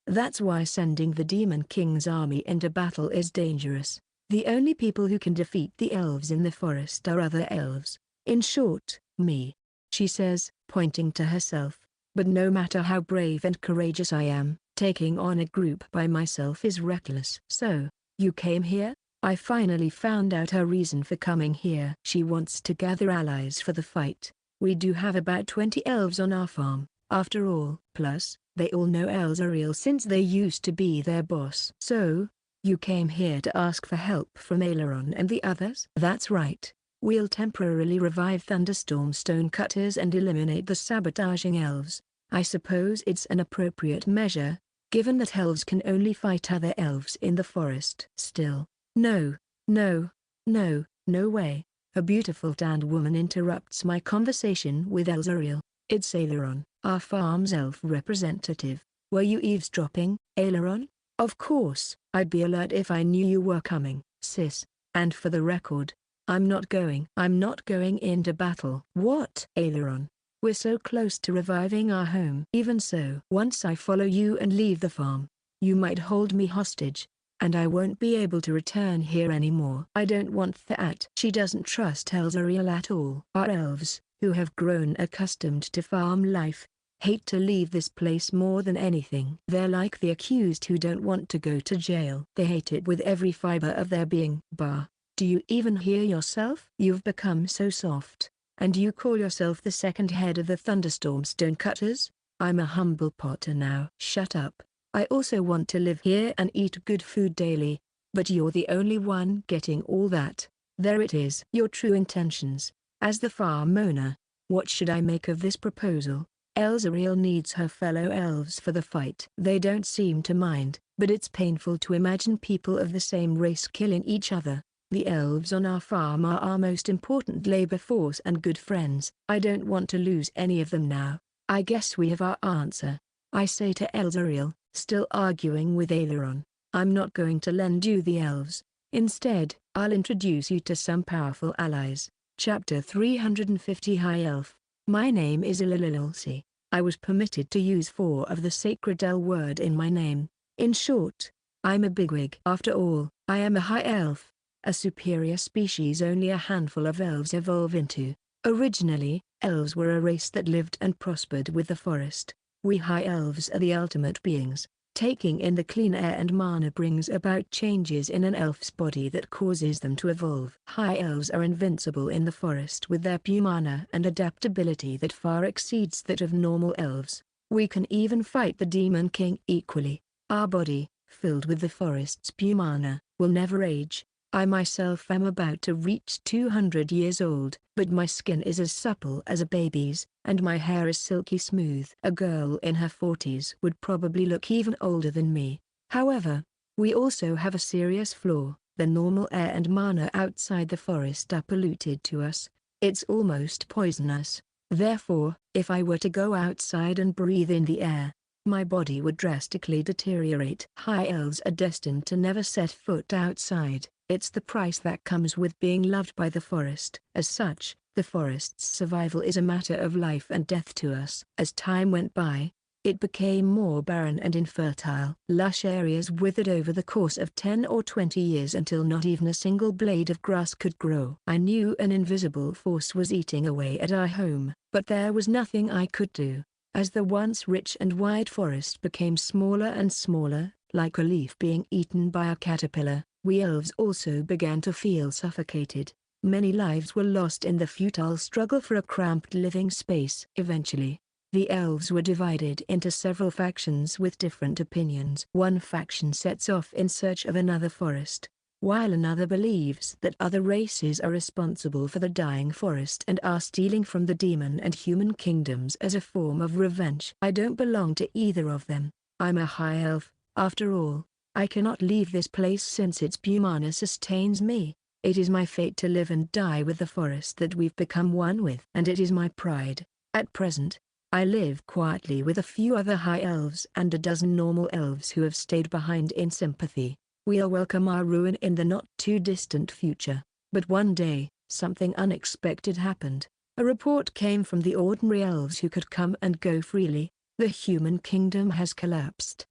A: That's why sending the Demon King's army into battle is dangerous. The only people who can defeat the elves in the forest are other elves. In short, me. She says, pointing to herself. But no matter how brave and courageous I am, taking on a group by myself is reckless. So, you came here? I finally found out her reason for coming here. She wants to gather allies for the fight. We do have about 20 elves on our farm, after all. Plus, they all know Elzariel since they used to be their boss. So, you came here to ask for help from Aileron and the others? That's right. We'll temporarily revive Thunderstorm Stonecutters and eliminate the sabotaging elves. I suppose it's an appropriate measure, given that elves can only fight other elves in the forest. Still, no way. A beautiful tanned woman interrupts my conversation with Elzariel. It's Aileron, our farm's elf representative. Were you eavesdropping, Aileron? Of course, I'd be alert if I knew you were coming, sis. And for the record, I'm not going into battle. What? Aileron, we're so close to reviving our home. Even so, once I follow you and leave the farm, you might hold me hostage, and I won't be able to return here anymore. I don't want that. She doesn't trust Elzariel at all. Our elves, who have grown accustomed to farm life, hate to leave this place more than anything. They're like the accused who don't want to go to jail. They hate it with every fiber of their being. Bah. Do you even hear yourself? You've become so soft. And you call yourself the second head of the Thunderstorm Stonecutters? I'm a humble potter now. Shut up. I also want to live here and eat good food daily, but you're the only one getting all that. There it is. Your true intentions. As the farm owner, what should I make of this proposal? Elzariel needs her fellow elves for the fight. They don't seem to mind, but it's painful to imagine people of the same race killing each other. The elves on our farm are our most important labor force and good friends. I don't want to lose any of them now. I guess we have our answer. I say to Elzariel, still arguing with Aileron, I'm not going to lend you the elves. Instead, I'll introduce you to some powerful allies. Chapter 350 High Elf. My name is Ililililsi. I was permitted to use 4 of the sacred L word in my name. In short, I'm a bigwig. After all, I am a high elf, a superior species only a handful of elves evolve into. Originally, elves were a race that lived and prospered with the forest. We high elves are the ultimate beings. Taking in the clean air and mana brings about changes in an elf's body that causes them to evolve. High elves are invincible in the forest with their pure mana and adaptability that far exceeds that of normal elves. We can even fight the Demon King equally. Our body, filled with the forest's pure mana, will never age. I myself am about to reach 200 years old, but my skin is as supple as a baby's, and my hair is silky smooth. A girl in her 40s would probably look even older than me. However, we also have a serious flaw. The normal air and mana outside the forest are polluted to us. It's almost poisonous. Therefore, if I were to go outside and breathe in the air, my body would drastically deteriorate. High elves are destined to never set foot outside. It's the price that comes with being loved by the forest. As such, the forest's survival is a matter of life and death to us. As time went by, it became more barren and infertile. Lush areas withered over the course of 10 or 20 years until not even a single blade of grass could grow. I knew an invisible force was eating away at our home, but there was nothing I could do. As the once rich and wide forest became smaller and smaller, like a leaf being eaten by a caterpillar, we elves also began to feel suffocated. Many lives were lost in the futile struggle for a cramped living space. Eventually, the elves were divided into several factions with different opinions. One faction sets off in search of another forest, while another believes that other races are responsible for the dying forest and are stealing from the demon and human kingdoms as a form of revenge. I don't belong to either of them. I'm a high elf, after all, I cannot leave this place since its Bumana sustains me. It is my fate to live and die with the forest that we've become one with. And it is my pride. At present, I live quietly with a few other high elves and a dozen normal elves who have stayed behind in sympathy. We'll welcome our ruin in the not-too-distant future. But one day, something unexpected happened. A report came from the ordinary elves who could come and go freely. The human kingdom has collapsed.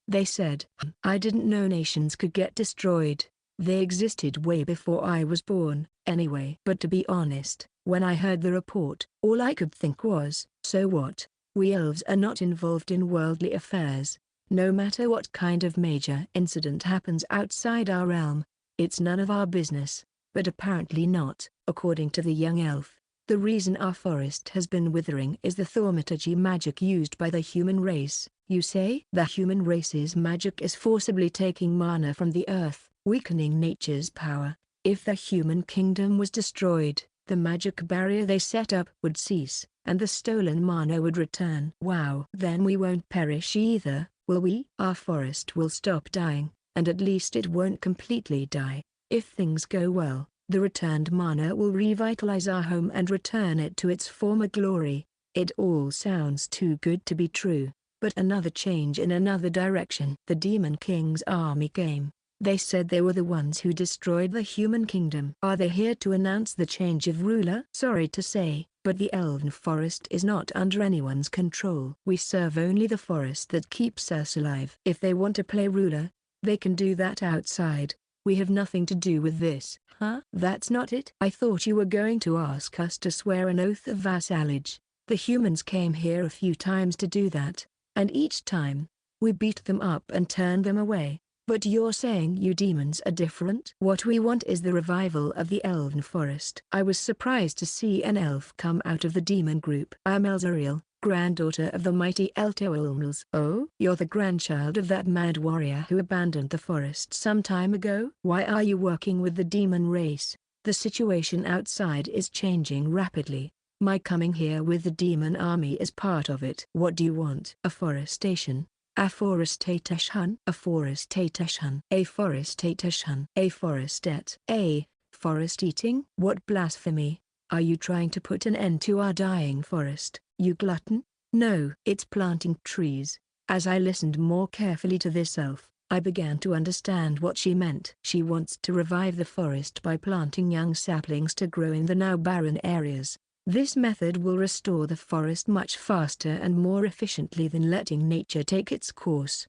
A: They said, I didn't know nations could get destroyed. They existed way before I was born, anyway. But to be honest, when I heard the report, all I could think was, so what? We elves are not involved in worldly affairs. No matter what kind of major incident happens outside our realm, it's none of our business. But apparently not, according to the young elf. The reason our forest has been withering is the thaumaturgy magic used by the human race. You say? The human race's magic is forcibly taking mana from the earth, weakening nature's power. If the human kingdom was destroyed, the magic barrier they set up would cease, and the stolen mana would return. Wow. Then we won't perish either, will we? Our forest will stop dying, and at least it won't completely die. If things go well, the returned mana will revitalize our home and return it to its former glory. It all sounds too good to be true. But another change in another direction. The Demon King's army came. They said they were the ones who destroyed the human kingdom. Are they here to announce the change of ruler? Sorry to say, but the Elven Forest is not under anyone's control. We serve only the forest that keeps us alive. If they want to play ruler, they can do that outside. We have nothing to do with this. Huh? That's not it? I thought you were going to ask us to swear an oath of vassalage. The humans came here a few times to do that, and each time, we beat them up and turned them away. But you're saying you demons are different? What we want is the revival of the Elven Forest. I was surprised to see an elf come out of the demon group. I'm Elzariel, granddaughter of the mighty Automatons. Oh? You're the grandchild of that mad warrior who abandoned the forest some time ago? Why are you working with the demon race? The situation outside is changing rapidly. My coming here with the demon army is part of it. What do you want? Afforestation. Afforestation. Afforestation. Afforestation. Afforestet. A. Forest eating? What blasphemy. Are you trying to put an end to our dying forest, you glutton? No. It's planting trees. As I listened more carefully to this elf, I began to understand what she meant. She wants to revive the forest by planting young saplings to grow in the now barren areas. This method will restore the forest much faster and more efficiently than letting nature take its course.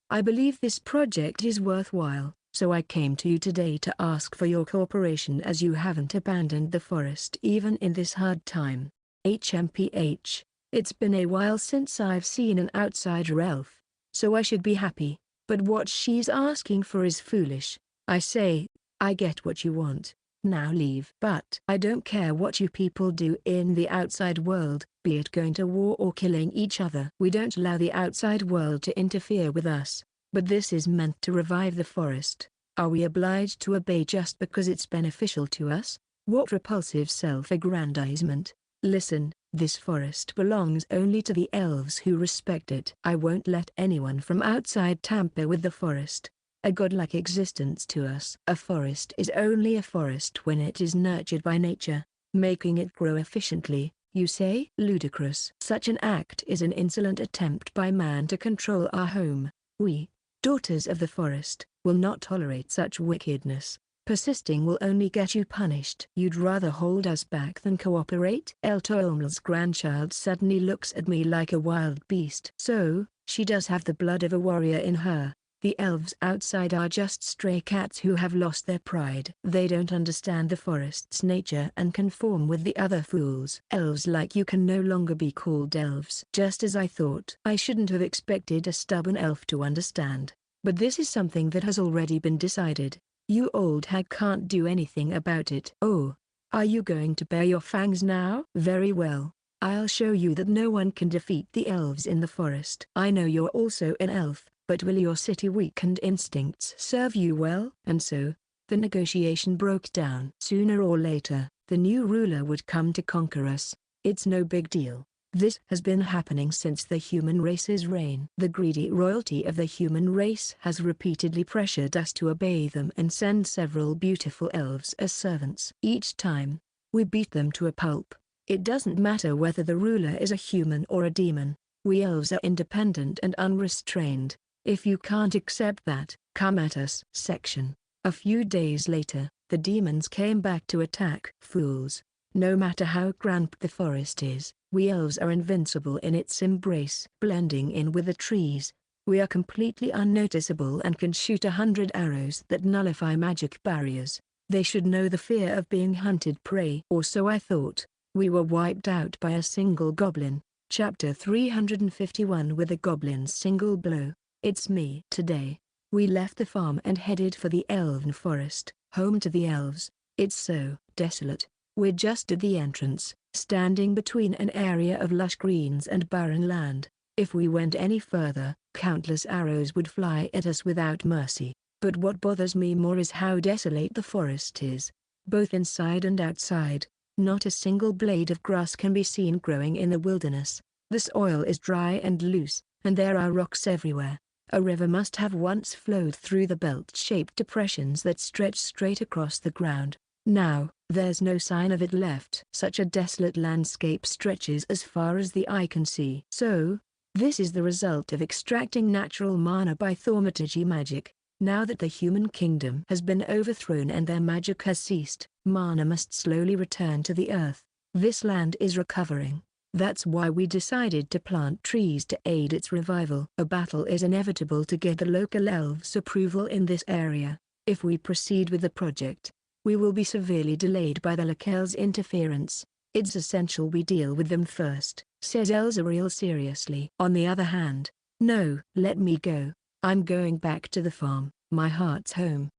A: I believe this project is worthwhile, so I came to you today to ask for your cooperation as you haven't abandoned the forest even in this hard time. HMPH, it's been a while since I've seen an outsider elf, so I should be happy, but what she's asking for is foolish. I say, I get what you want. Now leave. But I don't care what you people do in the outside world, be it going to war or killing each other. We don't allow the outside world to interfere with us, but this is meant to revive the forest. Are we obliged to obey just because it's beneficial to us? What repulsive self-aggrandizement. Listen, this forest belongs only to the elves who respect it. I won't let anyone from outside tamper with the forest. A godlike existence to us. A forest is only a forest when it is nurtured by nature, making it grow efficiently, you say? Ludicrous. Such an act is an insolent attempt by man to control our home. We, daughters of the forest, will not tolerate such wickedness. Persisting will only get you punished. You'd rather hold us back than cooperate? Eltoilm's grandchild suddenly looks at me like a wild beast. So, she does have the blood of a warrior in her. The elves outside are just stray cats who have lost their pride. They don't understand the forest's nature and conform with the other fools. Elves like you can no longer be called elves. Just as I thought. I shouldn't have expected a stubborn elf to understand. But this is something that has already been decided. You old hag can't do anything about it. Oh, are you going to bare your fangs now? Very well. I'll show you that no one can defeat the elves in the forest. I know you're also an elf. But will your city-weakened instincts serve you well? And so, the negotiation broke down. Sooner or later, the new ruler would come to conquer us. It's no big deal. This has been happening since the human race's reign. The greedy royalty of the human race has repeatedly pressured us to obey them and send several beautiful elves as servants. Each time, we beat them to a pulp. It doesn't matter whether the ruler is a human or a demon. We elves are independent and unrestrained. If you can't accept that, come at us. Section. A few days later, the demons came back to attack. Fools. No matter how cramped the forest is, we elves are invincible in its embrace. Blending in with the trees, we are completely unnoticeable and can shoot 100 arrows that nullify magic barriers. They should know the fear of being hunted prey. Or so I thought. We were wiped out by a single goblin. Chapter 351. With a goblin's single blow. It's me. Today, we left the farm and headed for the elven forest, home to the elves. It's so desolate. We're just at the entrance, standing between an area of lush greens and barren land. If we went any further, countless arrows would fly at us without mercy. But what bothers me more is how desolate the forest is, both inside and outside. Not a single blade of grass can be seen growing in the wilderness. The soil is dry and loose, and there are rocks everywhere. A river must have once flowed through the belt-shaped depressions that stretch straight across the ground. Now, there's no sign of it left. Such a desolate landscape stretches as far as the eye can see. So, this is the result of extracting natural mana by thaumaturgy magic. Now that the human kingdom has been overthrown and their magic has ceased, mana must slowly return to the earth. This land is recovering. That's why we decided to plant trees to aid its revival. A battle is inevitable to get the local elves' approval in this area. If we proceed with the project, we will be severely delayed by the locals' interference. It's essential we deal with them first, says Elzariel seriously. On the other hand, no, let me go. I'm going back to the farm, my heart's home.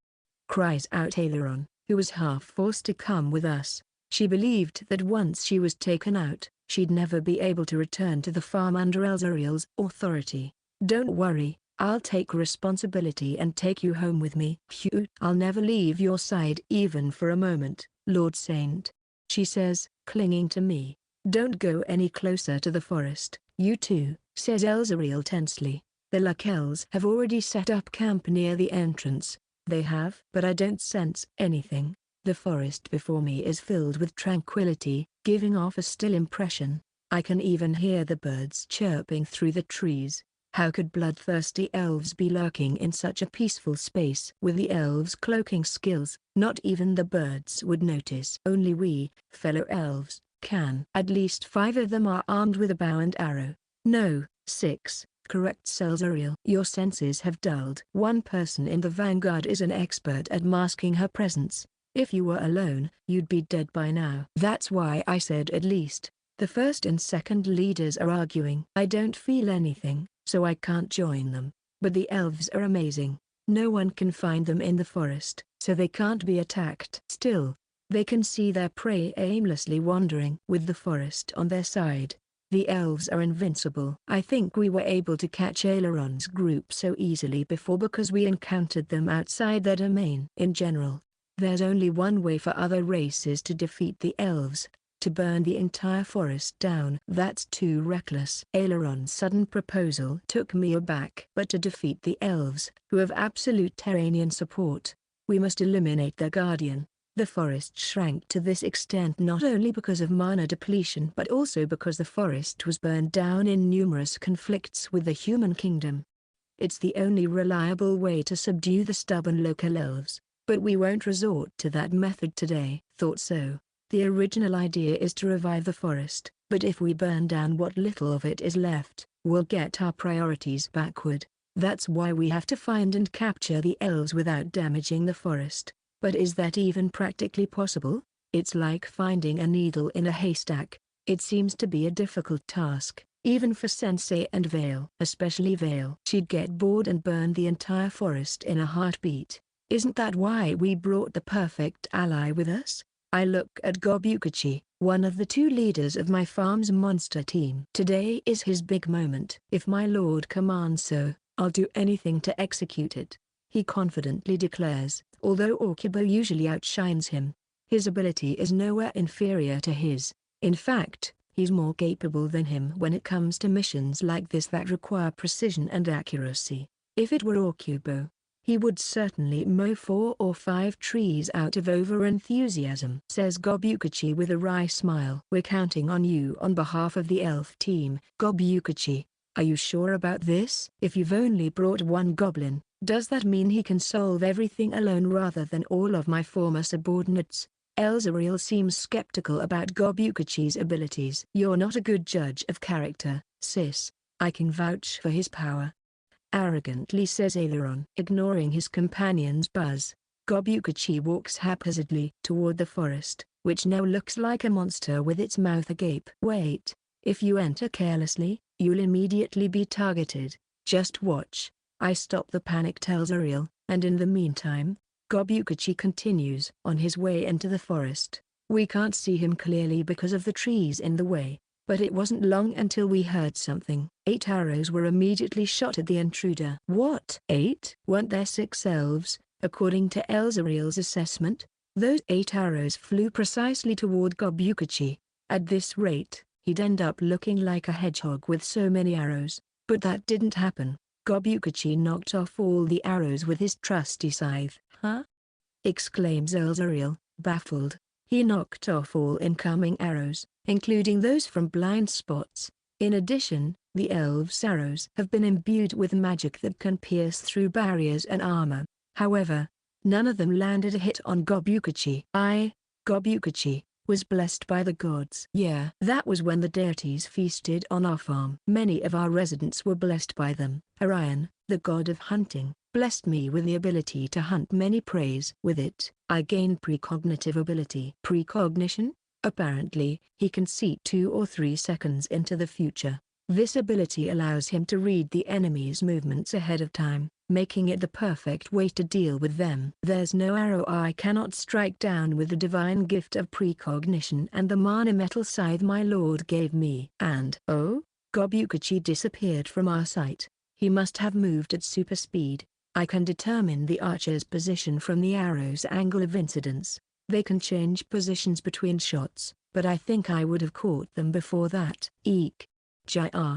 A: Cries out Aileron, who was half forced to come with us. She believed that once she was taken out, she'd never be able to return to the farm under Elzariel's authority. Don't worry, I'll take responsibility and take you home with me. Phew, I'll never leave your side even for a moment, Lord Saint. She says, clinging to me. Don't go any closer to the forest. You too, says Elzariel tensely. The Locals have already set up camp near the entrance. They have, but I don't sense anything. The forest before me is filled with tranquility, giving off a still impression. I can even hear the birds chirping through the trees. How could bloodthirsty elves be lurking in such a peaceful space? With the elves' cloaking skills, not even the birds would notice. Only we, fellow elves, can. At least 5 of them are armed with a bow and arrow. No, 6. Corrects Elzariel. Your senses have dulled. One person in the vanguard is an expert at masking her presence. If you were alone, you'd be dead by now. That's why I said at least. The first and second leaders are arguing. I don't feel anything, so I can't join them. But the elves are amazing. No one can find them in the forest, so they can't be attacked. Still, they can see their prey aimlessly wandering. With the forest on their side, the elves are invincible. I think we were able to catch Aileron's group so easily before because we encountered them outside their domain. In general, there's only one way for other races to defeat the elves: to burn the entire forest down. That's too reckless. Aileron's sudden proposal took me aback. But to defeat the elves, who have absolute Terranian support, we must eliminate their guardian. The forest shrank to this extent not only because of mana depletion but also because the forest was burned down in numerous conflicts with the human kingdom. It's the only reliable way to subdue the stubborn local elves, but we won't resort to that method today. Thought so. The original idea is to revive the forest, but if we burn down what little of it is left, we'll get our priorities backward. That's why we have to find and capture the elves without damaging the forest. But is that even practically possible? It's like finding a needle in a haystack. It seems to be a difficult task, even for Sensei and Vale. Especially Vale. She'd get bored and burn the entire forest in a heartbeat. Isn't that why we brought the perfect ally with us? I look at Gobukachi, one of the 2 leaders of my farm's monster team. Today is his big moment. If my lord commands so, I'll do anything to execute it, he confidently declares. Although Orkibo usually outshines him, his ability is nowhere inferior to his. In fact, He's more capable than him when it comes to missions like this that require precision and accuracy. If it were Okubo, he would certainly mow 4 or 5 trees out of over-enthusiasm, says Gobukachi with a wry smile. We're counting on you on behalf of the elf team. Gobukachi, are you sure about this? If you've only brought one goblin, does that mean he can solve everything alone rather than all of my former subordinates? Elzariel seems skeptical about Gobukachi's abilities. You're not a good judge of character, sis. I can vouch for his power, arrogantly says Aileron. Ignoring his companion's buzz, Gobukachi walks haphazardly toward the forest, which now looks like a monster with its mouth agape. Wait, if you enter carelessly, you'll immediately be targeted. Just watch. I stop the panic, tells Ariel, and in the meantime, Gobukachi continues on his way into the forest. We can't see him clearly because of the trees in the way, but it wasn't long until we heard something. 8 arrows were immediately shot at the intruder. What? 8? Weren't there 6 elves, according to Elzariel's assessment? Those 8 arrows flew precisely toward Gobukachi. At this rate, he'd end up looking like a hedgehog with so many arrows. But that didn't happen. Gobukachi knocked off all the arrows with his trusty scythe. Huh? Exclaims Elzariel, baffled. He knocked off all incoming arrows, including those from blind spots. In addition, the elves' arrows have been imbued with magic that can pierce through barriers and armor. However, none of them landed a hit on Gobukachi. Gobukachi, was blessed by the gods. Yeah, that was when the deities feasted on our farm. Many of our residents were blessed by them. Orion, the god of hunting, blessed me with the ability to hunt many preys. With it, I gained precognitive ability. Precognition? Apparently, he can see 2 or 3 seconds into the future. This ability allows him to read the enemy's movements ahead of time, making it the perfect way to deal with them. There's no arrow I cannot strike down with the divine gift of precognition and the mana metal scythe my lord gave me. And oh, Gobukachi disappeared from our sight. He must have moved at super speed. I can determine the archer's position from the arrow's angle of incidence. They can change positions between shots, but I think I would have caught them before that. Eek. Jr.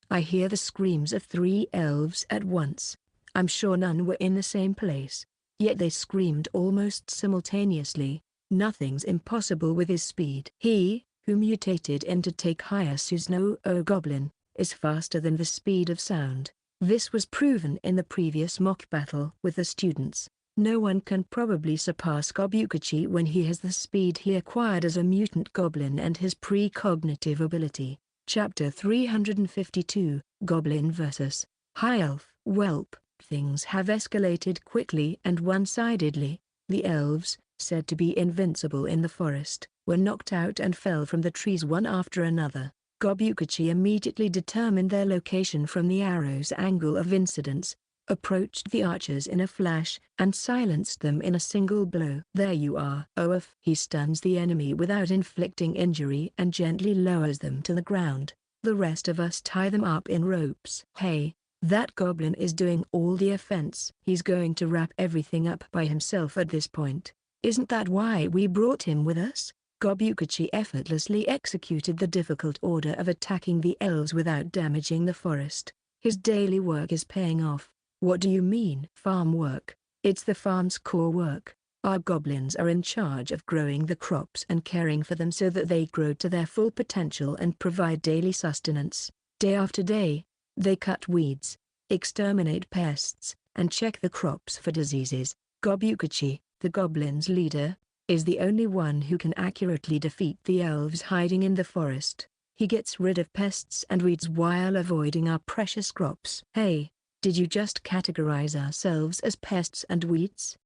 A: I hear the screams of 3 elves at once. I'm sure none were in the same place, yet they screamed almost simultaneously. Nothing's impossible with his speed. He, who mutated into Take Hyasu's no Goblin, is faster than the speed of sound. This was proven in the previous mock battle with the students. No one can probably surpass Gobukachi when he has the speed he acquired as a mutant goblin and his precognitive ability. Chapter 352, Goblin vs. High Elf. Welp, things have escalated quickly and one-sidedly. The elves, said to be invincible in the forest, were knocked out and fell from the trees one after another. Gobukachi immediately determined their location from the arrow's angle of incidence, approached the archers in a flash, and silenced them in a single blow. There you are. Oaf. He stuns the enemy without inflicting injury and gently lowers them to the ground. The rest of us tie them up in ropes. Hey, that goblin is doing all the offense. He's going to wrap everything up by himself at this point. Isn't that why we brought him with us? Gobukachi effortlessly executed the difficult order of attacking the elves without damaging the forest. His daily work is paying off. What do you mean? Farm work. It's the farm's core work. Our goblins are in charge of growing the crops and caring for them so that they grow to their full potential and provide daily sustenance. Day after day, they cut weeds, exterminate pests, and check the crops for diseases. Gobukachi, the goblins' leader, is the only one who can accurately defeat the elves hiding in the forest. He gets rid of pests and weeds while avoiding our precious crops. Hey, did you just categorize ourselves as pests and weeds?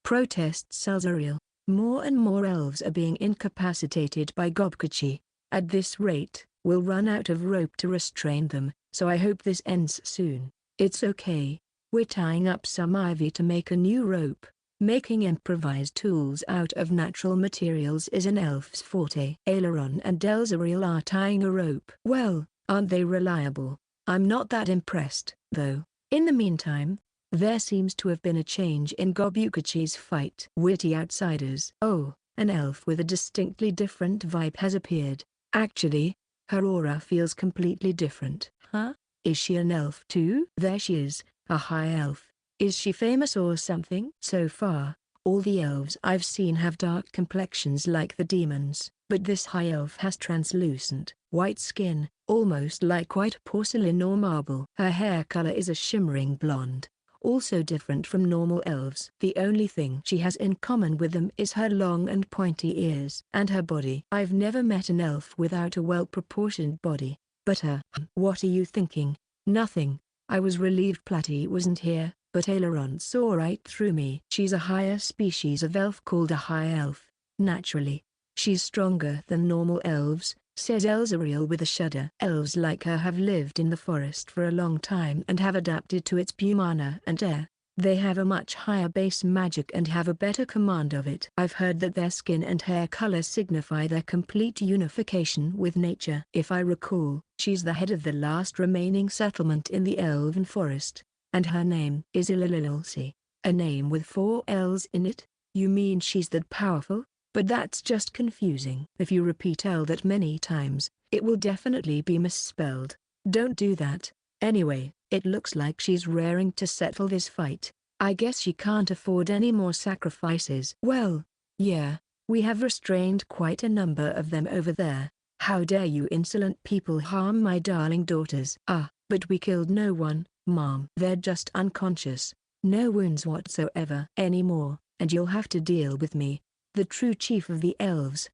A: Protests Elzariel. More and more elves are being incapacitated by Gobukachi. At this rate, we'll run out of rope to restrain them, so I hope this ends soon. It's okay. We're tying up some ivy to make a new rope. Making improvised tools out of natural materials is an elf's forte. Aileron and Elzariel are tying a rope. Well, aren't they reliable? I'm not that impressed, though. In the meantime, there seems to have been a change in Gobukachi's fight. Witty outsiders. Oh, an elf with a distinctly different vibe has appeared. Actually, her aura feels completely different. Huh? Is she an elf too? There she is, a high elf. Is she famous or something? So far, all the elves I've seen have dark complexions like the demons, but this high elf has translucent, white skin, almost like white porcelain or marble. Her hair color is a shimmering blonde, also different from normal elves. The only thing she has in common with them is her long and pointy ears and her body. I've never met an elf without a well-proportioned body, but her. What are you thinking? Nothing. I was relieved Platy wasn't here, but Aileron saw right through me. She's a higher species of elf called a high elf, naturally. She's stronger than normal elves, says Elzariel with a shudder. Elves like her have lived in the forest for a long time and have adapted to its mana and air. They have a much higher base magic and have a better command of it. I've heard that their skin and hair color signify their complete unification with nature. If I recall, she's the head of the last remaining settlement in the Elven Forest, and her name is Ililililsi, a name with 4 L's in it. You mean she's that powerful? But that's just confusing. If you repeat L that many times, it will definitely be misspelled. Don't do that. Anyway, it looks like she's raring to settle this fight. I guess she can't afford any more sacrifices. Well, yeah, we have restrained quite a number of them over there. How dare you insolent people harm my darling daughters? Ah, but we killed no one, Mom. They're just unconscious. No wounds whatsoever anymore, and you'll have to deal with me, the true chief of the elves.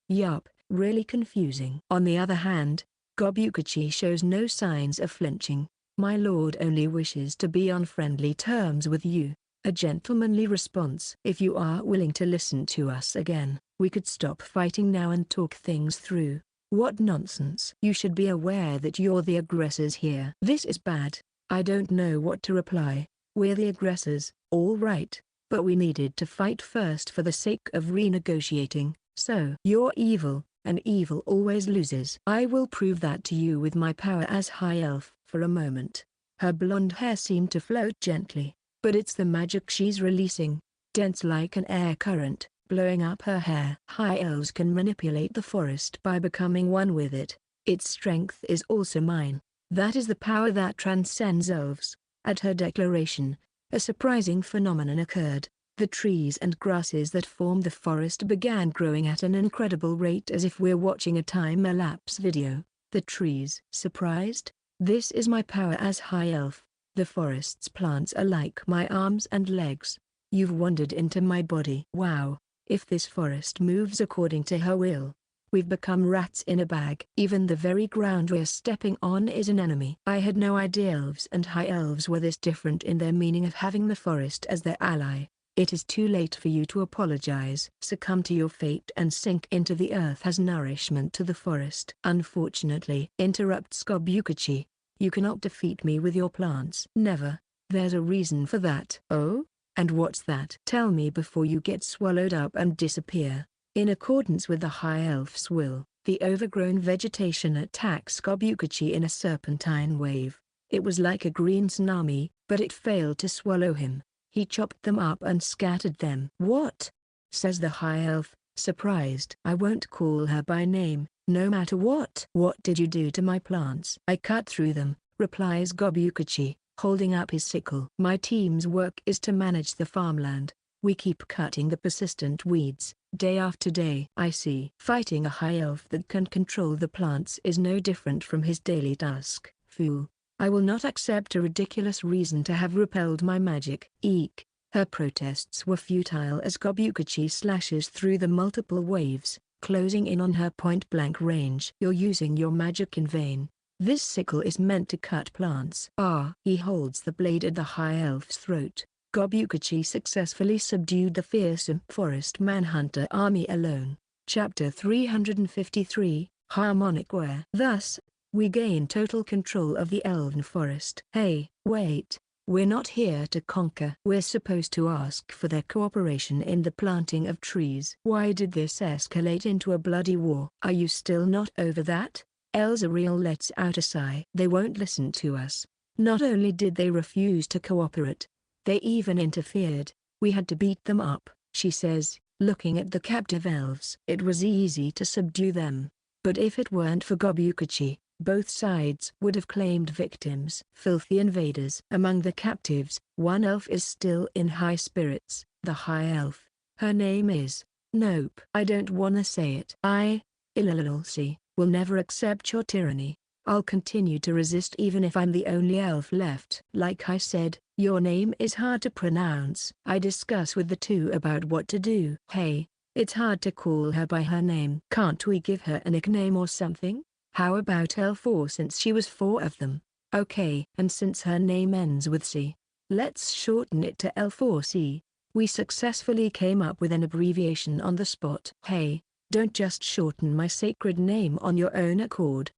A: Yup, really confusing. On the other hand, Gobukachi shows no signs of flinching. My lord only wishes to be on friendly terms with you. A gentlemanly response. If you are willing to listen to us again, we could stop fighting now and talk things through. What nonsense. You should be aware that you're the aggressors here. This is bad. I don't know what to reply. We're the aggressors, all right. But we needed to fight first for the sake of renegotiating, so you're evil, and evil always loses. I will prove that to you with my power as high elf. For a moment, her blonde hair seemed to float gently, but it's the magic she's releasing, dense like an air current, blowing up her hair. High elves can manipulate the forest by becoming one with it. Its strength is also mine. That is the power that transcends elves. At her declaration, a surprising phenomenon occurred. The trees and grasses that formed the forest began growing at an incredible rate as if we're watching a time-elapse video. The trees. Surprised? This is my power as high elf. The forest's plants are like my arms and legs. You've wandered into my body. Wow, if this forest moves according to her will, we've become rats in a bag. Even the very ground we're stepping on is an enemy. I had no idea elves and high elves were this different in their meaning of having the forest as their ally. It is too late for you to apologize. Succumb to your fate and sink into the earth as nourishment to the forest. Unfortunately, interrupts Gobukachi, you cannot defeat me with your plants. Never. There's a reason for that. Oh? And what's that? Tell me before you get swallowed up and disappear. In accordance with the high elf's will, the overgrown vegetation attacks Gobukachi in a serpentine wave. It was like a green tsunami, but it failed to swallow him. He chopped them up and scattered them. What? Says the high elf, surprised. I won't call her by name, no matter what. What did you do to my plants? I cut through them, replies Gobukachi, holding up his sickle. My team's work is to manage the farmland. We keep cutting the persistent weeds, day after day. I see. Fighting a high elf that can control the plants is no different from his daily task. Fool. I will not accept a ridiculous reason to have repelled my magic. Eek. Her protests were futile as Gobukachi slashes through the multiple waves, closing in on her point-blank range. You're using your magic in vain. This sickle is meant to cut plants. Ah. He holds the blade at the high elf's throat. Gobukachi successfully subdued the fearsome forest manhunter army alone. Chapter 353, Harmonic Wear. Thus, we gain total control of the elven forest. Hey, wait. We're not here to conquer. We're supposed to ask for their cooperation in the planting of trees. Why did this escalate into a bloody war? Are you still not over that? Elzariel lets out a sigh. They won't listen to us. Not only did they refuse to cooperate, they even interfered. We had to beat them up, she says, looking at the captive elves. It was easy to subdue them. But if it weren't for Gobukachi, both sides would have claimed victims. Filthy invaders. Among the captives, one elf is still in high spirits, the high elf. Her name is... Nope. I don't wanna say it. Ilallalsi, will never accept your tyranny. I'll continue to resist even if I'm the only elf left. Like I said, your name is hard to pronounce. I discuss with the two about what to do. Hey, it's hard to call her by her name. Can't we give her a nickname or something? How about L4 since she was 4 of them? Okay. And since her name ends with C, let's shorten it to L4C. We successfully came up with an abbreviation on the spot. Hey, don't just shorten my sacred name on your own accord.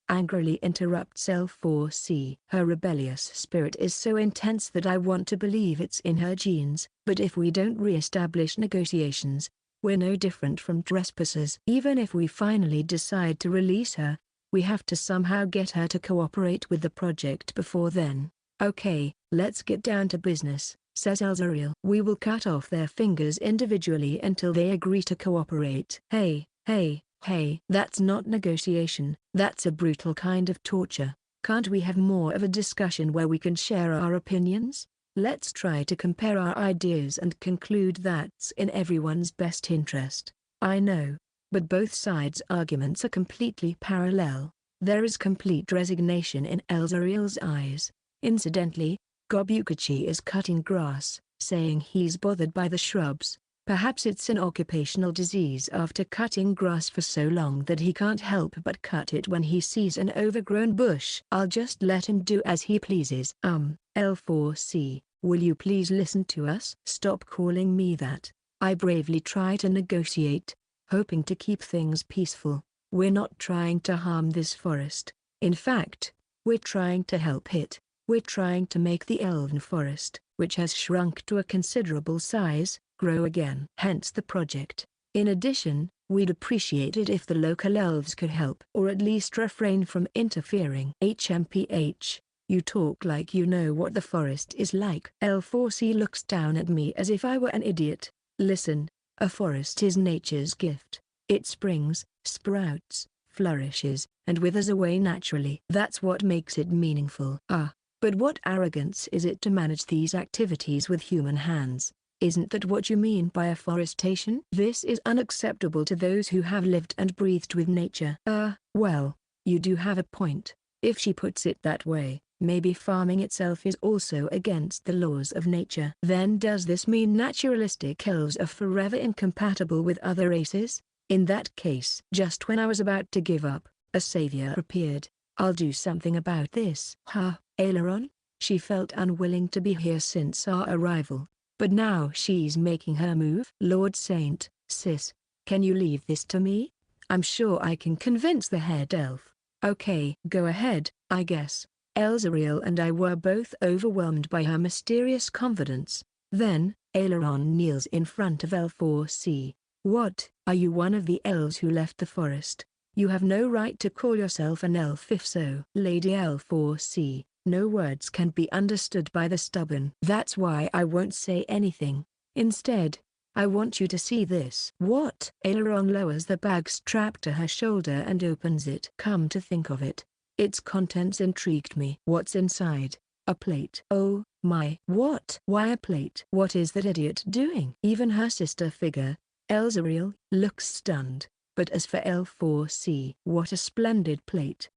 A: Angrily interrupts L4C. Her rebellious spirit is so intense that I want to believe it's in her genes, but if we don't re-establish negotiations, we're no different from trespassers. Even if we finally decide to release her, we have to somehow get her to cooperate with the project before then. Okay, let's get down to business, says Elzariel. We will cut off their fingers individually until they agree to cooperate. Hey, that's not negotiation, that's a brutal kind of torture. Can't we have more of a discussion where we can share our opinions? Let's try to compare our ideas and conclude that's in everyone's best interest. I know, but both sides' arguments are completely parallel. There is complete resignation in Elzariel's eyes. Incidentally, Gobukachi is cutting grass, saying he's bothered by the shrubs. Perhaps it's an occupational disease after cutting grass for so long that he can't help but cut it when he sees an overgrown bush. I'll just let him do as he pleases. L4C, will you please listen to us? Stop calling me that. I bravely try to negotiate, hoping to keep things peaceful. We're not trying to harm this forest. In fact, we're trying to help it. We're trying to make the elven forest, which has shrunk to a considerable size, grow again. Hence the project. In addition, we'd appreciate it if the local elves could help or at least refrain from interfering. HMPH, you talk like you know what the forest is like. L4C looks down at me as if I were an idiot. Listen, a forest is nature's gift. It springs, sprouts, flourishes, and withers away naturally. That's what makes it meaningful. But what arrogance is it to manage these activities with human hands? Isn't that what you mean by afforestation? This is unacceptable to those who have lived and breathed with nature. Well, you do have a point. If she puts it that way, maybe farming itself is also against the laws of nature. Then does this mean naturalistic elves are forever incompatible with other races? In that case, just when I was about to give up, a savior appeared. I'll do something about this. Aileron? She felt unwilling to be here since our arrival. But now she's making her move. Lord Saint, sis, can you leave this to me? I'm sure I can convince the head elf. Okay, go ahead, I guess. Elzariel and I were both overwhelmed by her mysterious confidence. Then, Aileron kneels in front of L4C. What, are you one of the elves who left the forest? You have no right to call yourself an elf if so. Lady L4C. No words can be understood by the stubborn. That's why I won't say anything. Instead, I want you to see this. What? Aileron lowers the bag strapped to her shoulder and opens it. Come to think of it, its contents intrigued me. What's inside? A plate. Oh, my. What? Why a plate? What is that idiot doing? Even her sister figure, Elzariel, looks stunned. But as for L4C, what a splendid plate.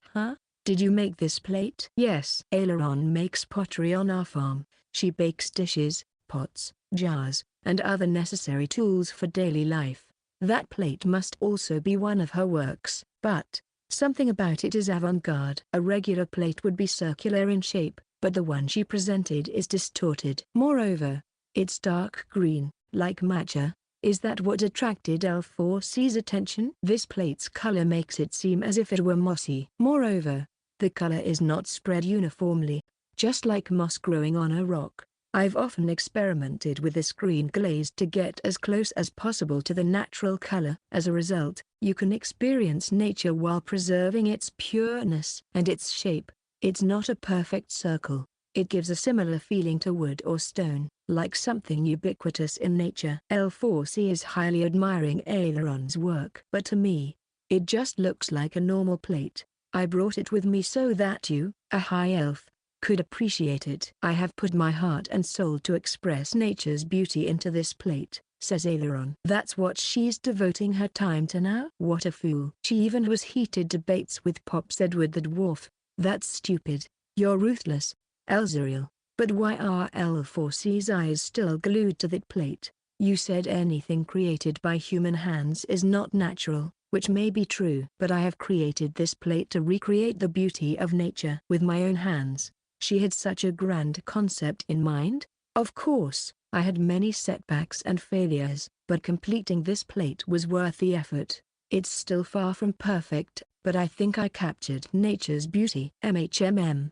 A: Did you make this plate? Yes. Aileron makes pottery on our farm. She bakes dishes, pots, jars, and other necessary tools for daily life. That plate must also be one of her works. But something about it is avant-garde. A regular plate would be circular in shape, but the one she presented is distorted. Moreover, it's dark green, like matcha. Is that what attracted L4C's attention? This plate's color makes it seem as if it were mossy. Moreover, the color is not spread uniformly, just like moss growing on a rock. I've often experimented with this green glaze to get as close as possible to the natural color. As a result, you can experience nature while preserving its pureness and its shape. It's not a perfect circle. It gives a similar feeling to wood or stone, like something ubiquitous in nature. L4C is highly admiring Aileron's work. But to me, It just looks like a normal plate. I brought it with me so that you, a high elf, could appreciate it. I have put my heart and soul to express nature's beauty into this plate, says Aileron. That's what she's devoting her time to now? What a fool. She even has heated debates with Pops Edward the dwarf. That's stupid. You're ruthless, Elzariel. But why are L4C's eyes still glued to that plate? You said anything created by human hands is not natural, which may be true. But I have created this plate to recreate the beauty of nature with my own hands. She had such a grand concept in mind. Of course, I had many setbacks and failures, but completing this plate was worth the effort. It's still far from perfect, but I think I captured nature's beauty. MHM.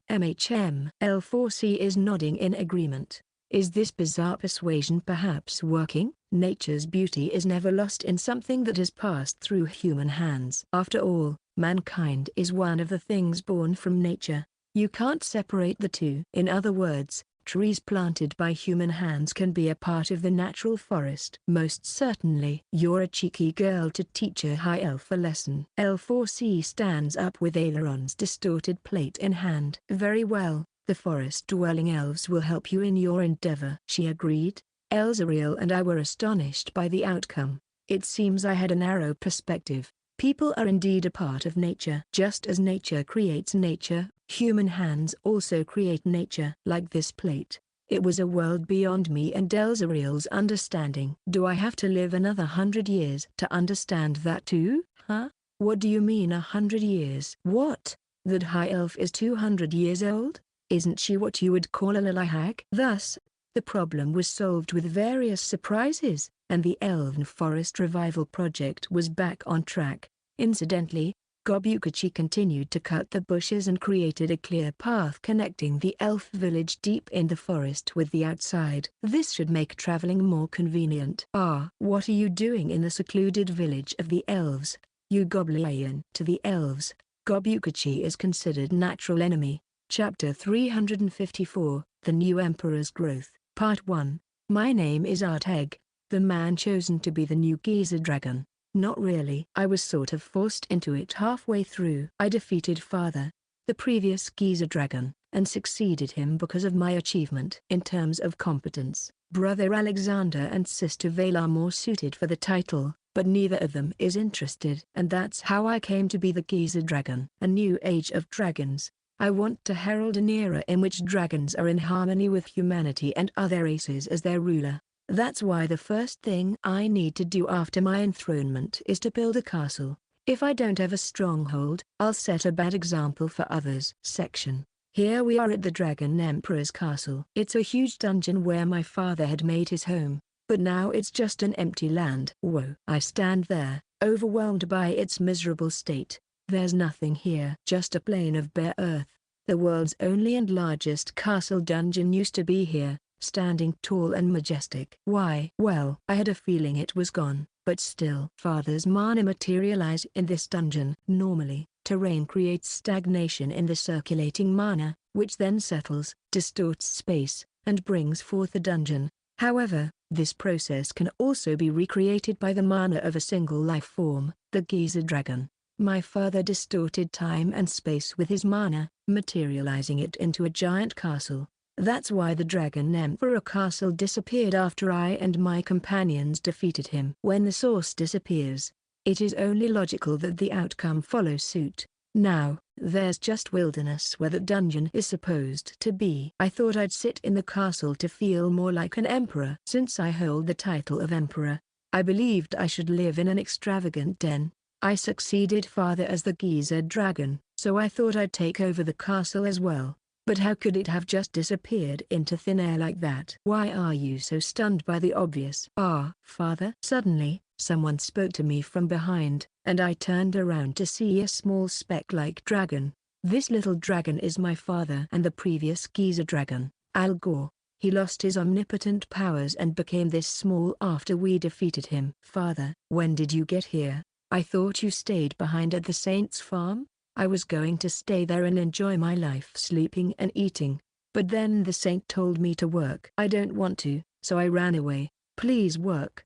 A: L4C is nodding in agreement. Is this bizarre persuasion perhaps working? Nature's beauty is never lost in something that has passed through human hands. After all, mankind is one of the things born from nature. You can't separate the two. In other words, trees planted by human hands can be a part of the natural forest. Most certainly. You're a cheeky girl to teach a high elf a lesson. L4C stands up with Aileron's distorted plate in hand. Very well, the forest-dwelling elves will help you in your endeavor. She agreed. Elzariel and I were astonished by the outcome. It seems I had a narrow perspective. People are indeed a part of nature. Just as nature creates nature, human hands also create nature. Like this plate. It was a world beyond me and Elzariel's understanding. Do I have to live another 100 years to understand that too? Huh? What do you mean 100 years? What? That high elf is 200 years old? Isn't she what you would call a lily-hag? Thus, the problem was solved with various surprises, and the Elven Forest Revival project was back on track. Incidentally, Gobukachi continued to cut the bushes and created a clear path connecting the elf village deep in the forest with the outside. This should make traveling more convenient. Ah, what are you doing in the secluded village of the elves, you Goblin? To the elves, Gobukachi is considered natural enemy. Chapter 354, The New Emperor's Growth. Part 1. My name is Arteg, the man chosen to be the new Geyser Dragon. Not really. I was sort of forced into it halfway through. I defeated Father, the previous Geyser Dragon, and succeeded him because of my achievement. In terms of competence, Brother Alexander and Sister Vale are more suited for the title, but neither of them is interested. And that's how I came to be the Geyser Dragon. A new age of dragons. I want to herald an era in which dragons are in harmony with humanity and other races as their ruler. That's why the first thing I need to do after my enthronement is to build a castle. If I don't have a stronghold, I'll set a bad example for others. Section. Here we are at the Dragon Emperor's castle. It's a huge dungeon where my father had made his home, but now it's just an empty land. Whoa. I stand there, overwhelmed by its miserable state. There's nothing here. Just a plain of bare earth. The world's only and largest castle dungeon used to be here, standing tall and majestic. Why? Well, I had a feeling it was gone, but still. Father's mana materialize in this dungeon. Normally, terrain creates stagnation in the circulating mana, which then settles, distorts space, and brings forth a dungeon. However, this process can also be recreated by the mana of a single life form, the Geyser Dragon. My father distorted time and space with his mana, materializing it into a giant castle. That's why the Dragon Emperor castle disappeared after I and my companions defeated him. When the source disappears, it is only logical that the outcome follows suit. Now, there's just wilderness where the dungeon is supposed to be. I thought I'd sit in the castle to feel more like an emperor. Since I hold the title of emperor, I believed I should live in an extravagant den. I succeeded Father as the Geyser Dragon, so I thought I'd take over the castle as well. But how could it have just disappeared into thin air like that? Why are you so stunned by the obvious? Ah, Father. Suddenly, someone spoke to me from behind, and I turned around to see a small speck-like dragon. This little dragon is my father and the previous Geyser Dragon, Al Gore. He lost his omnipotent powers and became this small after we defeated him. Father, when did you get here? I thought you stayed behind at the Saints' farm? I was going to stay there and enjoy my life sleeping and eating, but then the Saint told me to work. I don't want to, so I ran away. Please work.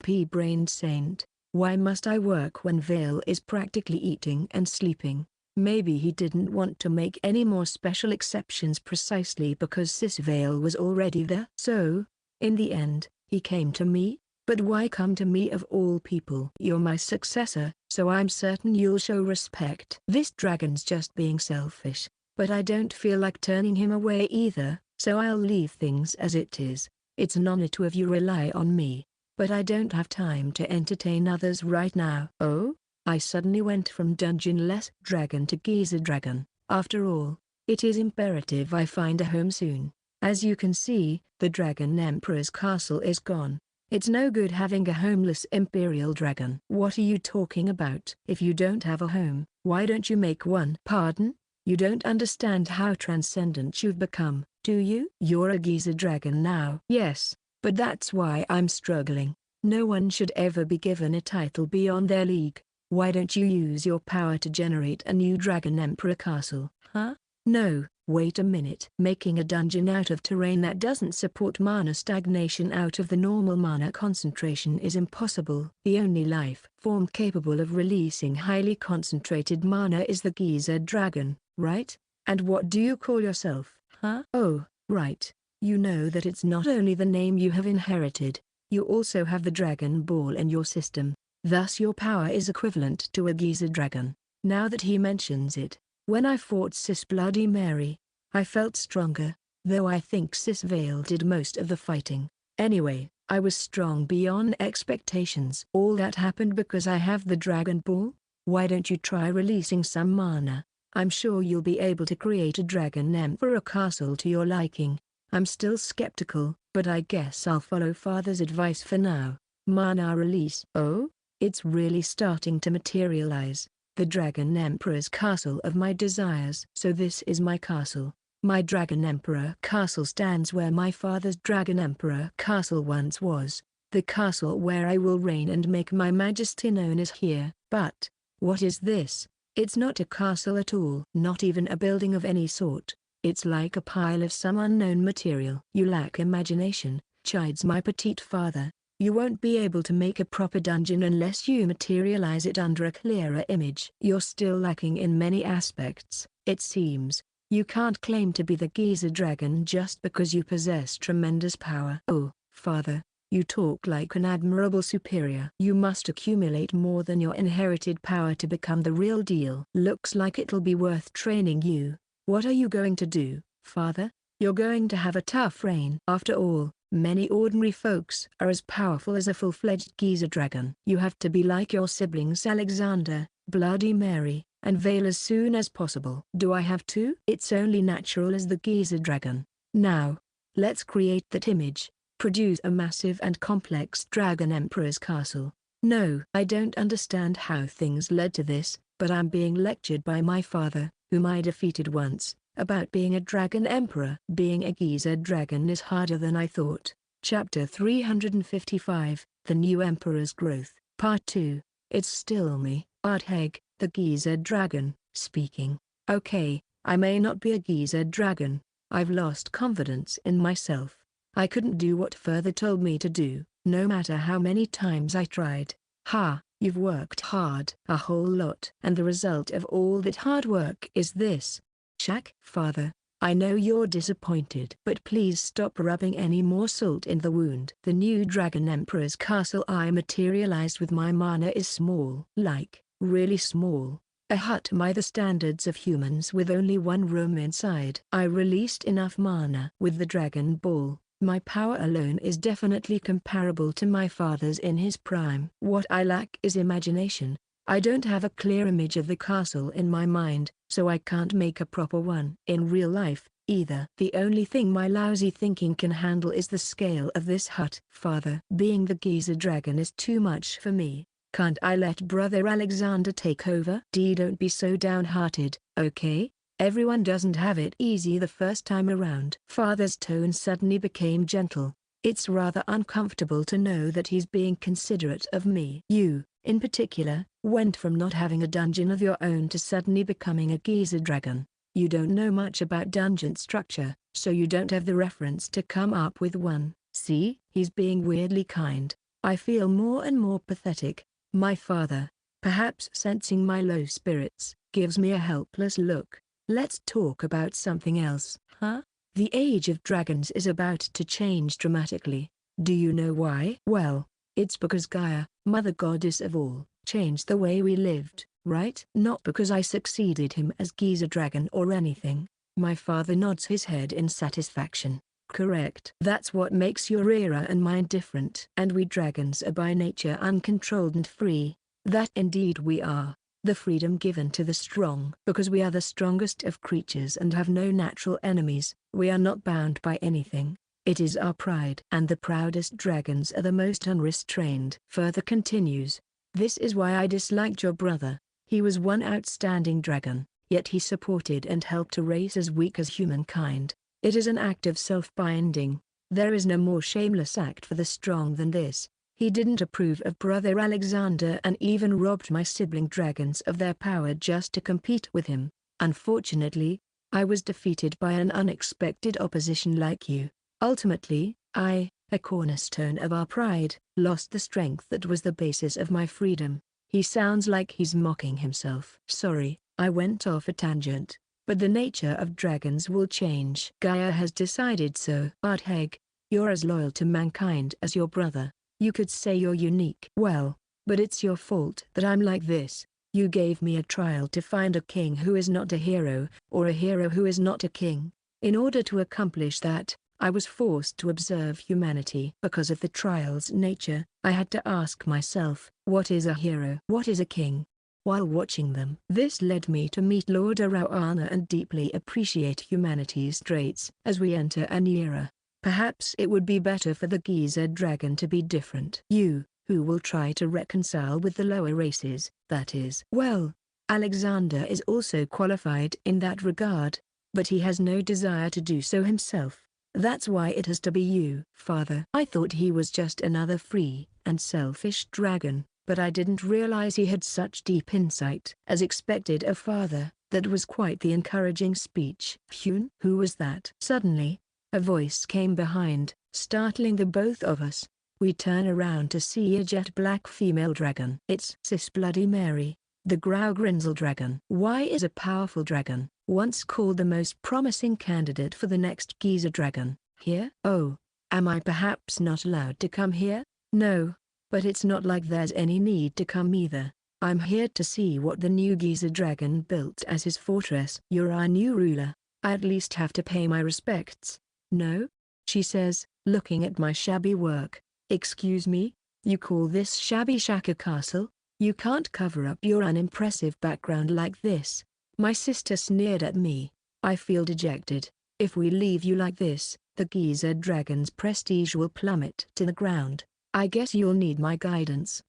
A: P-brained Saint. Why must I work when Vale is practically eating and sleeping? Maybe he didn't want to make any more special exceptions precisely because Sis Vale was already there. So, in the end, he came to me? But why come to me of all people? You're my successor, so I'm certain you'll show respect. This dragon's just being selfish, but I don't feel like turning him away either, so I'll leave things as it is. It's an honor to have you rely on me, but I don't have time to entertain others right now. Oh? I suddenly went from dungeon-less dragon to geyser dragon. After all, it is imperative I find a home soon. As you can see, the Dragon Emperor's castle is gone. It's no good having a homeless imperial dragon. What are you talking about? If you don't have a home, why don't you make one? Pardon? You don't understand how transcendent you've become, do you? You're a geyser dragon now. Yes, but that's why I'm struggling. No one should ever be given a title beyond their league. Why don't you use your power to generate a new Dragon Emperor castle? Huh? No, wait a minute. Making a dungeon out of terrain that doesn't support mana stagnation out of the normal mana concentration is impossible. The only life form capable of releasing highly concentrated mana is the geyser dragon, right? And what do you call yourself? Huh? Oh, right. You know that it's not only the name you have inherited, you also have the Dragon Ball in your system. Thus your power is equivalent to a geyser dragon. Now that he mentions it, when I fought Sis Bloody Mary, I felt stronger, though I think Sis Vale did most of the fighting. Anyway, I was strong beyond expectations. All that happened because I have the Dragon Ball? Why don't you try releasing some mana? I'm sure you'll be able to create a Dragon Emperor castle to your liking. I'm still skeptical, but I guess I'll follow Father's advice for now. Mana release. Oh? It's really starting to materialize. The Dragon Emperor's castle of my desires. So this is my castle. My Dragon Emperor castle stands where my father's Dragon Emperor castle once was. The castle where I will reign and make my majesty known is here. But, what is this? It's not a castle at all. Not even a building of any sort. It's like a pile of some unknown material. You lack imagination, chides my petite father. You won't be able to make a proper dungeon unless you materialize it under a clearer image. You're still lacking in many aspects, it seems. You can't claim to be the geyser dragon just because you possess tremendous power. Oh, father, you talk like an admirable superior. You must accumulate more than your inherited power to become the real deal. Looks like it'll be worth training you. What are you going to do, father? You're going to have a tough reign. After all, many ordinary folks are as powerful as a full-fledged geyser dragon. You have to be like your siblings Alexander, Bloody Mary, and Vale as soon as possible. Do I have to? It's only natural as the geyser dragon. Now, let's create that image. Produce a massive and complex Dragon Emperor's castle. No, I don't understand how things led to this, but I'm being lectured by my father, whom I defeated once, about being a Dragon Emperor. Being a geyser dragon is harder than I thought. Chapter 355, The New Emperor's Growth, Part 2. It's still me, Artheg, the geyser dragon, speaking. Okay, I may not be a geyser dragon. I've lost confidence in myself. I couldn't do what Father told me to do, no matter how many times I tried. Ha, you've worked hard. A whole lot. And the result of all that hard work is this. Shaq. Father, I know you're disappointed. But please stop rubbing any more salt in the wound. The new Dragon Emperor's castle I materialized with my mana is small. Like, really small. A hut by the standards of humans with only one room inside. I released enough mana with the Dragon Ball. My power alone is definitely comparable to my father's in his prime. What I lack is imagination. I don't have a clear image of the castle in my mind, so I can't make a proper one in real life, either. The only thing my lousy thinking can handle is the scale of this hut. Father, being the geyser dragon is too much for me. Can't I let brother Alexander take over? Don't be so downhearted, okay? Everyone doesn't have it easy the first time around. Father's tone suddenly became gentle. It's rather uncomfortable to know that he's being considerate of me. You, in particular, went from not having a dungeon of your own to suddenly becoming a geyser dragon. You don't know much about dungeon structure, so you don't have the reference to come up with one. See, he's being weirdly kind. I feel more and more pathetic. My father, perhaps sensing my low spirits, gives me a helpless look. Let's talk about something else, huh? The age of dragons is about to change dramatically. Do you know why? Well, it's because Gaia, mother goddess of all, changed the way we lived, right? Not because I succeeded him as Giza dragon or anything. My father nods his head in satisfaction. Correct. That's what makes your era and mine different. And we dragons are by nature uncontrolled and free. That indeed we are. The freedom given to the strong. Because we are the strongest of creatures and have no natural enemies, we are not bound by anything. It is our pride. And the proudest dragons are the most unrestrained. Further continues. This is why I disliked your brother. He was one outstanding dragon, yet he supported and helped a race as weak as humankind. It is an act of self-binding. There is no more shameless act for the strong than this. He didn't approve of Brother Alexander and even robbed my sibling dragons of their power just to compete with him. Unfortunately, I was defeated by an unexpected opposition like you. Ultimately, I, a cornerstone of our pride, lost the strength that was the basis of my freedom. He sounds like he's mocking himself. Sorry, I went off a tangent. But the nature of dragons will change. Gaia has decided so. Ardheg, you're as loyal to mankind as your brother. You could say you're unique. Well, but it's your fault that I'm like this. You gave me a trial to find a king who is not a hero, or a hero who is not a king. In order to accomplish that, I was forced to observe humanity. Because of the trial's nature, I had to ask myself, what is a hero? What is a king? While watching them, this led me to meet Lord Arawana and deeply appreciate humanity's traits. As we enter an era, perhaps it would be better for the Giza dragon to be different. You, who will try to reconcile with the lower races, that is. Well, Alexander is also qualified in that regard, but he has no desire to do so himself. That's why it has to be you. Father, I thought he was just another free and selfish dragon. But I didn't realize he had such deep insight. As expected of father, that was quite the encouraging speech. Hyun? Who was that? Suddenly, a voice came behind, startling the both of us. We turn around to see a jet black female dragon. It's Sis Bloody Mary, the Graugrinzel dragon. Why is a powerful dragon, once called the most promising candidate for the next Giza dragon, here? Oh, am I perhaps not allowed to come here? No. But it's not like there's any need to come either. I'm here to see what the new Giza dragon built as his fortress. You're our new ruler. I at least have to pay my respects. No? She says, looking at my shabby work. Excuse me? You call this shabby shack a castle? You can't cover up your unimpressive background like this. My sister sneered at me. I feel dejected. If we leave you like this, the Giza dragon's prestige will plummet to the ground. I guess you'll need my guidance.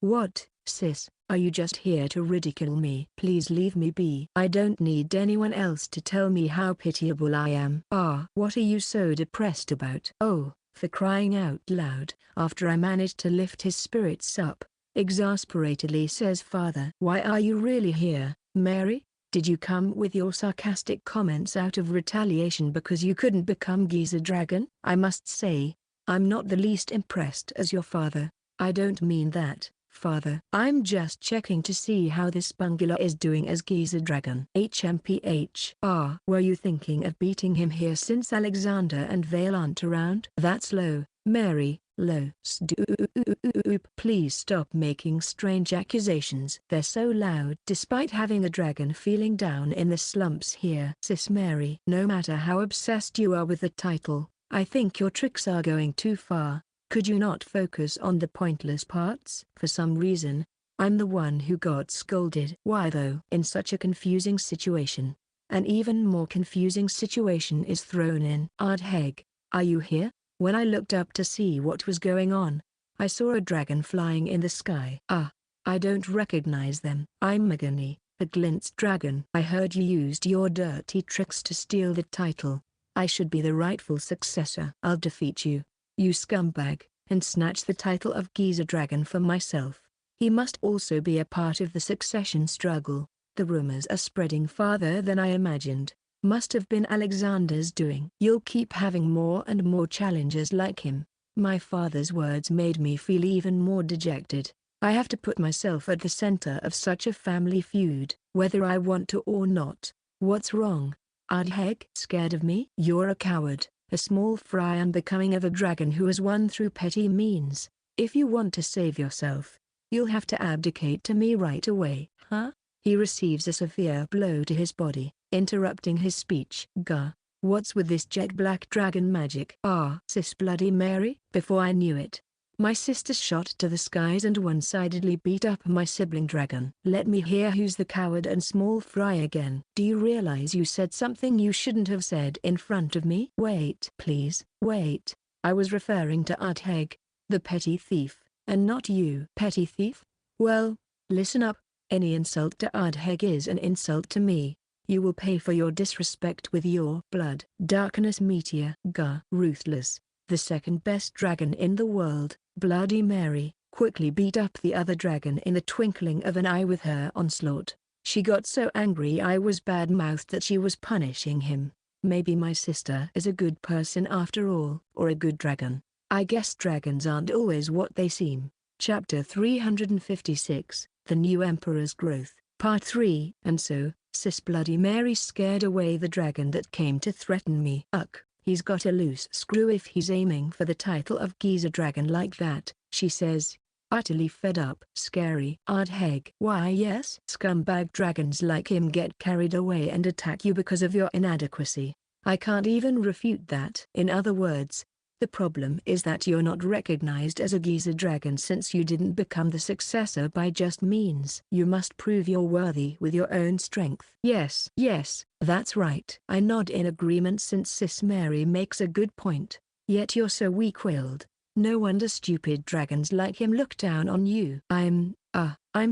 A: What, sis, are you just here to ridicule me? Please leave me be. I don't need anyone else to tell me how pitiable I am. Ah, what are you so depressed about? Oh, for crying out loud. After I managed to lift his spirits up, exasperatedly says father. Why are you really here, Mary? Did you come with your sarcastic comments out of retaliation because you couldn't become Giza dragon? I must say, I'm not the least impressed as your father. I don't mean that, father. I'm just checking to see how this bungalow is doing as Giza dragon. HMPH. Ah, were you thinking of beating him here since Alexander and Vale aren't around? That's low, Mary, low. Stoop. Please stop making strange accusations. They're so loud. Despite having a dragon feeling down in the slumps here. Sis Mary. No matter how obsessed you are with the title, I think your tricks are going too far. Could you not focus on the pointless parts? For some reason, I'm the one who got scolded. Why though? In such a confusing situation. An even more confusing situation is thrown in. Ardheg, are you here? When I looked up to see what was going on, I saw a dragon flying in the sky. Ah, I don't recognize them. I'm Magani, the Glint's dragon. I heard you used your dirty tricks to steal the title. I should be the rightful successor. I'll defeat you, you scumbag, and snatch the title of Giza dragon for myself. He must also be a part of the succession struggle. The rumors are spreading farther than I imagined. Must have been Alexander's doing. You'll keep having more and more challengers like him. My father's words made me feel even more dejected. I have to put myself at the center of such a family feud, whether I want to or not. What's wrong? Ardheg? Scared of me? You're a coward, a small fry unbecoming of a dragon who has won through petty means. If you want to save yourself, you'll have to abdicate to me right away. Huh? He receives a severe blow to his body, interrupting his speech. Gah. What's with this jet black dragon magic? Sis Bloody Mary. Before I knew it, my sister shot to the skies and one-sidedly beat up my sibling dragon. Let me hear who's the coward and small fry again. Do you realize you said something you shouldn't have said in front of me? Wait. Please, wait. I was referring to Ardheg, the petty thief, and not you. Petty thief? Well, listen up. Any insult to Ardheg is an insult to me. You will pay for your disrespect with your blood. Darkness Meteor. Gah. Ruthless, the second best dragon in the world, Bloody Mary, quickly beat up the other dragon in the twinkling of an eye with her onslaught. She got so angry I was bad-mouthed that she was punishing him. Maybe my sister is a good person after all, or a good dragon. I guess dragons aren't always what they seem. Chapter 356, The New Emperor's Growth, Part 3. And so, Sis Bloody Mary scared away the dragon that came to threaten me. He's got a loose screw if he's aiming for the title of Giza Dragon like that, she says, utterly fed up. Scary. Ardheg. Why yes, scumbag dragons like him get carried away and attack you because of your inadequacy. I can't even refute that. In other words, the problem is that you're not recognized as a Giza dragon since you didn't become the successor by just means. You must prove you're worthy with your own strength. Yes, that's right. I nod in agreement since Sis Mary makes a good point. Yet you're so weak-willed. No wonder stupid dragons like him look down on you. I'm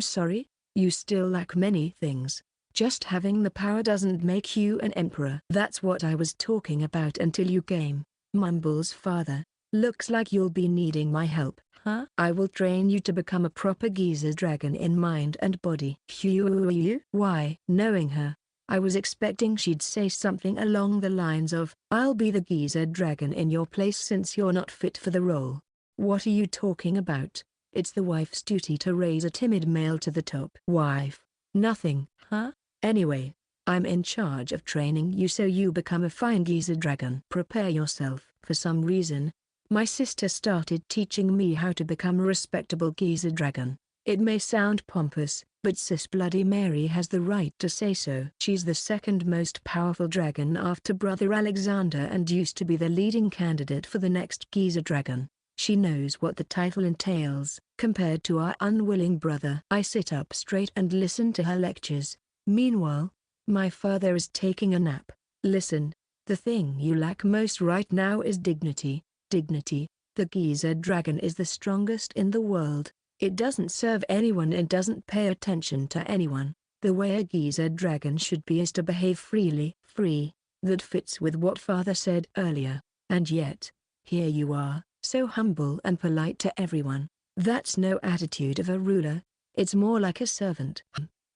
A: sorry? You still lack many things. Just having the power doesn't make you an emperor. That's what I was talking about until you came. Mumbles father. Looks like you'll be needing my help. Huh? I will train you to become a proper Giza dragon in mind and body. Phew. Why? Knowing her, I was expecting she'd say something along the lines of, I'll be the Giza dragon in your place since you're not fit for the role. What are you talking about? It's the wife's duty to raise a timid male to the top. Wife? Nothing. Huh? Anyway, I'm in charge of training you so you become a fine Giza dragon. Prepare yourself. For some reason, my sister started teaching me how to become a respectable Giza dragon. It may sound pompous, but Sis Bloody Mary has the right to say so. She's the second most powerful dragon after Brother Alexander and used to be the leading candidate for the next Giza dragon. She knows what the title entails, compared to our unwilling brother. I sit up straight and listen to her lectures. Meanwhile, my father is taking a nap. Listen, the thing you lack most right now is dignity. Dignity. The Giza dragon is the strongest in the world. It doesn't serve anyone and doesn't pay attention to anyone. The way a Giza dragon should be is to behave freely. Free. That fits with what father said earlier. And yet, here you are, so humble and polite to everyone. That's no attitude of a ruler. It's more like a servant.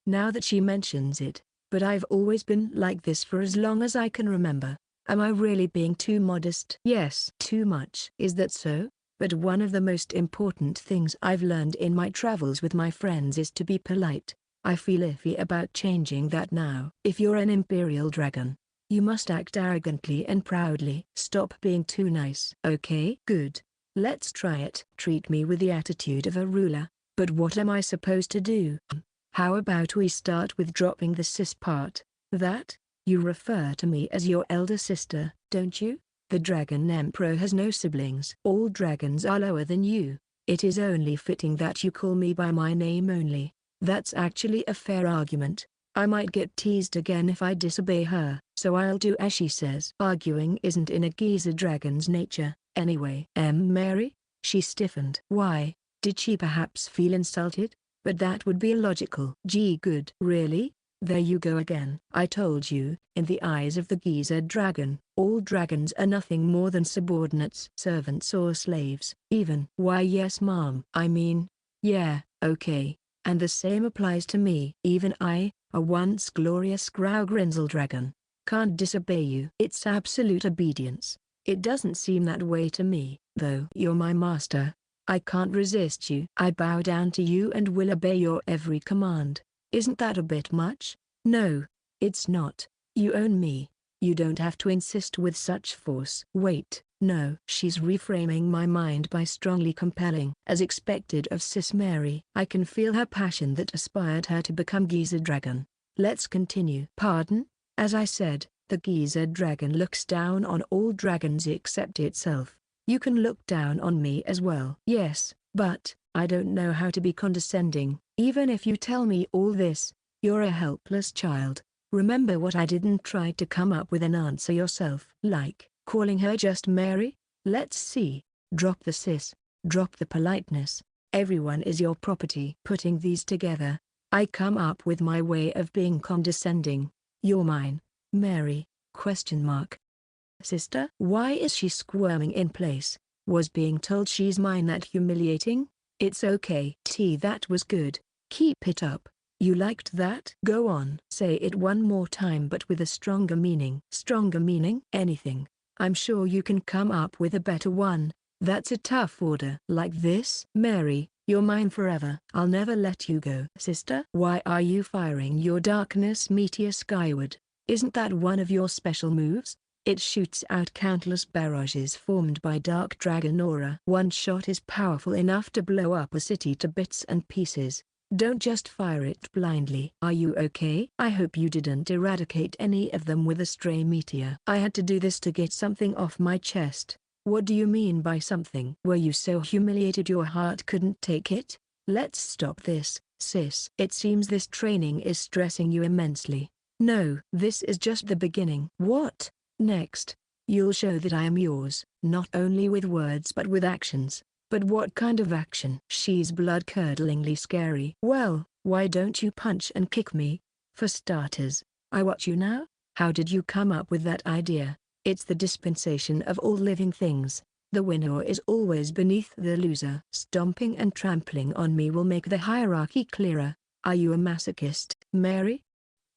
A: Now that she mentions it, but I've always been like this for as long as I can remember. Am I really being too modest? Yes. Too much. Is that so? But one of the most important things I've learned in my travels with my friends is to be polite. I feel iffy about changing that now. If you're an imperial dragon, you must act arrogantly and proudly. Stop being too nice. Okay? Good. Let's try it. Treat me with the attitude of a ruler. But what am I supposed to do? How about we start with dropping the sis part? That? You refer to me as your elder sister, don't you? The Dragon Emperor has no siblings. All dragons are lower than you. It is only fitting that you call me by my name only. That's actually a fair argument. I might get teased again if I disobey her, so I'll do as she says. Arguing isn't in a Giza dragon's nature, anyway. Mary? She stiffened. Why? Did she perhaps feel insulted? But that would be illogical. Gee, good. Really? There you go again. I told you, in the eyes of the Giza dragon, all dragons are nothing more than subordinates, servants or slaves. Even. Why yes mom. I mean, yeah, okay. And the same applies to me. Even I, a once glorious Graugrinzel dragon, can't disobey you. It's absolute obedience. It doesn't seem that way to me. Though you're my master, I can't resist you. I bow down to you and will obey your every command. Isn't that a bit much? No, it's not. You own me. You don't have to insist with such force. Wait, no. She's reframing my mind by strongly compelling. As expected of Sis Mary, I can feel her passion that aspired her to become Geyser Dragon. Let's continue. Pardon? As I said, the Geyser Dragon looks down on all dragons except itself. You can look down on me as well. Yes, but I don't know how to be condescending. Even if you tell me all this, you're a helpless child. Remember what I didn't try to come up with an answer yourself. Like, calling her just Mary? Let's see. Drop the sis. Drop the politeness. Everyone is your property. Putting these together, I come up with my way of being condescending. You're mine, Mary, ? Sister? Why is she squirming in place? Was being told she's mine that humiliating? It's okay. That was good. Keep it up. You liked that? Go on. Say it one more time but with a stronger meaning. Stronger meaning? Anything. I'm sure you can come up with a better one. That's a tough order. Like this? Mary, you're mine forever. I'll never let you go. Sister? Why are you firing your darkness meteor skyward? Isn't that one of your special moves? It shoots out countless barrages formed by dark dragon aura. One shot is powerful enough to blow up a city to bits and pieces. Don't just fire it blindly. Are you okay? I hope you didn't eradicate any of them with a stray meteor. I had to do this to get something off my chest. What do you mean by something? Were you so humiliated your heart couldn't take it? Let's stop this, sis. It seems this training is stressing you immensely. No, this is just the beginning. What? Next, you'll show that I am yours, not only with words but with actions. But what kind of action? She's blood-curdlingly scary. Well, why don't you punch and kick me? For starters, I watch you now? How did you come up with that idea? It's the dispensation of all living things. The winner is always beneath the loser. Stomping and trampling on me will make the hierarchy clearer. Are you a masochist, Mary?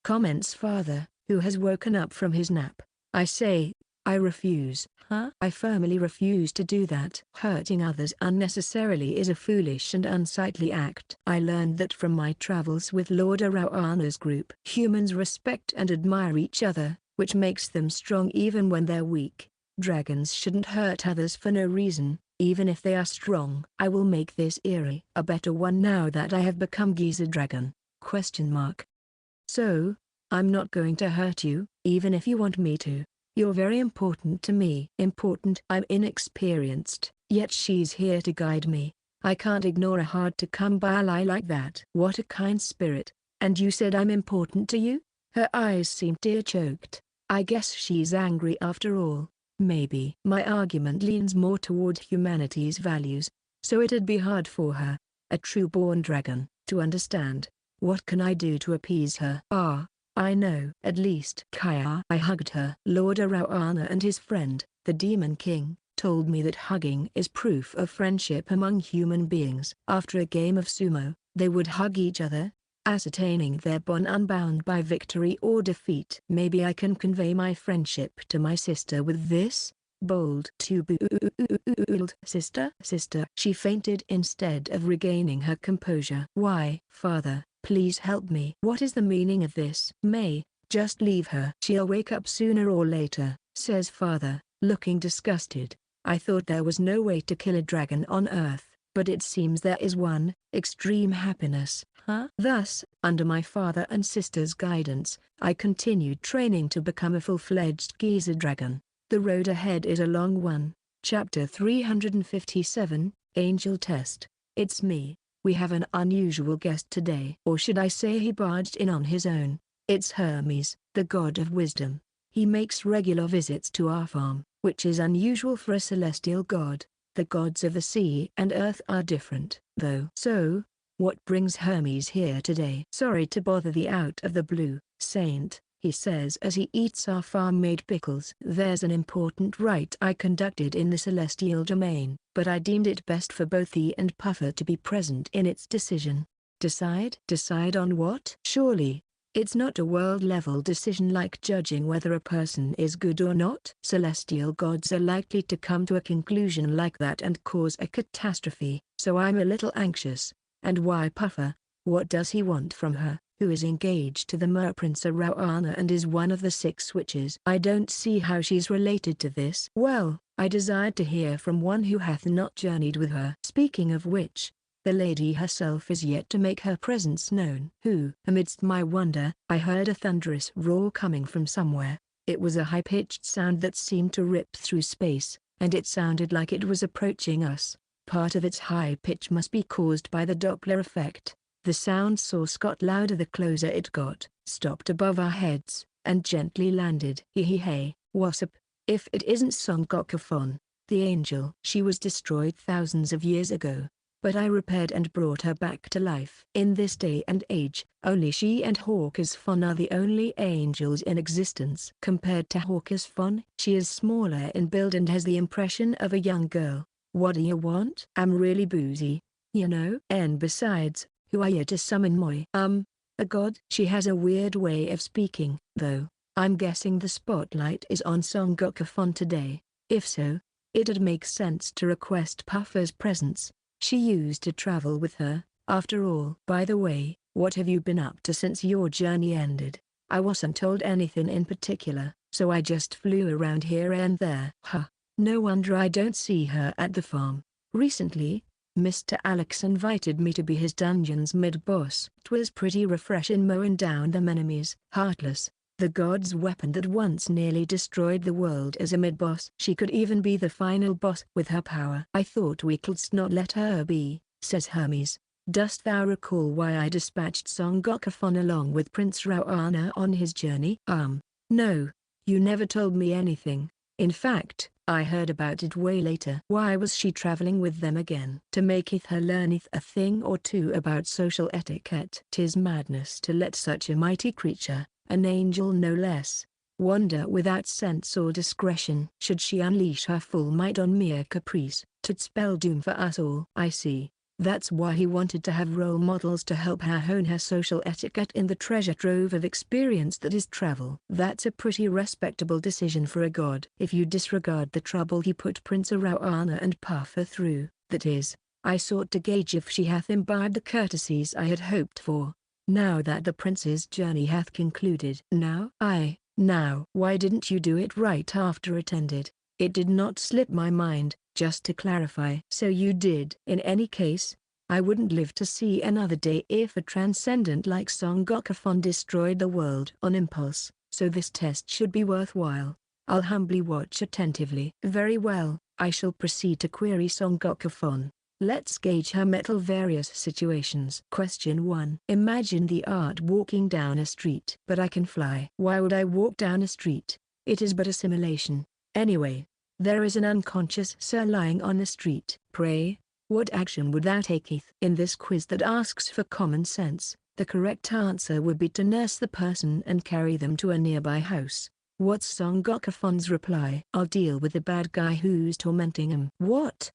A: Comments father, who has woken up from his nap. I say, I refuse. Huh? I firmly refuse to do that. Hurting others unnecessarily is a foolish and unsightly act. I learned that from my travels with Lord Aroana's group. Humans respect and admire each other, which makes them strong even when they're weak. Dragons shouldn't hurt others for no reason, even if they are strong. I will make this eerie a better one now that I have become Geyser Dragon. ? So, I'm not going to hurt you, even if you want me to. You're very important to me. Important? I'm inexperienced, yet she's here to guide me. I can't ignore a hard-to-come-by ally like that. What a kind spirit. And you said I'm important to you? Her eyes seem tear-choked. I guess she's angry after all. Maybe. My argument leans more toward humanity's values, so it'd be hard for her, a true-born dragon, to understand. What can I do to appease her? I know. At least. Kaya. I hugged her. Lord Aroana and his friend, the Demon King, told me that hugging is proof of friendship among human beings. After a game of sumo, they would hug each other, ascertaining their bond unbound by victory or defeat. Maybe I can convey my friendship to my sister with this? Bold. Sister? She fainted instead of regaining her composure. Why? Father, please help me. What is the meaning of this? May, just leave her. She'll wake up sooner or later, says father, looking disgusted. I thought there was no way to kill a dragon on Earth, but it seems there is one. Extreme happiness. Huh? Thus, under my father and sister's guidance, I continued training to become a full-fledged Geyser Dragon. The road ahead is a long one. Chapter 357, Angel Test. It's me. We have an unusual guest today. Or should I say he barged in on his own. It's Hermes, the god of wisdom. He makes regular visits to our farm, which is unusual for a celestial god. The gods of the sea and earth are different, though. So, what brings Hermes here today? Sorry to bother the out of the blue, Saint, he says as he eats our farm-made pickles. There's an important rite I conducted in the celestial domain, but I deemed it best for both thee and Puffer to be present in its decision. Decide? Decide on what? Surely, It's not a world-level decision like judging whether a person is good or not. Celestial gods are likely to come to a conclusion like that and cause a catastrophe, so I'm a little anxious. And why Puffer? What does he want from her, who is engaged to the Mer Prince Arowana and is one of the 6 witches? I don't see how she's related to this. Well, I desired to hear from one who hath not journeyed with her. Speaking of which, the lady herself is yet to make her presence known. Who? Amidst my wonder, I heard a thunderous roar coming from somewhere. It was a high-pitched sound that seemed to rip through space, and it sounded like it was approaching us. Part of its high pitch must be caused by the Doppler effect. The sound source got louder the closer it got, stopped above our heads, and gently landed. Hey, Wasp. If it isn't Son Goku, the angel. She was destroyed thousands of years ago, but I repaired and brought her back to life. In this day and age, only she and Hawker's Fon are the only angels in existence. Compared to Hawker's Fon, she is smaller in build and has the impression of a young girl. What do you want? I'm really boozy, you know. And besides, who are you to summon Moi? A god? She has a weird way of speaking, though. I'm guessing the spotlight is on Son Goku today. If so, it'd make sense to request Puffer's presence. She used to travel with her, after all. By the way, what have you been up to since your journey ended? I wasn't told anything in particular, so I just flew around here and there. Huh. No wonder I don't see her at the farm. Recently, Mr. Alex invited me to be his dungeon's mid-boss. 'Twas pretty refreshing mowing down them enemies. Heartless, the god's weapon that once nearly destroyed the world as a mid-boss. She could even be the final boss with her power. I thought we couldst not let her be, says Hermes. Dost thou recall why I dispatched Son Goku along with Prince Rawana on his journey? No, you never told me anything. In fact, I heard about it way later. Why was she traveling with them again? To maketh her learneth a thing or two about social etiquette. 'Tis madness to let such a mighty creature, an angel no less, wander without sense or discretion. Should she unleash her full might on mere caprice, 'twould spell doom for us all. I see. That's why he wanted to have role models to help her hone her social etiquette in the treasure trove of experience that is travel. That's a pretty respectable decision for a god. If you disregard the trouble he put Prince Arawana and Puffer through, that is, I sought to gauge if she hath imbibed the courtesies I had hoped for. Now that the prince's journey hath concluded. Now, why didn't you do it right after it ended? It did not slip my mind, just to clarify. So you did. In any case, I wouldn't live to see another day if a transcendent like Son Goku destroyed the world on impulse, so this test should be worthwhile. I'll humbly watch attentively. Very well, I shall proceed to query Son Goku. Let's gauge her mettle various situations. Question 1. Imagine the art walking down a street. But I can fly. Why would I walk down a street? It is but a simulation. Anyway, there is an unconscious sir lying on the street. Pray, what action would thou taketh? In this quiz that asks for common sense, the correct answer would be to nurse the person and carry them to a nearby house. What's Son Goku's reply? I'll deal with the bad guy who's tormenting him. What?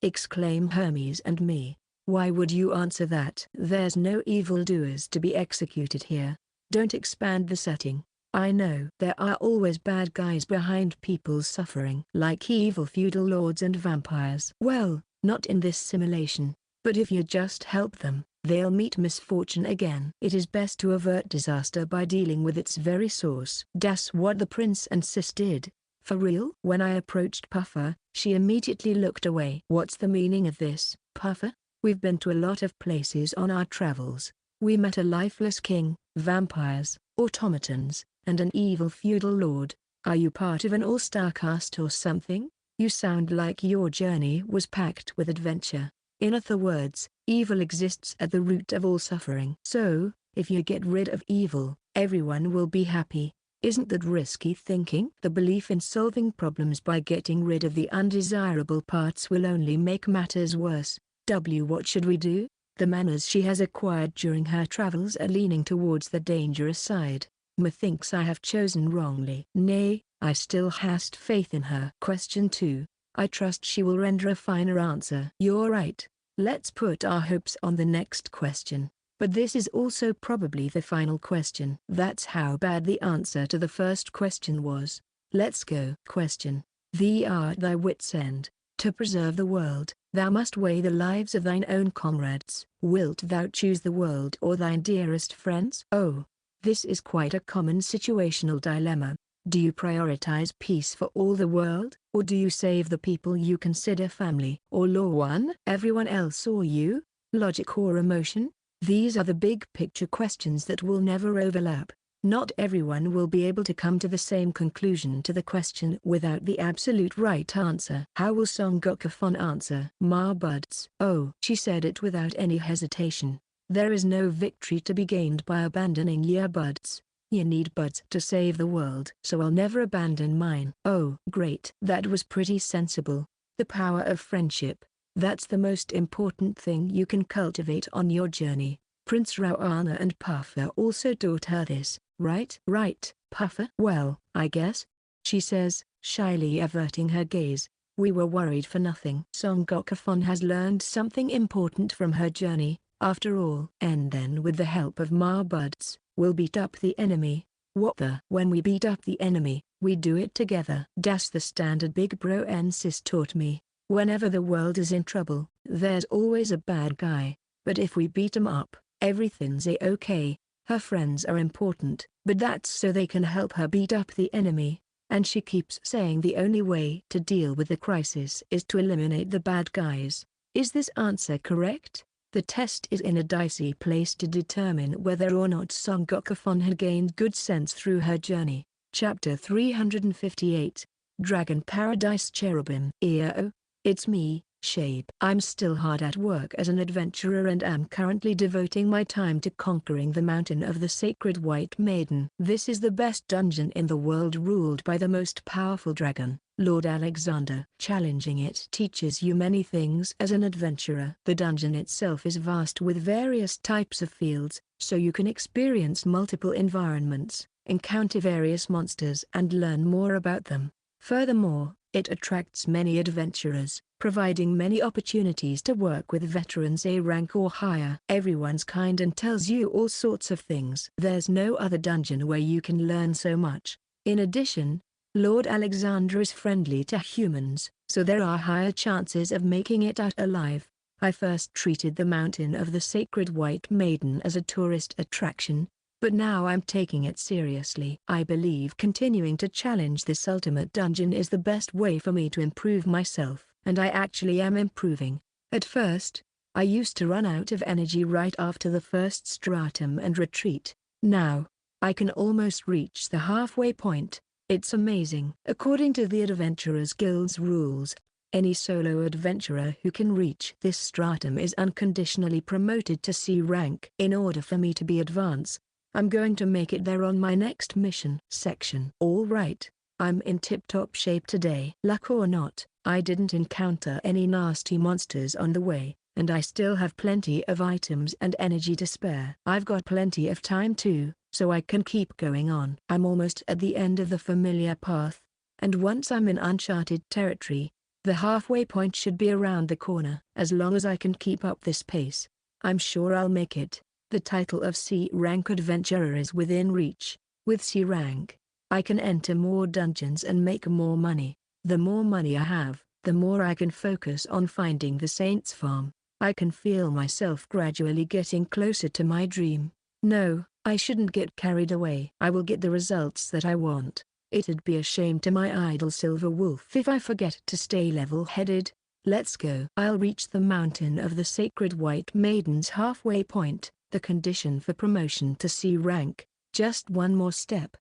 A: Exclaim Hermes and me. Why would you answer that? There's no evildoers to be executed here. Don't expand the setting. I know there are always bad guys behind people's suffering. Like evil feudal lords and vampires. Well, not in this simulation, but if you just help them, they'll meet misfortune again. It is best to avert disaster by dealing with its very source. That's what the prince and sis did. For real? When I approached Puffer, she immediately looked away. What's the meaning of this, Puffer? We've been to a lot of places on our travels. We met a lifeless king, vampires, automatons, and an evil feudal lord. Are you part of an all-star cast or something? You sound like your journey was packed with adventure. In other words, evil exists at the root of all suffering. So, if you get rid of evil, everyone will be happy. Isn't that risky thinking? The belief in solving problems by getting rid of the undesirable parts will only make matters worse. What should we do? The manners she has acquired during her travels are leaning towards the dangerous side. Methinks I have chosen wrongly. Nay, I still hast faith in her. Question 2. I trust she will render a finer answer. You're right. Let's put our hopes on the next question. But this is also probably the final question. That's how bad the answer to the first question was. Let's go. Question. Thee art thy wit's end. To preserve the world, thou must weigh the lives of thine own comrades. Wilt thou choose the world or thine dearest friends? Oh, this is quite a common situational dilemma. Do you prioritize peace for all the world, or do you save the people you consider family? Or law one? Everyone else or you? Logic or emotion? These are the big picture questions that will never overlap. Not everyone will be able to come to the same conclusion to the question without the absolute right answer. How will Son Goku answer? Ma buds. Oh, she said it without any hesitation. There is no victory to be gained by abandoning your buds. You need buds to save the world. So I'll never abandon mine. Oh, great. That was pretty sensible. The power of friendship. That's the most important thing you can cultivate on your journey. Prince Rauana and Puffer also taught her this, right? Right, Puffer? Well, I guess. She says, shyly averting her gaze. We were worried for nothing. Son Goku has learned something important from her journey, after all. And then with the help of Ma Buds, we'll beat up the enemy. What the? When we beat up the enemy, we do it together. That's the standard big bro and sis taught me. Whenever the world is in trouble, there's always a bad guy. But if we beat him up, everything's a-okay. Her friends are important, but that's so they can help her beat up the enemy. And she keeps saying the only way to deal with the crisis is to eliminate the bad guys. Is this answer correct? The test is in a dicey place to determine whether or not Son Goku had gained good sense through her journey. Chapter 358, Dragon Paradise Cherubim. EO. It's me, Shape. I'm still hard at work as an adventurer and am currently devoting my time to conquering the mountain of the sacred White Maiden. This is the best dungeon in the world, ruled by the most powerful dragon, Lord Alexander. Challenging it teaches you many things as an adventurer. The dungeon itself is vast with various types of fields, so you can experience multiple environments, encounter various monsters and learn more about them. Furthermore, it attracts many adventurers, providing many opportunities to work with veterans A rank or higher. Everyone's kind and tells you all sorts of things. There's no other dungeon where you can learn so much. In addition, Lord Alexander is friendly to humans, so there are higher chances of making it out alive. I first treated the mountain of the sacred White Maiden as a tourist attraction, but now I'm taking it seriously. I believe continuing to challenge this ultimate dungeon is the best way for me to improve myself, and I actually am improving. At first, I used to run out of energy right after the first stratum and retreat. Now, I can almost reach the halfway point. It's amazing. According to the Adventurers Guild's rules, any solo adventurer who can reach this stratum is unconditionally promoted to C rank. In order for me to be advanced, I'm going to make it there on my next mission. Section. Alright, I'm in tip-top shape today. Luck or not, I didn't encounter any nasty monsters on the way, and I still have plenty of items and energy to spare. I've got plenty of time too, so I can keep going on. I'm almost at the end of the familiar path, and once I'm in uncharted territory, the halfway point should be around the corner. As long as I can keep up this pace, I'm sure I'll make it. The title of C-rank adventurer is within reach. With C-rank, I can enter more dungeons and make more money. The more money I have, the more I can focus on finding the Saints Farm. I can feel myself gradually getting closer to my dream. No, I shouldn't get carried away. I will get the results that I want. It'd be a shame to my idol Silver Wolf if I forget to stay level-headed. Let's go. I'll reach the mountain of the sacred White Maiden's halfway point. The condition for promotion to C rank, just one more step.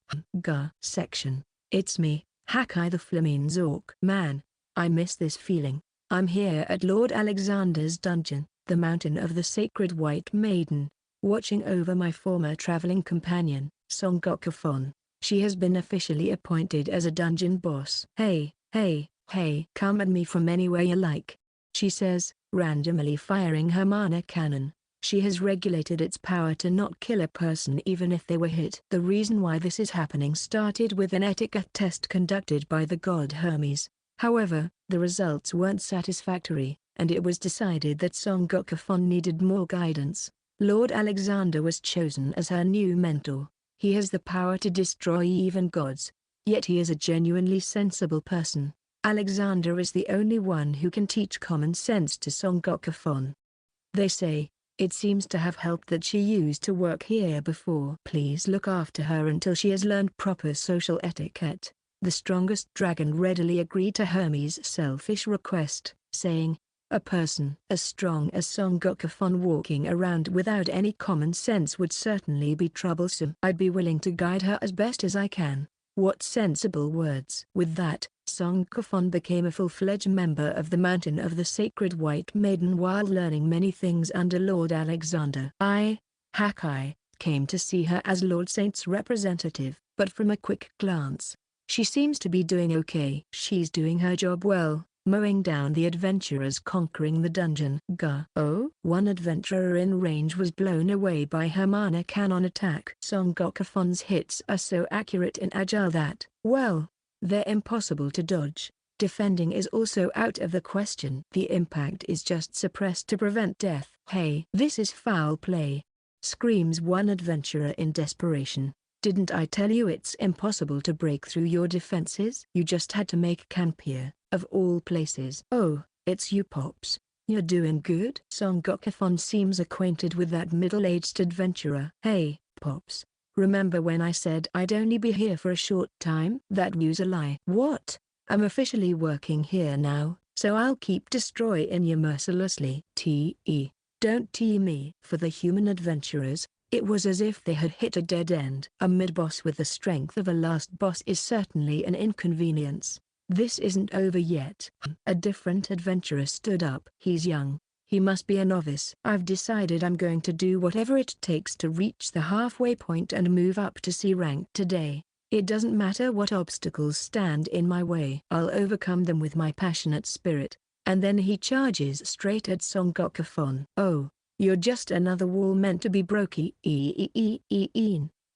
A: Section. It's me, Hakai the Flaming Zork. Man, I miss this feeling. I'm here at Lord Alexander's dungeon, the mountain of the sacred White Maiden, watching over my former traveling companion, Son Goku. She has been officially appointed as a dungeon boss. Hey, come at me from anywhere you like, she says, randomly firing her mana cannon. She has regulated its power to not kill a person even if they were hit. The reason why this is happening started with an etiquette test conducted by the god Hermes. However, the results weren't satisfactory, and it was decided that Son Goku needed more guidance. Lord Alexander was chosen as her new mentor. He has the power to destroy even gods. Yet he is a genuinely sensible person. Alexander is the only one who can teach common sense to Son Goku. They say, it seems to have helped that she used to work here before. Please look after her until she has learned proper social etiquette. The strongest dragon readily agreed to Hermes' selfish request, saying, a person as strong as Son Goku walking around without any common sense would certainly be troublesome. I'd be willing to guide her as best as I can. What sensible words. With that, Son Goku became a full-fledged member of the Mountain of the Sacred White Maiden while learning many things under Lord Alexander. Hakai, came to see her as Lord Saint's representative, but from a quick glance, she seems to be doing okay. She's doing her job well, mowing down the adventurers conquering the dungeon. One adventurer in range was blown away by her mana cannon attack. Son Goku's hits are so accurate and agile that, well, they're impossible to dodge. Defending is also out of the question. The impact is just suppressed to prevent death. Hey, this is foul play, screams one adventurer in desperation. Didn't I tell you it's impossible to break through your defenses? You just had to make camp here, of all places. Oh, it's you Pops. You're doing good? Son Goku seems acquainted with that middle-aged adventurer. Hey, Pops. Remember when I said I'd only be here for a short time? That was a lie. What? I'm officially working here now, so I'll keep destroying you mercilessly. Don't tee me. For the human adventurers, it was as if they had hit a dead end. A mid-boss with the strength of a last boss is certainly an inconvenience. This isn't over yet. A different adventurer stood up. He's young. He must be a novice. I've decided I'm going to do whatever it takes to reach the halfway point and move up to C rank today. It doesn't matter what obstacles stand in my way. I'll overcome them with my passionate spirit. And then he charges straight at Son Goku. Oh, you're just another wall meant to be broken.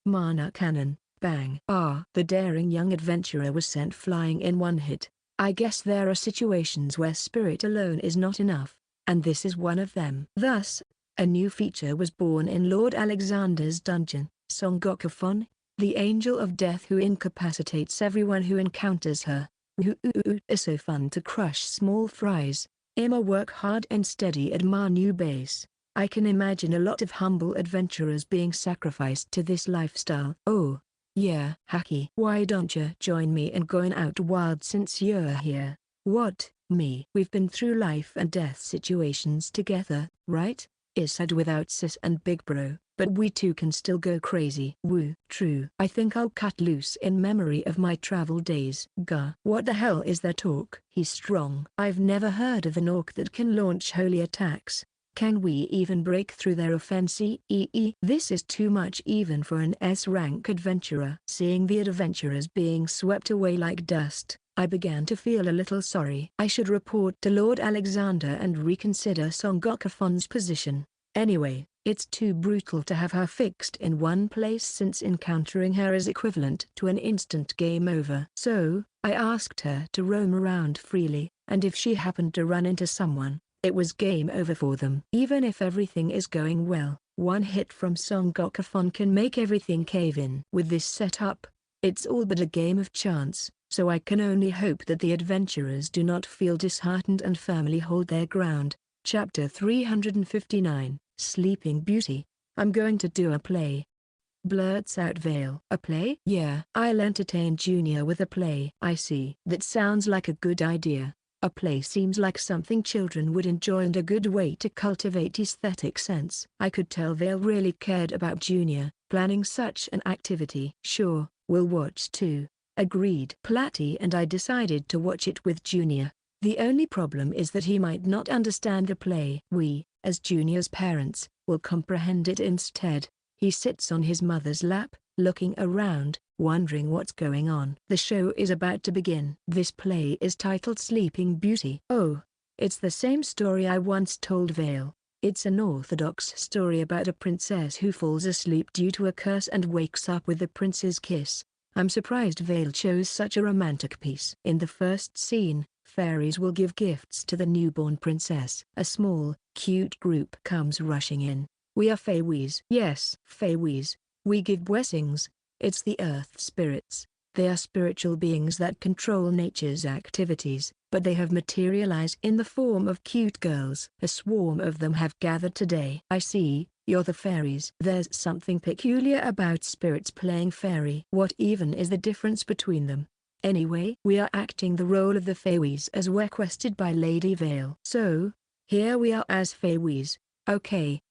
A: Mana cannon, bang. The daring young adventurer was sent flying in one hit. I guess there are situations where spirit alone is not enough, and this is one of them. Thus, a new feature was born in Lord Alexander's dungeon, Son Goku, the angel of death who incapacitates everyone who encounters her. It's so fun to crush small fries. Emma work hard and steady at my new base. I can imagine a lot of humble adventurers being sacrificed to this lifestyle. Oh, yeah. Hacky, why don't you join me in going out wild since you're here? What, me? We've been through life and death situations together, right? Sad without sis and big bro, but we two can still go crazy. Woo. True. I think I'll cut loose in memory of my travel days. What the hell is that orc? He's strong. I've never heard of an orc that can launch holy attacks. Can we even break through their offensive? This is too much even for an S-rank adventurer. Seeing the adventurers being swept away like dust, I began to feel a little sorry. I should report to Lord Alexander and reconsider Son Goku's position. Anyway, it's too brutal to have her fixed in one place since encountering her is equivalent to an instant game over. So, I asked her to roam around freely, and if she happened to run into someone, it was game over for them. Even if everything is going well, one hit from Son Goku can make everything cave in. With this setup, it's all but a game of chance, so I can only hope that the adventurers do not feel disheartened and firmly hold their ground. Chapter 359, Sleeping Beauty. I'm going to do a play. Blurts out Vale. A play? Yeah. I'll entertain Junior with a play. I see. That sounds like a good idea. A play seems like something children would enjoy and a good way to cultivate aesthetic sense. I could tell Vale really cared about Junior, planning such an activity. Sure, we'll watch too. Agreed. Platty and I decided to watch it with Junior. The only problem is that he might not understand the play. We, as Junior's parents, will comprehend it instead. He sits on his mother's lap, looking around, wondering what's going on. The show is about to begin. This play is titled Sleeping Beauty. Oh, it's the same story I once told Vale. It's an orthodox story about a princess who falls asleep due to a curse and wakes up with the prince's kiss. I'm surprised Vale chose such a romantic piece. In the first scene, fairies will give gifts to the newborn princess. A small, cute group comes rushing in. We are Feywees. Yes, Feywees. We give blessings. It's the earth spirits. They are spiritual beings that control nature's activities, but they have materialized in the form of cute girls. A swarm of them have gathered today. I see, you're the fairies. There's something peculiar about spirits playing fairy. What even is the difference between them? Anyway, we are acting the role of the Feywees as requested by Lady Vale. So, here we are as Feywees. Okay,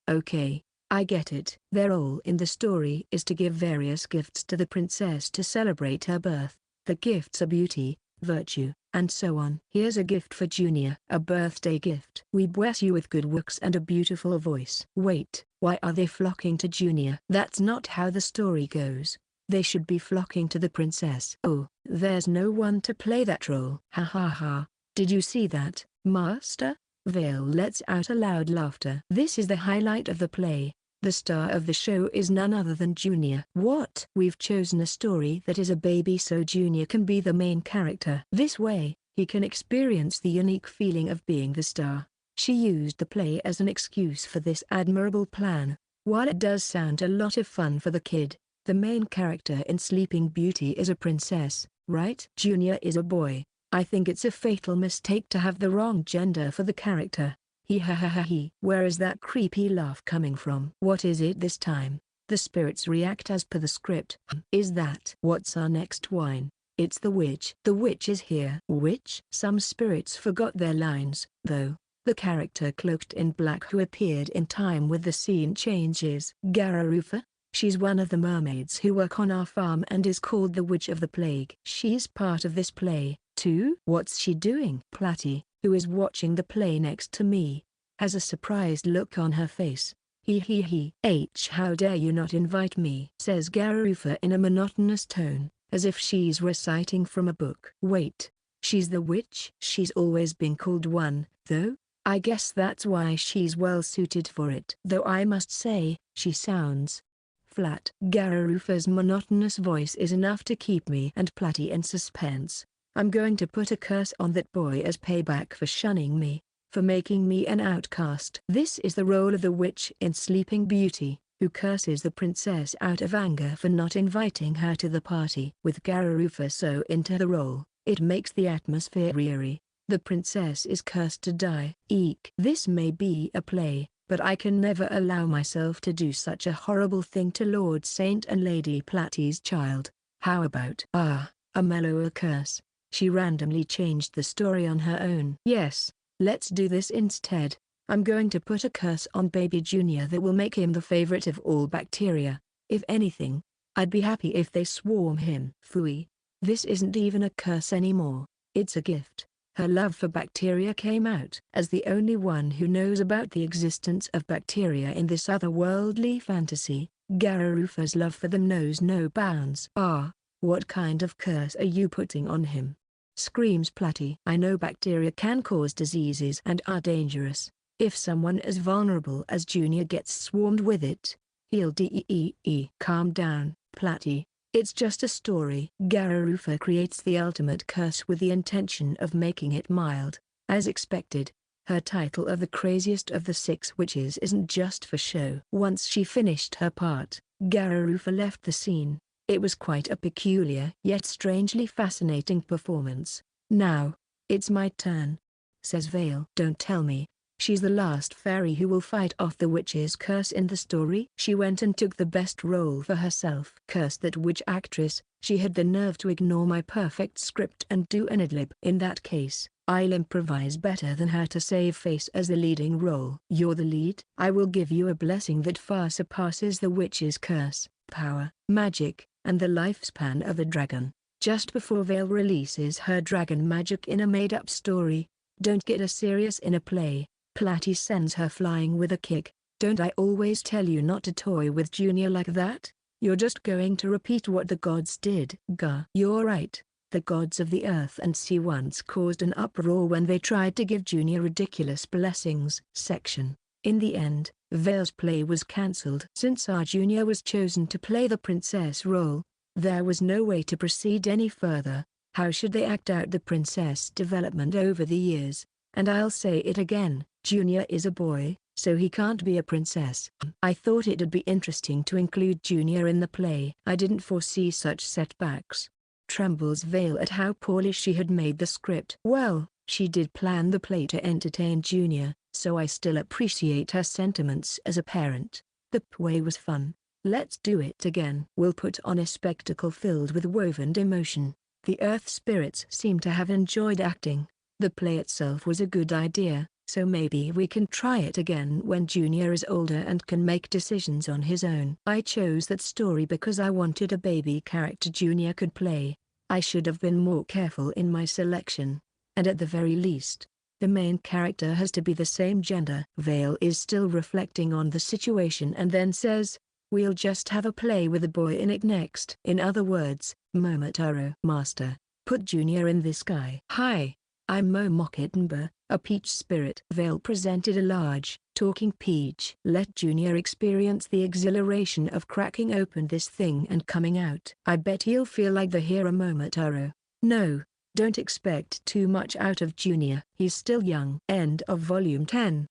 A: I get it. Their role in the story is to give various gifts to the princess to celebrate her birth. The gifts are beauty, virtue, and so on. Here's a gift for Junior. A birthday gift. We bless you with good looks and a beautiful voice. Wait, why are they flocking to Junior? That's not how the story goes. They should be flocking to the princess. Oh, there's no one to play that role. Ha ha ha. Did you see that, Master? Vale lets out a loud laughter. This is the highlight of the play. The star of the show is none other than Junior. What? We've chosen a story that is a baby so Junior can be the main character. This way, he can experience the unique feeling of being the star. She used the play as an excuse for this admirable plan. While it does sound a lot of fun for the kid, the main character in Sleeping Beauty is a princess, right? Junior is a boy. I think it's a fatal mistake to have the wrong gender for the character. He ha ha ha he. Where is that creepy laugh coming from? What is it this time? The spirits react as per the script. Is that? What's our next wine? It's the witch. The witch is here. Witch? Some spirits forgot their lines, though. The character cloaked in black who appeared in time with the scene changes. Gararufa? She's one of the mermaids who work on our farm and is called the Witch of the Plague. She's part of this play, too. What's she doing? Platty, who is watching the play next to me, has a surprised look on her face. He. How dare you not invite me? Says Garufa in a monotonous tone, as if she's reciting from a book. Wait, she's the witch? She's always been called one, though? I guess that's why she's well suited for it. Though I must say, she sounds flat. Garufa's monotonous voice is enough to keep me and Platty in suspense. I'm going to put a curse on that boy as payback for shunning me, for making me an outcast. This is the role of the witch in Sleeping Beauty, who curses the princess out of anger for not inviting her to the party. With Garufa so into the role, it makes the atmosphere eerie. The princess is cursed to die. Eek. This may be a play, but I can never allow myself to do such a horrible thing to Lord Saint and Lady Platty's child. How about a mellower curse? She randomly changed the story on her own. Yes, let's do this instead. I'm going to put a curse on baby Junior that will make him the favorite of all bacteria. If anything, I'd be happy if they swarm him. Phooey. This isn't even a curse anymore. It's a gift. Her love for bacteria came out. As the only one who knows about the existence of bacteria in this otherworldly fantasy, Garufa's love for them knows no bounds. What kind of curse are you putting on him? Screams Platty. I know bacteria can cause diseases and are dangerous. If someone as vulnerable as Junior gets swarmed with it, he'll Calm down, Platty. It's just a story. Garufa creates the ultimate curse with the intention of making it mild. As expected, her title of the craziest of the 6 witches isn't just for show. Once she finished her part, Garufa left the scene. It was quite a peculiar yet strangely fascinating performance. Now, it's my turn, says Vale. Don't tell me, she's the last fairy who will fight off the witch's curse in the story. She went and took the best role for herself. Curse that witch actress, she had the nerve to ignore my perfect script and do an adlib. In that case, I'll improvise better than her to save face as the leading role. You're the lead? I will give you a blessing that far surpasses the witch's curse, power, magic, and the lifespan of a dragon. Just before Vale releases her dragon magic in a made-up story, don't get as serious in a play, Platty sends her flying with a kick. Don't I always tell you not to toy with Junior like that? You're just going to repeat what the gods did. You're right. The gods of the earth and sea once caused an uproar when they tried to give Junior ridiculous blessings. Section. In the end, Vale's play was cancelled. Since our Junior was chosen to play the princess role, there was no way to proceed any further. How should they act out the princess development over the years? And I'll say it again, Junior is a boy, so he can't be a princess. I thought it'd be interesting to include Junior in the play. I didn't foresee such setbacks. Trembles Vale at how poorly she had made the script. Well, she did plan the play to entertain Junior, so I still appreciate her sentiments as a parent. The play was fun. Let's do it again. We'll put on a spectacle filled with woven emotion. The Earth spirits seem to have enjoyed acting. The play itself was a good idea, so maybe we can try it again when Junior is older and can make decisions on his own. I chose that story because I wanted a baby character Junior could play. I should have been more careful in my selection. And at the very least, the main character has to be the same gender. Vale is still reflecting on the situation and then says, "We'll just have a play with a boy in it next." In other words, Momotaro. Master, put Junior in this guy. Hi, I'm Momokitanba, a peach spirit. Vale presented a large, talking peach. Let Junior experience the exhilaration of cracking open this thing and coming out. I bet he'll feel like the hero. Momotaro. No, don't expect too much out of Junior. He's still young. End of Volume 10.